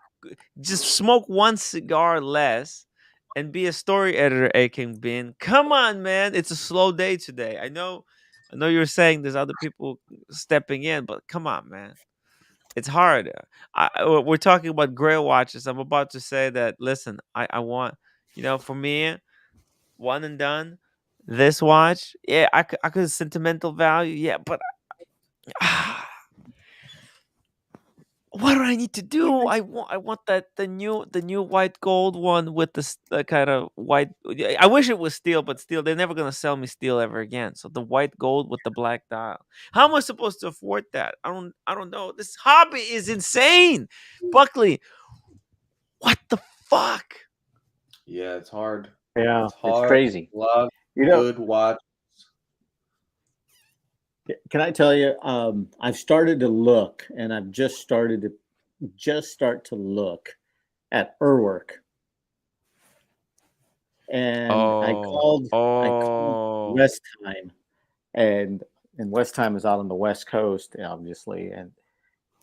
just smoke one cigar less and be a story editor, Air King Bean. Come on, man. It's a slow day today. I know you were saying there's other people stepping in, but come on, man. It's hard. We're talking about gray watches. I'm about to say that. Listen, I want, for me, one and done. This watch, yeah, I could sentimental value, yeah, but What do I need to do? I want the new white gold one with the kind of white. I wish it was steel, but steel. They're never gonna sell me steel ever again. So the white gold with the black dial. How am I supposed to afford that? I don't know. This hobby is insane, Buckley. What the fuck? Yeah, it's hard. Yeah, It's it's hard. crazy. A lot of You know, good watch. can I tell you? I've started to look, and I've just start to look at Urwerk, and I called Oh. West Time, and West Time is out on the West Coast, obviously, and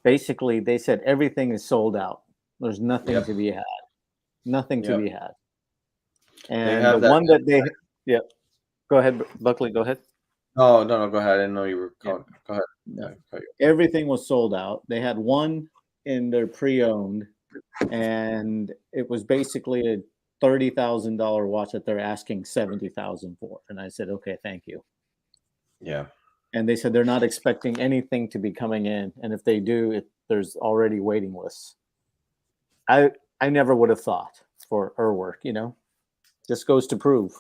basically they said everything is sold out. There's nothing to be had. Nothing to be had. And the one that they, go ahead, Buckley. Go ahead. Oh no, go ahead. I didn't know you were calling. Go ahead. No. Everything was sold out. They had one in their pre-owned, and it was basically a $30,000 watch that they're asking $70,000 for. And I said, okay, thank you. Yeah. And they said they're not expecting anything to be coming in, and if they do, there's already waiting lists. I never would have thought for Urwerk, you know. Just goes to prove,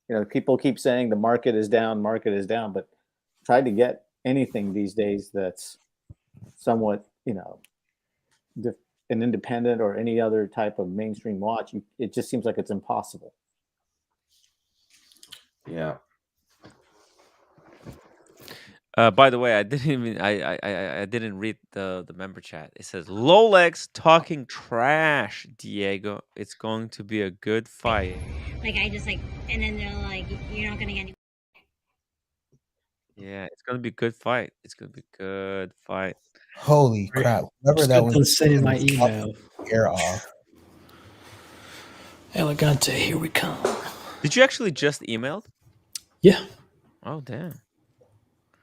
you know, people keep saying the market is down, but try to get anything these days that's somewhat, you know, an independent or any other type of mainstream watch. It just seems like it's impossible. Yeah. By the way, I didn't even I didn't read the member chat. It says Lolex talking trash, Diego. It's going to be a good fight. Like I just like, and then they're like, you're not gonna get any. Yeah, it's gonna be a good fight. It's gonna be a good fight. Holy crap! Whoever that was, Done sending my email. Air off. Elegante, here we come. Did you actually just emailed? Yeah. Oh damn.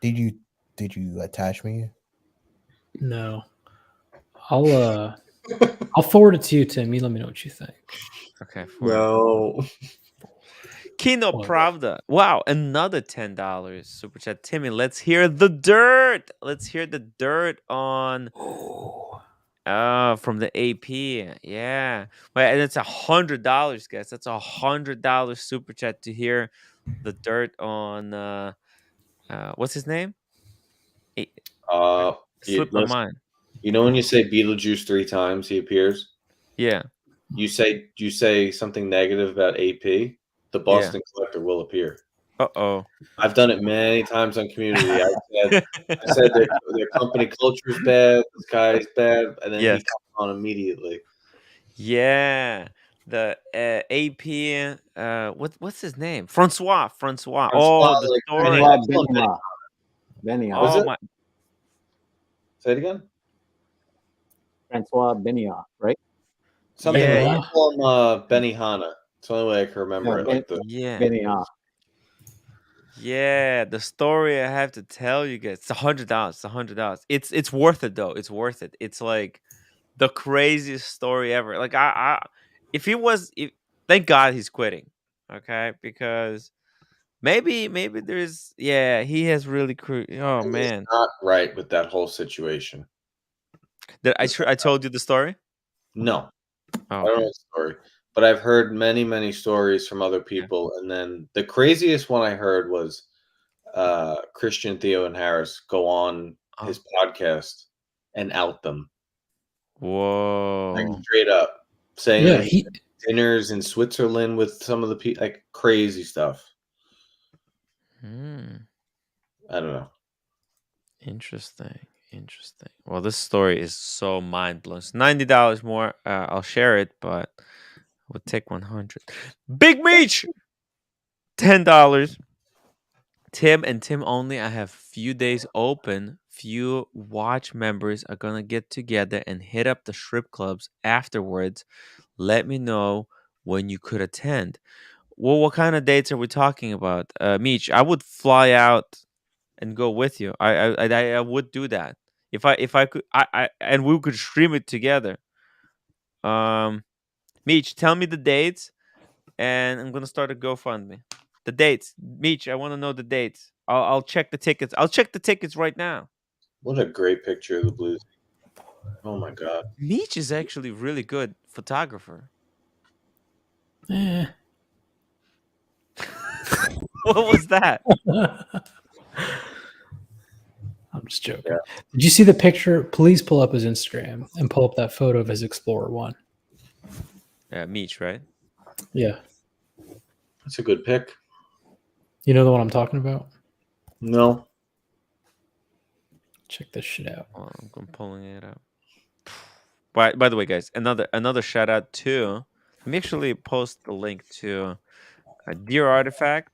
Did you attach me? No. I'll forward it to you, Tim. You let me know what you think. Okay. No. Kino Pravda. Wow, another $10 super chat. Timmy, let's hear the dirt. Let's hear the dirt on from the AP. Yeah. Well, and it's $100, guys. That's $100 super chat to hear the dirt on what's his name? Slip my mind. You know when you say Beetlejuice 3 times, he appears? Yeah. You say something negative about AP, the Boston Collector will appear. Uh-oh. I've done it many times on Community. I said their company culture is bad, this guy is bad, and then he comes on immediately. Yeah. The AP what's his name? Francois. Oh, the story. Benoit. Oh my. Say it again. Francois Benoit, right? Something like call him Benihana. It's the only way I can remember it. Benoit. Yeah, the story I have to tell you guys. It's $100. It's $100. It's worth it though. It's worth it. It's like the craziest story ever. Like if thank God he's quitting. Okay? Because maybe there's he has really oh man. Not right with that whole situation. I told you the story? No. Oh, I don't know the story. But I've heard many, many stories from other people. And then the craziest one I heard was Christian, Theo, and Harris go on his podcast and out them. Whoa. Like straight up. Saying dinners in Switzerland with some of the people, like crazy stuff. I don't know. Interesting. Well, this story is so mind blowing. It's $90 more. I'll share it, but I would take 100. Big Meech, $10. Tim and Tim only. I have few days open. Few watch members are gonna get together and hit up the strip clubs afterwards. Let me know when you could attend. Well, what kind of dates are we talking about, Meech? I would fly out and go with you. I would do that if I could. I and we could stream it together. Meech, tell me the dates, and I'm gonna start a GoFundMe. The dates, Meech. I want to know the dates. I'll check the tickets. I'll check the tickets right now. What a great picture of the Blues. Oh my god. Meech is actually really good photographer. Eh. What was that? I'm just joking. Yeah. Did you see the picture? Please pull up his Instagram and pull up that photo of his Explorer 1. Yeah, Meech, right? Yeah. That's a good pick. You know the one I'm talking about? No. Check this shit out. Oh, I'm pulling it up. By the way, guys, another shout out to. Let me actually post the link to Dear Artifact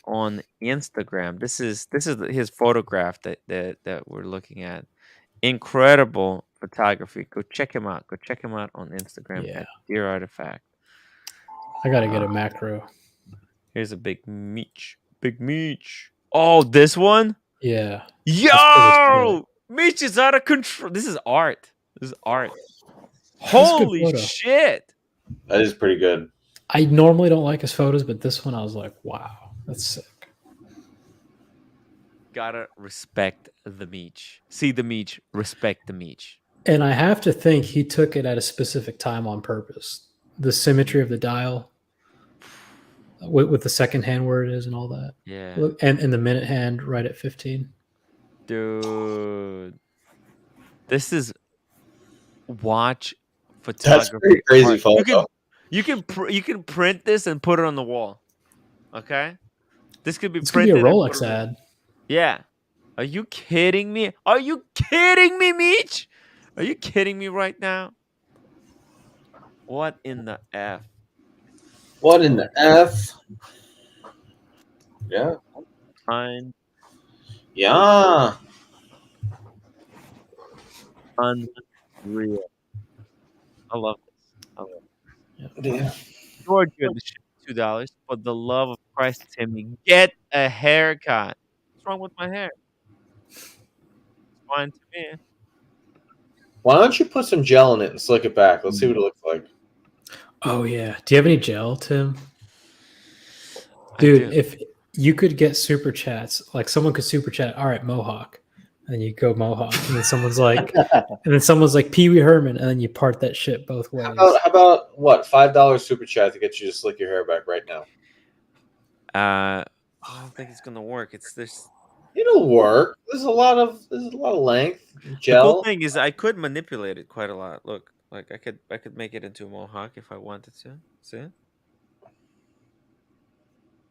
on Instagram. This is his photograph that we're looking at. Incredible photography. Go check him out. Go check him out on Instagram at Dear Artifact. I gotta get a macro. Here's a big Meech. Big Meech. Oh, this one? Yeah. Yo! Meech is out of control. This is art. This is art. Holy shit. That is pretty good. I normally don't like his photos, but this one I was like, wow, that's sick. Gotta respect the Meech. See the Meech, respect the Meech. And I have to think he took it at a specific time on purpose. The symmetry of the dial with the second hand where it is and all that. Yeah. Look, and the minute hand right at 15. Dude. This is watch photography. That's pretty crazy photo. You can print this and put it on the wall. Okay? This could be This printed. Could be a Rolex ad. Yeah. Are you kidding me? Are you kidding me, Meech? Are you kidding me right now? What in the F? What in the F? Yeah. Fine. Yeah. Unreal. I love this. I love it. Yeah. You're good to ship $2. For the love of Christ, Timmy, get a haircut. What's wrong with my hair? It's fine to me. Why don't you put some gel in it and slick it back? Let's see what it looks like. Oh yeah. Do you have any gel, Tim? Dude, if you could get super chats, like someone could super chat, all right, Mohawk. And you go Mohawk, and then someone's like Pee Wee Herman, and then you part that shit both ways. How about what? $5 super chat to get you to slick your hair back right now. I don't think it's gonna work. It'll work. There's a lot of length. Gel. The cool thing is I could manipulate it quite a lot. Look, like I could make it into a mohawk if I wanted to. See?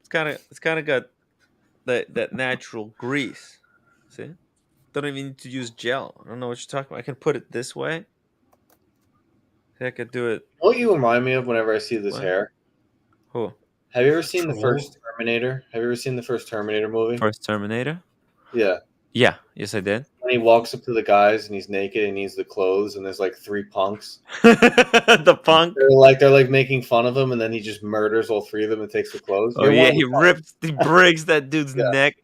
It's kinda got that natural grease. See? Don't even need to use gel. I don't know what you're talking about. I can put it this way. I could do it. What you remind me of whenever I see this hair? Who? Have you ever seen the first Terminator? Have you ever seen the first Terminator movie? First Terminator? Yeah. Yeah. Yes, I did. When he walks up to the guys and he's naked and needs the clothes and there's like 3 punks. The punk. They're like making fun of him and then he just murders all 3 of them and takes the clothes. Oh yeah, he breaks that dude's neck.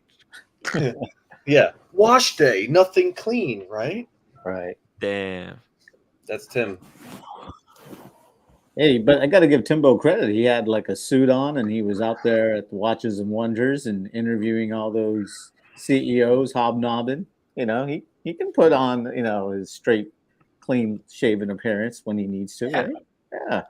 Yeah. Wash day, nothing clean, right? Right. Damn. That's Tim. Hey, but I got to give Timbo credit. He had like a suit on and he was out there at the Watches and Wonders and interviewing all those CEOs, hobnobbing. You know, he can put on, his straight, clean shaven appearance when he needs to. Yeah. Right? Yeah.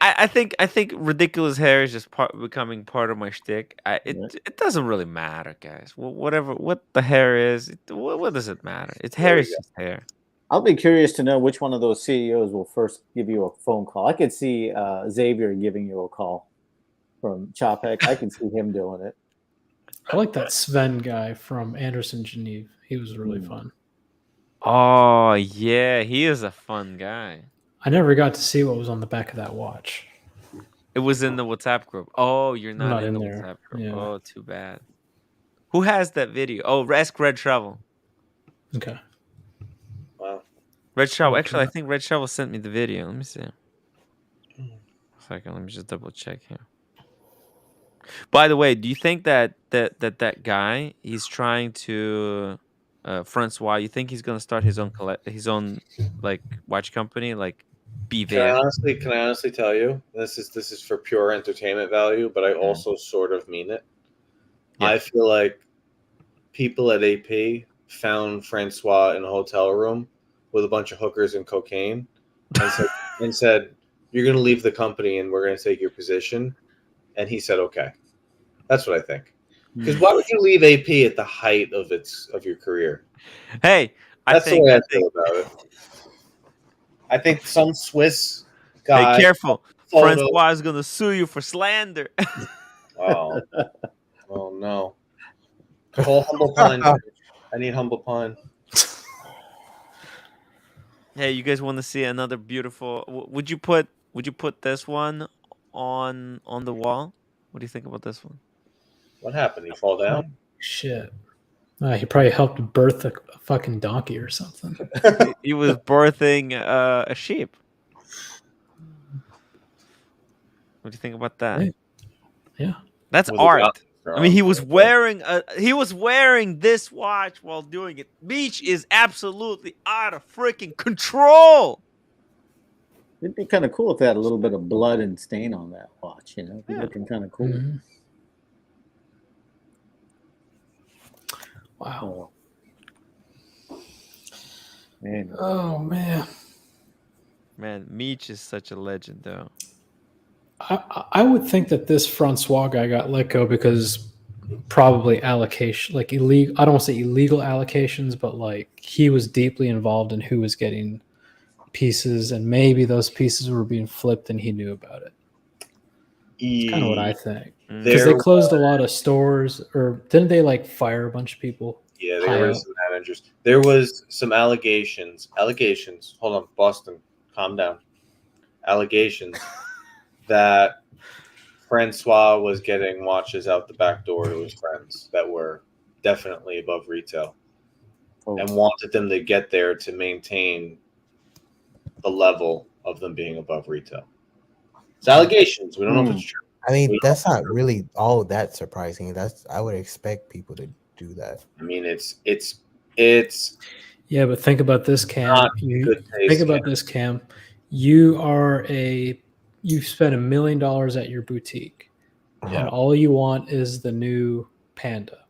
I think ridiculous hair is just becoming part of my shtick. It doesn't really matter, guys. What the hair is, what does it matter? It's hair is just hair. I'll be curious to know which one of those CEOs will first give you a phone call. I could see Xavier giving you a call from Chopek. I can see him doing it. I like that Sven guy from Anderson Geneve. He was really fun. Oh yeah, he is a fun guy. I never got to see what was on the back of that watch. It was in the WhatsApp group. Oh, you're not in the there. WhatsApp group. Yeah. Oh, too bad. Who has that video? Oh, ask Red Travel. Okay. Wow. Red Shovel. Actually, I think Red Shovel sent me the video. Let me see. Second, let me just double check here. By the way, do you think that guy, he's trying to Francois? You think he's gonna start his own like watch company, like Can I honestly tell you this is for pure entertainment value, but I also sort of mean it. Yeah. I feel like people at AP found Francois in a hotel room with a bunch of hookers and cocaine, and said, "You're going to leave the company, and we're going to take your position," and he said, "Okay." That's what I think. Because why would you leave AP at the height of your career? Hey, That's the way I feel about it. I think some Swiss guy. Hey, careful. Photo. Francois is gonna sue you for slander. Oh no. Call Humble Pine. I need Humble Pine. Hey, you guys want to see another beautiful? Would you put this one on the wall? What do you think about this one? What happened? He fall down? Shit. He probably helped birth a fucking donkey or something. He was birthing a sheep. What do you think about that? Yeah. That's art. I mean, he was wearing this watch while doing it. Beach is absolutely out of freaking control. It'd be kind of cool if it had a little bit of blood and stain on that watch. You know, it'd be looking kind of cool. Mm-hmm. Wow. Man. Oh man. Man, Meech is such a legend, though. I would think that this Francois guy got let go because probably allocation, like illegal. I don't want to say illegal allocations, but like he was deeply involved in who was getting pieces, and maybe those pieces were being flipped, and he knew about it. That's kind of what I think. Because they closed a lot of stores, or didn't they like fire a bunch of people? Yeah, there were some managers. There was some allegations. Allegations. Hold on, Boston, calm down. Allegations that Francois was getting watches out the back door to his friends that were definitely above retail, and wanted them to get there to maintain the level of them being above retail. It's allegations. We don't know if it's true. I mean, that's not really all that surprising. I would expect people to do that. I mean, it's. Yeah, but think about this, Cam. Think about this, Cam. You spent $1 million at your boutique, and all you want is the new Panda.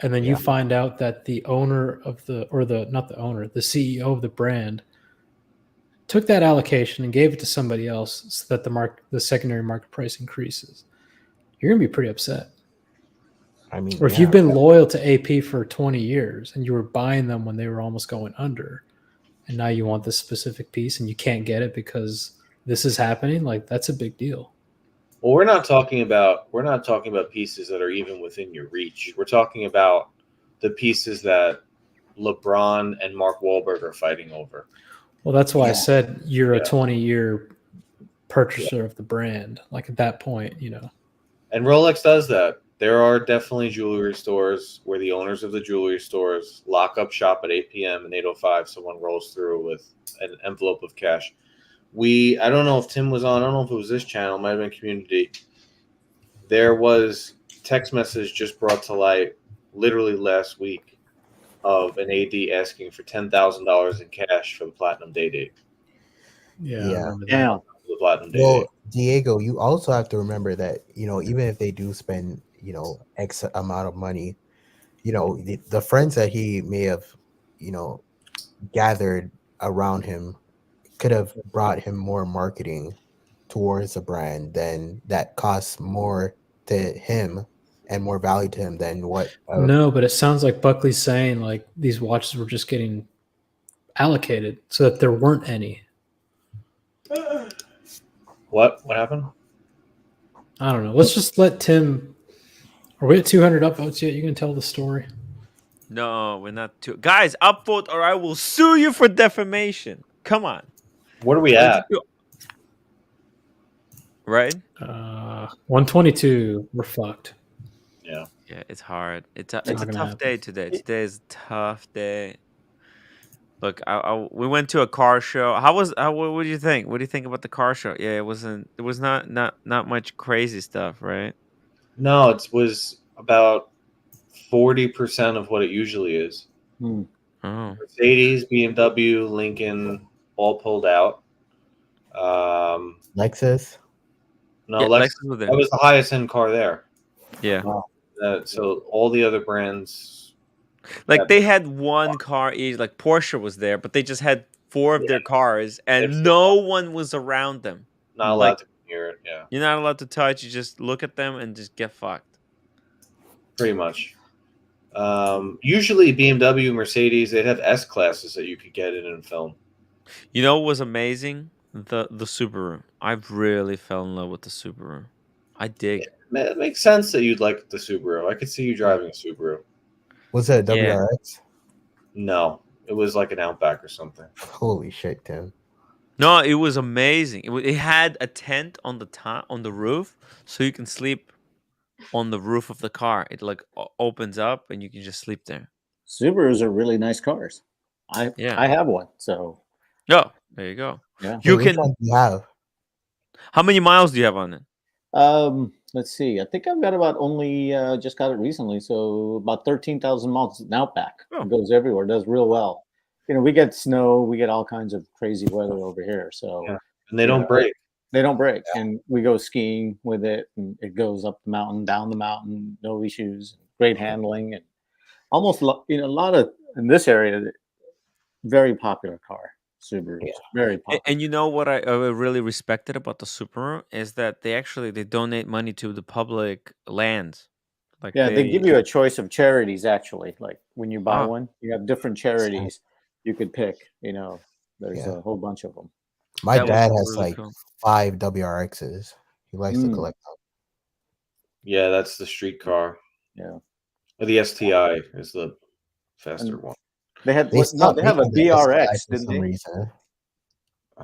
And then you find out that the owner of the CEO of the brand took that allocation and gave it to somebody else so that the secondary market price increases. You're going to be pretty upset. I mean, or if you've been loyal to AP for 20 years and you were buying them when they were almost going under, and now you want this specific piece and you can't get it because this is happening, like that's a big deal. Well, we're not talking about pieces that are even within your reach. We're talking about the pieces that LeBron and Mark Wahlberg are fighting over. Well, that's why I said you're a 20-year purchaser of the brand. Like at that point, you know. And Rolex does that. There are definitely jewelry stores where the owners of the jewelry stores lock up shop at 8 p.m. and 8:05 someone rolls through with an envelope of cash. I don't know if Tim was on. I don't know if it was this channel. It might have been Community. There was text message just brought to light literally last week of an AD asking for $10,000 in cash for the Platinum Day date. Yeah. The Platinum Day date. Diego, you also have to remember that, you know, even if they do spend, you know, X amount of money, you know, the friends that he may have, you know, gathered around him could have brought him more marketing towards a brand than that costs more to him and more value to him than what. No, but it sounds like Buckley's saying like these watches were just getting allocated so that there weren't any. What happened? I don't know. Let's just let Tim. Are we at 200 upvotes yet? You can tell the story. No, we're not too. Guys, upvote or I will sue you for defamation. Come on. What are we at? Right? 122. We're fucked. Yeah. Yeah, it's hard. It's a tough day today. Today is a tough day. Look, we went to a car show. What do you think? What do you think about the car show? Yeah, it was not much crazy stuff, right? No, it was about 40% of what it usually is. Oh. Mercedes, BMW, Lincoln, all pulled out. Lexus? No, Yeah, Lexus was there. That was the highest end car there. Yeah. So all the other brands Like they had one car each. Like Porsche was there, but they just had 4 of their cars, and no one was around them. Not allowed to hear it. Yeah, you're not allowed to touch. You just look at them and just get fucked. Pretty much. Usually BMW, Mercedes, they'd have S classes that you could get in film. You know what was amazing? The Subaru. I've really fell in love with the Subaru. I dig. It makes sense that you'd like the Subaru. I could see you driving a Subaru. Was it a WRX? No, it was like an Outback or something. Holy shit, Tim. No, it was amazing. It had a tent on the top, on the roof, so you can sleep on the roof of the car. It like opens up and you can just sleep there. Subarus are really nice cars. I have one, so. Oh, there you go. Yeah. You Which can. one do you have? How many miles do you have on it? Let's see. I think I've got about only just got it recently, so about 13,000 miles. It's an Outback. It goes everywhere. It does real well. You know, we get snow, we get all kinds of crazy weather over here. So and they don't break. They don't break, and we go skiing with it, and it goes up the mountain, down the mountain, no issues. Great handling, and almost a lot of in this area, very popular car. Subaru, very popular. And you know what I really respected about the Subaru is that they donate money to the public lands. Like they give you a choice of charities. Actually, like when you buy one, you have different charities you could pick. You know, there's a whole bunch of them. My dad has really 5 WRXs. He likes to collect them. Yeah, that's the street car. Yeah, the STI is the faster one. They have a BRX, for some reason.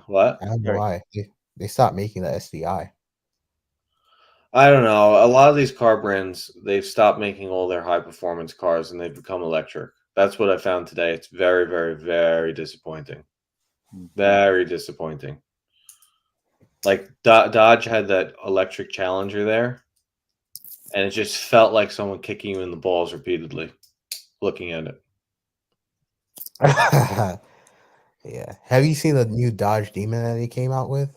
What? I don't know why. They stopped making the STI. I don't know. A lot of these car brands, they've stopped making all their high performance cars and they've become electric. That's what I found today. It's very, very, very disappointing. Very disappointing. Like Dodge had that electric Challenger there, and it just felt like someone kicking you in the balls repeatedly looking at it. Yeah. Have you seen the new Dodge Demon that they came out with?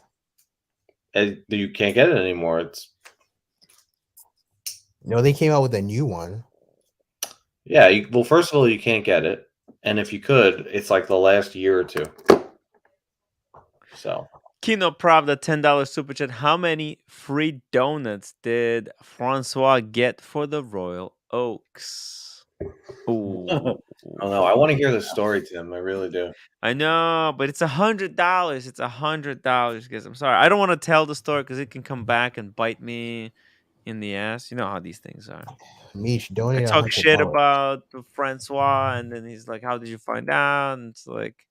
And you can't get it anymore. No, they came out with a new one. Yeah. Well, first of all, you can't get it. And if you could, it's like the last year or two. So. Kino Pravda $10 super chat. How many free donuts did Francois get for the Royal Oaks? Ooh. I don't know. I want to hear the story, Tim. I really do. I know, but it's $100. It's $100, guys. I'm sorry. I don't want to tell the story because it can come back and bite me in the ass. You know how these things are. Mish, donate. I talk shit about Francois, and then he's like, "How did you find out?" And it's like,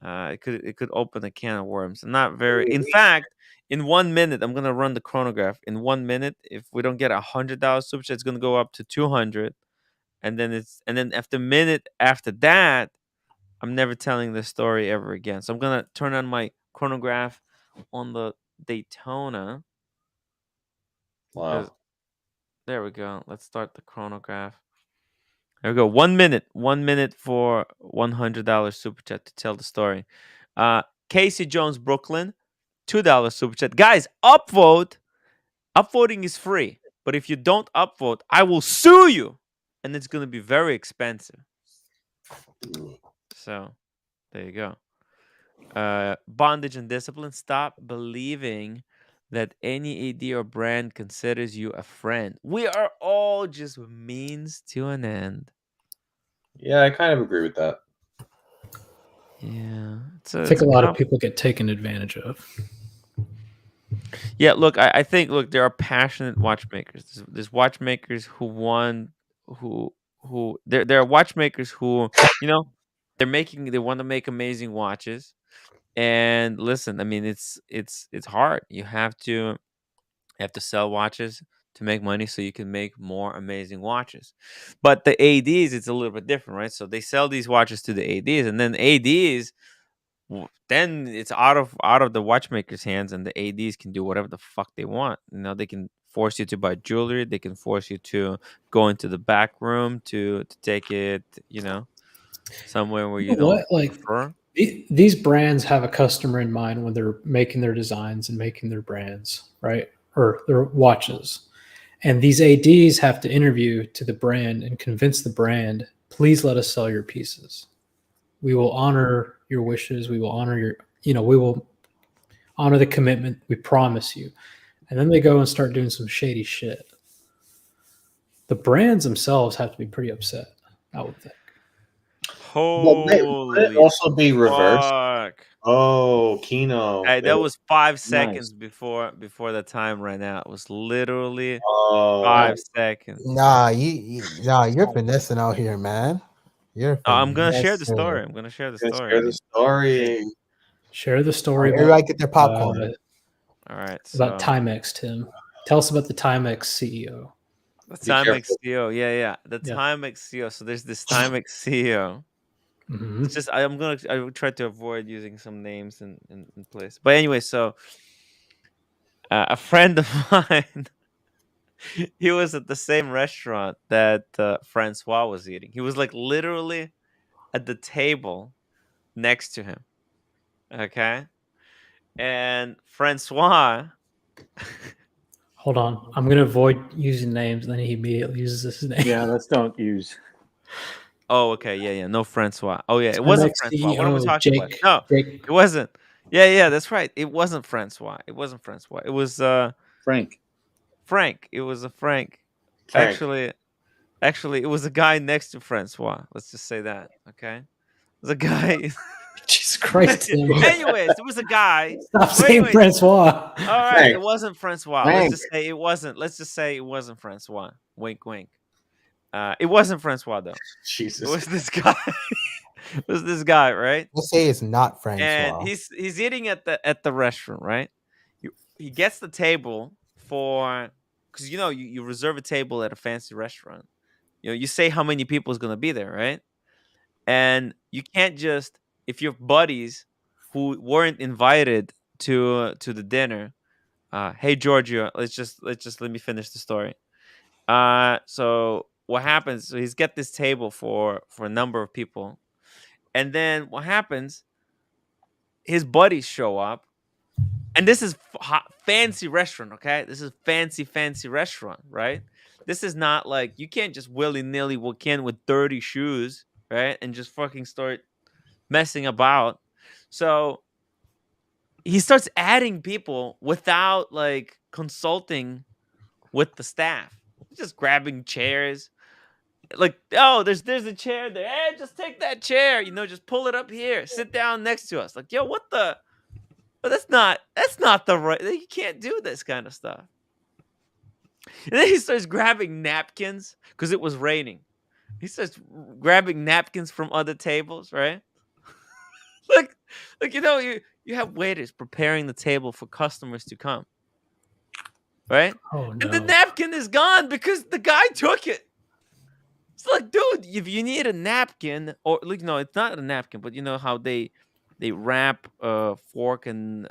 it could open a can of worms. I'm not very. In fact, in 1 minute, I'm gonna run the chronograph. In 1 minute, if we don't get $100 super chat, it's gonna go up to 200, and then after minute after that, I'm never telling this story ever again. So I'm gonna turn on my chronograph on the Daytona. Wow. There we go. Let's start the chronograph. There we go. 1 minute. 1 minute for $100 super chat to tell the story. Casey Jones, Brooklyn, $2 super chat. Guys, upvote. Upvoting is free, but if you don't upvote, I will sue you, and it's gonna be very expensive. So, there you go. Bondage and discipline. Stop believing that any AD or brand considers you a friend. We are all just means to an end. Yeah, I kind of agree with that. Yeah. I think a lot of people get taken advantage of. Yeah, look, I think, there are passionate watchmakers. There's watchmakers who there are watchmakers who, they want to make amazing watches. And listen, I mean, it's hard. You have to sell watches to make money so you can make more amazing watches. But the ADs, it's a little bit different, right? So they sell these watches to the ADs, and then ADs, then it's out of the watchmaker's hands, and the ADs can do whatever the fuck they want. They can force you to buy jewelry. They can force you to go into the back room to take it, somewhere where you don't prefer. These brands have a customer in mind when they're making their designs and making their brands, right? Or their watches. And these ADs have to interview to the brand and convince the brand please let us sell your pieces. We will honor your wishes. We will honor your, we will honor the commitment. We promise you. And then they go and start doing some shady shit. The brands themselves have to be pretty upset, I would think. Would it also be reversed? Fuck. Oh, Kino. Hey, that was 5 seconds before the time ran out. It was literally 5 seconds. Nah, you're finessing out here, man. You're I'm gonna share the finessing. story. I'm gonna share the Gonna story. share the story. Share the story. Everybody get their popcorn. All right. About Timex, Tim. Tell us about the Timex CEO. The Timex CEO. Yeah. The Timex CEO. So there's this Timex CEO. Mm-hmm. It's just I will try to avoid using some names in place. But anyway, so a friend of mine, he was at the same restaurant that Francois was eating. He was like literally at the table next to him. Okay. And Francois. Hold on. I'm going to avoid using names. Then he immediately uses his name. Yeah, let's don't use. Oh, okay. Yeah. No Francois. Oh, yeah. It wasn't Francois. What am I talking about? Jake, No, Jake. it wasn't. Yeah. That's right. It wasn't Francois. It was Frank. Frank. It was a Frank. Frank. Actually, it was a guy next to Francois. Let's just say that. Okay. It was a guy. Jesus Christ. Anyways, it was a guy. Stop saying Francois. All right. Frank. It wasn't Francois. Frank. Let's just say it wasn't Francois. Wink, wink. It wasn't Francois though. Jesus. It was this guy. It was this guy, right? Let's say it's not Francois. And he's eating at the restaurant, right? He gets the table for, because you reserve a table at a fancy restaurant. You say how many people is gonna be there, right? And you can't just, if your buddies who weren't invited to the dinner, hey Giorgio, let me finish the story. So what happens? So he's got this table for a number of people, and then what happens? His buddies show up, and this is fancy restaurant. Okay, this is fancy restaurant, right? This is not like, you can't just willy nilly walk in with dirty shoes, right, and just fucking start messing about. So he starts adding people without like consulting with the staff. Just grabbing chairs, like, oh, there's a chair there. Hey, just take that chair. Just pull it up here. Sit down next to us. Like, yo, what the? But that's not the right. You can't do this kind of stuff. And then he starts grabbing napkins because it was raining. He starts grabbing napkins from other tables, right? like you have waiters preparing the table for customers to come, right? Oh, no. And the napkin is gone because the guy took it. It's like, dude, if you need a napkin, or like, no, it's not a napkin, but you know how they wrap a fork and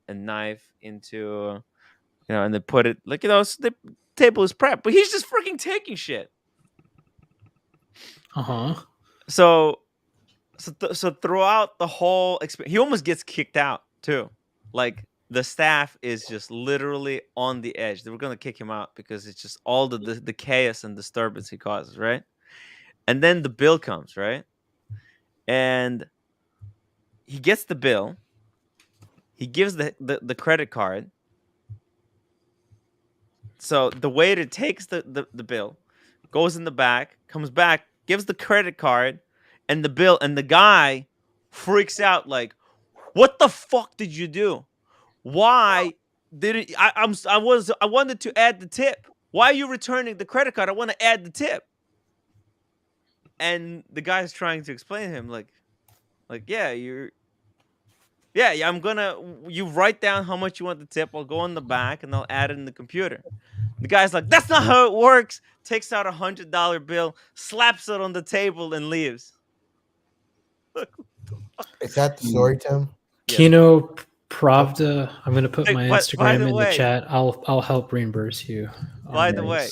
knife into, and they put it, like, so the table is prepped, but he's just freaking taking shit. So throughout the whole experience, he almost gets kicked out too. Like, the staff is just literally on the edge. They were gonna kick him out because it's just all the chaos and disturbance he causes, right? And then the bill comes, right? And he gets the bill. He gives the credit card. So the waiter takes the bill, goes in the back, comes back, gives the credit card and the bill, and the guy freaks out like, "What the fuck did you do? Why did it? I wanted to add the tip. Why are you returning the credit card? I want to add the tip." And the guy's trying to explain to him like, you write down how much you want the tip. I'll go on the back and I'll add it in the computer. The guy's like, "That's not how it works." Takes out $100 bill, slaps it on the table, and leaves. Is that the story, Tim? Kino Pravda. I'm going to put my by Instagram the in way- the chat. I'll help reimburse you. By the way,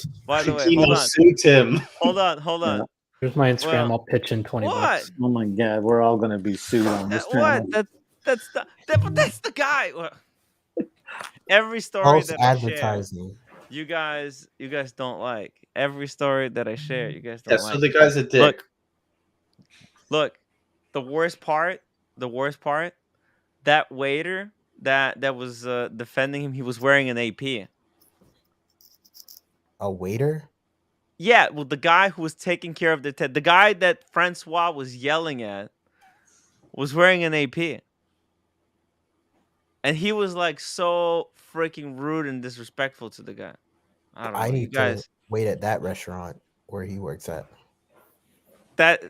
Kino suits him. Hold on. Here's my Instagram. Well, I'll pitch in 20 what? bucks. Oh my God, we're all gonna be sued on this channel. What? That's the guy. Every story False that I share. advertising. you guys don't like every story that I share. You guys don't Yeah, so like. the guy's a dick. Look, the worst part, that waiter that was defending him, he was wearing an AP. A waiter? Yeah, well, the guy who was taking care of the guy that Francois was yelling at was wearing an AP. And he was like so freaking rude and disrespectful to the guy. I don't know. I You need to guys, wait at that restaurant where he works at. that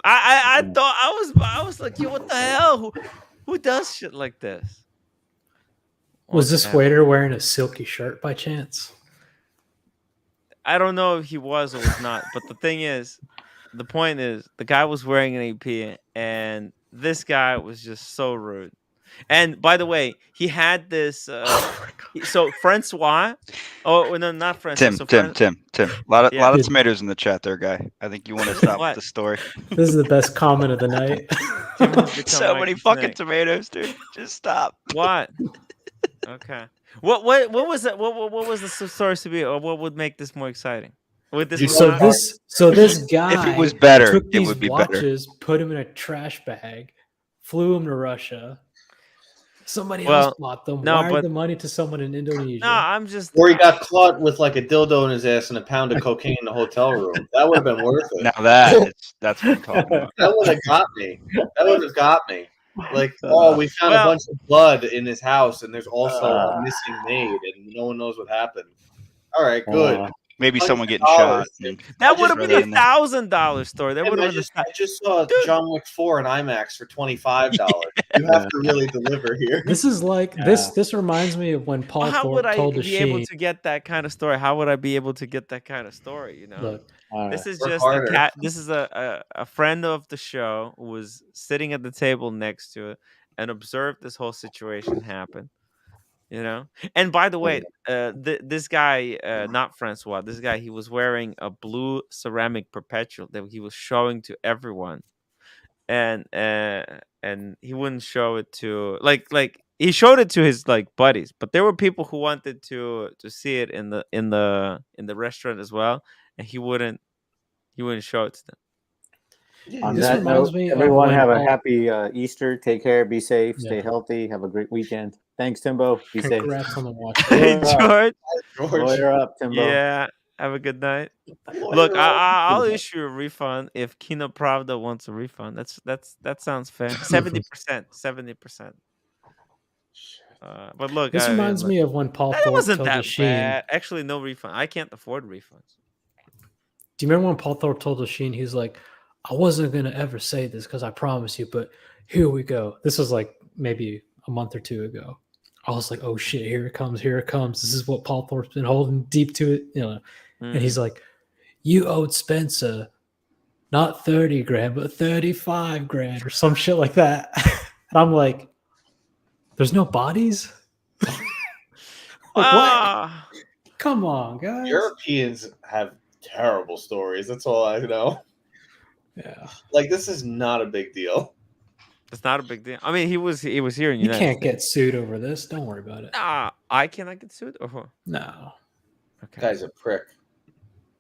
I thought I was like, yo, what the hell? Who does shit like this? Was this waiter wearing a silky shirt by chance? I don't know if he was or was not, but the point is, the guy was wearing an AP, and this guy was just so rude. And by the way, he had this. So Francois. Oh no, not Francois. Tim. A lot Yeah. of tomatoes in the chat there, guy. I think you want to stop with the story. This is the best comment of the night. So many fucking tomatoes, dude. Just stop. What? Okay. What was that? What was the story to be, or what would make this more exciting? With this, so this guy, if it was better, took it these would be watches, put them in a trash bag, flew them to Russia. Somebody Well, else bought them. no, Wired but- the money to someone in Indonesia. No, I'm just. Or he got caught with like a dildo in his ass and a pound of cocaine in the hotel room. That would have been worth it. Now that's what I'm talking about. That would have got me. That would have got me. Like, oh, we found a bunch of blood in his house, and there's also a missing maid, and no one knows what happened. All right, good. Maybe someone getting shot. That would have been $1,000 story. That would have been. I just saw John Wick 4 in IMAX for $25. You have to really deliver here. This is like this reminds me of when Paul How Thorpe would I told be able Sheen. to get that kind of story? How would I be able to get that kind of story? You know, Look, this is Work just harder. this is a friend of the show who was sitting at the table next to it and observed this whole situation happen. You know, and by the way, this guy, not Francois, this guy, he was wearing a blue ceramic perpetual that he was showing to everyone, and he wouldn't show it to like he showed it to his like buddies, but there were people who wanted to see it in the restaurant as well, and he wouldn't show it to them. On This that reminds note, me of everyone when have a Paul- happy Easter. Take care. Be safe. Stay Yeah. healthy. Have a great weekend. Thanks, Timbo. Be safe. Congrats on the watch. Hey, George. Lawyer up, Timbo. Yeah. Have a good night. Look, I'll issue a refund if Kino Pravda wants a refund. That sounds fair. 70%. 70%. But look, This reminds me of when Paul that Thorpe wasn't told that Sheen. bad. Actually, no refund. I can't afford refunds. Do you remember when Paul Thorpe told Sheen, he's like, I wasn't going to ever say this because I promise you, but here we go. This was like maybe a month or two ago. I was like, oh shit, here it comes. This is what Paul Thorpe's been holding deep to it, you know. And he's like, you owed Spencer not 30 grand, but 35 grand or some shit like that. And I'm like, there's no bodies? What? Come on, guys. Europeans have terrible stories. That's all I know. Yeah. Like, this is not a big deal. It's not a big deal. I mean, he was here in You United can't States. get sued over this. Don't worry about it. Nah, I cannot get sued. Or who? No. Okay. Guy's a prick.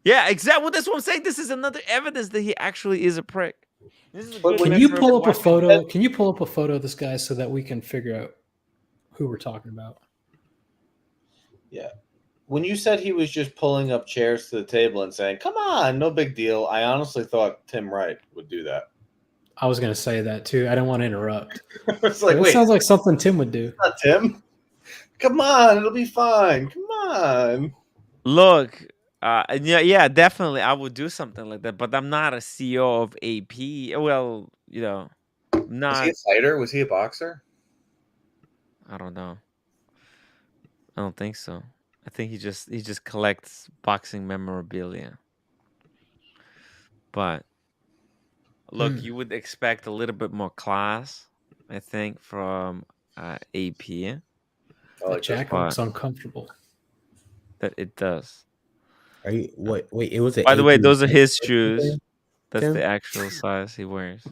Yeah, exactly. Well, that's what I'm saying. This is another evidence that he actually is a prick. This is a good Can way you for pull up a everyone- photo? Can you pull up a photo of this guy so that we can figure out who we're talking about? Yeah. When you said he was just pulling up chairs to the table and saying, come on, no big deal, I honestly thought Tim Wright would do that. I was going to say that too. I didn't want to interrupt. It's like, That wait, sounds like something Tim would do. not Tim. Come on, it'll be fine. Come on. Look, yeah, definitely, I would do something like that. But I'm not a CEO of AP. Well, you know, Was he a fighter? Was he a boxer? I don't know. I don't think so. I think he just collects boxing memorabilia. But look, you would expect a little bit more class, I think, from AP. That jacket looks uncomfortable. That it does. Are you wait? It was. By the way, AP those are event? his shoes. That's Tim? the actual size he wears.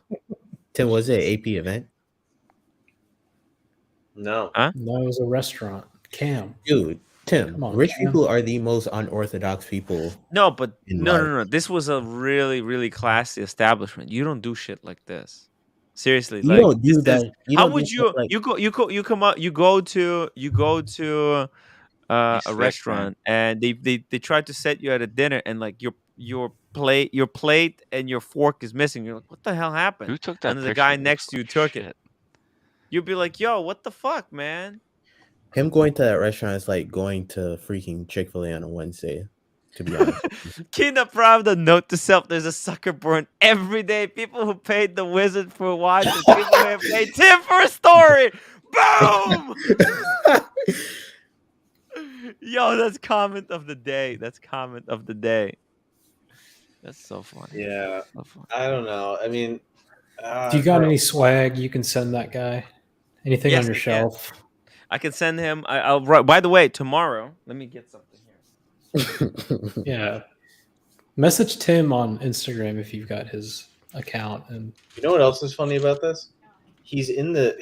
Tim, was it an AP event? No. Huh? No, it was a restaurant. Cam. Dude, Tim, Come on, rich Tim. people are the most unorthodox people. No, but in no, life. no, no. This was a really, really classy establishment. You don't do shit like this. Seriously, You like don't do this is that. You how don't do would stuff you like you come out you go to He's a thick, man. restaurant and they try to set you at a dinner and like your plate and your fork is missing. You're like, what the hell happened? Who took And that then the picture? guy It next looks to you like took it. shit. You'd be like, yo, what the fuck, man? him going to that restaurant is like going to freaking Chick-fil-A on a Wednesday, to be honest. Kina Pravda, note to self, there's a sucker born every day. People who paid the wizard for a watch and people who have paid Tim for a story. Boom! Yo, that's comment of the day. That's comment of the day. That's so funny. Yeah, So funny. I don't know. I mean, If you got any swag, you can send that guy. Anything Yes, on your I can. shelf. I can send him. I'll write. By the way, tomorrow, let me get something here. Yeah. Message Tim on Instagram if you've got his account. And you know what else is funny about this? He's in the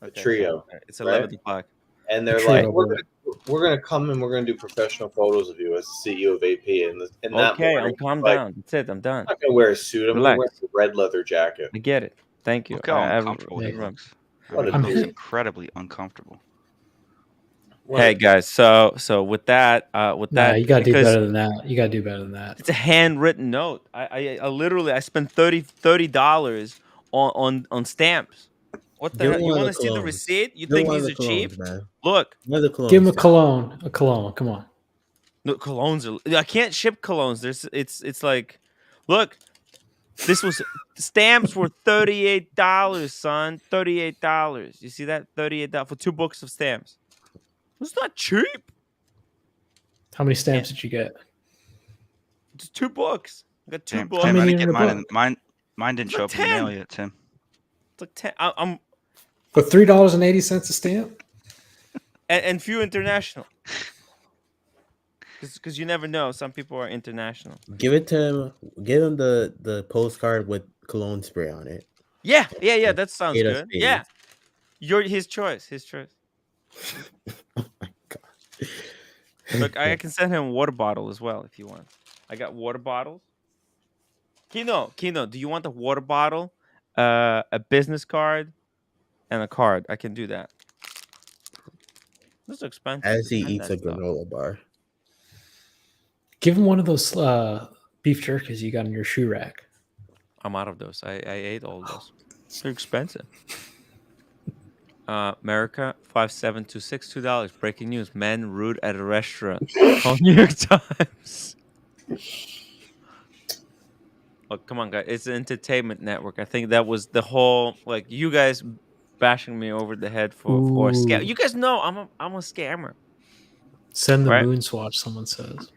Okay, trio. sorry. It's 11 right? o'clock. And they're Trio like, we're gonna come and we're gonna do professional photos of you as the CEO of AP. And that Okay, morning, calm like, down. That's it. I'm done. I'm not gonna wear a suit. I'm Relax. gonna wear a red leather jacket. I get it. Thank you. Look how I- I've- uncomfortable he I've- looks. What a I mean, he's dude. incredibly uncomfortable. Hey guys, so with that, you gotta do because better than that. You gotta do better than that. it's a handwritten note. I literally I spent $30 on stamps. What the Give hell? him You one of want to the see the colognes. receipt? You Give him think one of these the are cheap? colognes, man. Look, One of the colognes. Give him a Tim. cologne. A cologne. Come on. no colognes are. I can't ship colognes. It's like, look, this was stamps were $38, son. $38. You see that? $38 for 2 books of stamps. It's not cheap. How many stamps did you get? Just 2 books. I got 2 Tim, books. Tim, I many didn't are in get a mine. book? Mine didn't It's show like up in the mail 10. yet, Tim. It's like 10. I'm For $3.80 a stamp? and few international. Because you never know. Some people are international. Give it to him. Give him the postcard with cologne spray on it. Yeah. That sounds Eight of good. spades. Yeah. His choice. His choice. Oh my god. Look, I can send him a water bottle as well if you want. I got water bottles. Kino, do you want a water bottle, a business card, and a card? I can do that. This is expensive. As to he send eats that a stuff. granola bar. Give him one of those beef jerkies you got in your shoe rack. I'm out of those. I ate all those. They're expensive. America 5726 $2. Breaking news: men rude at a restaurant. On New York Times. Oh, come on, guys! It's an entertainment network. I think that was the whole like you guys bashing me over the head for a scam. Ooh. You guys know I'm a scammer. Send the Right? MoonSwatch, someone says.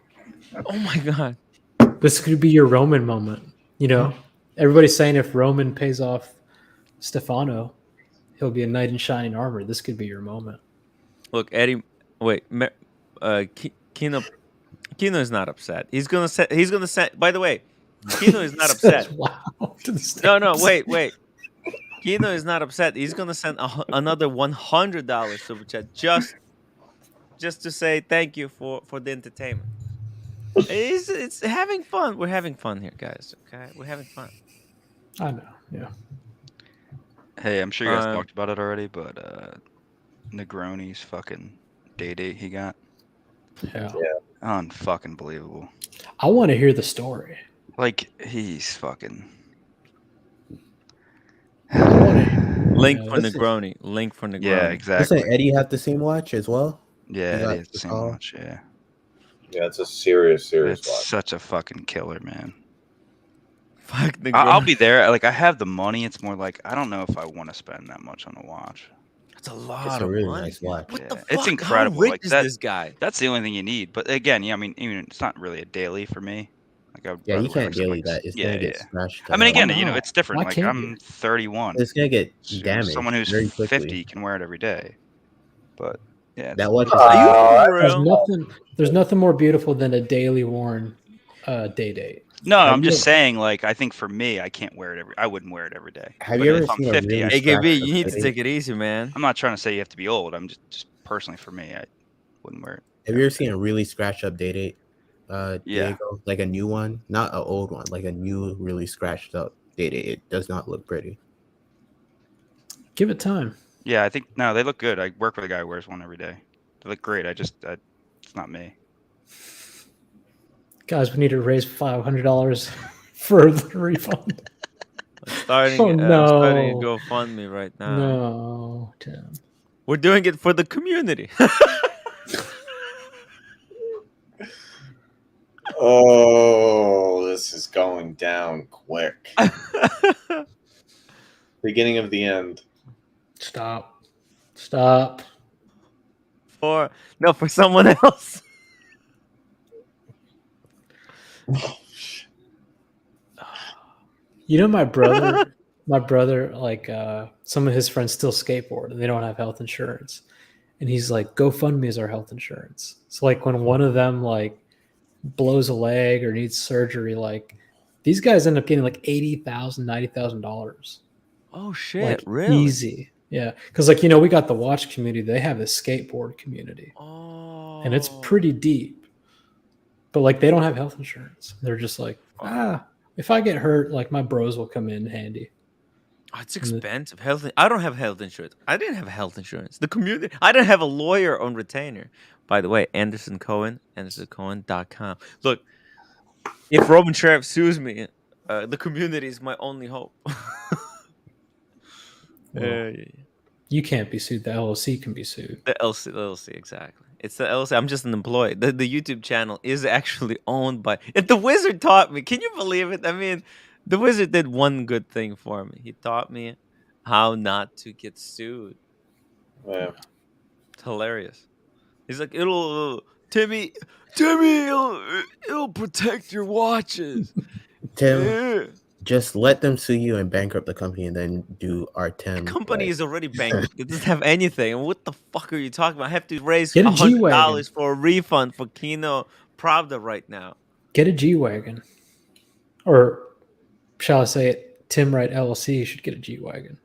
Oh my god! This could be your Roman moment. You know, everybody's saying if Roman pays off Stefano, he'll be a knight in shining armor. This could be your moment. Look, Eddie. Wait, Kino is not upset. He's gonna send. By the way, Kino is not upset. Wow. No, wait. Kino is not upset. He's gonna send another $100 super chat just to say thank you for the entertainment. It's having fun. We're having fun here, guys. Okay, we're having fun. I know. Yeah. Hey, I'm sure you guys talked about it already, but Negroni's fucking date he got. Yeah. Unfucking believable. I want to hear the story. Like he's fucking. Link for Negroni. Link for Negroni. Yeah, exactly. Doesn't Eddie have the same watch as well? Yeah, He got Eddie has the same call? watch. Yeah. Yeah, it's a serious It's watch. such a fucking killer, man. Fuck Negroni. I'll be there. Like I have the money. It's more like I don't know if I want to spend that much on a watch. That's a lot It's a of really money. nice watch. What the fuck? It's incredible. How rich like is that, this guy? That's the only thing you need. But again, yeah, I mean, even it's not really a daily for me. Like I would Yeah, rather you wear, can't like, daily something- that. It's gonna get smashed. I mean, again, Why you know, not? it's different. Why Like can't I'm you? 31. It's gonna get So damaged. someone who's very quickly. 50 can wear it every day. But yeah, That watch is There's nothing more beautiful than a daily worn day date. No, Have I'm you- just saying. Like I think for me, I can't wear it I wouldn't wear it every day. Have But you ever if I'm seen a 50, really I AKB, scratched you need to footage? take it easy, man. I'm not trying to say you have to be old. I'm just personally for me, wouldn't wear it. Have you ever seen a really scratched up Day-Date, Yeah. Diego? Like a new one, not an old one, like a new, really scratched up Day-Date. It does not look pretty. Give it time. Yeah, I think no, they look good. I work with a guy who wears one every day. They look great. It's not me. Guys, we need to raise $500 for the refund. I'm starting Oh, a no. GoFundMe right now. No, Tim. We're doing it for the community. Oh, this is going down quick. Beginning of the end. Stop. For someone else. You know, my brother, like some of his friends still skateboard and they don't have health insurance. And he's like, GoFundMe is our health insurance. So like when one of them like blows a leg or needs surgery, like these guys end up getting like $80,000, $90,000. Oh shit! Like really? easy, yeah. Because like we got the watch community. They have the skateboard community, and it's pretty deep. But like they don't have health insurance. They're just like, if I get hurt, like my bros will come in handy. Oh, it's expensive. I don't have health insurance. I didn't have health insurance. The community. I didn't have a lawyer on retainer. By the way, Anderson Cohen, AndersonCohen.com. Look, if Roman Sheriff sues me, the community is my only hope. Well, you can't be sued. The LLC can be sued. The LLC, exactly. It's the LLC. I'm just an employee. The YouTube channel is actually owned by. And the wizard taught me. Can you believe it? I mean, the wizard did one good thing for me. He taught me how not to get sued. Yeah. It's hilarious. He's like, Timmy, it'll protect your watches. Tim, just let them sue you and bankrupt the company, and then do our Tim. The company is already bankrupt. It doesn't have anything. And what the fuck are you talking about? I have to raise Get a $100 G-Wagon. for a refund for Kino Pravda right now. Get a G-Wagon. Or shall I say it, Tim Wright LLC should get a G-Wagon.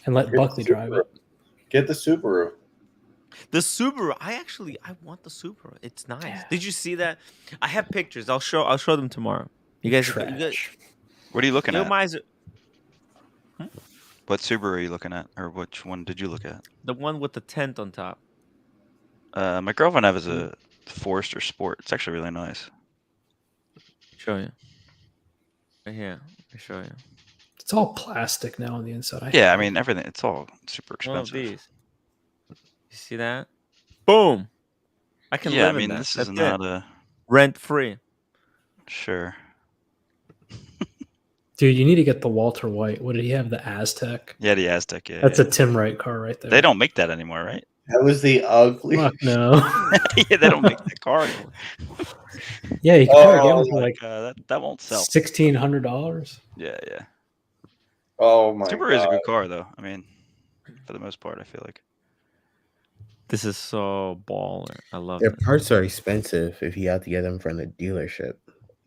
And let Buckley drive it. Get the Subaru. The Subaru. I want the Subaru. It's nice. Yeah. Did you see that? I have pictures. I'll show them tomorrow. You guys. What are you looking at? Hmm? What Subaru are you looking at, or which one did you look at? The one with the tent on top. My girlfriend has a Forester Sport. It's actually really nice. Show you. Right here. I'll show you. It's all plastic now on the inside. Yeah, I mean everything. It's all super expensive. One of these. You see that? Boom. I can live in that. This is not a rent free. Sure. Dude, you need to get the Walter White. What did he have? The Aztec? Yeah, the Aztec. Yeah, that's a Tim Wright car right there. They don't make that anymore, right? That was the ugly. Fuck no. Yeah, they don't make that car anymore. Yeah, you can probably get one for like that won't sell. $1,600. Yeah. Oh my Subaru is a good car, though. I mean, for the most part, I feel like. This is so baller. I love Their it. parts are expensive if you have to get them from the dealership.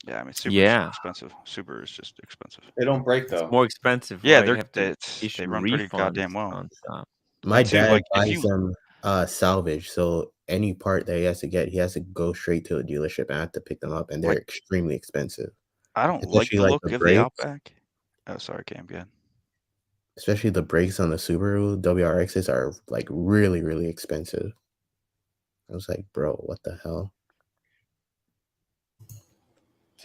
Yeah, I mean, Subaru is expensive. Subaru is just expensive. They don't break though. It's more expensive. Yeah, right? they run pretty goddamn well. My dad buys them salvage, so any part that he has to get, he has to go straight to a dealership and have to pick them up, and they're extremely expensive. I don't like the look of the Outback. Oh, sorry, Cam. Go ahead. Especially the brakes on the Subaru WRXs are like really, really expensive. I was like, bro, what the hell?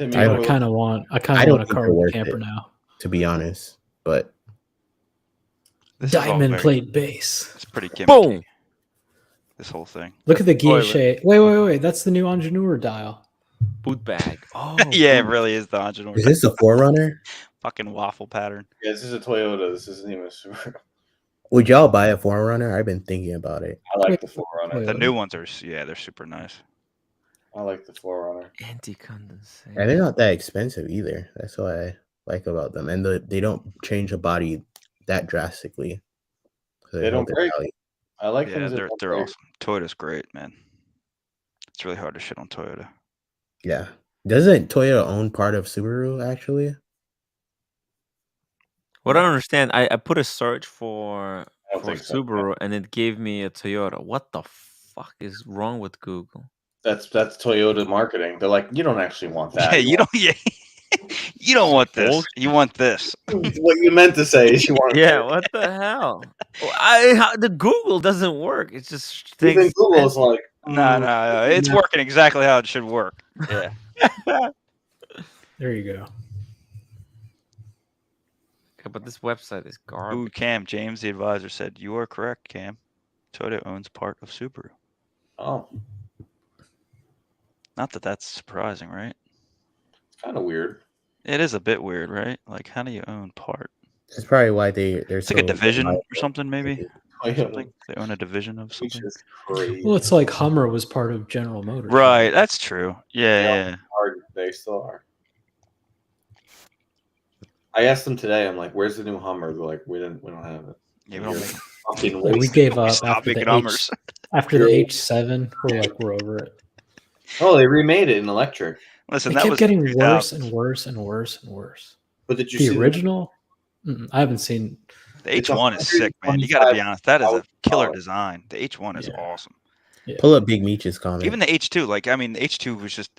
I kind of want a carbon camper now, to be honest. But diamond plate base. It's pretty gimmicky. Boom. This whole thing. Look at the guilloche. Wait. That's the new Ingenue dial. Boot bag. Oh, yeah, it really is the Ingenue. Is this the 4Runner? Fucking waffle pattern. Yeah, this is a Toyota. This isn't even a Subaru. Would y'all buy a 4Runner? I've been thinking about it. I like the 4Runner. The new ones are, they're super nice. I like the 4Runner. Anti-condensation. And they're not that expensive either. That's what I like about them. And they don't change the body that drastically. They don't break. I like them. They're awesome. Toyota's great, man. It's really hard to shit on Toyota. Yeah. Doesn't Toyota own part of Subaru, actually? What I don't understand, I put a search for Subaru and it gave me a Toyota. What the fuck is wrong with Google? That's Toyota marketing. They're like, you don't actually want that. Yeah, you don't. Yeah, you don't want this. You want this. What you meant to say is you want. Yeah, what the hell? Well, the Google doesn't work. It just Even takes. Google's like, No, it's working exactly how it should work. Yeah. There you go. Okay, but this website is garbage. Ooh, Cam, James, the advisor, said, you are correct, Cam. Toyota owns part of Subaru. oh, Not that that's surprising, right? it's kind of weird. It is a bit weird, right? Like, how do you own part? That's probably why they're It's so like a division reliable. or something, maybe? Toyota. Something? They own a division of Which something? is crazy. Well, it's like Hummer was part of General Motors. Right, that's true. Yeah. They still are. I asked them today. I'm like, "Where's the new Hummer?" They're like, "We don't have it." Yeah, we don't make. Fucking Like, we waste. gave up Stop after making the Hummers. after the H7. We're over it. Oh, they remade it in electric. Listen, It that kept was getting 2000s. worse and worse and worse and worse. But did you The see original? I haven't seen. The H1 is sick, man. You got to be honest. That is a killer design. The H1 is awesome. Yeah. Pull up Big Meech's comment. Even the H2, like, I mean, the H2 was just,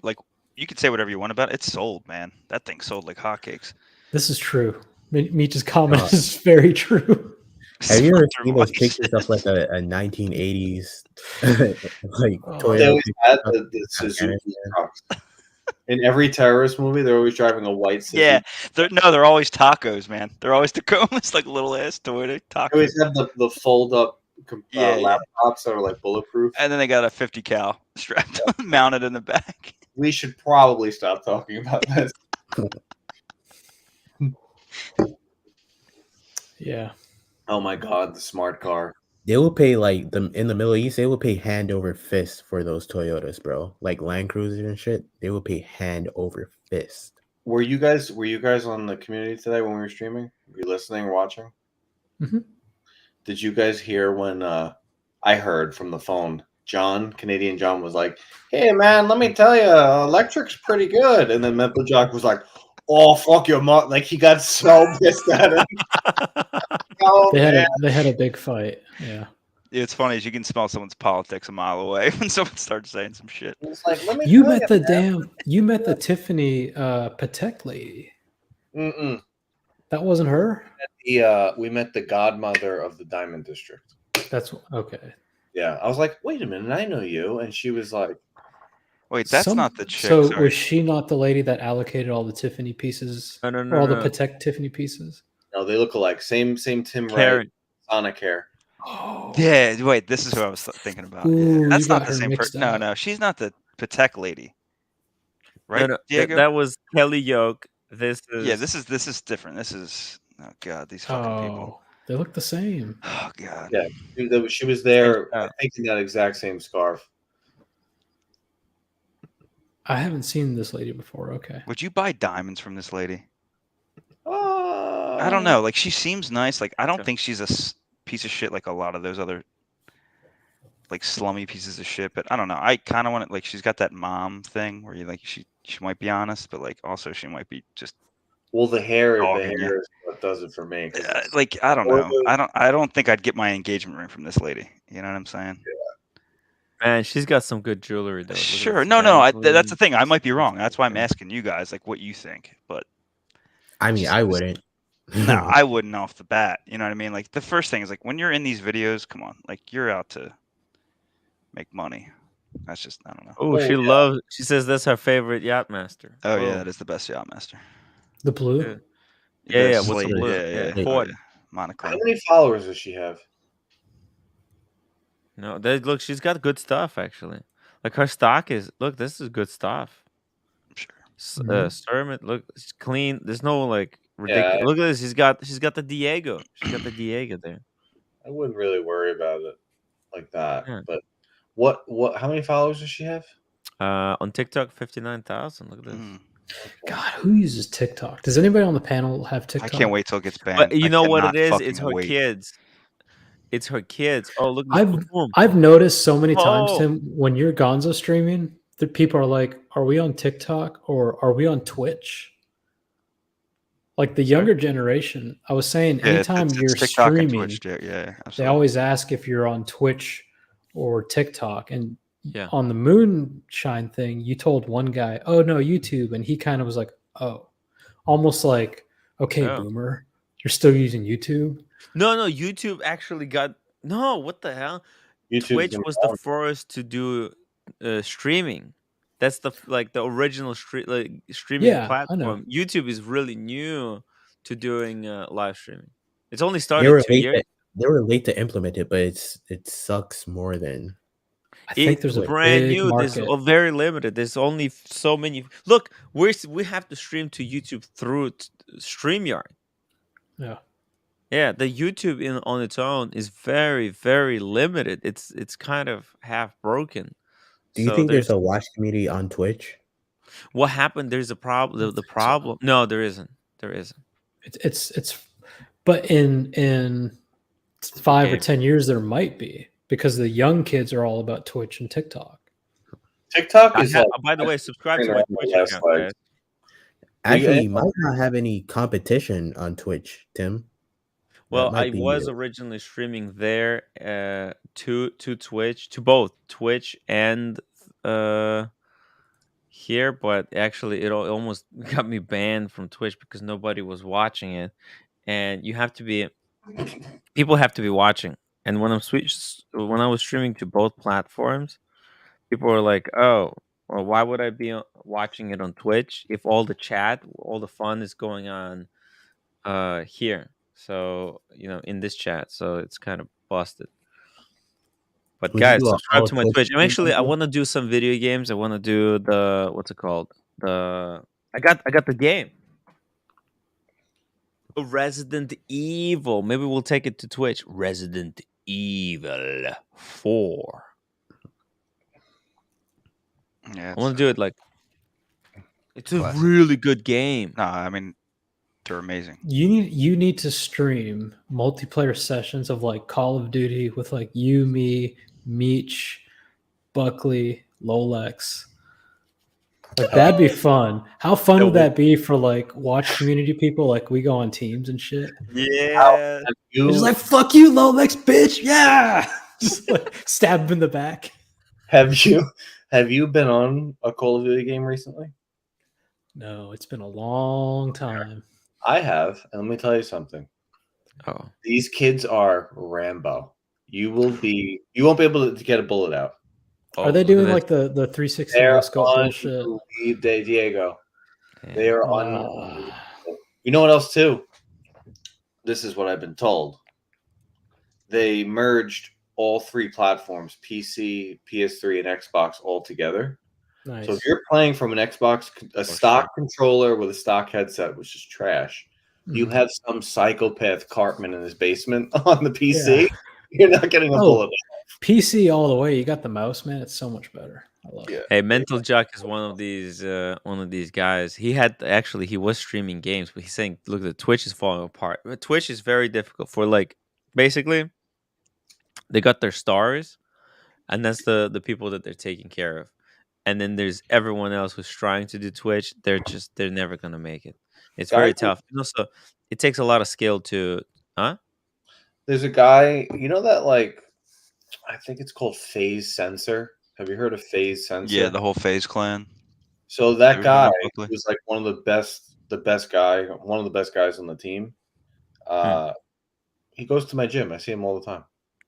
like, you could say whatever you want about it. It's sold, man. That thing sold like hotcakes. This is true. Meech's comment is very true. Have you ever seen those pictures of like a 1980s like Toyota? They always had pickup the in Suzuki Afghanistan? trucks. In every terrorist movie, they're always driving a white Suzuki. Yeah. They're always tacos, man. They're always Tacomas, like little ass Toyota They tacos. always have the fold up Yeah. laptops that are like bulletproof. And then they got a 50 cal strapped mounted in the back. We should probably stop talking about this. Yeah. Oh my god, the smart car. They will pay like them in the Middle East. They will pay hand over fist for those Toyotas, bro. Like Land Cruisers and shit. They will pay hand over fist. Were you guys on the community today when we were streaming? Were you listening or watching? Mhm. Did you guys hear when I heard from the phone, Canadian John was like, "Hey man, let me tell you, electric's pretty good." And then Mental Jock was like, "Oh fuck your mom!" Like he got so pissed at him. Oh, They had a big fight. Yeah. It's funny is you can smell someone's politics a mile away when someone starts saying some shit. It's like, let me You tell met the Tiffany Patek lady. Mm-mm. That wasn't her? We met the godmother of the Diamond District. That's okay. Yeah, I was like, wait a minute, I know you, and she was like, wait, that's not the chick. So sorry. was she not the lady that allocated all the Tiffany pieces? No, or all the Patek Tiffany pieces? no, they look alike. Same Tim Karen. Wright, Sonic hair. Oh. Yeah, wait, this is who I was thinking about. Ooh, That's you not got the her same mixed person. No, up. no, she's not the Patek lady. Right, No, Diego? that was Kelly Yoke. This is this is different. This is oh god, these fucking people. They look the same. Oh god. Yeah, she was there. I think in that exact same scarf. I haven't seen this lady before. Okay. Would you buy diamonds from this lady? I don't know. Like she seems nice. Like I don't think she's a piece of shit like a lot of those other like slummy pieces of shit. But I don't know. I kind of want it. Like she's got that mom thing where you like she might be honest, but like also she might be just. Well, the hair dogging you. is what does it for me. Like I don't know. I don't think I'd get my engagement ring from this lady. You know what I'm saying? Man, she's got some good jewelry though. Look at Sure. this No. Van That's the Cleef. thing. I might be wrong. That's why I'm asking you guys like what you think. But I mean, I wouldn't. no, I wouldn't off the bat. You know what I mean? Like the first thing is like when you're in these videos, come on, like you're out to make money. That's just I don't know. Oh, she loves. She says that's her favorite Yachtmaster. Oh yeah, that is the best Yachtmaster. The blue. Yeah, What's what's the blue? Yeah. Port. Monochrome. How many followers does she have? No, look, she's got good stuff actually. Like her stock is look. This is good stuff. Sure. Sermon, look, it's clean. There's no like ridiculous. Yeah. Look at this. She's got the Diego. She's got the Diego there. I wouldn't really worry about it like that. Yeah. But what? How many followers does she have? On TikTok, 59,000. Look at this. God, who uses TikTok? Does anybody on the panel have TikTok? I can't wait till it gets banned. But you I know what it cannot is? fucking It's her wait. kids. It's her kids. Oh, look. At this. I've noticed so many times, Oh. Tim, when you're Gonzo streaming, that people are like, "Are we on TikTok or are we on Twitch?" Like the younger generation, I was saying, Yeah, anytime it's you're TikTok and streaming, Twitch, yeah, they absolutely. always ask if you're on Twitch or TikTok. And Yeah. on the Moonshine thing, you told one guy, "Oh no, YouTube," and he kind of was like, "Oh," almost like, "Okay, Oh. boomer, you're still using YouTube." No, YouTube actually got no. What the hell? YouTube's Twitch been was the around. first to do streaming. That's the original streaming Yeah, I know. platform. YouTube is really new to doing live streaming. It's only They started were 2 late. years. They were late to implement it, but it sucks more than. I think there's It's a brand big new. There's market. very limited. There's only so many. Look, we have to stream to YouTube through StreamYard. Yeah. Yeah, the YouTube on its own is very, very limited. It's kind of half broken. Do you So think there's there's a watch community on Twitch? what happened. There's a problem. The So problem. No, there isn't. There isn't. it's but in 5 or Okay. 10 years there might be, because the young kids are all about Twitch and TikTok. TikTok is like. By the way, subscribe to my Twitch account, guys. Actually, you might not have any competition on Twitch, Tim. Well, might I be was new. originally streaming there to Twitch, to both Twitch and here, but actually it almost got me banned from Twitch because nobody was watching it, and people have to be watching. And when when I was streaming to both platforms, people were like, "Oh, well, why would I be watching it on Twitch if all the chat, all the fun is going on here?" So, in this chat, so it's kind of busted. But Would you guys, do subscribe all to my Twitch Twitch. stream, Eventually, I Michael? want to do some video games. I want to do what's it called? I got the game. Resident Evil. Maybe we'll take it to Twitch. Resident Evil 4. Yeah, I want to do it like it's a Classic. really good game. No, I mean they're amazing. You need to stream multiplayer sessions of like Call of Duty with like you, me, Meech, Buckley, Lolex. Like that'd be fun. How fun would that be for like watch community people? Like we go on teams and shit. Yeah. Just like fuck you, Lolex, bitch. Yeah. Just like stab him in the back. Have you been on a Call of Duty game recently? No, it's been a long time. I have, and let me tell you something. Oh. These kids are Rambo. You won't be able to get a bullet out. Are they doing like the 360 They're no scope bullshit? Diego. They are on. You know what else too? This is what I've been told. They merged all 3 platforms, PC, PS3, and Xbox all together. Nice. So if you're playing from an Xbox, a stock controller with a stock headset, which is trash, you have some psychopath Cartman in his basement on the PC. Yeah. You're not getting a bullet. PC all the way. You got the mouse, man. It's so much better. I love it. Hey, Mental Jack is one of these guys. He was streaming games, but he's saying, look, the Twitch is falling apart. But Twitch is very difficult for basically they got their stars, and that's the people that they're taking care of. And then there's everyone else who's trying to do Twitch. They're never gonna make it. It's very tough. And also, it takes a lot of skill to, There's a guy, that I think it's called Phase Sensor. Have you heard of Phase Sensor? Yeah, the whole FaZe clan. So that guy Buckley. was like one of the best guys on the team. He goes to my gym. I see him all the time.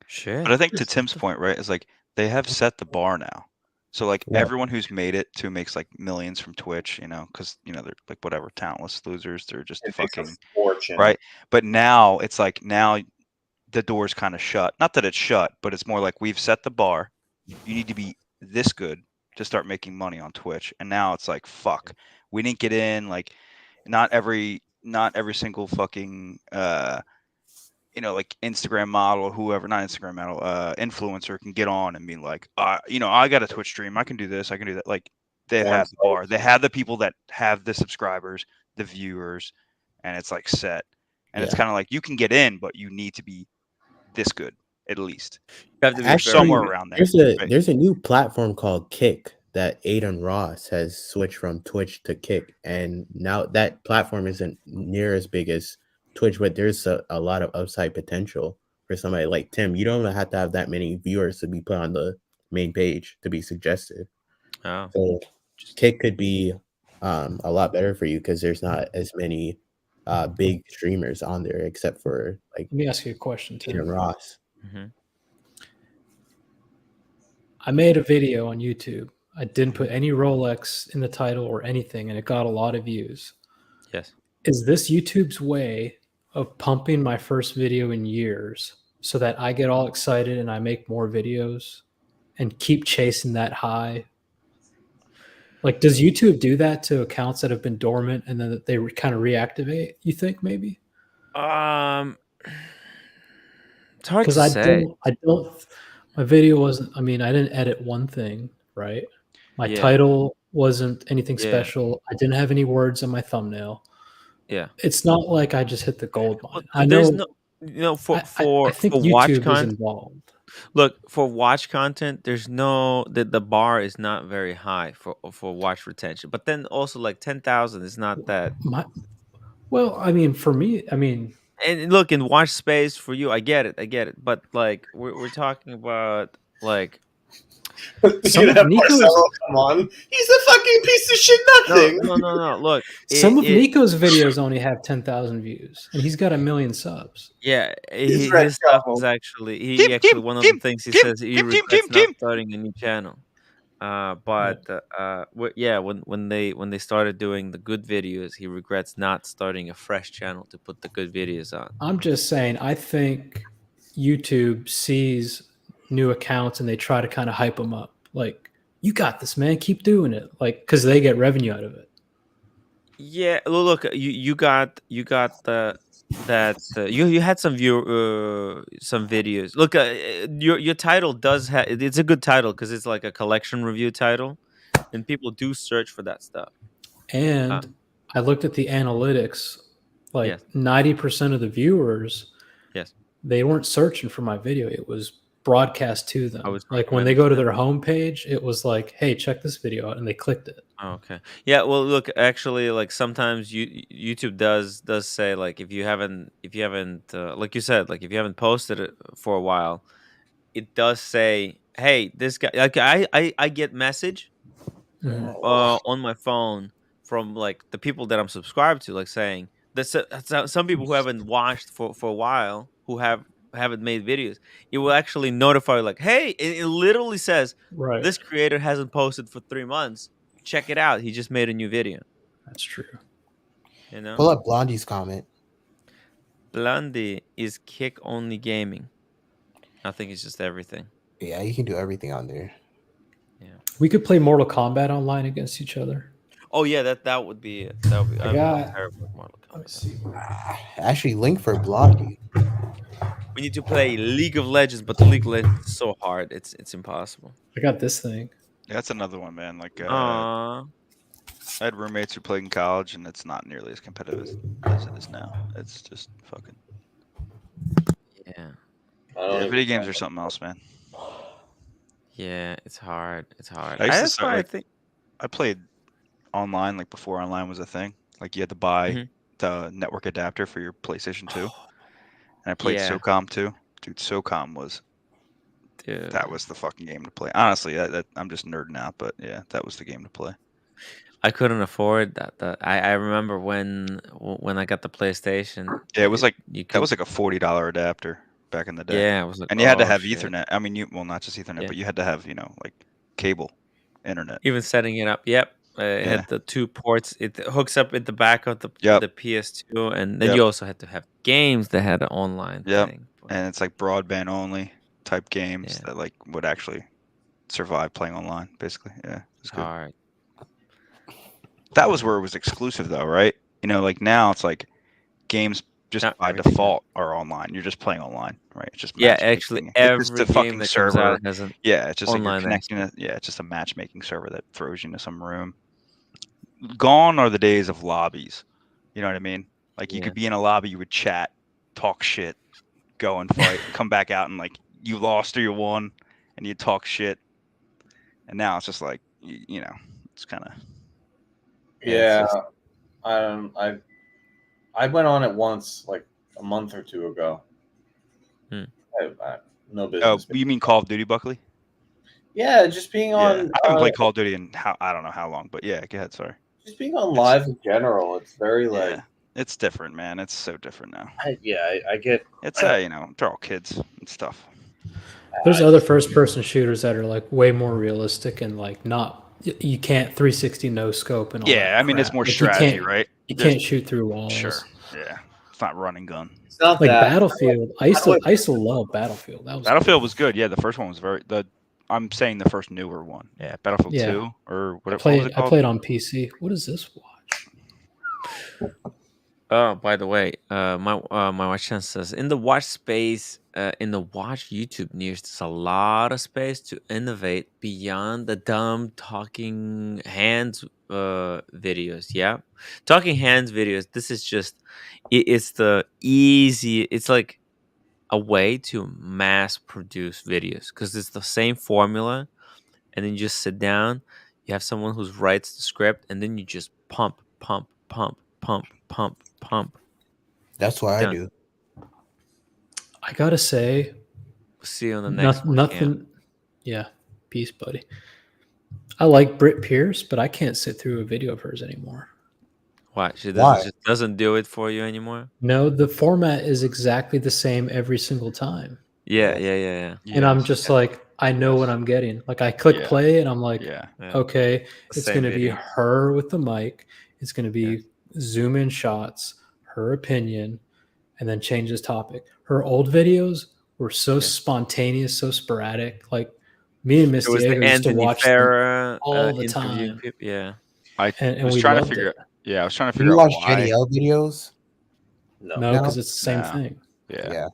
Shit. But I think to Tim's point, right, is like they have set the bar now. So like everyone who's made it to makes like millions from Twitch, because they're like whatever, talentless losers. They're just fucking fortune, right. But now it's like the door's kind of shut. Not that it's shut, but it's more like we've set the bar. You need to be this good to start making money on Twitch. And now it's like, fuck, we didn't get in. Like, not every single fucking like Instagram model or whoever, not Instagram model, influencer can get on and be like, I got a Twitch stream, I can do this, I can do that. Like they have the bar, they have the people that have the subscribers, the viewers, and it's like set. And it's kind of like you can get in, but you need to be this good at least. You have to be somewhere around there. There's a new platform called Kick that Aiden Ross has switched from Twitch to Kick, and now that platform isn't near as big as Twitch, but there's a lot of upside potential for somebody like Tim. You don't have to have that many viewers to be put on the main page to be suggested. Oh. So Kick could be a lot better for you because there's not as many big streamers on there except for like. Let me ask you a question, Tim. Ross. Mm-hmm. I made a video on YouTube. I didn't put any Rolex in the title or anything, and it got a lot of views. Yes. Is this YouTube's way of pumping my first video in years so that I get all excited and I make more videos and keep chasing that high? Like, does YouTube do that to accounts that have been dormant and then they kind of reactivate, you think, maybe? It's hard to Because say. I don't, my video wasn't, I mean, I didn't edit one thing, right? My Yeah. title wasn't anything Yeah. special. I didn't have any words on my thumbnail. Yeah. It's not like I just hit the gold mine. I There's know. For I think watch YouTube is content. involved. Look, for watch content, there's no the bar is not very high for watch retention. But then also like 10,000 is not that. Well, I mean, for me, I mean, and look, in watch space for you, I get it. But like we're talking about like Some of Marcelo, come on, he's a fucking piece of shit. Nothing. No. Look, some of Nico's videos only have 10,000 views, and he's got 1 million subs. Yeah, his stuff is actually one of the things he says he regrets not starting a new channel. But when they started doing the good videos, he regrets not starting a fresh channel to put the good videos on. I'm just saying, I think YouTube sees new accounts and they try to kind of hype them up. Like, you got this, man. Keep doing it. Like, because they get revenue out of it. Yeah, look, you got you had some some videos. Look, your title does have it's a good title because it's like a collection review title, and people do search for that stuff. And I looked at the analytics. Like Yes. 90% of the viewers, yes, they weren't searching for my video. It was broadcast to them. I was like when they go to their homepage, it was like, "Hey, check this video out," and they clicked it. Oh, okay. Yeah. Well, look, actually, like sometimes YouTube does say like if you haven't like you said, like if you haven't posted it for a while, it does say, "Hey, this guy." Like I get message on my phone from like the people that I'm subscribed to, like saying that some people who haven't watched for a while who haven't made videos, it will actually notify like, "Hey," it literally says, Right. "This creator hasn't posted for 3 months. Check it out. He just made a new video." That's true. You know, Pull up Blondie's comment. Blondie is kick only gaming. I think it's just everything. Yeah, you can do everything on there. We could play Mortal Kombat online against each other. Oh yeah, that would be it. That would be. I'm terrible at Mortal Kombat. Let me see. Actually, link for Blondie. We need to play League of Legends, but the League of Legends is so hard. It's impossible. I got this thing. Yeah, that's another one, man. Like, I had roommates who played in college, and it's not nearly as competitive as it is now. It's just fucking. Yeah. Video games are something else, man. Yeah, it's hard. It's hard. I played online like before online was a thing. Like you had to buy the network adapter for your PlayStation 2. And I played SOCOM too. Dude, SOCOM was that was the fucking game to play. Honestly, I'm just nerding out, but yeah, that was the game to play. I couldn't afford that. I remember when I got the PlayStation. Yeah, it was like that was like a $40 adapter back in the day. Yeah, it was like, and you had to have shit. Ethernet. I mean, not just Ethernet, but you had to have like cable internet. Even setting it up. Yep. It had the 2 ports. It hooks up at the back of the PS2, and then you also had to have games that had an online thing. And it's like broadband only type games that like would actually survive playing online, basically. Yeah, it was good. Hard. That was where it was exclusive, though, right? Like now it's like games just by default are online. You're just playing online, right? It's just actually every it's a game fucking that server. comes out has an it's just like you're online connecting it. Yeah, it's just a matchmaking server that throws you into some room. Gone are the days of lobbies. You know what I mean? Like you could be in a lobby, you would chat, talk shit, go and fight, come back out and like you lost or you won, and you talk shit. And now it's just like it's kind of. Yeah, I went on it once, like a month or 2 ago. No business. Oh, you mean Call of Duty, Buckley? Yeah, just being Yeah, on. I haven't played Call of Duty in I don't know how long, but yeah, go ahead. Sorry. Just being on live in general, it's very like. Yeah, it's different, man. It's so different now. I get. It's you know, they're all kids and stuff. There's other first-person shooters that are like way more realistic and like not. You can't 360 no scope and all Yeah, that. I mean it's crap. more Like, strategy, you right? You can't shoot through walls. Sure. Yeah, it's not running gun. It's not like that. Battlefield. I used to love Battlefield. That was Battlefield was good. Yeah, the first one was I'm saying the first newer one. Yeah, Battlefield 2 or what was it called? I played on PC. What is this watch? Oh, by the way, my watch channel says in the watch space, in the watch YouTube news, there's a lot of space to innovate beyond the dumb talking hands videos. Yeah, talking hands videos. This is just it's the easy. It's like a way to mass produce videos because it's the same formula, and then you just sit down. You have someone who writes the script, and then you just pump, pump, pump, pump, pump, pump. That's what I do. I gotta say, see you on the next one. Nothing. Yeah, peace, buddy. I like Britt Pierce, but I can't sit through a video of hers anymore. Why? She just doesn't do it for you anymore? No, the format is exactly the same every single time. Yeah. And I'm just like, I know what I'm getting. Like I click play and I'm like, okay, it's going to be her with the mic. It's going to be zoom in shots, her opinion, and then change this topic. Her old videos were so spontaneous, so sporadic. Like me and Miss Diego used to watch them all the time. Yeah. I and was we trying to loved figure it. Yeah, I was trying to Do figure you out watch why. JDL videos? No, because it's the same thing. Yeah.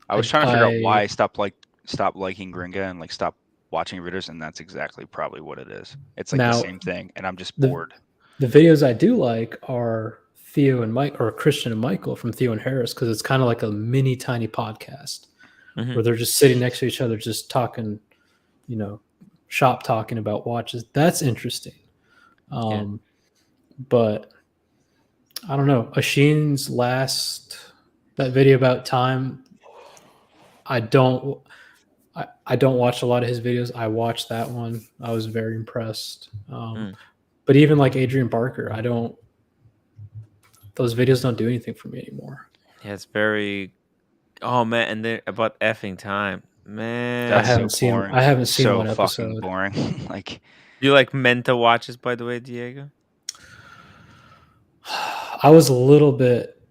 I was trying to figure out why I stopped liking Gringa and like stopped watching videos, and that's exactly probably what it is. It's like Now, the same thing, and I'm just bored. The videos I do like are Theo and Mike, or Christian and Michael from Theo and Harris, because it's kind of like a mini tiny podcast where they're just sitting next to each other, just talking, shop talking about watches. That's interesting. But I don't know. Ashin's that video about time, I don't watch a lot of his videos. I watched that one. I was very impressed. But even like Adrian Barker, those videos don't do anything for me anymore. Yeah, it's very. Oh man, and then about effing time, man. I haven't seen one episode. Fucking boring. Like, you like Menta watches, by the way, Diego? I was a little bit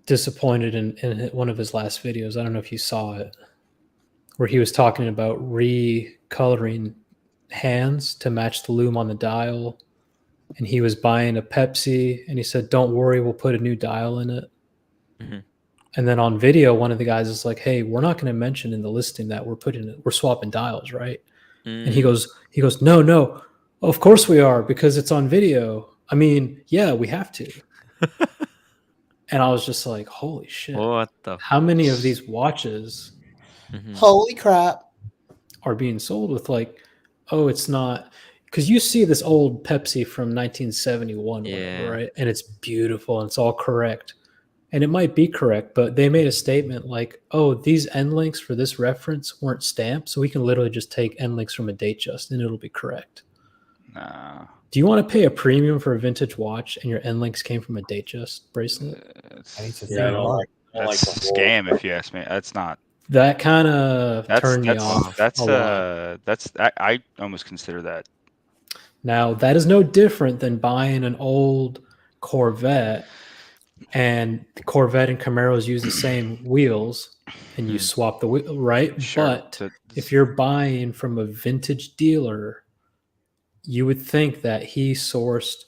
disappointed in one of his last videos. I don't know if you saw it, where he was talking about recoloring hands to match the lume on the dial. And he was buying a Pepsi, and he said, "Don't worry, we'll put a new dial in it." And then on video, one of the guys is like, "Hey, we're not going to mention in the listing that we're swapping dials, right?" And he goes, "No, of course we are, because it's on video. I mean, yeah, we have to." And I was just like, "Holy shit! What the? How many of these watches? Holy crap! Are being sold with like, oh, it's not." Because you see this old Pepsi from 1971, whatever, right? And it's beautiful and it's all correct. And it might be correct, but they made a statement like, oh, these end links for this reference weren't stamped, so we can literally just take end links from a Datejust and it'll be correct. Nah. Do you want to pay a premium for a vintage watch and your end links came from a Datejust bracelet? That's a scam, if you ask me. That's not. That kind of turned me off. I almost consider that. Now, that is no different than buying an old Corvette, and the Corvette and Camaros use the same wheels, and you swap the wheel, right? Sure. But if you're buying from a vintage dealer, you would think that he sourced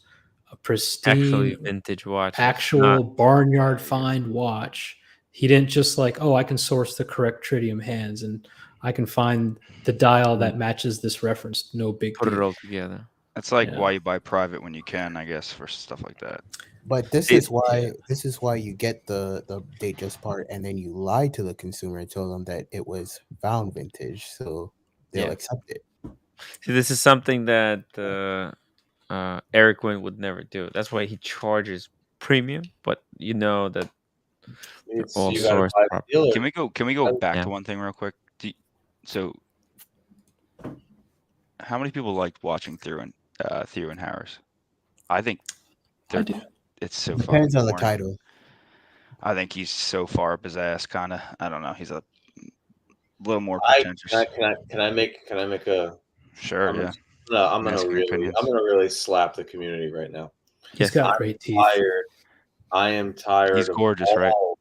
a pristine, actually vintage watch, barnyard find watch. He didn't just like, oh, I can source the correct tritium hands, and I can find the dial that matches this reference. No big deal. Put it all together. That's like why you buy private when you can, I guess, for stuff like that. But this is why you get the Datejust part, and then you lie to the consumer and tell them that it was found vintage, so they'll accept it. See, this is something that Eric Wynn would never do. That's why he charges premium. But you know that all you gotta source buy the property. dealer. Can we go back Yeah. to one thing real quick? So, how many people liked watching Theo and Harris? I think I do. it's so Depends fucking on the boring. title. I think he's so far up his ass, kind of. I don't know. He's a little more pretentious. Can I make a? Sure, I'm yeah. I'm Ask gonna your opinions. really slap the community right now. He's got great teeth. I am tired. He's gorgeous, of right? all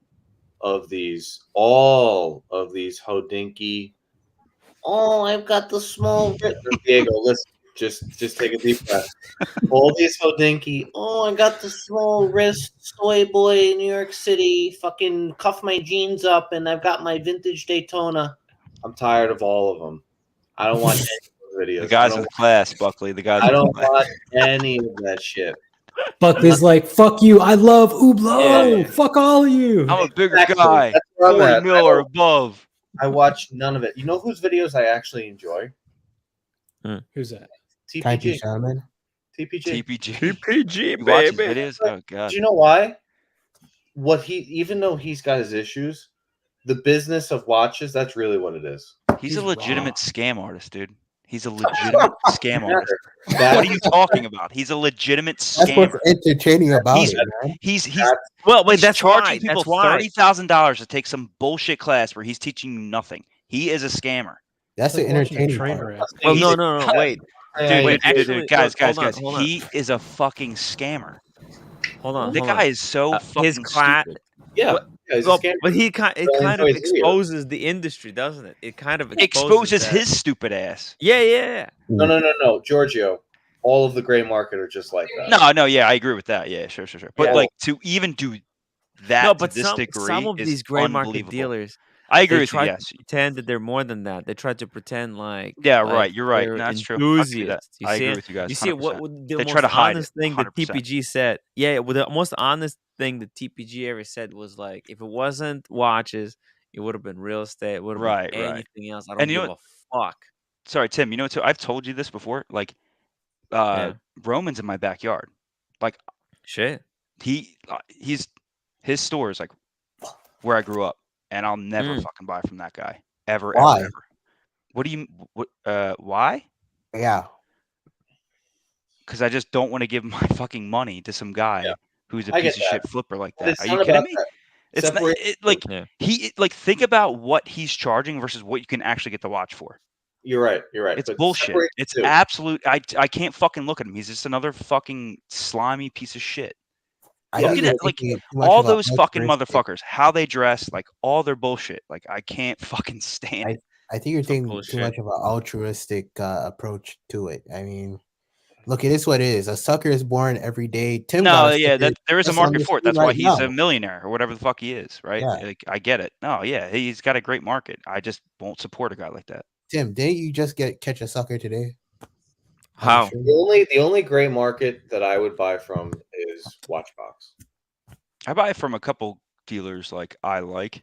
of these Hodinkee. Oh, I've got the small wrist. Diego, listen, just take a deep breath. All these Hodinkee. Oh, I got the small wrist, soy boy, New York City. Fucking cuff my jeans up, and I've got my vintage Daytona. I'm tired of all of them. I don't want any of those videos. The guys with class, Buckley. The guys. I don't want any of that shit. Buckley's like, fuck you. I love Hublot. Fuck all of you. I'm a bigger guy. That's where I'm 40 at. mil or above. I watch none of it. You know whose videos I actually enjoy? Who's that? TPG. Salmon. TPG, you watch his videos? Oh god. Do you know why? Even though he's got his issues, the business of watches, that's really what it is. He's a legitimate scam artist, dude. He's a legitimate scam artist. What are you talking about? He's a legitimate That's scammer. what's entertaining about He's it, man. he's well, wait, he's that's charging why. people That's why. $30,000 to take some bullshit class where he's teaching you nothing. He is a scammer. That's the entertaining part. Well, no, wait. Dude, guys, hold on. he is a fucking scammer. Hold on. The guy is so fucking stupid. Yeah. But it kind of exposes the industry, doesn't it? It kind of exposes that. his stupid ass. Yeah. No, Giorgio. All of the gray market are just like that. No, yeah, I agree with that. Yeah, sure. But like to even do that but to this degree, some of is these gray market unbelievable. dealers, I agree they with you. try Yes, to pretend that they're more than that. They try to pretend like right. You're right. they're No, that's true. I'll give you that. enthusiasts. You I see agree it? with you guys. You see 100%. what the They most try to hide honest it, thing that 100%. TPG said? Yeah, well, the most honest thing that TPG ever said was like, if it wasn't watches, it would have been real estate. It would have been anything else. I don't give a fuck. Sorry, Tim. You know, I've told you this before. Like, Roman's in my backyard. Like, shit. His store is like where I grew up, and I'll never fucking buy from that guy ever. Why? Ever. What do you? Why? Yeah. Because I just don't want to give my fucking money to some guy who's a piece of shit flipper like that. Are not you kidding about me? that. It's not, think about what he's charging versus what you can actually get the watch for. You're right. It's bullshit. It's absolute. I can't fucking look at him. He's just another fucking slimy piece of shit. Look at like all those fucking motherfuckers, how they dress, like all their bullshit. Like I can't fucking stand it. I think you're taking too much of an altruistic approach to it. I mean, look, it is what it is. A sucker is born every day. Tim. There is a market for it. That's why he's a millionaire or whatever the fuck he is, right? Yeah. Like, I get it. No, yeah, he's got a great market. I just won't support a guy like that. Tim, didn't you just catch a sucker today? How? The only gray market that I would buy from is Watchbox. I buy from a couple dealers like I like,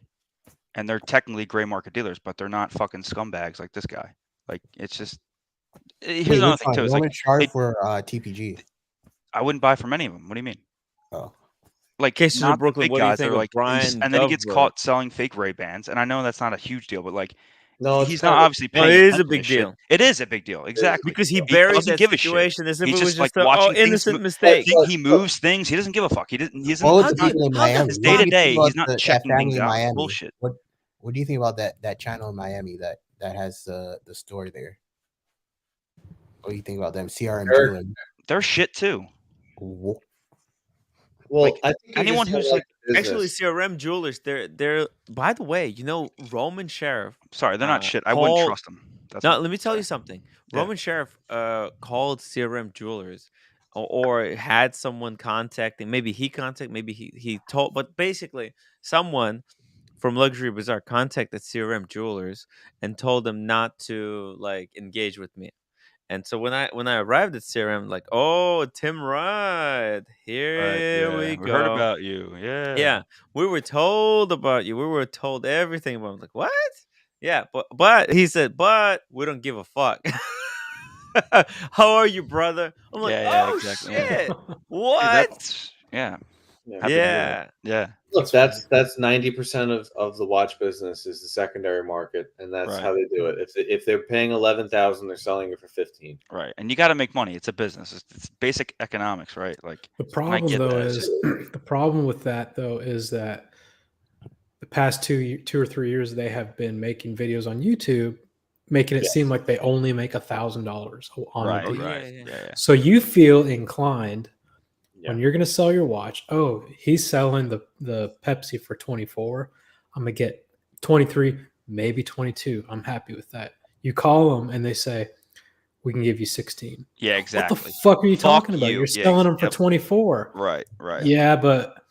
and they're technically gray market dealers, but they're not fucking scumbags like this guy. Like it's just. Here's another thing too. It's like for TPG. I wouldn't buy from any of them. What do you mean? Oh. Like Cases not of Brooklyn, big what do you guys think are of like, Brian and then he gets Govberg? caught selling fake Ray-Bans, and I know that's not a huge deal, but like. No, he's not obviously paying. It is a attention to big this shit. deal. It is a big deal, exactly. Because he buries doesn't that give a situation shit. as if He's it was just like just watching innocent things, mistake. He moves things. He doesn't give a fuck. He doesn't. He's All not. the people in Miami. His day to day, he's not that checking family things in out. Miami. Bullshit. What do you think about that channel in Miami that has the store there? What do you think about them? CRM Jewelry. They're shit too. Well, like, I think anyone who's like actually CRM Jewelers, they're by the way, you know, Roman Sheriff. Sorry, they're not shit. I wouldn't trust them. Let me tell you something. Roman Sheriff called CRM Jewelers or had someone contacting. Maybe he contacted, maybe he told, but basically someone from Luxury Bazaar contacted CRM Jewelers and told them not to like engage with me. And so when I arrived at CRM, like, oh, Tim Rudd, here we go. We heard about you. Yeah. We were told about you. We were told everything about. I'm like, what? Yeah, but he said, but we don't give a fuck. How are you, brother? I'm like, oh exactly. shit, Dude, what? yeah. Yeah. Look, that's 90% of the watch business is the secondary market, and that's Right. how they do it. If they're paying 11,000, they're selling it for 15. Right, and you got to make money. It's a business. It's basic economics, right? Like The and I problem get though that. is the problem with that though is that the past 2 or 3 years they have been making videos on YouTube, making it seem like they only make $1,000 on Right, a deal. right, yeah. So you feel inclined when you're going to sell your watch. Oh, he's selling the Pepsi for 24. I'm gonna get 23, maybe 22. I'm happy with that. You call them and they say, we can give you 16. Yeah, exactly. What the fuck are you talking about? You're selling them for 24. Right. Yeah, but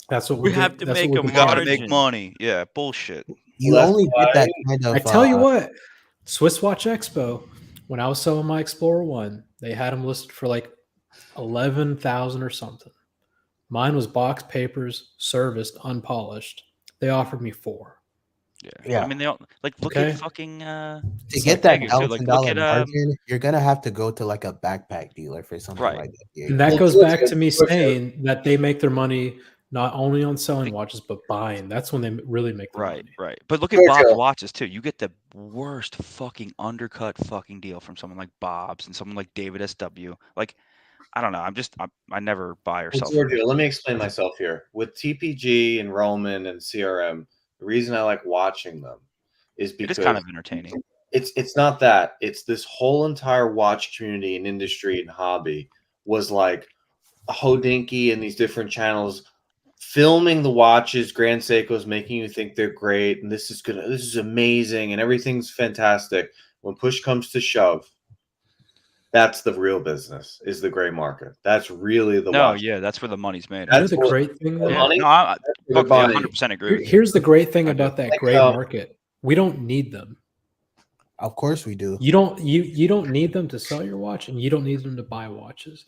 that's what We we're have to that's make what a we got to make money. Yeah, bullshit. You only get that kind of. I tell you what, Swiss Watch Expo, when I was selling my Explorer 1, they had them listed for like 11,000 or something. Mine was box papers, serviced, unpolished. They offered me 4. Yeah. I mean, they all like look at fucking to get that $1,000 look at margin, you're gonna have to go to like a backpack dealer for something like that. And that goes back to me saying that they make their money not only on selling watches but buying. That's when they really make their money. Right. But look at Bob's watches too. You get the worst fucking undercut fucking deal from someone like Bob's and someone like David SW. Like, I don't know. I never buy or Well, sell. Giorgio, let me explain myself here. With TPG and Roman and CRM, the reason I like watching them is because it's kind of entertaining. It's not that. It's this whole entire watch community and industry and hobby was like Hodinkee and these different channels filming the watches, Grand Seiko's making you think they're great and this is amazing and everything's fantastic. When push comes to shove, that's the real business, is the gray market. That's really the watch. Yeah, that's where the money's made. That's the great thing though. Yeah, no, I 100% agree with you. Here's the great thing about that gray market. We don't need them. Of course we do. You don't need them to sell your watch, and you don't need them to buy watches.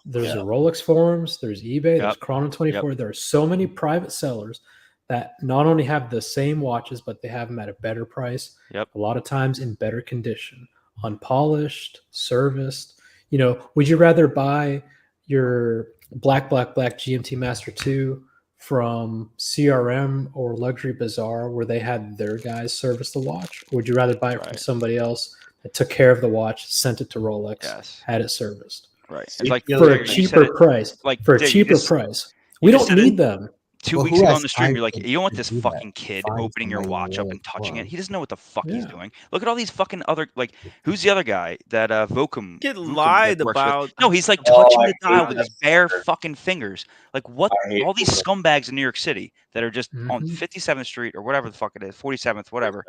There's the Rolex forums, there's eBay, there's Chrono24. There are so many private sellers that not only have the same watches, but they have them at a better price. A lot of times in better condition, unpolished, serviced. You know, would you rather buy your black GMT Master 2 from CRM or Luxury Bazaar where they had their guys service the watch? Or would you rather buy it from somebody else that took care of the watch, sent it to Rolex, had it serviced? Right. And like for a cheaper price. Like for a cheaper price. We don't need them. 2 weeks ago on the stream, you're like, you don't want this fucking kid opening your watch up and touching it. He doesn't know what the fuck he's doing. Look at all these fucking other, like, who's the other guy that Vocum Get lied about? No, he's like touching the dial with his bare fucking fingers. Like, what? All these scumbags in New York City that are just on 57th Street or whatever the fuck it is, 47th, whatever.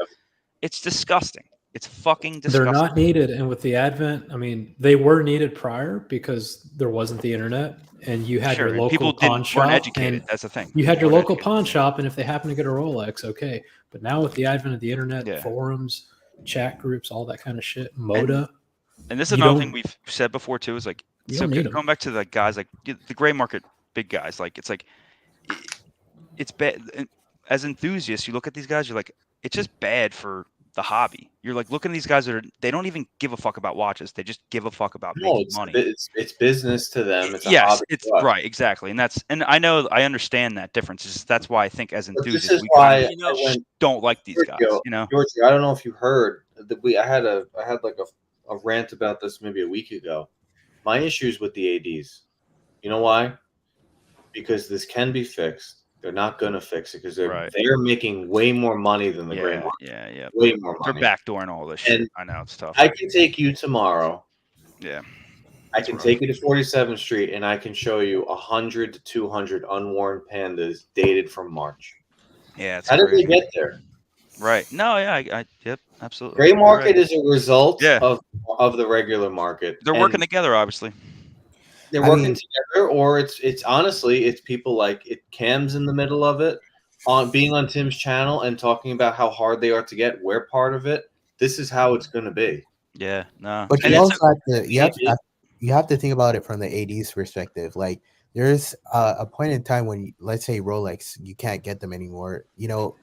It's disgusting. It's fucking disgusting. They're not needed. And with the advent, I mean, they were needed prior because there wasn't the internet and you had your local pawn shop. Weren't educated. That's the thing. You had your local pawn shop, and if they happen to get a Rolex, okay. But now with the advent of the internet, forums, chat groups, all that kind of shit, Moda. And this is another thing we've said before too, is like, so going back to the guys, like the gray market, big guys, like, it's like, it's bad. As enthusiasts, you look at these guys, you're like, it's just bad for the hobby. You're like looking at these guys they don't even give a fuck about watches. They just give a fuck about making money. It's business to them. It's a yes, hobby it's to us. right, exactly, and I understand that difference. That's why I think as enthusiasts, this is we why kind of don't like these guys. You know, George, I don't know if you heard that I had like a rant about this maybe a week ago. My issues with the ADs. You know why? Because this can be fixed. They're not going to fix it because they're making way more money than the gray market. Yeah. Way more money. They're backdooring all this shit. I know it's tough. I can take you tomorrow. Yeah. I can take you to 47th Street and I can show you 100 to 200 unworn pandas dated from March. Yeah. It's How did crazy. they get there? Right. No, yeah. Yep. Absolutely. Gray market is a result of the regular market. They're working together, obviously. They're working together, or it's honestly, it's people like Cam's in the middle of it, being on Tim's channel and talking about how hard they are to get. We're part of it. This is how it's going to be. Yeah, no. But you also have to think about it from the AD's perspective. Like there's a point in time when, let's say Rolex, you can't get them anymore. You know,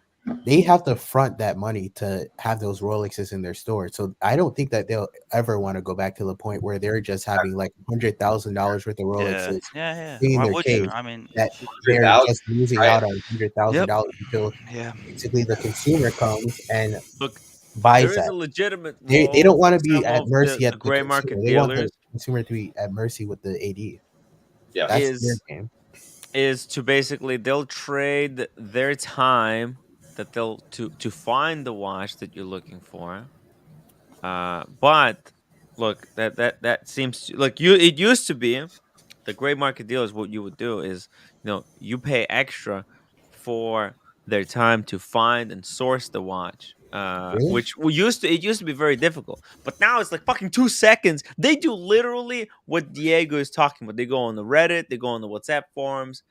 they have to front that money to have those Rolexes in their store. So I don't think that they'll ever want to go back to the point where they're just having like $100,000 worth of Rolexes Yeah. in Why their would you? case I mean, that they're 100,000, just losing right? out on $100,000 until Yeah. basically the consumer comes and Look, buys there is that. a legitimate They role don't want for to be some at of mercy the at the gray consumer. market They want the dealers consumer to be at mercy with the AD. Yeah. That's their game. Is to basically they'll trade their time that they'll to find the watch that you're looking for. But look, that seems like it used to be the gray market dealers. What you would do is, you pay extra for their time to find and source the watch. Really? Which it used to be very difficult, but now it's like fucking 2 seconds. They do literally what Diego is talking about. They go on the Reddit, they go on the WhatsApp forums.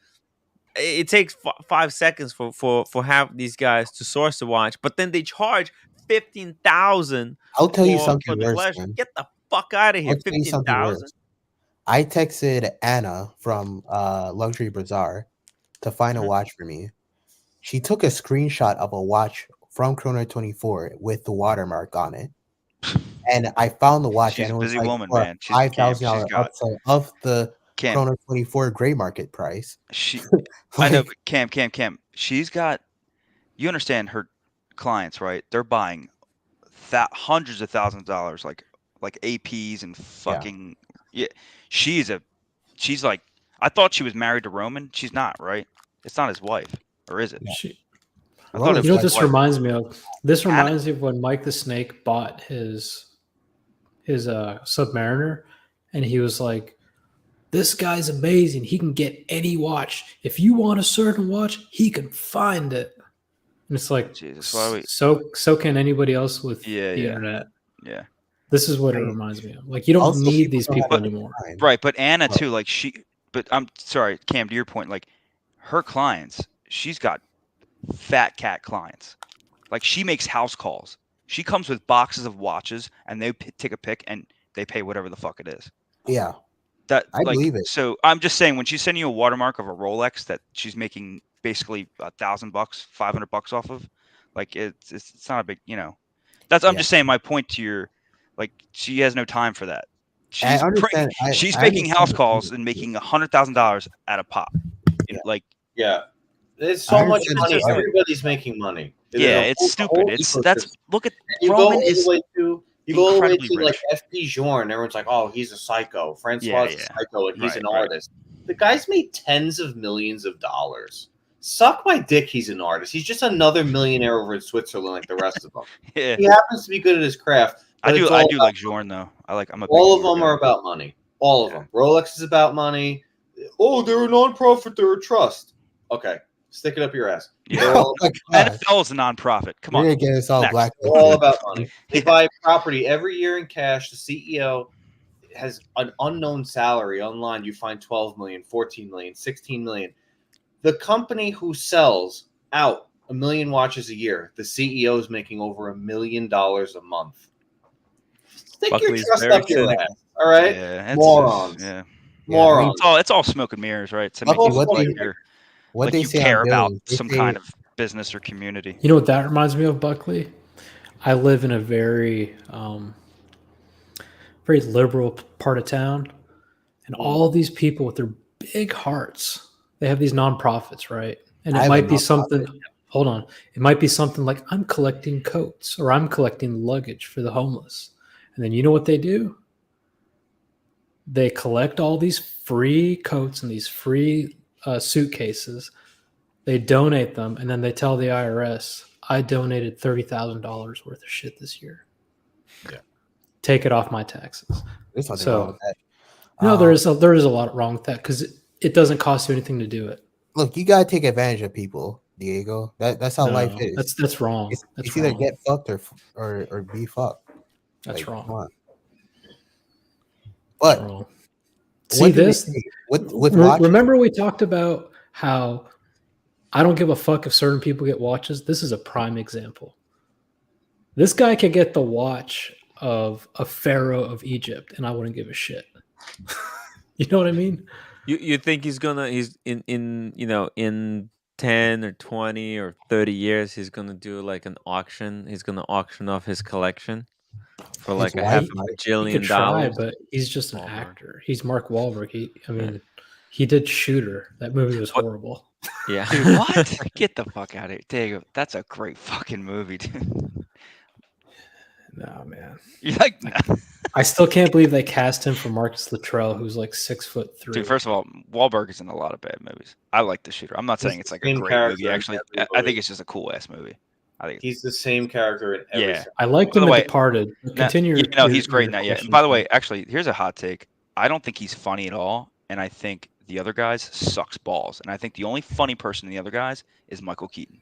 It takes 5 seconds for half these guys to source the watch, but then they charge 15,000 I'll tell you for something the worse, pleasure. man. Get the fuck out of I'll here! tell you something 15,000. worse. I texted Anna from Luxury Bazaar to find a watch for me. She took a screenshot of a watch from Chrono 24 with the watermark on it. And I found the watch, She's and a it was busy like woman, for man. She's $5,000 got upsell of the Cam. Chrono 24 gray market price. I know, Like, but Cam. She's got. You understand her clients, right? They're buying hundreds of thousands of dollars, like APs and fucking yeah. She's like. I thought she was married to Roman. She's not, right? It's not his wife, or is it? I thought it was You know what his this wife. reminds me of? This reminds me of when Mike the Snake bought his Submariner, and he was like, "This guy's amazing. He can get any watch. If you want a certain watch, he can find it." And it's like, Jesus, why we? so can anybody else with the internet. Yeah. This is what it reminds me of. Like, you don't need these people anymore. Right, but Anna too, like but I'm sorry, Cam, to your point, like her clients, she's got fat cat clients. Like she makes house calls. She comes with boxes of watches and they take a pic and they pay whatever the fuck it is. yeah. I believe it. So I'm just saying when she's sending you a watermark of a Rolex that she's making basically $1,000, $500 off of, like it's not a big, I'm just saying my point to your, like she has no time for that. She's making house calls and making $100,000 at a pop. Yeah, there's so much money. Everybody's making money. Yeah, it's stupid. Look at you Roman go all is the way to incredibly like rich. FP Journe. Everyone's like, "Oh, he's a psycho." Francois is a psycho, and he's Right, an artist. The guy's made tens of millions of dollars. Suck my dick. He's an artist. He's just another millionaire over in Switzerland, like the rest of them. Yeah. He happens to be good at his craft. I but do it's all like about Journe though. all of them are about money. All of them. Rolex is about money. Oh, they're a nonprofit. They're a trust. Okay, stick it up your ass. Yeah. NFL is a nonprofit. Come on. You're gonna get us all Next. black. All about money. They buy property every year in cash. The CEO has an unknown salary. Online, you find 12 million, 14 million, 16 million. The company who sells out 1 million watches a year, the CEO is making over $1 million a month. Stick Buckley's your trust very up your cynical. ass. All right? Yeah, Morons. Yeah. Morons. It's all smoke and mirrors, right? To make Bucky, you look like you're what they you say on care about billing, they some say- kind of business or community. You know what that reminds me of, Buckley? I live in a very very liberal part of town, and all these people with their big hearts, they have these nonprofits, right? And I it have might a be something. Hold on, it might be something like I'm collecting coats or I'm collecting luggage for the homeless, and then you know what they do? They collect all these free coats and these free suitcases. They donate them, and then they tell the IRS, "I donated $30,000 worth of shit this year. Yeah, take it off my taxes." There's nothing wrong with that. No, there is a lot wrong with that because it doesn't cost you anything to do it. Look, you gotta take advantage of people, Diego. That's how life is. That's wrong. It's either get fucked or be fucked. That's wrong. Come on. But wrong. what See do they this? say? With watches, Remember we talked about how I don't give a fuck if certain people get watches. This is a prime example. This guy could get the watch of a pharaoh of Egypt, and I wouldn't give a shit. You know what I mean? You think he's in 10 or 20 or 30 years, he's gonna do like an auction. He's gonna auction off his collection for His like a half wife, a He could bajillion try, dollars. but he's just an Wahlberg. actor. He's Mark Wahlberg. I mean, he did Shooter. That movie was horrible. Yeah. Dude, what? Get the fuck out of here. Diego, that's a great fucking movie, dude. No, man. You're like, I still can't believe they cast him for Marcus Luttrell, who's like 6'3". dude, first of all, Wahlberg is in a lot of bad movies. I like The Shooter. I'm not saying it's like a same great character movie, in actually. every I think movie. it's just a cool ass movie. I think He's the same character in every. Yeah. I liked By him the in way, Departed. Continue. he's great now. Yeah. And by the way, actually, here's a hot take. I don't think he's funny at all, and I think the other guys sucks balls. And I think the only funny person in the other guys is Michael Keaton.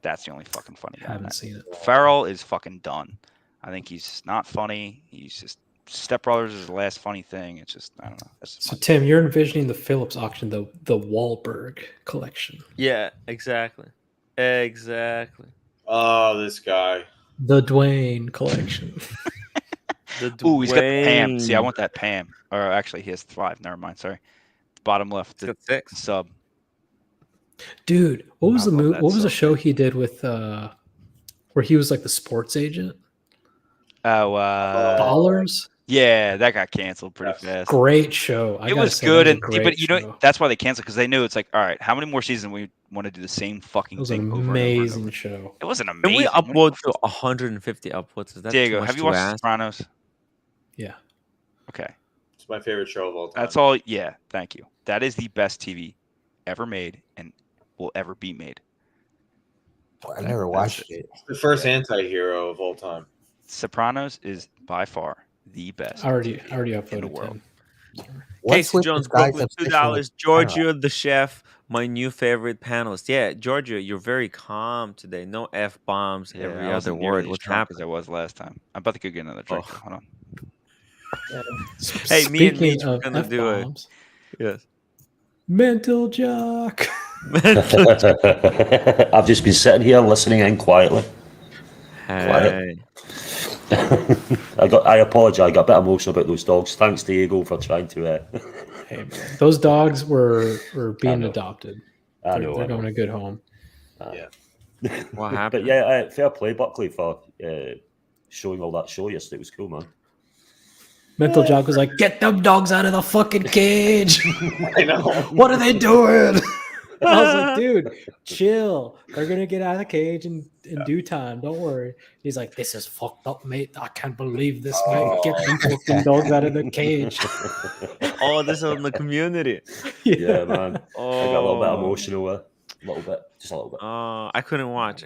That's the only fucking funny guy. Haven't seen it. Farrell is fucking done. I think he's not funny. He's just Step Brothers is the last funny thing. It's just I don't know. So Tim, you're envisioning the Phillips auction, the Wahlberg collection. Yeah, exactly. Exactly. Oh, this guy. The Dwayne collection. Ooh, he's got the Pam. See, I want that Pam. Or actually, he has 5. Never mind. Sorry. Bottom left. He's got 6. Sub. Dude, what was I the love movie? that What was the sub. show he did with where he was like the sports agent? Oh, Ballers. Yeah, that got canceled pretty fast. Great show. It was good, but you know that's why they canceled because they knew it's like, all right, how many more seasons we want to do the same fucking It was thing an over and over? amazing show. It wasn't Can amazing. we upload to 150 uploads? Is that Diego, too much have you to watched ask? Sopranos? Yeah. Okay. It's my favorite show of all time. That's all. Yeah, thank you. That is the best TV ever made and will ever be made. I never watched it. It's the first anti-hero of all time. Sopranos is by far the best. I already TV uploaded in the world. Casey Jones, Brooklyn, $2. Georgia, Georgia, the chef, my new favorite panelist. Yeah, Georgia, you're very calm today. No f bombs. Yeah, every I wasn't other nearly word. as What drunk happened? as I was last time. I'm about to go get another drink. Oh. Hold on. Hey, me and Speaking Meech were of gonna do it. F-bombs, Yes. Mental jock. I've just been sitting here listening in quietly. Hey. I apologize. I got a bit emotional about those dogs. Thanks, Diego, for trying to. Hey, man, those dogs were being know. adopted. I They're know. going to a good home. Yeah. What happened? But yeah, fair play, Buckley, for showing all that show yesterday. It was cool, man. Mental jock was like, "Get them dogs out of the fucking cage." I know. What are they doing? I was like, dude, chill. They're gonna get out of the cage in due time. Don't worry. He's like, this is fucked up, mate. I can't believe this, mate. Get them fucking dogs out of the cage. Oh, this is on the community. Yeah, man. Oh. I got a little bit emotional there. A little bit. Just a little bit. I couldn't watch.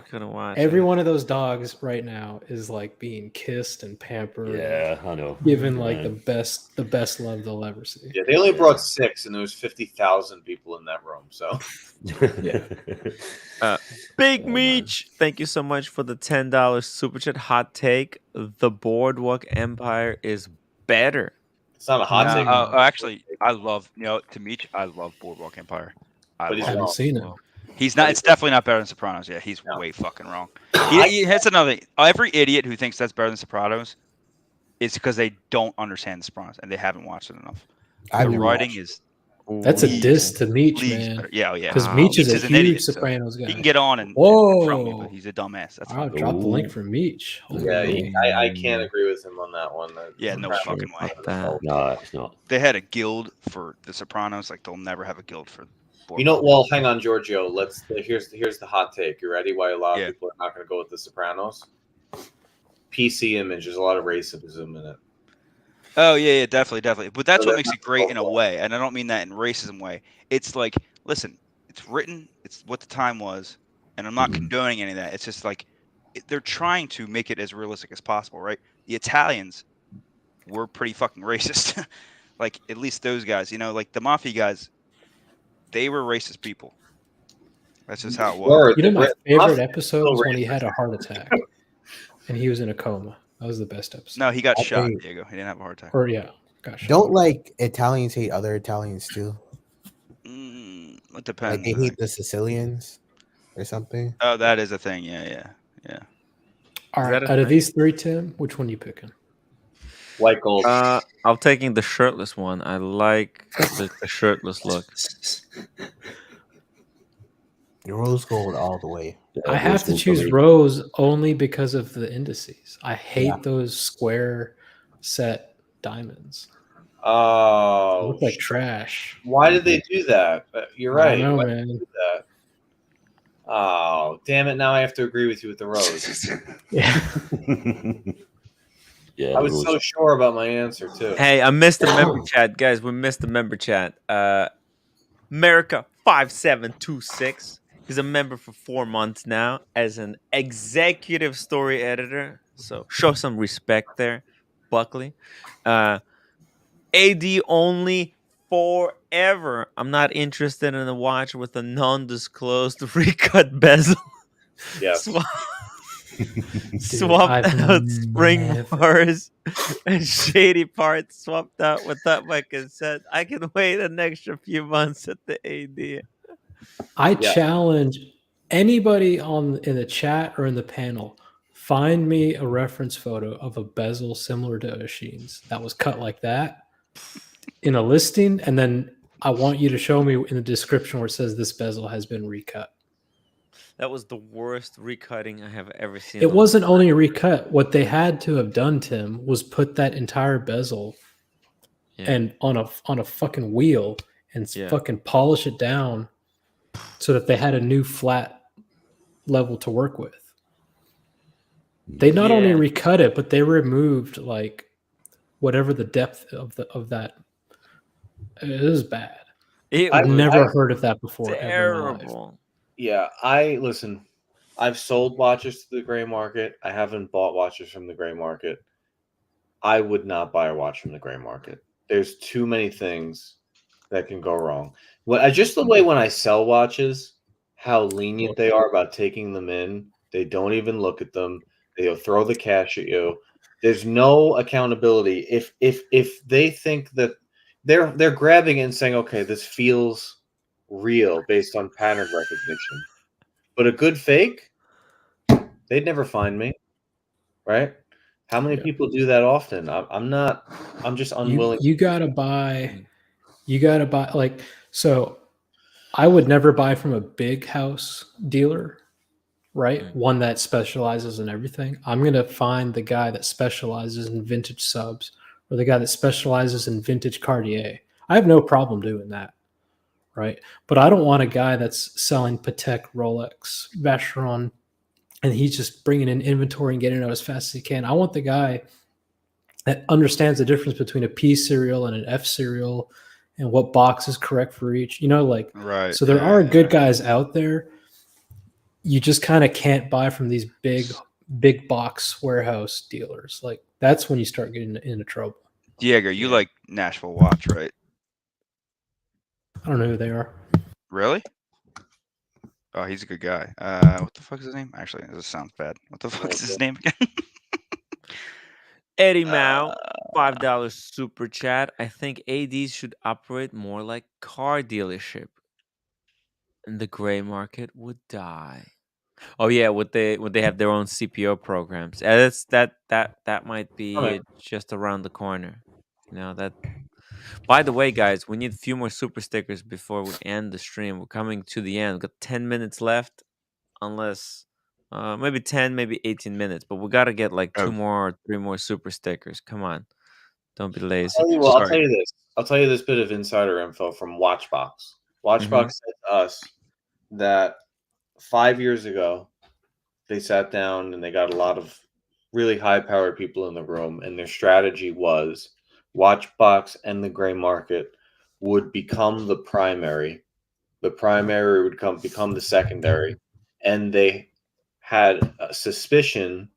Every one of those dogs right now is like being kissed and pampered. Yeah, I know. Given like Man. the best love they'll ever see. Yeah, they only brought 6, and there was 50,000 people in that room. So, yeah. Big Meech, thank you so much for the $10 super chat. Hot take: the Boardwalk Empire is better. it's not a hot take. Actually, I love to Meech. I love Boardwalk Empire. But he's I haven't wrong. seen it. He's not. It's definitely not better than Sopranos. Yeah, he's way fucking wrong. That's another thing. Every idiot who thinks that's better than Sopranos is because they don't understand the Sopranos and they haven't watched it enough. I've The never writing watched is. That's a diss to Meech, man. Better. Yeah, yeah. Because Meech is a an huge idiot, so Sopranos guy. He can get on and confront me, Whoa. but he's a dumbass. That's I'll fine. drop the link for Meech. Yeah, Holy I can't agree with him on that one. Yeah, no fucking way. No, it's not. They had a guild for the Sopranos. Like they'll never have a guild for. You know, well, hang on, Giorgio. Here's the hot take. You ready? Why a lot of people are not going to go with the Sopranos? PC image. There's a lot of racism in it. Oh yeah, definitely. But that's what makes it great in a way, and I don't mean that in racism way. It's like, listen, it's written. It's what the time was, and I'm not condoning any of that. It's just like they're trying to make it as realistic as possible, right? The Italians were pretty fucking racist. Like at least those guys, like the mafia guys. They were racist people. That's just how it was. My favorite episode was when he had a heart attack and he was in a coma. That was the best episode. No, he got shot, Diego. He didn't have a heart attack. Or got shot. Don't like Italians hate other Italians too? It depends. Like they hate the Sicilians or something. Oh, that is a thing. Yeah. All right. Out of these three, Tim, which one are you picking? White gold. I'm taking the shirtless one. I like the shirtless look. Rose gold all the way. I have to choose rose only because of the indices. I hate Yeah. those square set diamonds. Oh, They look like trash. Why did they do that? You're I right. don't know, Why man. did they do that? Oh, damn it! Now I have to agree with you with the rose. Yeah. I was so sure about my answer too. Hey, I missed the member chat, guys. We missed the member chat. America 5726. He's a member for 4 months now as an executive story editor. So show some respect there, Buckley. AD only forever. I'm not interested in a watch with a non-disclosed recut bezel. Yes. Swapped I've out spring never- bars and shady parts swapped out without my consent. I can wait an extra few months at the AD. I challenge anybody in the chat or in the panel, find me a reference photo of a bezel similar to Oshin's that was cut like that in a listing, and then I want you to show me in the description where it says this bezel has been recut. That was the worst recutting I have ever seen. It wasn't only a recut. What they had to have done, Tim, was put that entire bezel and on a fucking wheel and fucking polish it down so that they had a new flat level to work with. They not only recut it, but they removed like whatever the depth of that. It was bad. I've never heard of that before. Terrible. Yeah, listen. I've sold watches to the gray market. I haven't bought watches from the gray market. I would not buy a watch from the gray market. There's too many things that can go wrong. Just the way when I sell watches, how lenient they are about taking them in. They don't even look at them. They'll throw the cash at you. There's no accountability. If they think that they're grabbing it and saying, okay, this feels real based on pattern recognition. But a good fake, they'd never find me, right? How many people do that often? I'm just unwilling. You gotta buy like, so I would never buy from a big house dealer, right? One that specializes in everything. I'm gonna find the guy that specializes in vintage subs or the guy that specializes in vintage Cartier. I have no problem doing that. Right. But I don't want a guy that's selling Patek, Rolex, Vacheron, and he's just bringing in inventory and getting it out as fast as he can. I want the guy that understands the difference between a P serial and an F serial and what box is correct for each, right. So there are good guys out there. You just kind of can't buy from these big box warehouse dealers. Like that's when you start getting into trouble. Diego, you like Nashville Watch, right? I don't know who they are. Really? Oh, he's a good guy. What the fuck is his name? Actually, this sounds bad. What the fuck is his name again? Eddie Mao, $5 super chat. I think ADs should operate more like car dealership, and the gray market would die. Oh yeah, would they have their own CPO programs? That might be just around the corner. That. By the way, guys, we need a few more super stickers before we end the stream. We're coming to the end. We've got 10 minutes left, unless maybe 10, maybe 18 minutes. But we got to get like 2 more or 3 more super stickers. Come on, don't be lazy. I'll tell you this. I'll tell you this bit of insider info from Watchbox. Watchbox said to us that 5 years ago, they sat down and they got a lot of really high-powered people in the room, and their strategy was Watchbox and the gray market would become the primary. The primary would become the secondary, and they had a suspicion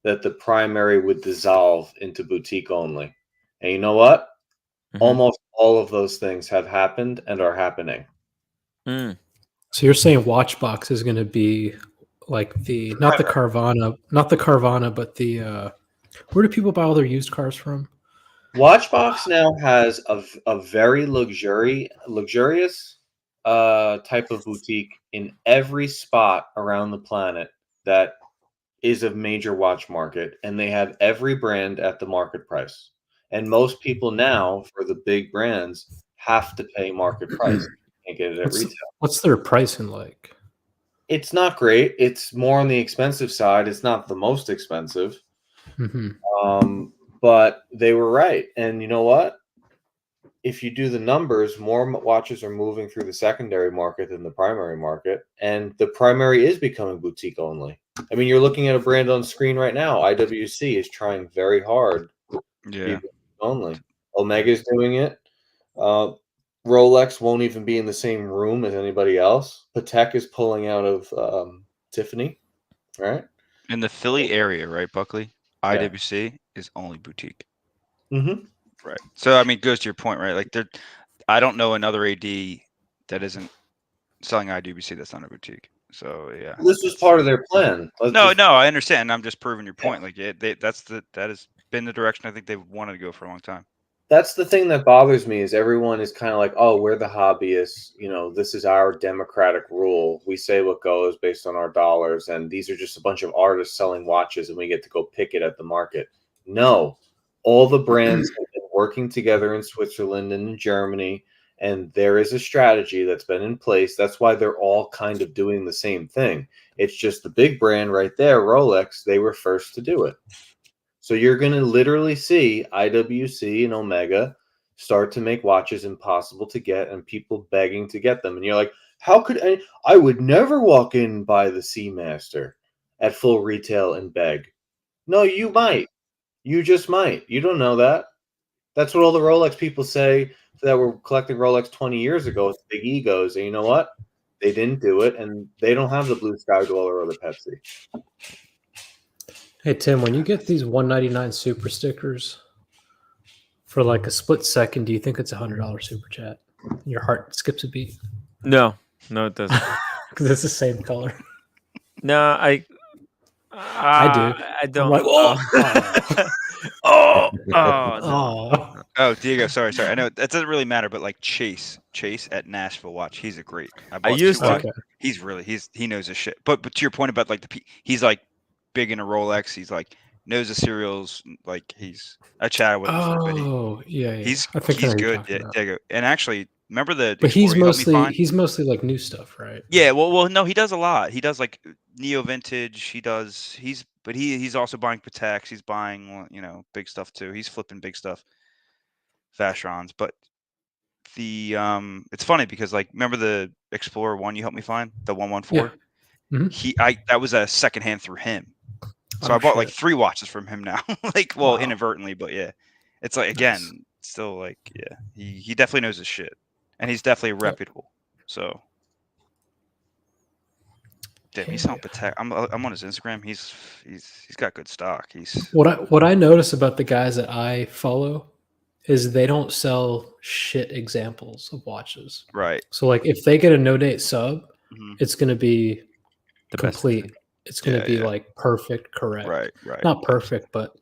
that the primary would dissolve into boutique only. And you know what? Almost all of those things have happened and are happening. So you're saying Watchbox is going to be like not the Carvana, but the where do people buy all their used cars from? Watchbox now has a very luxurious type of boutique in every spot around the planet that is a major watch market, and they have every brand at the market price. And most people now, for the big brands, have to pay market price. You can't get it at retail. What's their pricing like? It's not great. It's more on the expensive side. It's not the most expensive. But they were right. And you know what? If you do the numbers, more watches are moving through the secondary market than the primary market. And the primary is becoming boutique only. I mean, you're looking at a brand on screen right now. IWC is trying very hard to be boutique only. Omega's doing it. Rolex won't even be in the same room as anybody else. Patek is pulling out of Tiffany, right? In the Philly area, right, Buckley? IWC is only boutique. Mm-hmm. Right. So I mean, it goes to your point, right? Like I don't know another AD that isn't selling IWC that's not a boutique. So yeah. This was part of their plan. No, I understand. I'm just proving your point. Like that has been the direction I think they've wanted to go for a long time. That's the thing that bothers me is everyone is kind of like, oh, we're the hobbyists. You know, this is our democratic rule. We say what goes based on our dollars. And these are just a bunch of artists selling watches and we get to go pick it at the market. No, all the brands have been working together in Switzerland and in Germany. And there is a strategy that's been in place. That's why they're all kind of doing the same thing. It's just the big brand right there, Rolex, they were first to do it. So you're going to literally see IWC and Omega start to make watches impossible to get and people begging to get them. And you're like, how could I would never walk in and buy the Seamaster at full retail and beg. No, you might. You just might. You don't know that. That's what all the Rolex people say that were collecting Rolex 20 years ago with big egos. And you know what? They didn't do it, and they don't have the Blue Sky Dweller or the Pepsi. Hey, Tim, when you get these 199 super stickers for like a split second, do you think it's $100 super chat? Your heart skips a beat. No, it doesn't. Because it's the same color. No, I do. I don't. I'm like, Oh, Diego, sorry. I know that doesn't really matter, but like Chase at Nashville Watch, he's a great. I used to. Okay. He knows his shit. But to your point about like he's like big into Rolex. He's like knows the serials. Like I chatted with him. Oh, yeah. He's he's good, Diego. And actually, remember the. But he's mostly like new stuff, right? Yeah, well, no, he does a lot. He does like neo vintage. He's also buying Pateks. He's buying big stuff too. He's flipping big stuff, Vacherons. But the it's funny because like remember the Explorer 1 you helped me find, the 114. Yeah. Mm-hmm. That was a secondhand through him. So I bought like 3 watches from him now. Like, well, inadvertently, but yeah, it's like again, still like he definitely knows his shit, and he's definitely reputable. So. Damn, he's on Patek. I'm on his Instagram. He's got good stock. What I notice about the guys that I follow is they don't sell shit examples of watches. Right. So like if they get a no date sub, it's going to be complete. It's going to be like perfect, correct. Right. Not perfect, but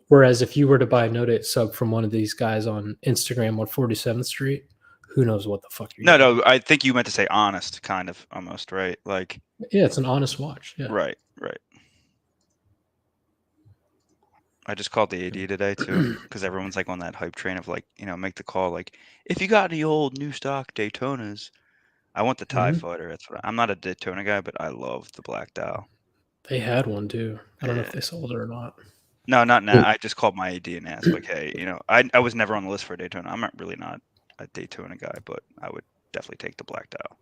whereas if you were to buy a no date sub from one of these guys on Instagram on 47th Street, who knows what the fuck you're No, I think you meant to say honest, kind of, almost, right? Like, yeah, it's an honest watch. Yeah. Right. I just called the AD today too, because everyone's like on that hype train of like, make the call. Like, if you got any old new stock Daytonas, I want the TIE Fighter. That's what I'm not a Daytona guy, but I love the Black Dial. They had one too. I don't know if they sold it or not. No, not now. I just called my AD and asked, like, hey, I was never on the list for Daytona. I'm not a Daytona guy, but I would definitely take the Black Dial.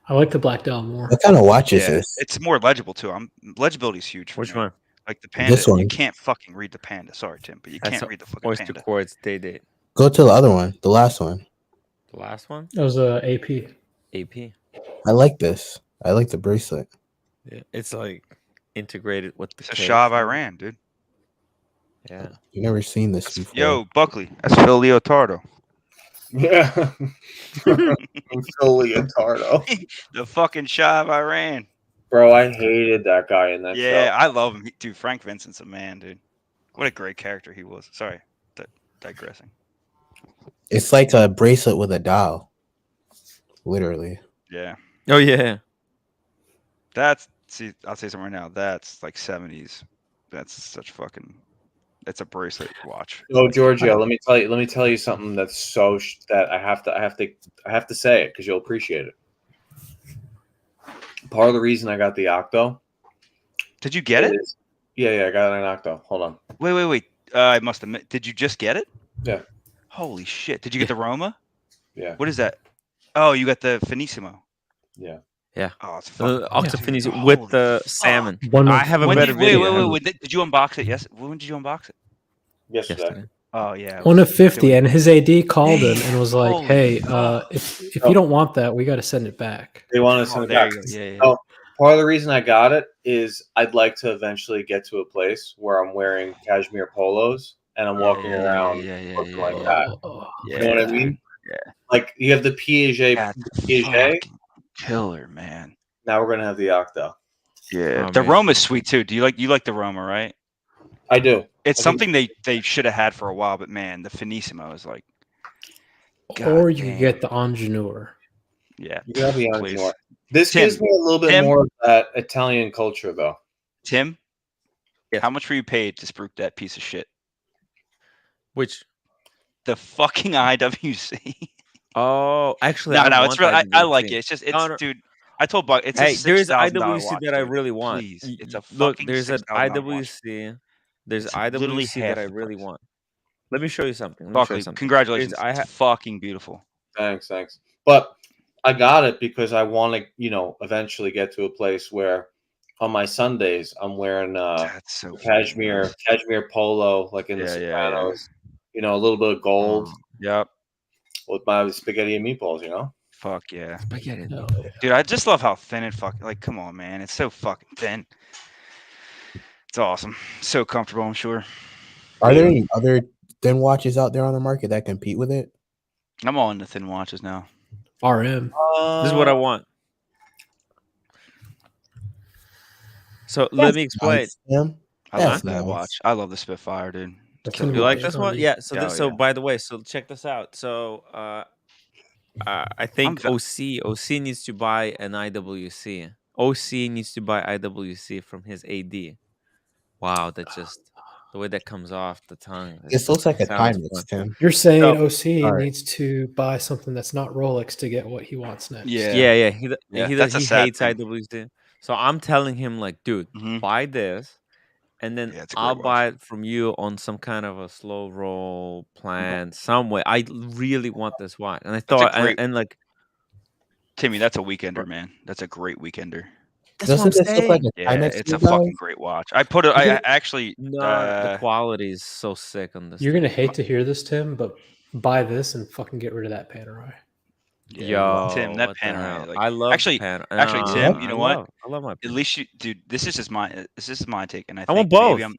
I like the Black Dial more. What kind of watch is this? It's more legible too. Legibility is huge for Which me. one? Like the Panda. This one. You can't fucking read the Panda. Sorry, Tim, but you can't read the fucking Oyster Panda. Quartz day date. Go to the other one, the last one. The last one? That was a AP. AP. I like this. I like the bracelet. Yeah, it's like integrated with the. It's a Shah of Iran, dude. Yeah. You've never seen this before. Yo, Buckley, that's Phil Leotardo. Yeah. Phil Leotardo. The fucking Shah of Iran. Bro, I hated that guy in that show. Yeah, I love him. Dude, Frank Vincent's a man, dude. What a great character he was. Sorry, digressing. It's like a bracelet with a dial. Literally. Yeah. Oh, yeah. I'll say something right now. That's like 70s. That's such fucking... It's a bracelet watch. Oh, Giorgio, let me tell you something that's that I have to say it because you'll appreciate it. Part of the reason I got the Octo. Did you get it? Yeah, I got an Octo. Hold on. Wait. I must admit. Did you just get it? Yeah. Holy shit! Did you get the Roma? Yeah. What is that? Oh, you got the Finissimo. Yeah. Yeah. Oh, it's fucking Octofinity with the salmon. One I have a When better video. Wait. Did you unbox it? Yes. When did you unbox it? Yesterday. Oh yeah. One of 50, and his AD called him and was like, Holy "Hey, fuck. if you don't want that, we got to send it back." They want to send it there back. you go. Yeah. Oh, part of the reason I got it is I'd like to eventually get to a place where I'm wearing cashmere polos and I'm walking around looking like that. You know what I mean? Yeah. Like you have the Piaget. Fucking killer, man. Now we're gonna have the Octo. Yeah. The Roma's sweet too. Do you like the Roma, right? I do. It's something they should have had for a while, but man, the Finissimo is like. Or you could get the Ingenue. Yeah. You gotta be on please. Ingenue. This Tim, gives me a little bit Tim? more of that Italian culture, though. Tim, how much were you paid to spruik that piece of shit? Which? The fucking IWC. Oh, actually, no, it's real. I like IWC. it. It's just No. dude. I told Buck it's Hey, a there is $6,000 IWC watch, that I dude. really want. Please, it's a Look, fucking there's an $6,000 watch. IWC. There's It's literally IWC half that I the really price. want. Let me show you something. Buckley, congratulations. It's fucking beautiful. Thanks. But I got it because I want to, eventually get to a place where on my Sundays I'm wearing cashmere polo, like in the Sopranos. A little bit of gold. Yep. With my spaghetti and meatballs, Fuck yeah. Spaghetti and Dude, I just love how thin it come on, man. It's so fucking thin. It's awesome. So comfortable, I'm sure. Are there any other thin watches out there on the market that compete with it? I'm all into thin watches now. RM. This is what I want. So let me explain. I love that watch. I love the Spitfire, dude. You like this one? Yeah. So by the way, so check this out. So I think OC needs to buy an IWC. OC needs to buy IWC from his AD. Wow, that just the way that comes off the tongue. This looks like a sounds timeless, fun. Tim. You're saying So- OC needs to buy something that's not Rolex to get what he wants next. Yeah. He that's a sad hates thing. IWC. So I'm telling him like, dude, buy this, and then I'll buy it from you on some kind of a slow roll plan some way. I really want this watch, and I thought, and like, Timmy, that's a weekender, man. That's a great weekender. That's what I'm Doesn't this look like saying. a Yeah, Timex it's a design? fucking great watch. I put it. I actually. No, the quality is so sick on this. You're gonna hate to hear this, Tim, but buy this and fucking get rid of that Panerai. Yo, Tim, that what the Panerai. hell? Like, I love actually, Panerai. Tim. You know what? I love my. At least you, dude. This is my take, and I I want think both. maybe I'm.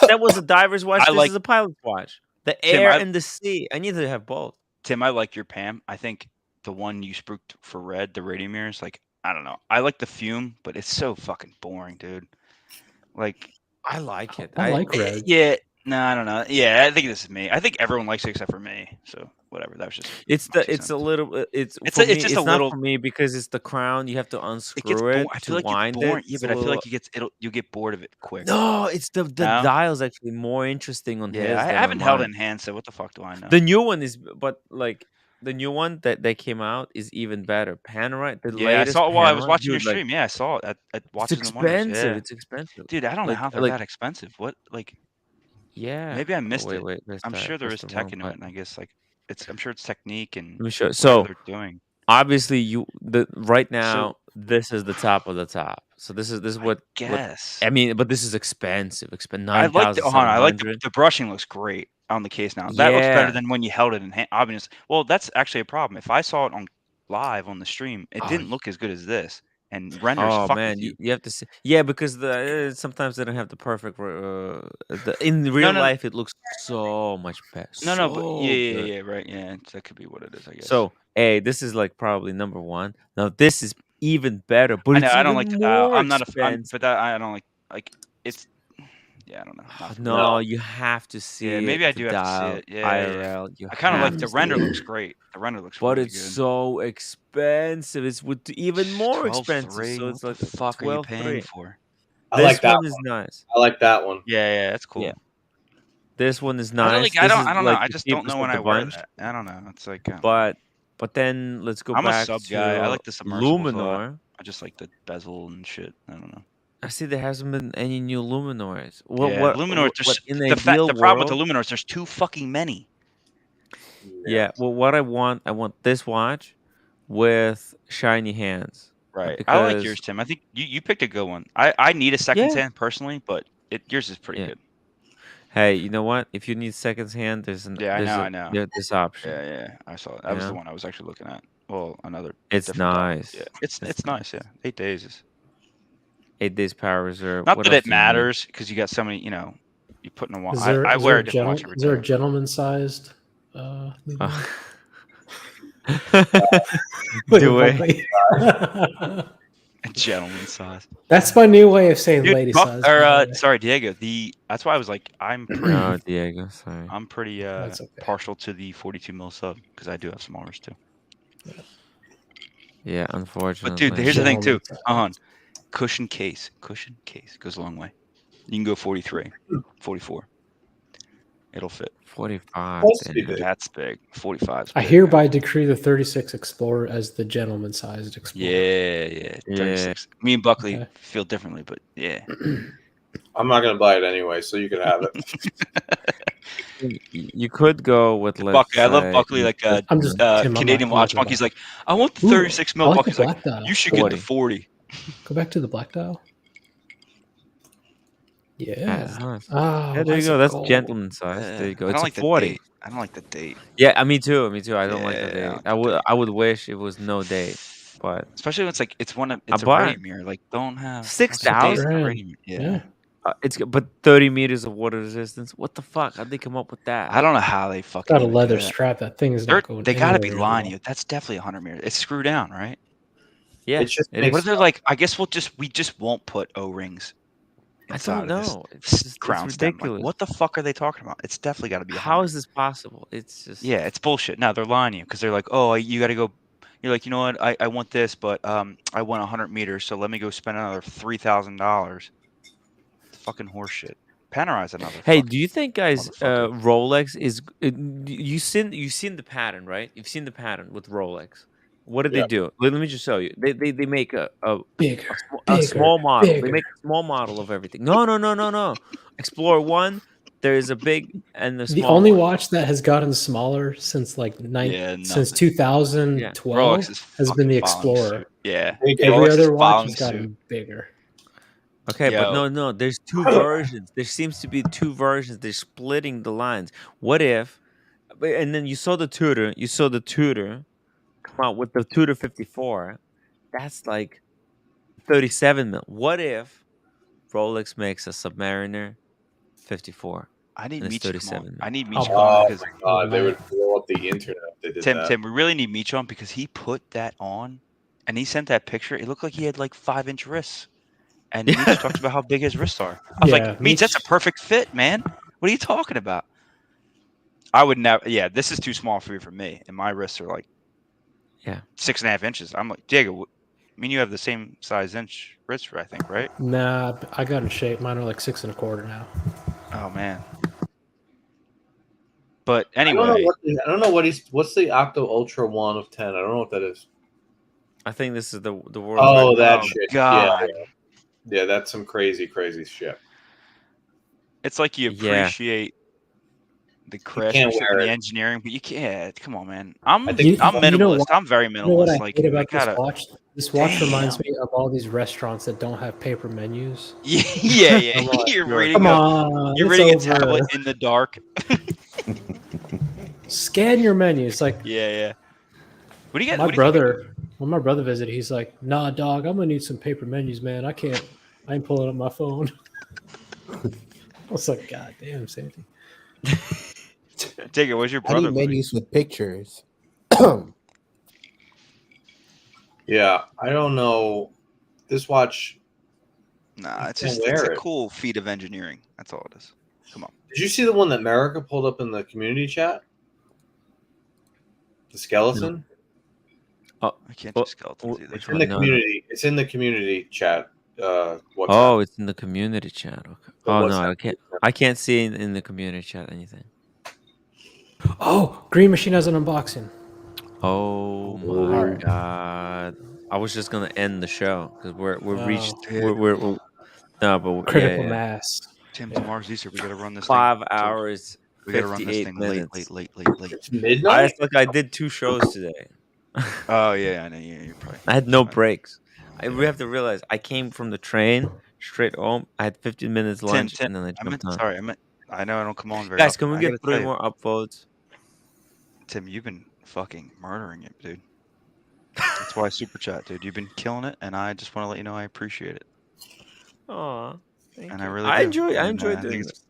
That was a diver's watch. I This like- is a pilot's watch. The Tim, air I- and the sea. I need to have both. Tim, I like your Pam. I think the one you spooked for red, the radio mirrors, like I don't know. I like the fume, but it's so fucking boring, dude. Like I like it. I like red. Yeah. No, I don't know. Yeah, I think this is me. I think everyone likes it except for me. So whatever. That was just. It's my the. 2 It's a cents. little. It's It's for a- me, it's just it's a not little- for me because it's the crown. You have to unscrew It gets it I to feel like wind it's boring. it. Yeah, It's but a I feel little- like you'll get bored of it quick. No, it's the No? dial's actually more interesting on his. Yeah, I than haven't on held it mine. in hand, so what the fuck do I know? The new one is, but like the new one that came out is even better. Panerai, the Yeah, I latest saw it while I was Panerai, watching your dude, like, stream. Yeah, I saw it at it's Watches and Wonders. expensive. Yeah. It's expensive, Dude, I don't know how they're that expensive. What like? Yeah. Maybe I missed wait, it. Wait, where's I'm that? sure there Where's is the wrong tech into it, button? and I guess like I'm sure it's technique and Let me show. whatever So they're doing. obviously, right now this is the top of the top. So this is what guess. I mean, but this is expensive. I like the I like the brushing looks great on the case now. That looks better Yeah. than when you held it in hand. Obviously, well, that's actually a problem. If I saw it on live on the stream, it Oh, didn't look as good as this, and renders Oh fuck man, with you. you have to see. Yeah, because sometimes they don't have the perfect. In real no. life, it looks so much better. No, but so yeah, good. right, yeah. That could be what it is, I guess. So, hey, this is like probably number one. Now this is even better, but I know it's I don't even like the dial. more I'm not a fan, expensive. but that I don't like it's. Yeah, I don't know. Not for me. No, you have to see Yeah, maybe it, I the do have to see dial, it. Yeah. IRL. You I kind of have like the to render see looks it. great. The render looks But really it's good. so expensive. It's even more expensive. 12.3. So What it's the like fuck are you 12.3. paying for? I This like that one is one. nice. I like that one. Yeah, that's cool. Yeah. This one is I don't nice. like. This is I don't know. like I the just don't cheapest know when of I the wear bunch. that. I don't know. It's like. But then let's go I'm a back sub to guy. I like the submersibles a lot. Luminor. I just like the bezel and shit. I don't know. I see there hasn't been any new Luminors. Luminors? In the ideal The problem with the world? Luminors, there's too fucking many. Yeah. Well, what I want this watch with shiny hands. Right. Because I like yours, Tim. I think you picked a good one. I need a second Yeah. hand personally, but yours is pretty good. Hey, you know what? If you need seconds hand, there's I know. this option. Yeah. I saw it. That was the one I was actually looking at. Well, another. It's different topic. nice. Yeah. It's nice. Yeah. 8 days is. 8 days power reserve. Not What that else it do you need? matters because you got so many. You put in a watch. Is there, I is wear there a different watch every is there a day. gentleman-sized? Do it. Gentleman size. That's my new way of saying Dude, lady size. Sorry, Diego. That's why I was like, I'm pretty. Oh, Diego. Sorry. I'm pretty That's okay. partial to the 42 mil sub because I do have smallers too. Yeah, unfortunately. But dude, here's the thing too. Cushion case goes a long way. You can go 43, 44. It'll fit. 45. That's big. 45. I hereby decree the 36 Explorer as the gentleman-sized Explorer. Yeah. 36. Me and Buckley feel differently, but yeah. I'm not gonna buy it anyway, so you can have it. You could go with Buckley. I love Buckley, like Canadian watch monkey's like, I want the 36 mil. Buckley's like, you should get the 40. Go back to the black dial. Yeah. Nice. Oh, there you go. That's gentleman size. There you go. It's a 40. I don't like the date. Yeah, me too. I don't like the date. I would wish it was no date, but especially when it's a radio mirror. Like, don't have 6,000. Yeah. But 30 meters of water resistance. What the fuck? How'd they come up with that? I don't know how they fucking got a leather strap. That thing is not going. They got to be lying to you. That's definitely 100 meters. It's screw down, right? Yeah. What if they're like? I guess we just won't put O-rings. I don't know. It's ridiculous. Like, what the fuck are they talking about? It's definitely got to be. 100. How is this possible? It's just it's bullshit. No, they're lying to you because they're like, oh, you got to go. You're like, you know what? I want this, but I want 100 meters, so let me go spend another $3,000. Fucking horseshit. Panterize another. Hey, do you think, guys, Rolex is? You've seen the pattern, right? You've seen the pattern with Rolex. What did they do? Let me just show you. They make a small model. Bigger. They make a small model of everything. No. Explorer 1, there is a big and the small. The only one. watch that has gotten smaller since since 2012 has been the Explorer. Yeah. Every other watch has gotten bigger. Okay, but no. There's two versions. There seems to be two versions. They're splitting the lines. What if? And then you saw the Tudor. Come out with the Tudor 54. That's like 37 mil. What if Rolex makes a Submariner 54? I need Meech to come on. I need Meech to come on because they would blow up the internet if they did that. Tim, we really need Meech on because he put that on and he sent that picture. It looked like he had like 5-inch wrists. And Meech talks about how big his wrists are. I was like, Meech, that's a perfect fit, man. What are you talking about? I would never. Yeah, this is too small for me, and my wrists are like 6.5 inches. I'm like, Diego, you have the same size inch wrist, I think, right? Nah, I got in shape. Mine are like 6 1/4 now. Oh man. But anyway, I don't know what's the Octo Ultra 1 of 10. I don't know what that is. I think this is the world. Oh, that shit. God. Yeah, that's some crazy shit. It's like you appreciate the craftsmanship and the engineering, but you can't. Come on, man. I'm minimalist. I'm very minimalist. You know what I hate about this watch? This watch reminds me of all these restaurants that don't have paper menus. Yeah. You're reading a tablet in the dark. Scan your menu. It's like yeah. What do you get? When my brother visited, he's like, "Nah, dog, I'm gonna need some paper menus, man. I ain't pulling up my phone." I was like, "God damn, Sandy." Take it. What's your brother? I need menus with pictures. Yeah, I don't know. This watch. Nah, it's a cool feat of engineering. That's all it is. Come on. Did you see the one that America pulled up in the community chat? The skeleton? No. Oh, I can't do skeletons either. It's in the community. It's in the community chat. It's in the community chat. Okay. Oh no, I can't see in the community chat anything. Oh, Green Machine has an unboxing. Oh my god! I was just gonna end the show because we're reached. Dude. We're no, but Critical yeah. mass. Tim, Yeah. tomorrow's Easter. We gotta run this 5 thing. hours, We gotta run this 58 thing minutes. late. It's I midnight. I did 2 shows today. Oh yeah, I know. Yeah, you're probably. I had no breaks. We have to realize I came from the train straight home. I had 15 minutes lunch, Tim, and then I jumped on. sorry. I know I don't come on very Guys, often. can we I get gotta 3 tell you, more upvotes? Tim, you've been fucking murdering it, dude. That's why I super chat, dude. You've been killing it, and I just want to let you know I appreciate it. Aw, thank And you. I really do. I And, enjoy I doing think this.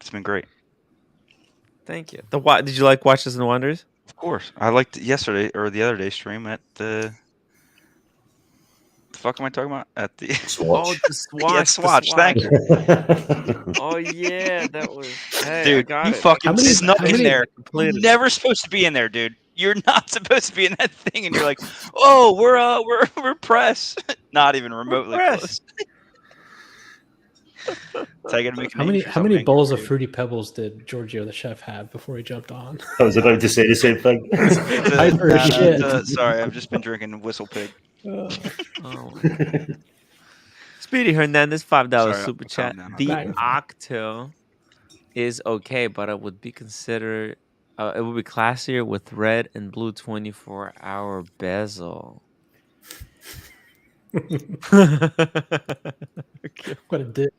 it's been great. Thank you. Did you like Watches and Wonders? Of course, I liked yesterday or the other day stream at the. The fuck am I talking about? At the Oh, Swatch. the Swatch. Yeah, Swatch. Thank you, Oh yeah, that was. Hey, I dude. got You it. fucking snuck in there. I completed it. Never supposed to be in there, dude. You're not supposed to be in that thing, and you're like, oh, we're press. Not even remotely close. So I gotta make a How name many for how many something. bowls of Fruity Pebbles did Giorgio the chef have before he jumped on? I was about to say the same thing. Sorry, I've just been drinking Whistle Pig. Oh my God. Speedy Hernandez, $5 Sorry, super I'll chat. calm down. The Octo is okay, but it would be considered. It would be classier with red and blue 24-hour bezel. What a dick.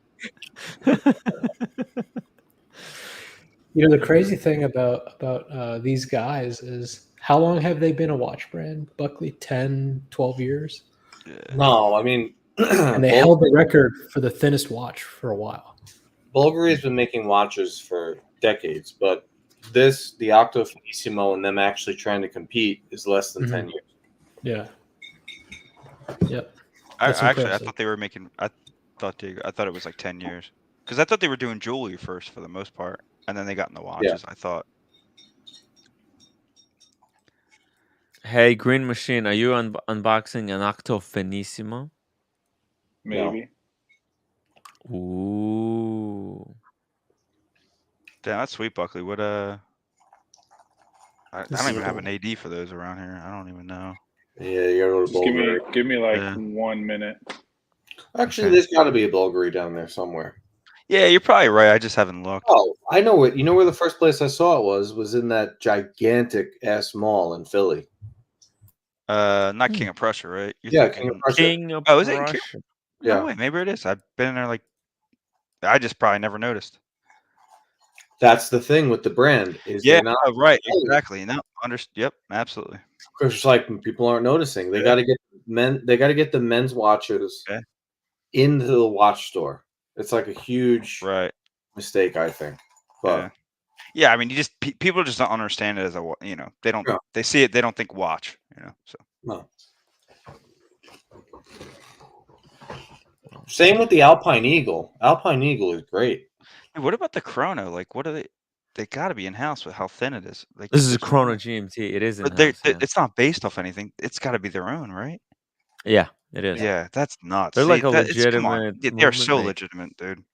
You know, the crazy thing about these guys is how long have they been a watch brand? Buckley, 10, 12 years? No, I mean, And they held the record for the thinnest watch for a while. Bulgari's been making watches for decades, but the Octo Finissimo and them actually trying to compete is less than 10 years. Yeah. Yep. I That's impressive. thought they were making. I thought it was like 10 years because I thought they were doing jewelry first for the most part, and then they got in the watches. Yeah. I thought. Hey, Green Machine, are you unboxing an Octo Finissimo? Maybe. Ooh. Damn, that's sweet, Buckley. What I don't even have an AD for those around here. I don't even know. Yeah, you gotta go to Just Bulgari. give me like 1 minute. Actually, there's got to be a Bulgari down there somewhere. Yeah, you're probably right. I just haven't looked. Oh, I know it. You know where the first place I saw it was in that gigantic ass mall in Philly. Not King of Prussia, right? Yeah, King of Prussia. King of Oh, is it in Prussia. King? Yeah. No way. Maybe it is. I've been in there like. I just probably never noticed. That's the thing with the brand is Yeah. they're not Right. Exactly. No. Yep. Absolutely. because it's like people aren't noticing. They got to get They got to get the men's watches into the watch store. It's like a huge mistake, I think. But yeah. I mean, you just people just don't understand it as a they don't they see it, they don't think watch, so no. Same with the Alpine Eagle. Alpine Eagle is great. Hey, what about the Chrono? Like, what are they? They got to be in house with how thin it is. Like, This is a Chrono GMT. It is in house. Yeah. It's not based off anything. It's got to be their own, right? Yeah, it is. Yeah, that's nuts. They're See, like a come on. legitimate. They're so legitimate, dude.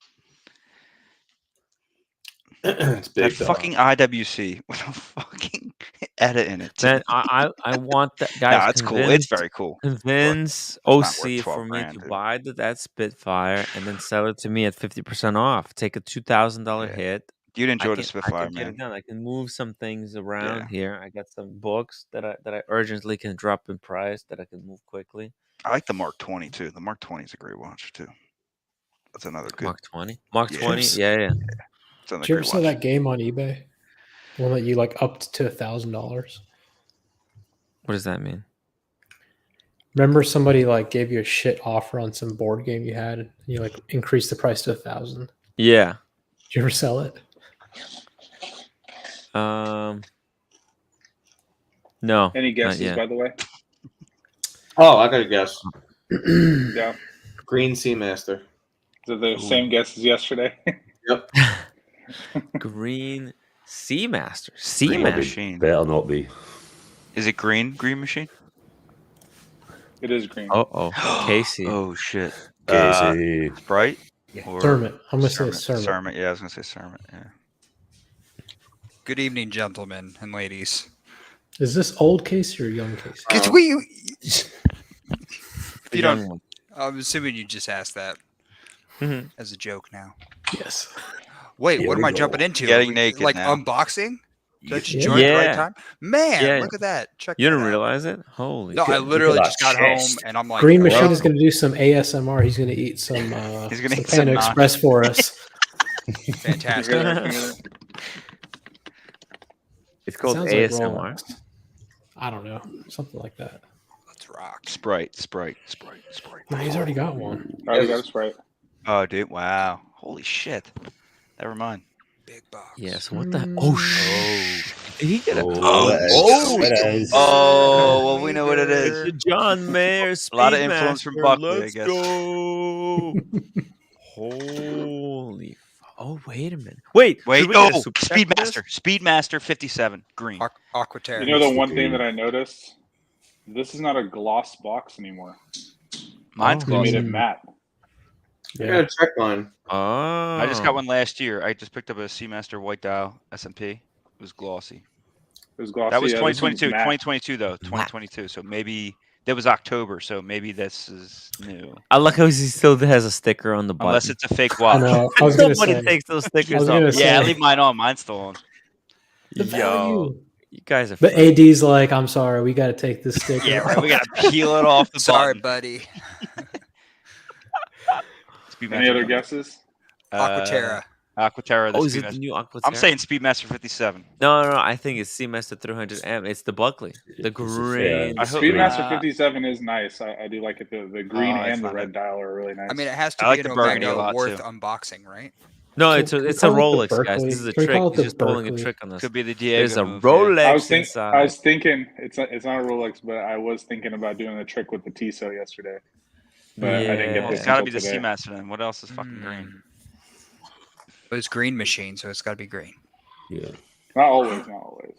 It's big. That fucking IWC with a fucking edit in it. Man, I want that guys. Yeah, it's cool. It's very cool. Convince But it's not OC worth for me $12,000, to dude. buy that Spitfire and then sell it to me at 50% off. Take a $2,000 hit. You'd enjoy the I Spitfire, can get man. it done. I can move some things around here. I got some books that I urgently can drop in price that I can move quickly. I like the Mark 20 too. The Mark 20 is a great watch too. That's another good Mark 20. Mark 20. Yeah. Did you ever sell that game on eBay? The one that you like upped to $1,000. What does that mean? Remember somebody like gave you a shit offer on some board game you had, and you like increased the price to $1,000. Yeah. Did you ever sell it? No. Any guesses, by the way? Oh, I got a guess. Yeah. Green Seamaster. Is it the same guess as yesterday? Yep. Green Seamaster. Green Seamaster. Machine. Better not be. Is it green? Green Machine? It is green. Oh, Casey. Oh shit. Casey. Sprite? Sermon. I'm gonna say Sermon. Sermon. Yeah, I was gonna say Sermon. Yeah. Good evening, gentlemen and ladies. Is this old Casey or young Casey? Because we If you don't, I'm assuming you just asked that Mhm. as a joke now. Yes. Wait, Here what am we I go. jumping into? Getting naked like now. unboxing? Did I just Yeah. join at the right Yeah. time? Man, Yeah. look at that. Check You that didn't out. realize it? Holy No, I shit. literally Look at just that got home chest. and I'm like, Green Machine well, is going to do some ASMR. He's going to eat some He's gonna some eat some Panda Express nachos. for us. fantastic. You hear that? Can you hear that? It's It called sounds like ASMR. Rolex. I don't know, something like that. Let's rock. Sprite. No, he's already got one. I already got a Sprite. Oh, dude! Wow. Holy shit. Never mind. Big box. Yeah, so what the... Oh, shit. Did he get a... Oh, well, we know what it It's is. the John Mayer A lot of influence from Speedmaster. Buckley, I Let's guess. go. Holy... Oh, wait a minute. Wait, Wait, should we get a oh, super check for this? Speedmaster 57, green. Aquaterra. You know the one thing that I noticed? This is not a gloss box anymore. Mine's They made glossy. it matte. I gotta check mine. Oh. I just got one last year. I just picked up a Seamaster White Dial S&P. It was glossy. It was glossy. That was Yeah, this one's 2022. matte. 2022 though. 2022. So maybe that was October. So maybe this is new. I like how he still has a sticker on the button. Unless it's a fake watch. know. I was gonna Nobody say- takes those I stickers was off. gonna Yeah, I say- leave mine on. Mine's still on. The Yo, value. you guys are... But funny. AD's like, I'm sorry, we got to take this sticker. Yeah, right. We gotta peel it off the Sorry, button. buddy. Any other guesses? Aquaterra. Aquaterra. Oh, is it the new Aquaterra? I'm saying Speedmaster 57. No, I think it's Seamaster 300M. It's the Buckley. The green. The Speedmaster 57 is nice. I do like it. The green Oh, it's and the not red dial are really nice. I mean, it has to I be like an the burgundy a Omega lot, worth too. unboxing, right? No, Can it's we a call it the Rolex, guys. Berkeley? This is a Can we trick. call it He's the just pulling a Berkeley? trick on us. Could be the Diego There's a move, Rolex I inside. was thinking it's not a Rolex, but I was thinking about doing the trick with the Tissot yesterday. But I didn't get Well, this it's gotta be until the today. Seamaster then. What else is fucking green? It was Green Machine, so it's got to be green. Yeah. Not always, not always.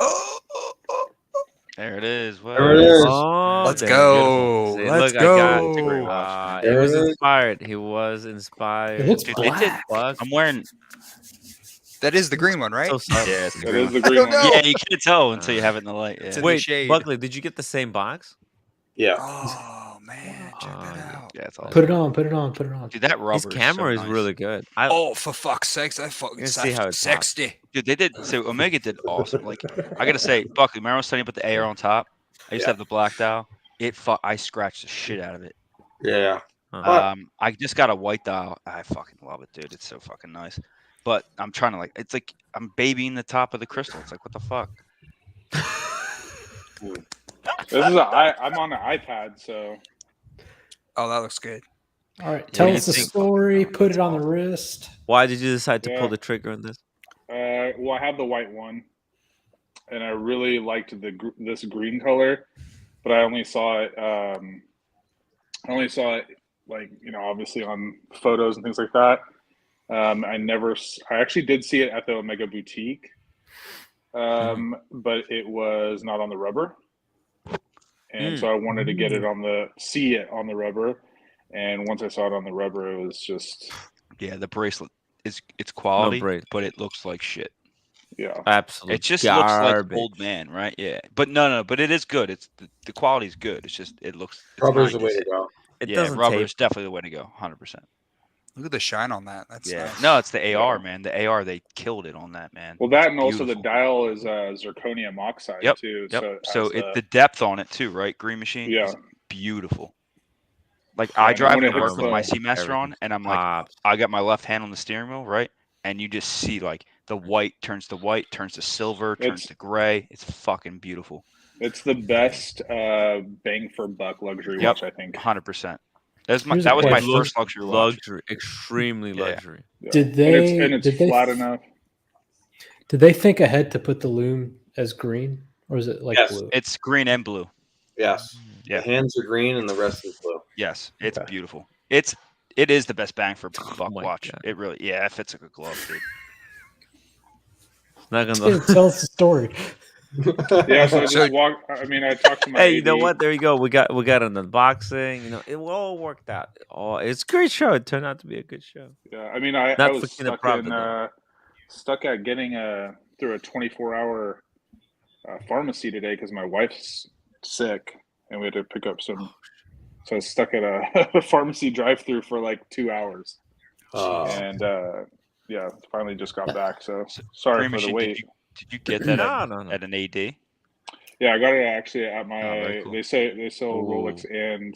There it is. There it is. Oh, Let's damn, go. beautiful. See, Let's look, I got go. It's a great watch. He There was it is. inspired. He was inspired. It looks Dude, What they did. the fuck? I'm wearing. That is the green one, right? So subtle. Yeah, it's the That green is one. the green one. Yeah, you can't tell until you have it in the light. Yeah. It's in the Wait, shade. Buckley, did you get the same box? Yeah. Oh man, check that out. Yeah, it's awesome. Put it on, put it on, put it on. Dude, that rubber. His camera is, is so nice. really good. Oh, for fuck's sakes, I fucking Let's see how it's sexy. Dude, they did. So Omega did awesome. Like, I gotta say, Buckley, remember I was telling you about the AR on top? I used to have the black dial. I scratched the shit out of it. Yeah. I just got a white dial. I fucking love it, dude. It's so fucking nice. But I'm trying to it's like I'm babying the top of the crystal. It's like, what the fuck? This is I'm on an iPad, so Oh, that looks good. All right, tell do you us the think? story. Put it on the wrist. Why did you decide to Yeah. pull the trigger on this? well, I have the white one, and I really liked this green color, but I only saw it. Like obviously on photos and things like that. I actually did see it at the Omega boutique, but it was not on the rubber, and so I wanted to get it see it on the rubber, and once I saw it on the rubber, it was just Yeah, the bracelet it's quality, bracelet. but it looks like shit. yeah. Absolutely. It just looks like garbage. old man, right? Yeah, but no, but it is good. It's the quality's good. It's just it's Rubber's the 90s. way to go. It Yeah, doesn't rubber tape. is definitely the way to go. 100%. Look at the shine on that. That's Yeah. nice. No, it's the AR, man. The AR, they killed it on that, man. Well, that It's and also the beautiful. dial is zirconium oxide Yep. too. Yep. So, So the depth on it too, right? Green Machine. Yeah. Is beautiful. Like Yeah, I and drive when it to work hits with my the- Seamaster on, and I'm like, Pops. I got my left hand on the steering wheel, right? And you just see like the white turns to white, turns to silver, turns It's- to gray. It's fucking beautiful. it's the best bang for buck luxury Yep. watch, I think. 100%. That Here's a was my question. first luxury watch. Luxury, extremely Yeah. luxury. Yeah. Did And they? it's did they? flat enough. Did they think ahead to put the loom as green, or is it like Yes. blue? It's green and blue. Yes. Yeah. The hands are green and the rest is blue. Yes, it's Okay. beautiful. It is the best bang for buck my watch. God. It really, yeah, it fits like a glove, dude. Not gonna. Tell us the story. Yeah, so I just walked. I mean, I talked to my. Hey, you know AD. what? There you go. We got an unboxing. It all worked out. Oh, it's a great show. It turned out to be a good show. Yeah, I mean, I Not was for Kina stuck Pravda, in though. stuck at getting through a 24-hour pharmacy today because my wife's sick, and we had to pick up some So I was stuck at a pharmacy drive-through for like 2 hours, and yeah, finally just got back. So sorry Green for the Machine, wait. Did you get that No. at an AD? Yeah, I got it actually at my. very cool. They sell Rolex Ooh. and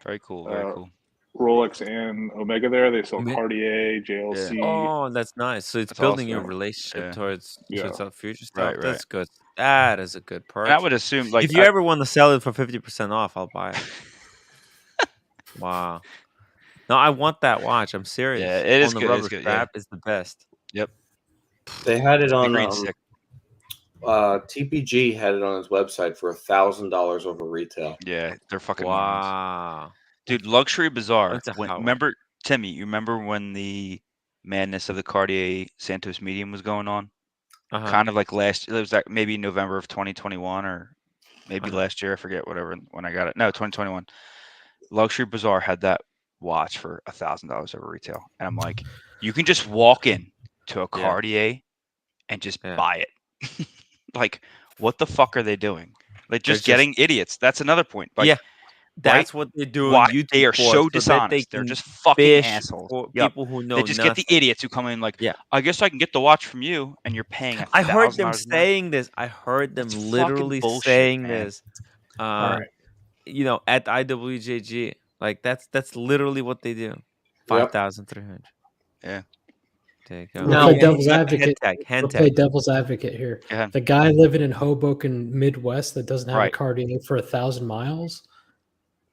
Very cool. Very cool. Rolex and Omega there. They sell Cartier, JLC. Oh, that's nice. So it's That's building awesome. your relationship towards future stuff. Right, That's right. good. That is a good perk. And I would assume, like, if you ever want to sell it for 50% off, I'll buy it. Wow. No, I want that watch. I'm serious. Yeah, it is On the good. rubber It's good. strap Yeah. is the best. Yep. They had it on Green's sick. TPG had it on his website for $1,000 over retail. Yeah, they're fucking wow, dude. Luxury Bazaar. It's a hot one. Remember, Timmy? You remember when the madness of the Cartier Santos Medium was going on? Kind of like last. It was like maybe November of 2021 or maybe last year. I forget. Whatever. When I got it. No, 2021. Luxury Bazaar had that watch for $1,000 over retail, and I'm like, you can just walk in to a Cartier and just buy it. Like, what the fuck are they doing? Like, They're just getting idiots. That's another point. Like, yeah, that's what they do why on YouTube. they are for, so that dishonest. they They're can just fucking fish assholes. for Yep. people who know They just nothing. get the idiots who come in like, I guess I can get the watch from you, and you're paying $1,000 I heard them more. saying this. I heard them It's fucking literally bullshit, saying man. this. All right. You know, at IWJG, like that's literally what they do. 5,300. Yeah. There you go. We'll play devil's advocate. Hand We'll tag. play devil's advocate here. The guy living in Hoboken, Midwest, that doesn't have a Cartier for 1,000 miles.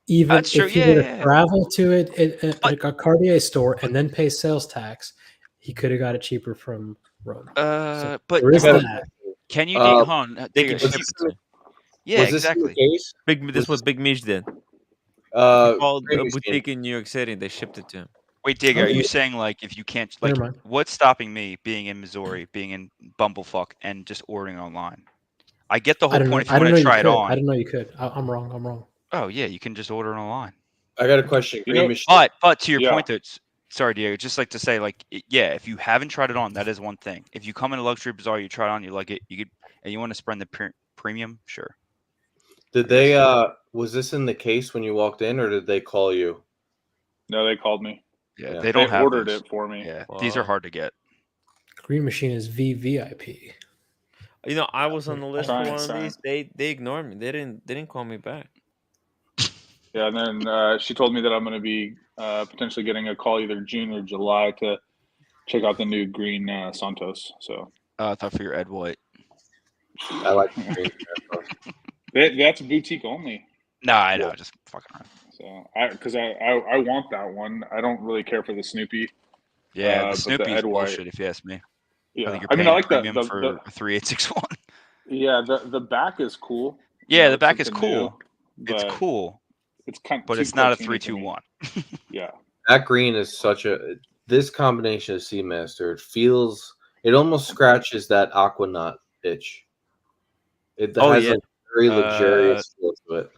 Even That's true. if he Yeah, were to yeah. travel to it at a Cartier store and then pay sales tax, he could have got it cheaper from Rome. So But there is that. can you dig on? They can ship it to you. Yeah, was this exactly. the case? This was Big Mish did. He called a boutique in New York City. They shipped it to him. Wait, Diego, are you saying like if you can't like Never mind. what's stopping me being in Missouri, being in Bumblefuck, and just ordering online? I get the whole point if you want to try it on. I didn't know you could. I'm wrong. I'm wrong. Oh yeah, you can just order it online. I got a question. But to your point, though, sorry, Diego, just like to say, like, yeah, if you haven't tried it on, that is one thing. If you come in a Luxury Bazaar, you try it on, you like it, you could, and you want to spend the premium, sure. Did they? Was this in the case when you walked in, or did they call you? No, they called me. Yeah, they don't have ordered those. it for me. Yeah, these are hard to get. Green Machine is VVIP. You know, I was on the list for one of Sorry. these. They ignored me. They didn't call me back. Yeah, and then she told me that I'm going to be potentially getting a call either June or July to check out the new green Santos. So I thought for your Ed White. I like the green. That's boutique only. No, I know, just fucking around. So because I want that one. I don't really care for the Snoopy. Yeah, the but Snoopy's Ed White, bullshit if you ask me. Yeah, I think you're I paying mean, I like premium the for a 3861. Yeah, the back is cool. Yeah, the it's back is something new, cool. It's but cool. It's kind, but too it's not a cartoony to me. 321. Yeah. That green is such a. This combination of Seamaster, it almost scratches that Aquanaut itch. It has a very luxurious feel to it.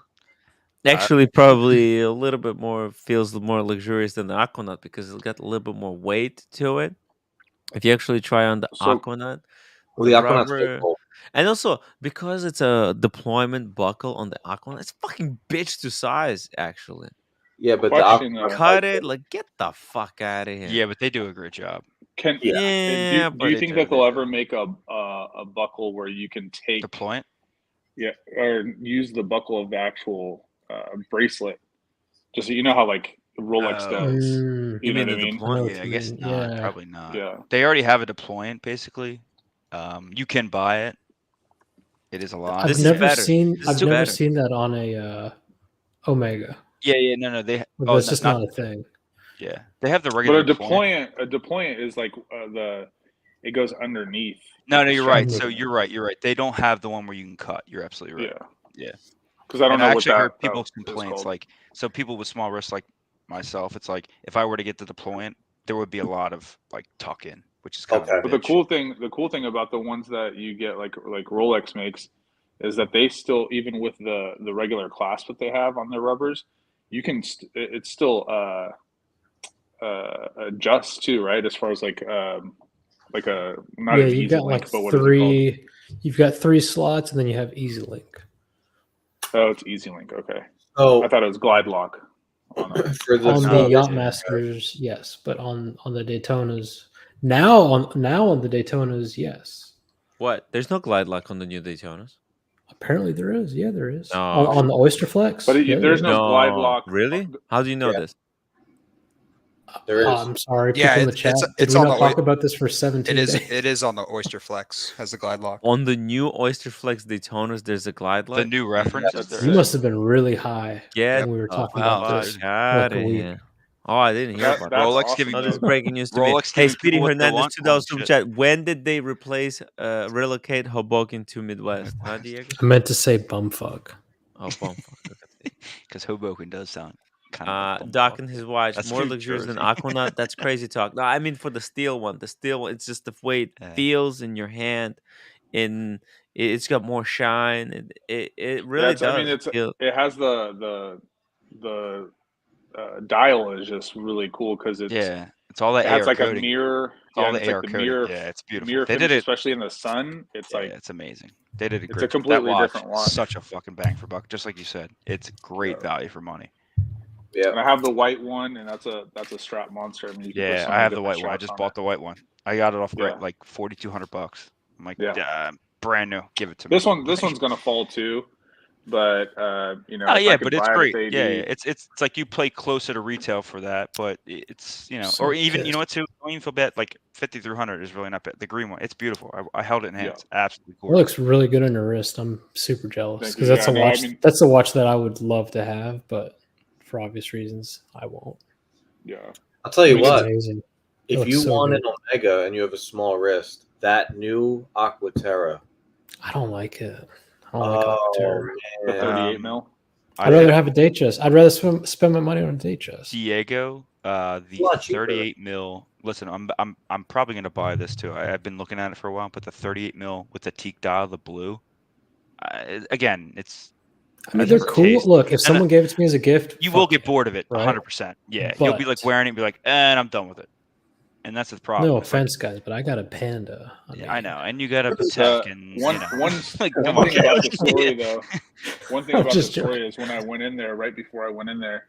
Actually, probably a little bit more feels more luxurious than the Aquanaut because it's got a little bit more weight to it. If you actually try on the Aquanaut, the Aquanaut's rubber, cool. and also because it's a deployment buckle on the Aquanaut, it's fucking bitch to size actually. Yeah, but cut it, like get the fuck out of here. Yeah, but they do a great job. Do you think that they'll ever make a buckle where you can take deploy it? Yeah, or use the buckle of the actual bracelet. Just so you know how like Rolex does. You know what I mean? Yeah, I guess not. Probably not. Yeah. They already have a deployant basically. You can buy it. It is a lot. I've never seen that on a Omega. Yeah, no, they. That's just not a thing. Yeah, they have the regular. But a deployant is like it goes underneath. No, you're right. So you're right. They don't have the one where you can cut. You're absolutely right. Yeah. Because I don't know I what actually that heard people's that is complaints. called. Like, so people with small wrists, like myself, it's like if I were to get the deployant, there would be a lot of like tuck in, which is kind of. But the cool thing about the ones that you get like Rolex makes is that they still, even with the regular clasp that they have on their rubbers, you can it's still adjust too, right? As far as like a not an you've got EasyLink, like but what is it called? three. You've got 3 slots, and then you have EasyLink. Oh, it's EasyLink. Okay. Oh, I thought it was glide lock. for on the Yachtmasters, yes, but on the Daytonas now on the Daytonas, yes. What? There's no glide lock on the new Daytonas. Apparently there is. Yeah, there is. No. On the Oyster Flex. But yeah, there's no glide lock. Really? How do you know this? There is. I'm sorry, Yeah, people in the chat. Did we not talk about this for 17 days? It is on the Oyster Flex. Has the glide lock. On the new Oyster Flex Daytonas, there's a glide lock. The new references. You must have been really high Get when we were the talking about fuck this out like a of week. here. Oh, I didn't hear about that. Rolex giving Oh, this is breaking news to me. Rolex Hey, giving Speedy people what they Hernandez, want. $2 super chat. When did they relocate Hoboken to Midwest? Huh, Diego? I meant to say bumfuck. Oh, bumfuck. Because Hoboken does sound kind of Doc and his watch, That's more New luxurious than Jersey. Aquanaut. That's crazy talk. No, I mean for the steel one. The steel one, it's just the way it feels in your hand. It's got more shine. It really does. I mean, it has the dial is just really cool because it's all that it has AR like coating. a mirror. It's all and the it's like AR the coating. mirror. Yeah, it's beautiful. Mirror They finish, did it, especially in the sun. It's like it's amazing. They did a it's great a completely that watch, different watch. Such a fucking bang for buck, just like you said. It's great value for money. Yeah, and I have the white one, and that's a strap monster. I mean, you can put so I many have the different white one. I straps just on bought it. the white one. I got it off Yeah. like $4,200. I'm like, Yeah. brand new. Give it to me. This one's gonna fall too, but you know. Oh if I yeah, could but it's buy it great. with AD, Yeah, it's like you play closer to retail for that, but it's So or even pissed. you know what too. Don't even feel bad. Like 5,300 is really not bad. The green one, it's beautiful. I held it in hand. It's absolutely It gorgeous. looks really good on your wrist. I'm super jealous Thank because you. that's Yeah, a no, I watch. mean- That's a watch that I would love to have, but for obvious reasons, I won't. Yeah. I'll tell you It's what. amazing. It If looks you so want good. an Omega and you have a small wrist, that new Aquaterra. I don't like it. I don't like Aquaterra. The 38 mil. I'd rather have a day chest. I'd rather spend my money on a day chest. Diego, the lot cheaper. 38 mil. Listen, I'm probably gonna buy this too. I've been looking at it for a while, but the 38 mil with the teak dial, the blue. Again, it's. I mean, they're cool. taste. Look, if And someone gave it to me as a gift, you will fuck get yeah, bored of it, right? 100%. Yeah, you'll be like But- wearing it, and be like, and I'm done with it. And that's the problem. No It's like, offense, guys, but I got a Panda. I know, and you got a Patek, and One you know, like come one on. thing about the story though. One thing I'm about the just story is when I went in there, right before I went in there,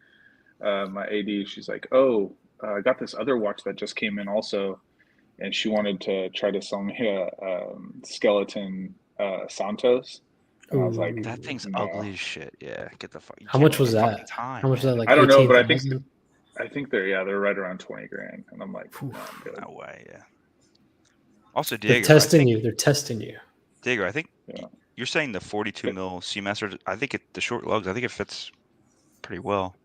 my AD, she's like, "Oh, I got this other watch that just came in also," and she wanted to try to sell me a skeleton Santos. And I was like, that thing's no. ugly as shit. Yeah, get the fuck. How much was that? How much was that? Like I don't know, but 18,000? I think they're right around 20 grand, and I'm like, no, I'm good. No way. Yeah. Also, They're Diego, testing you. They're testing you. Diego, I think you're saying the 42 mil Seamaster. I think the short lugs. I think it fits pretty well.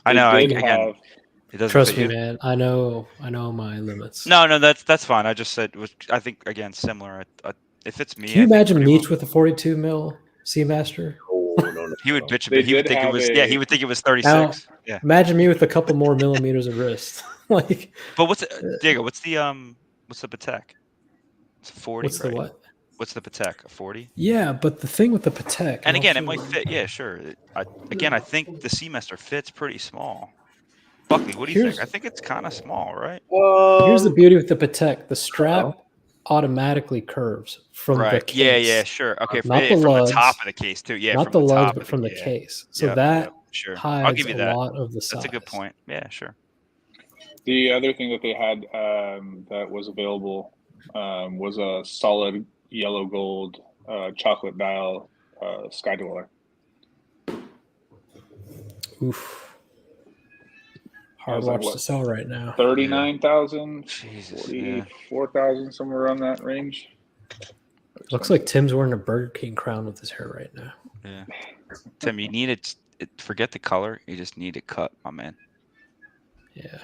I know. They did Again, have- it doesn't Trust fit me, you. man. I know my limits. No, that's fine. I just said I think again similar. It fits me. Can you I think, imagine pretty Meech with a 42 mil Seamaster? Oh no. He would bitch a They bit. He would did think it have was. a- Yeah, he would think it was 36. Now, Yeah. imagine me with a couple more millimeters of wrist. Like, But what's Diego? What's the Patek? It's a 40. what's the right? what? What's the Patek? A 40? Yeah, but the thing with the Patek, And again, it also- might fit. Yeah, sure. I think the Seamaster fits pretty small. Buckley, what do you think? Here's- I think it's kind of small, right? Here's the beauty with the Patek: the strap automatically curves from the Right. case. Yeah, sure. Okay, not the from lugs, the top of the case too. Yeah, not from the the lugs, top but of from the yeah. case. So Yep, that sure. hides I'll give you that. a lot of the size. That's a good point. Yeah, sure. The other thing that they had that was available was a solid yellow gold chocolate dial Sky Dweller. Oof. I Hard was like, watch what, to sell right now. 39,000, Jesus, 44,000, somewhere around that range. Looks like Tim's wearing a Burger King crown with his hair right now. Yeah. Tim, you need it. Forget the color. You just need it cut, my man. Yeah.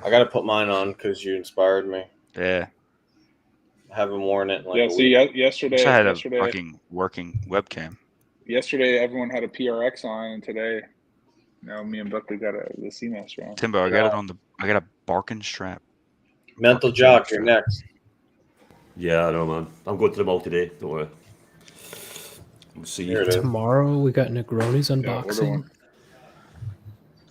I got to put mine on because you inspired me. Yeah. I haven't worn it in like Yeah, a see, week. yesterday, I had a fucking working webcam. yesterday everyone had a PRX on, and today, me and Buckley got the Seamaster on. Timbo, I got it on the. I got a Barkin strap. Mental Jock, you're next. Yeah, I know, man. I'm going to the mall today. Don't worry. We'll see you. Tomorrow we got Negroni's unboxing.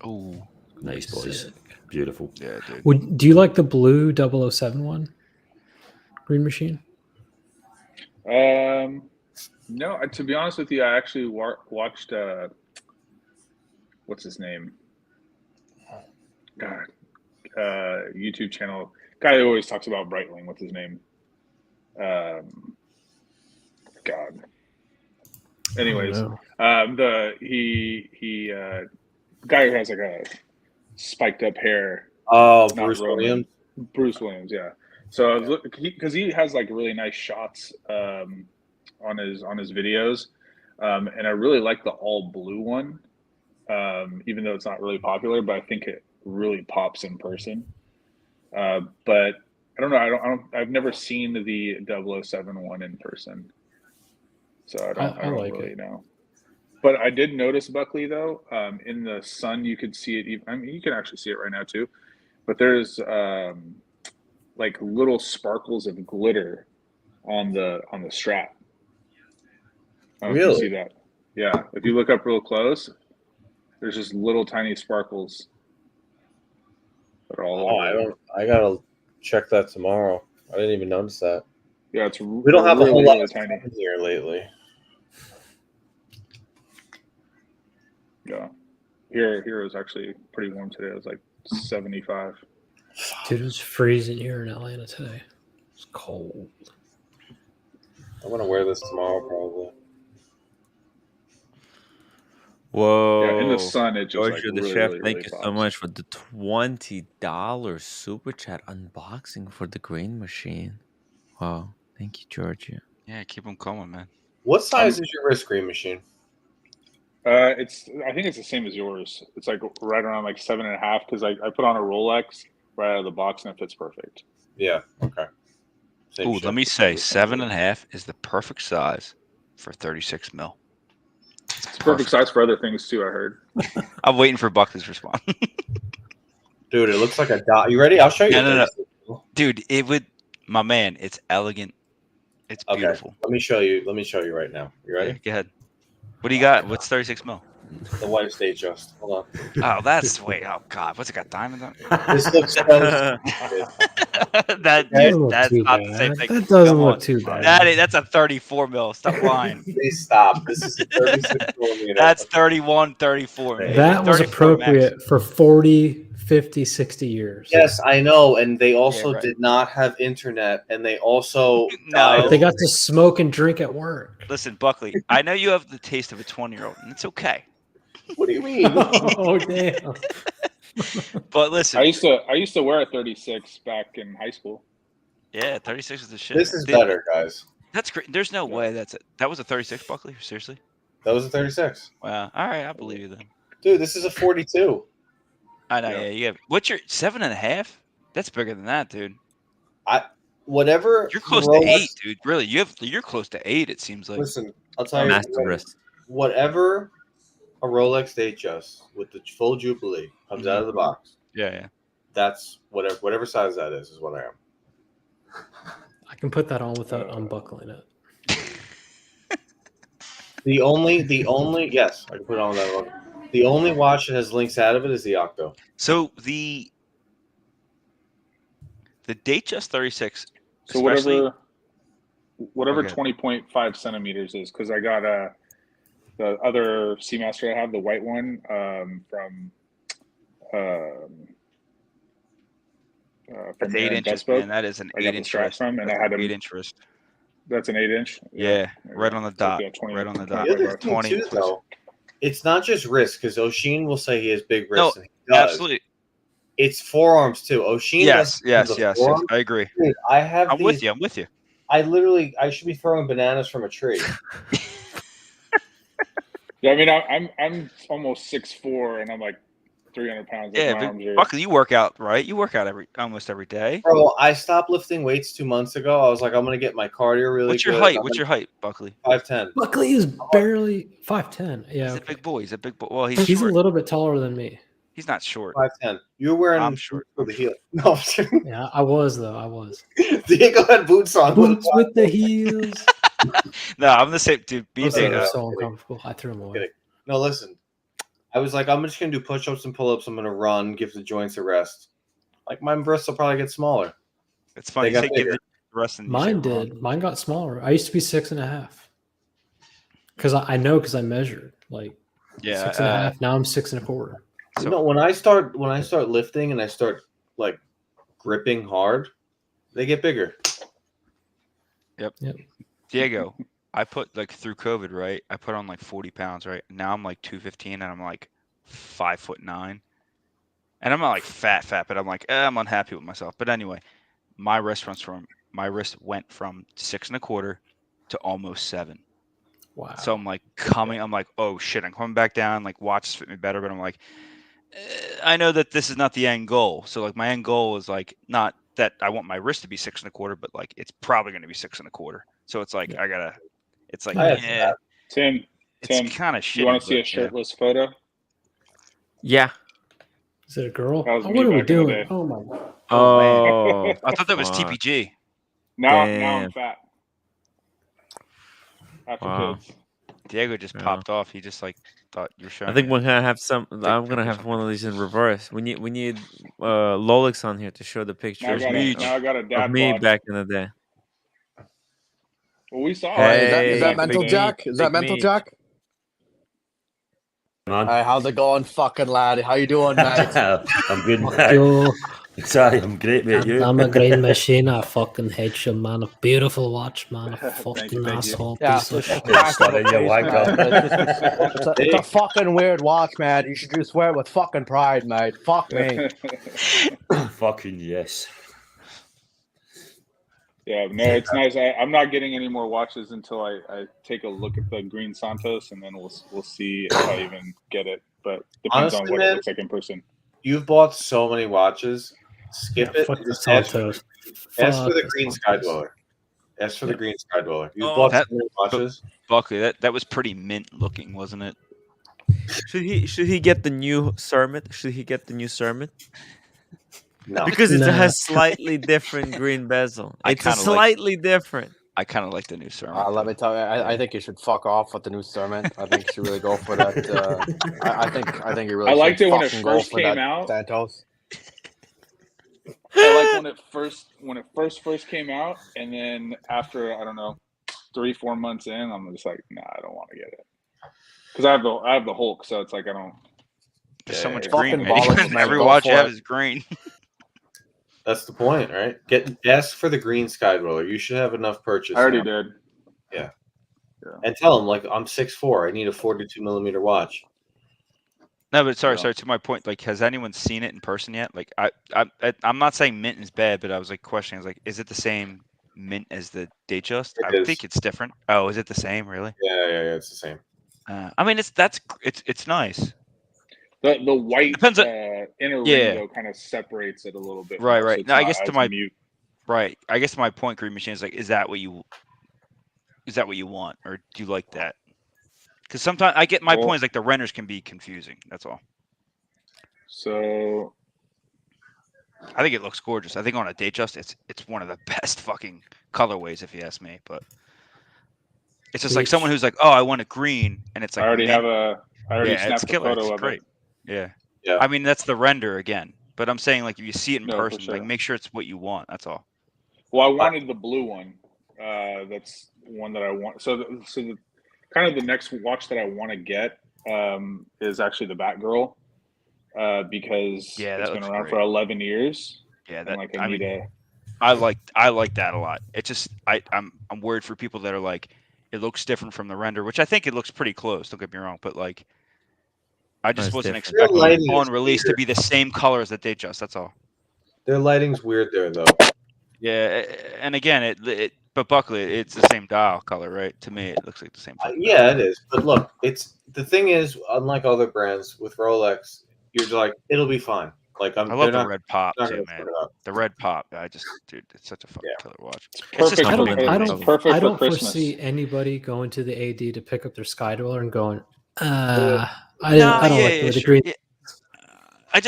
Oh, nice boys. Sick. Beautiful. Yeah, dude. Do you like the blue 007 one? Green Machine? No, to be honest with you, I actually watched what's his name? God, YouTube channel guy who always talks about Breitling. What's his name? God. Anyways, he guy who has like a spiked up hair. Oh, not Bruce Roman. Williams. Bruce Williams, yeah. So because he has like really nice shots on his videos, and I really like the all blue one, even though it's not really popular, but I think it really pops in person. But I don't know. I've never seen the 007 one in person, so I don't like really it. know. But I did notice, Buckley, though, in the sun you could see it. I mean, you can actually see it right now too. But there's like little sparkles of glitter on the strap. I don't know if you see that. Yeah, if you look up real close, there's just little tiny sparkles that are all over. I gotta check that tomorrow. I didn't even notice that. Yeah, it's we don't have really, a whole lot really of tiny here lately. Yeah, here is actually pretty warm today. It was like 75. Dude, it was freezing here in Atlanta today. It's cold. I'm gonna wear this tomorrow probably. Whoa! Yeah, in the sun, it just Georgia like the really, chef, really, thank really you so pops. much for the $20 super chat unboxing for the grain machine. Wow, thank you, Georgia. Yeah, keep them coming, man. What size is your wrist screen machine? I think it's the same as yours. It's like right around like 7.5 because I put on a Rolex right out of the box and it fits perfect. Yeah. Okay. Ooh, let me say 7.5 is the perfect size for 36 mil. It's perfect size for other things too, I heard. I'm waiting for Buckley's response. Dude, it looks like a dot. You ready? I'll show you. No. Dude, it would, my man. It's elegant. It's beautiful. Let me show you. Let me show you right now. You ready? Yeah, go ahead. What do you got? What's 36 mil? The white state just. Hold on. Oh, that's wait. Oh God, what's it got? Diamonds on it? This looks so That doesn't look that's too not the bad. same thing. That doesn't Come look on. too bad. That's a 34 mil. Stop lying. Please stop. This is a 36 millimeter. That's 31, 34. Man. That was 34 appropriate max. for 40, 50, 60 years. Yes, I know, and they also right. did not have internet, and they also But they got to smoke and drink at work. Listen, Buckley, I know you have the taste of a 20-year-old, and it's okay. What do you mean? Oh damn! But listen, I used to wear a 36 back in high school. Yeah, 36 is the shit. This is better, guys. That's great. There's no way that was a 36, Buckley. Seriously? That was a 36. Wow. All right, I believe you then. Dude, this is a 42. I know. Yeah, you have. What's your 7.5? That's bigger than that, dude. Whatever. You're close to 8, dude. Really, you're close to 8. It seems like. Listen, I'll tell you. Whatever a Rolex Datejust with the full Jubilee comes out of the box. Yeah. That's whatever size that is what I am. I can put that on without unbuckling it. The only yes, I can put it on that one. The only watch that has links out of it is the Octo. So the Datejust 36. So whatever 20.5 centimeters is, because I got the other Seamaster I have, the white one from That's 8 inches, man. That is an 8-inch wrist. From, and I had 8-inch wrist. That's an 8-inch. Yeah, right on the dot. Right on the dot. The other thing too, though, it's not just wrist, because Oshin will say he has big wrists. No, and he does. absolutely. It's forearms too. Oshin. Yes. Forearm. I agree. Dude, I'm with you. I'm with you. I should be throwing bananas from a tree. Yeah, I mean, I'm almost 6'4", and I'm like 300 pounds. Yeah, but Buckley, you work out, right? You work out almost every day. Bro, I stopped lifting weights 2 months ago. I was like, I'm gonna get my cardio really. What's your good. height? What's your height, Buckley? 5'10". Buckley is barely 5'10". Yeah, he's a big boy. He's a big boy. Well, he's a short. little bit taller than me. He's not short. 5'10". You're wearing. I'm short. For the heel. No, yeah, I was though. I was. Diego had boots on. Boots with the heels. No, I'm the same, dude. So uncomfortable. I threw them away. No, listen. I was like, I'm just gonna do push-ups and pull-ups. I'm gonna run, give the joints a rest. Like my breasts will probably get smaller. It's funny. They got give bigger. the rest. Mine did. Mine got smaller. I used to be 6.5. Because I know, because I measured. Like Yeah, 6.5. Now I'm 6.25. You know, when I start lifting and I start like gripping hard, they get bigger. Yep. Diego, I put like through COVID, right? I put on like 40 pounds, right? Now I'm like 215 and I'm like 5'9". And I'm not like fat, but I'm like, I'm unhappy with myself. But anyway, my wrist went from 6.25 to almost 7. Wow. So I'm like I'm like, oh shit, I'm coming back down. Like watches fit me better, but I'm like, I know that this is not the end goal. So like my end goal is like not that I want my wrist to be 6.25, but like it's probably going to be 6.25. So it's like it's like Tim, it's kind of shitty. you want to see but, a shirtless photo? Yeah. Is it a girl? That was Oh, me what are we back in the doing? day. Oh my god. Oh, I thought that was fuck. TPG. Now I'm Damn. fat. After Wow. kids. Diego just popped off. He just like thought you're showing. I think him we're gonna have some. dick I'm pic gonna or have something. one of these in reverse. We need Lolix on here to show the picture Now I got a of dad me bod. back in the day. Well, we saw Hey, is that back in mental the day. Jack? Is that big mental meat. Jack? Man. Hey, how's it going, fucking lad? How you doing, mate? I'm good, Fuck mate. you. Sorry, I'm great, mate. You? I'm a green machine. I fucking hate you, man. A beautiful watch, man. A fucking thank you. asshole Yeah, piece of it's a shit. crack of a Sorry, you face, wanker. man. It's a fucking weird watch, man. You should just wear it with fucking pride, mate. Fuck me. Fucking yes. Yeah, no, it's nice. I'm not getting any more watches until I take a look at the Green Santos, and then we'll see if I even get it. But depends Honestly, on what man, it looks like in person. You've bought so many watches. Skip it. Fuck And the just ask for Santos. ask for Fuck the the Green Santos. Skydweller. Ask for the Green Skydweller. You've Oh, bought so that- many watches. Buckley, that was pretty mint looking, wasn't it? Should he get the new Sermon? Should he get the new Sermon? No, because it Nah. has slightly different green bezel. I It's kinda like- slightly different. I kind of like the new sermon. Let me tell you, I think you should fuck off with the new sermon. I think you should really go for that. I think you really. I liked should it when it fucking go first for came that out. Santos. I like when it first came out, and then after I don't know 3-4 months in, I'm just like, nah, I don't want to get it because I have the Hulk, so it's like I don't. There's so much Fucking green. bollocks, Man. man. Every Go watch you for have it. is green. That's the point, right? Ask for the Green Skydweller. You should have enough purchase. I already now. did. Yeah. And tell them like I'm 6'4". I need a 42mm watch. No, but sorry. To my point, like, has anyone seen it in person yet? Like, I'm not saying mint is bad, but I was like questioning, I was like, is it the same mint as the Datejust? I is. think it's different. Oh, is it the same? Really? Yeah, it's the same. I mean, it's nice. The white Depends on- inner Yeah. ring though kind of separates it a little bit. Right, more, right. So it's No, I not guess to as my mute. right. I guess to my point, Green Machine is like, is that what you want, or do you like that? Because sometimes I get my Well- point is like the renders can be confusing. That's all. So I think it looks gorgeous. I think on a Datejust, it's one of the best fucking colorways, if you ask me. But it's just like someone who's like, oh, I want a green, and it's like I already mint. snapped it's a killer. photo It's of great. it. Yeah. Yeah. I mean, that's the render again. But I'm saying like if you see it in No, for person, sure. like make sure it's what you want. That's all. Well, I wanted the blue one. That's one that I want. So kind of the next watch that I want to get is actually the Batgirl because Yeah, that it's been looks around great. for 11 years. Yeah, and that like I need mean, a. I like that a lot. It's just I'm worried for people that are like, it looks different from the render, which I think it looks pretty close. Don't get me wrong, but like, I just it's wasn't different. Their expecting lighting on is release to weird. be the same color as the Datejust. That's all. Their lighting's weird there though. Yeah, and again, but Buckley, it's the same dial color, right? To me, it looks like the same. fucking dial Yeah, it color. is. But look, the thing is, unlike other brands with Rolex, you're like it'll be fine. Like I they're love the not, red pop not too, gonna man. fuck it up. The red pop, dude, it's such a fucking killer watch. It's Perfect just for- limited I release. don't, Perfect I for don't Christmas. foresee anybody going to the AD to pick up their Skydweller and going, No, I don't like yeah, the sure. green. Yeah. I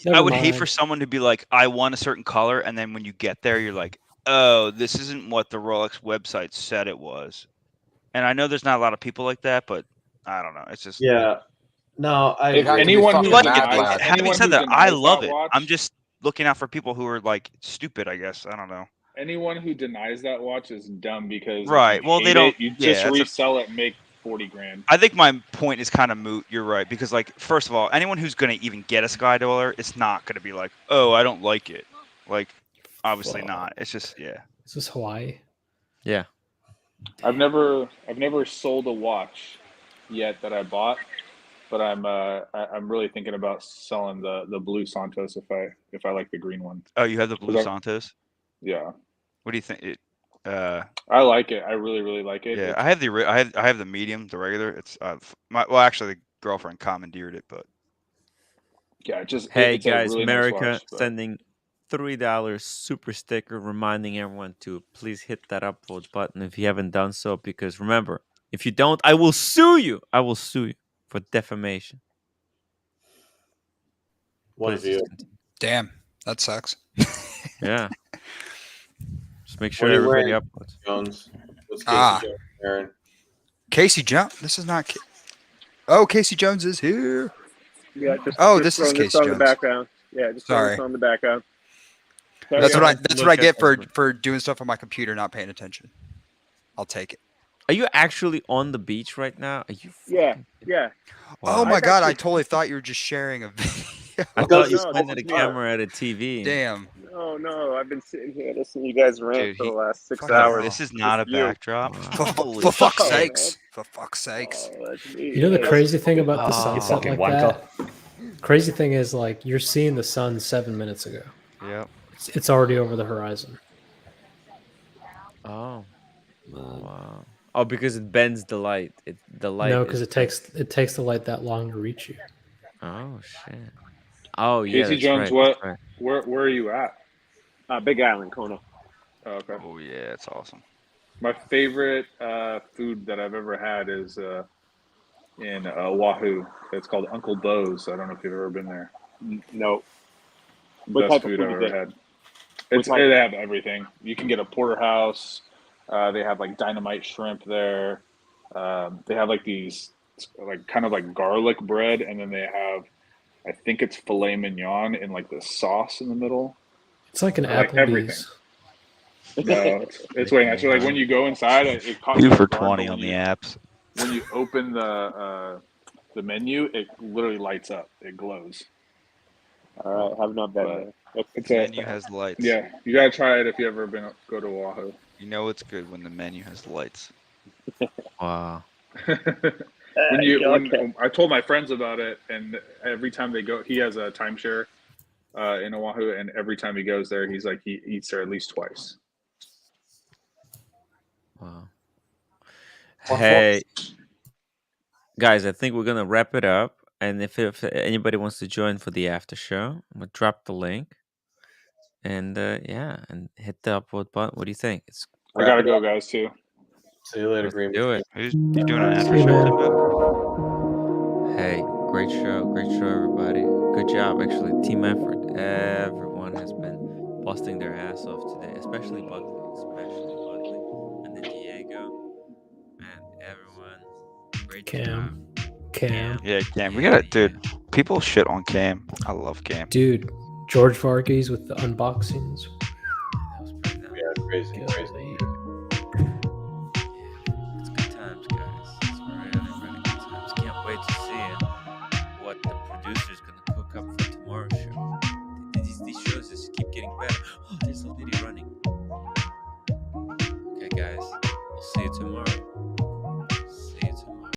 Never would hate mind. for someone to be like, I want a certain color, and then when you get there, you're like, oh, this isn't what the Rolex website said it was. And I know there's not a lot of people like that, but I don't know. It's just Yeah. No, I If agree. anyone who like denies, it. Having anyone said who that, I denies love that it. watch, I'm just looking out for people who are like stupid, I guess. I don't know. anyone who denies that watch is dumb because Right. If you Well, they hate don't. it, you Yeah, just that's resell it and make 40 grand. I think my point is kind of moot. You're right, because like, first of all, anyone who's gonna even get a Sky Dweller, it's not gonna be like, oh, I don't like it. Like, obviously not. It's just Is this Hawaii? Yeah. I've never sold a watch yet that I bought, but I'm really thinking about selling the blue Santos if I like the green one. Oh, you have the blue Santos? Yeah. What do you think? I like it. I really like it. Yeah, I have the medium, the regular. It's actually the girlfriend commandeered it, but yeah, just hey it's guys, a really America nice watch, but... sending $3 super sticker reminding everyone to please hit that upvote button if you haven't done so, because remember, if you don't, I will sue you. I will sue you for defamation. What a view. Damn, that sucks. Yeah. Just make What sure are you everybody wearing, upvotes. Jones? What's Casey Jones wearing? Casey Jones. This is not. Oh, Casey Jones is here. Yeah, just this is throwing Casey this on Jones. the background. Yeah, just throwing Sorry. this on the background. That's Sorry, what I get for doing stuff on my computer, not paying attention. I'll take it. Are you actually on the beach right now? Are you? Yeah. Oh Wow. my god! I totally thought you were just sharing a video. I thought you No, pointed this a is me. camera at a TV. Damn. No, I've been sitting here listening to you guys rant for the last 6 Yo, hours. this is not a Just you. backdrop. For fuck's sakes! For fuck's sakes! That's me. You know the crazy thing about the Oh, sunset fucking like wanker. that? Crazy thing is, like, you're seeing the sun 7 minutes ago. Yep. It's already over the horizon. Oh. Wow. Oh, because it bends the light. The light. No, because it takes the light that long to reach you. Oh shit. Oh yeah. Casey That's Jones, right, that's right. where are you at? Big Island, Kona. Oh, okay. Oh yeah, it's awesome. My favorite food that I've ever had is in Oahu. It's called Uncle Bo's. I don't know if you've ever been there. No. What Best type of food food I've is ever it? had. What It's type? they have everything. You can get a porterhouse. They have like dynamite shrimp there. They have like these like kind of like garlic bread, and then they have, I think it's filet mignon in like the sauce in the middle. It's like an Like everything. Applebee's. No, it's way nice. So like when you go inside, it costs 2 you for a guard, 20 but on the apps. when you open the menu, it literally lights up. It glows. All right, have not been there. It's The menu has lights. Yeah, you gotta try it if you ever go to Oahu. You know it's good when the menu has lights. Wow. when I told my friends about it, and every time they go, he has a timeshare in Oahu, and every time he goes there, he's like he eats there at least twice. Wow. Hey, guys, I think we're gonna wrap it up. And if anybody wants to join for the after show, I'm gonna drop the link. And and hit the upvote button. What do you think? I gotta go, guys, too. See you later, Green. Do it. You doing an after show? Hey, great show, everybody. Good job, actually, team effort. Everyone has been busting their ass off today, especially Buckley, and then Diego, man, everyone. Great job. Cam. Yeah, Cam. We gotta, dude. People shit on Cam. I love Cam. Dude, George Varghese with the unboxings. Yeah, crazy. It's good times, guys. It's really good times. Can't wait to see what the producer's gonna cook up for tomorrow's show. These shows just keep getting better. Oh, there's a lady running. Okay, guys. We'll see you tomorrow.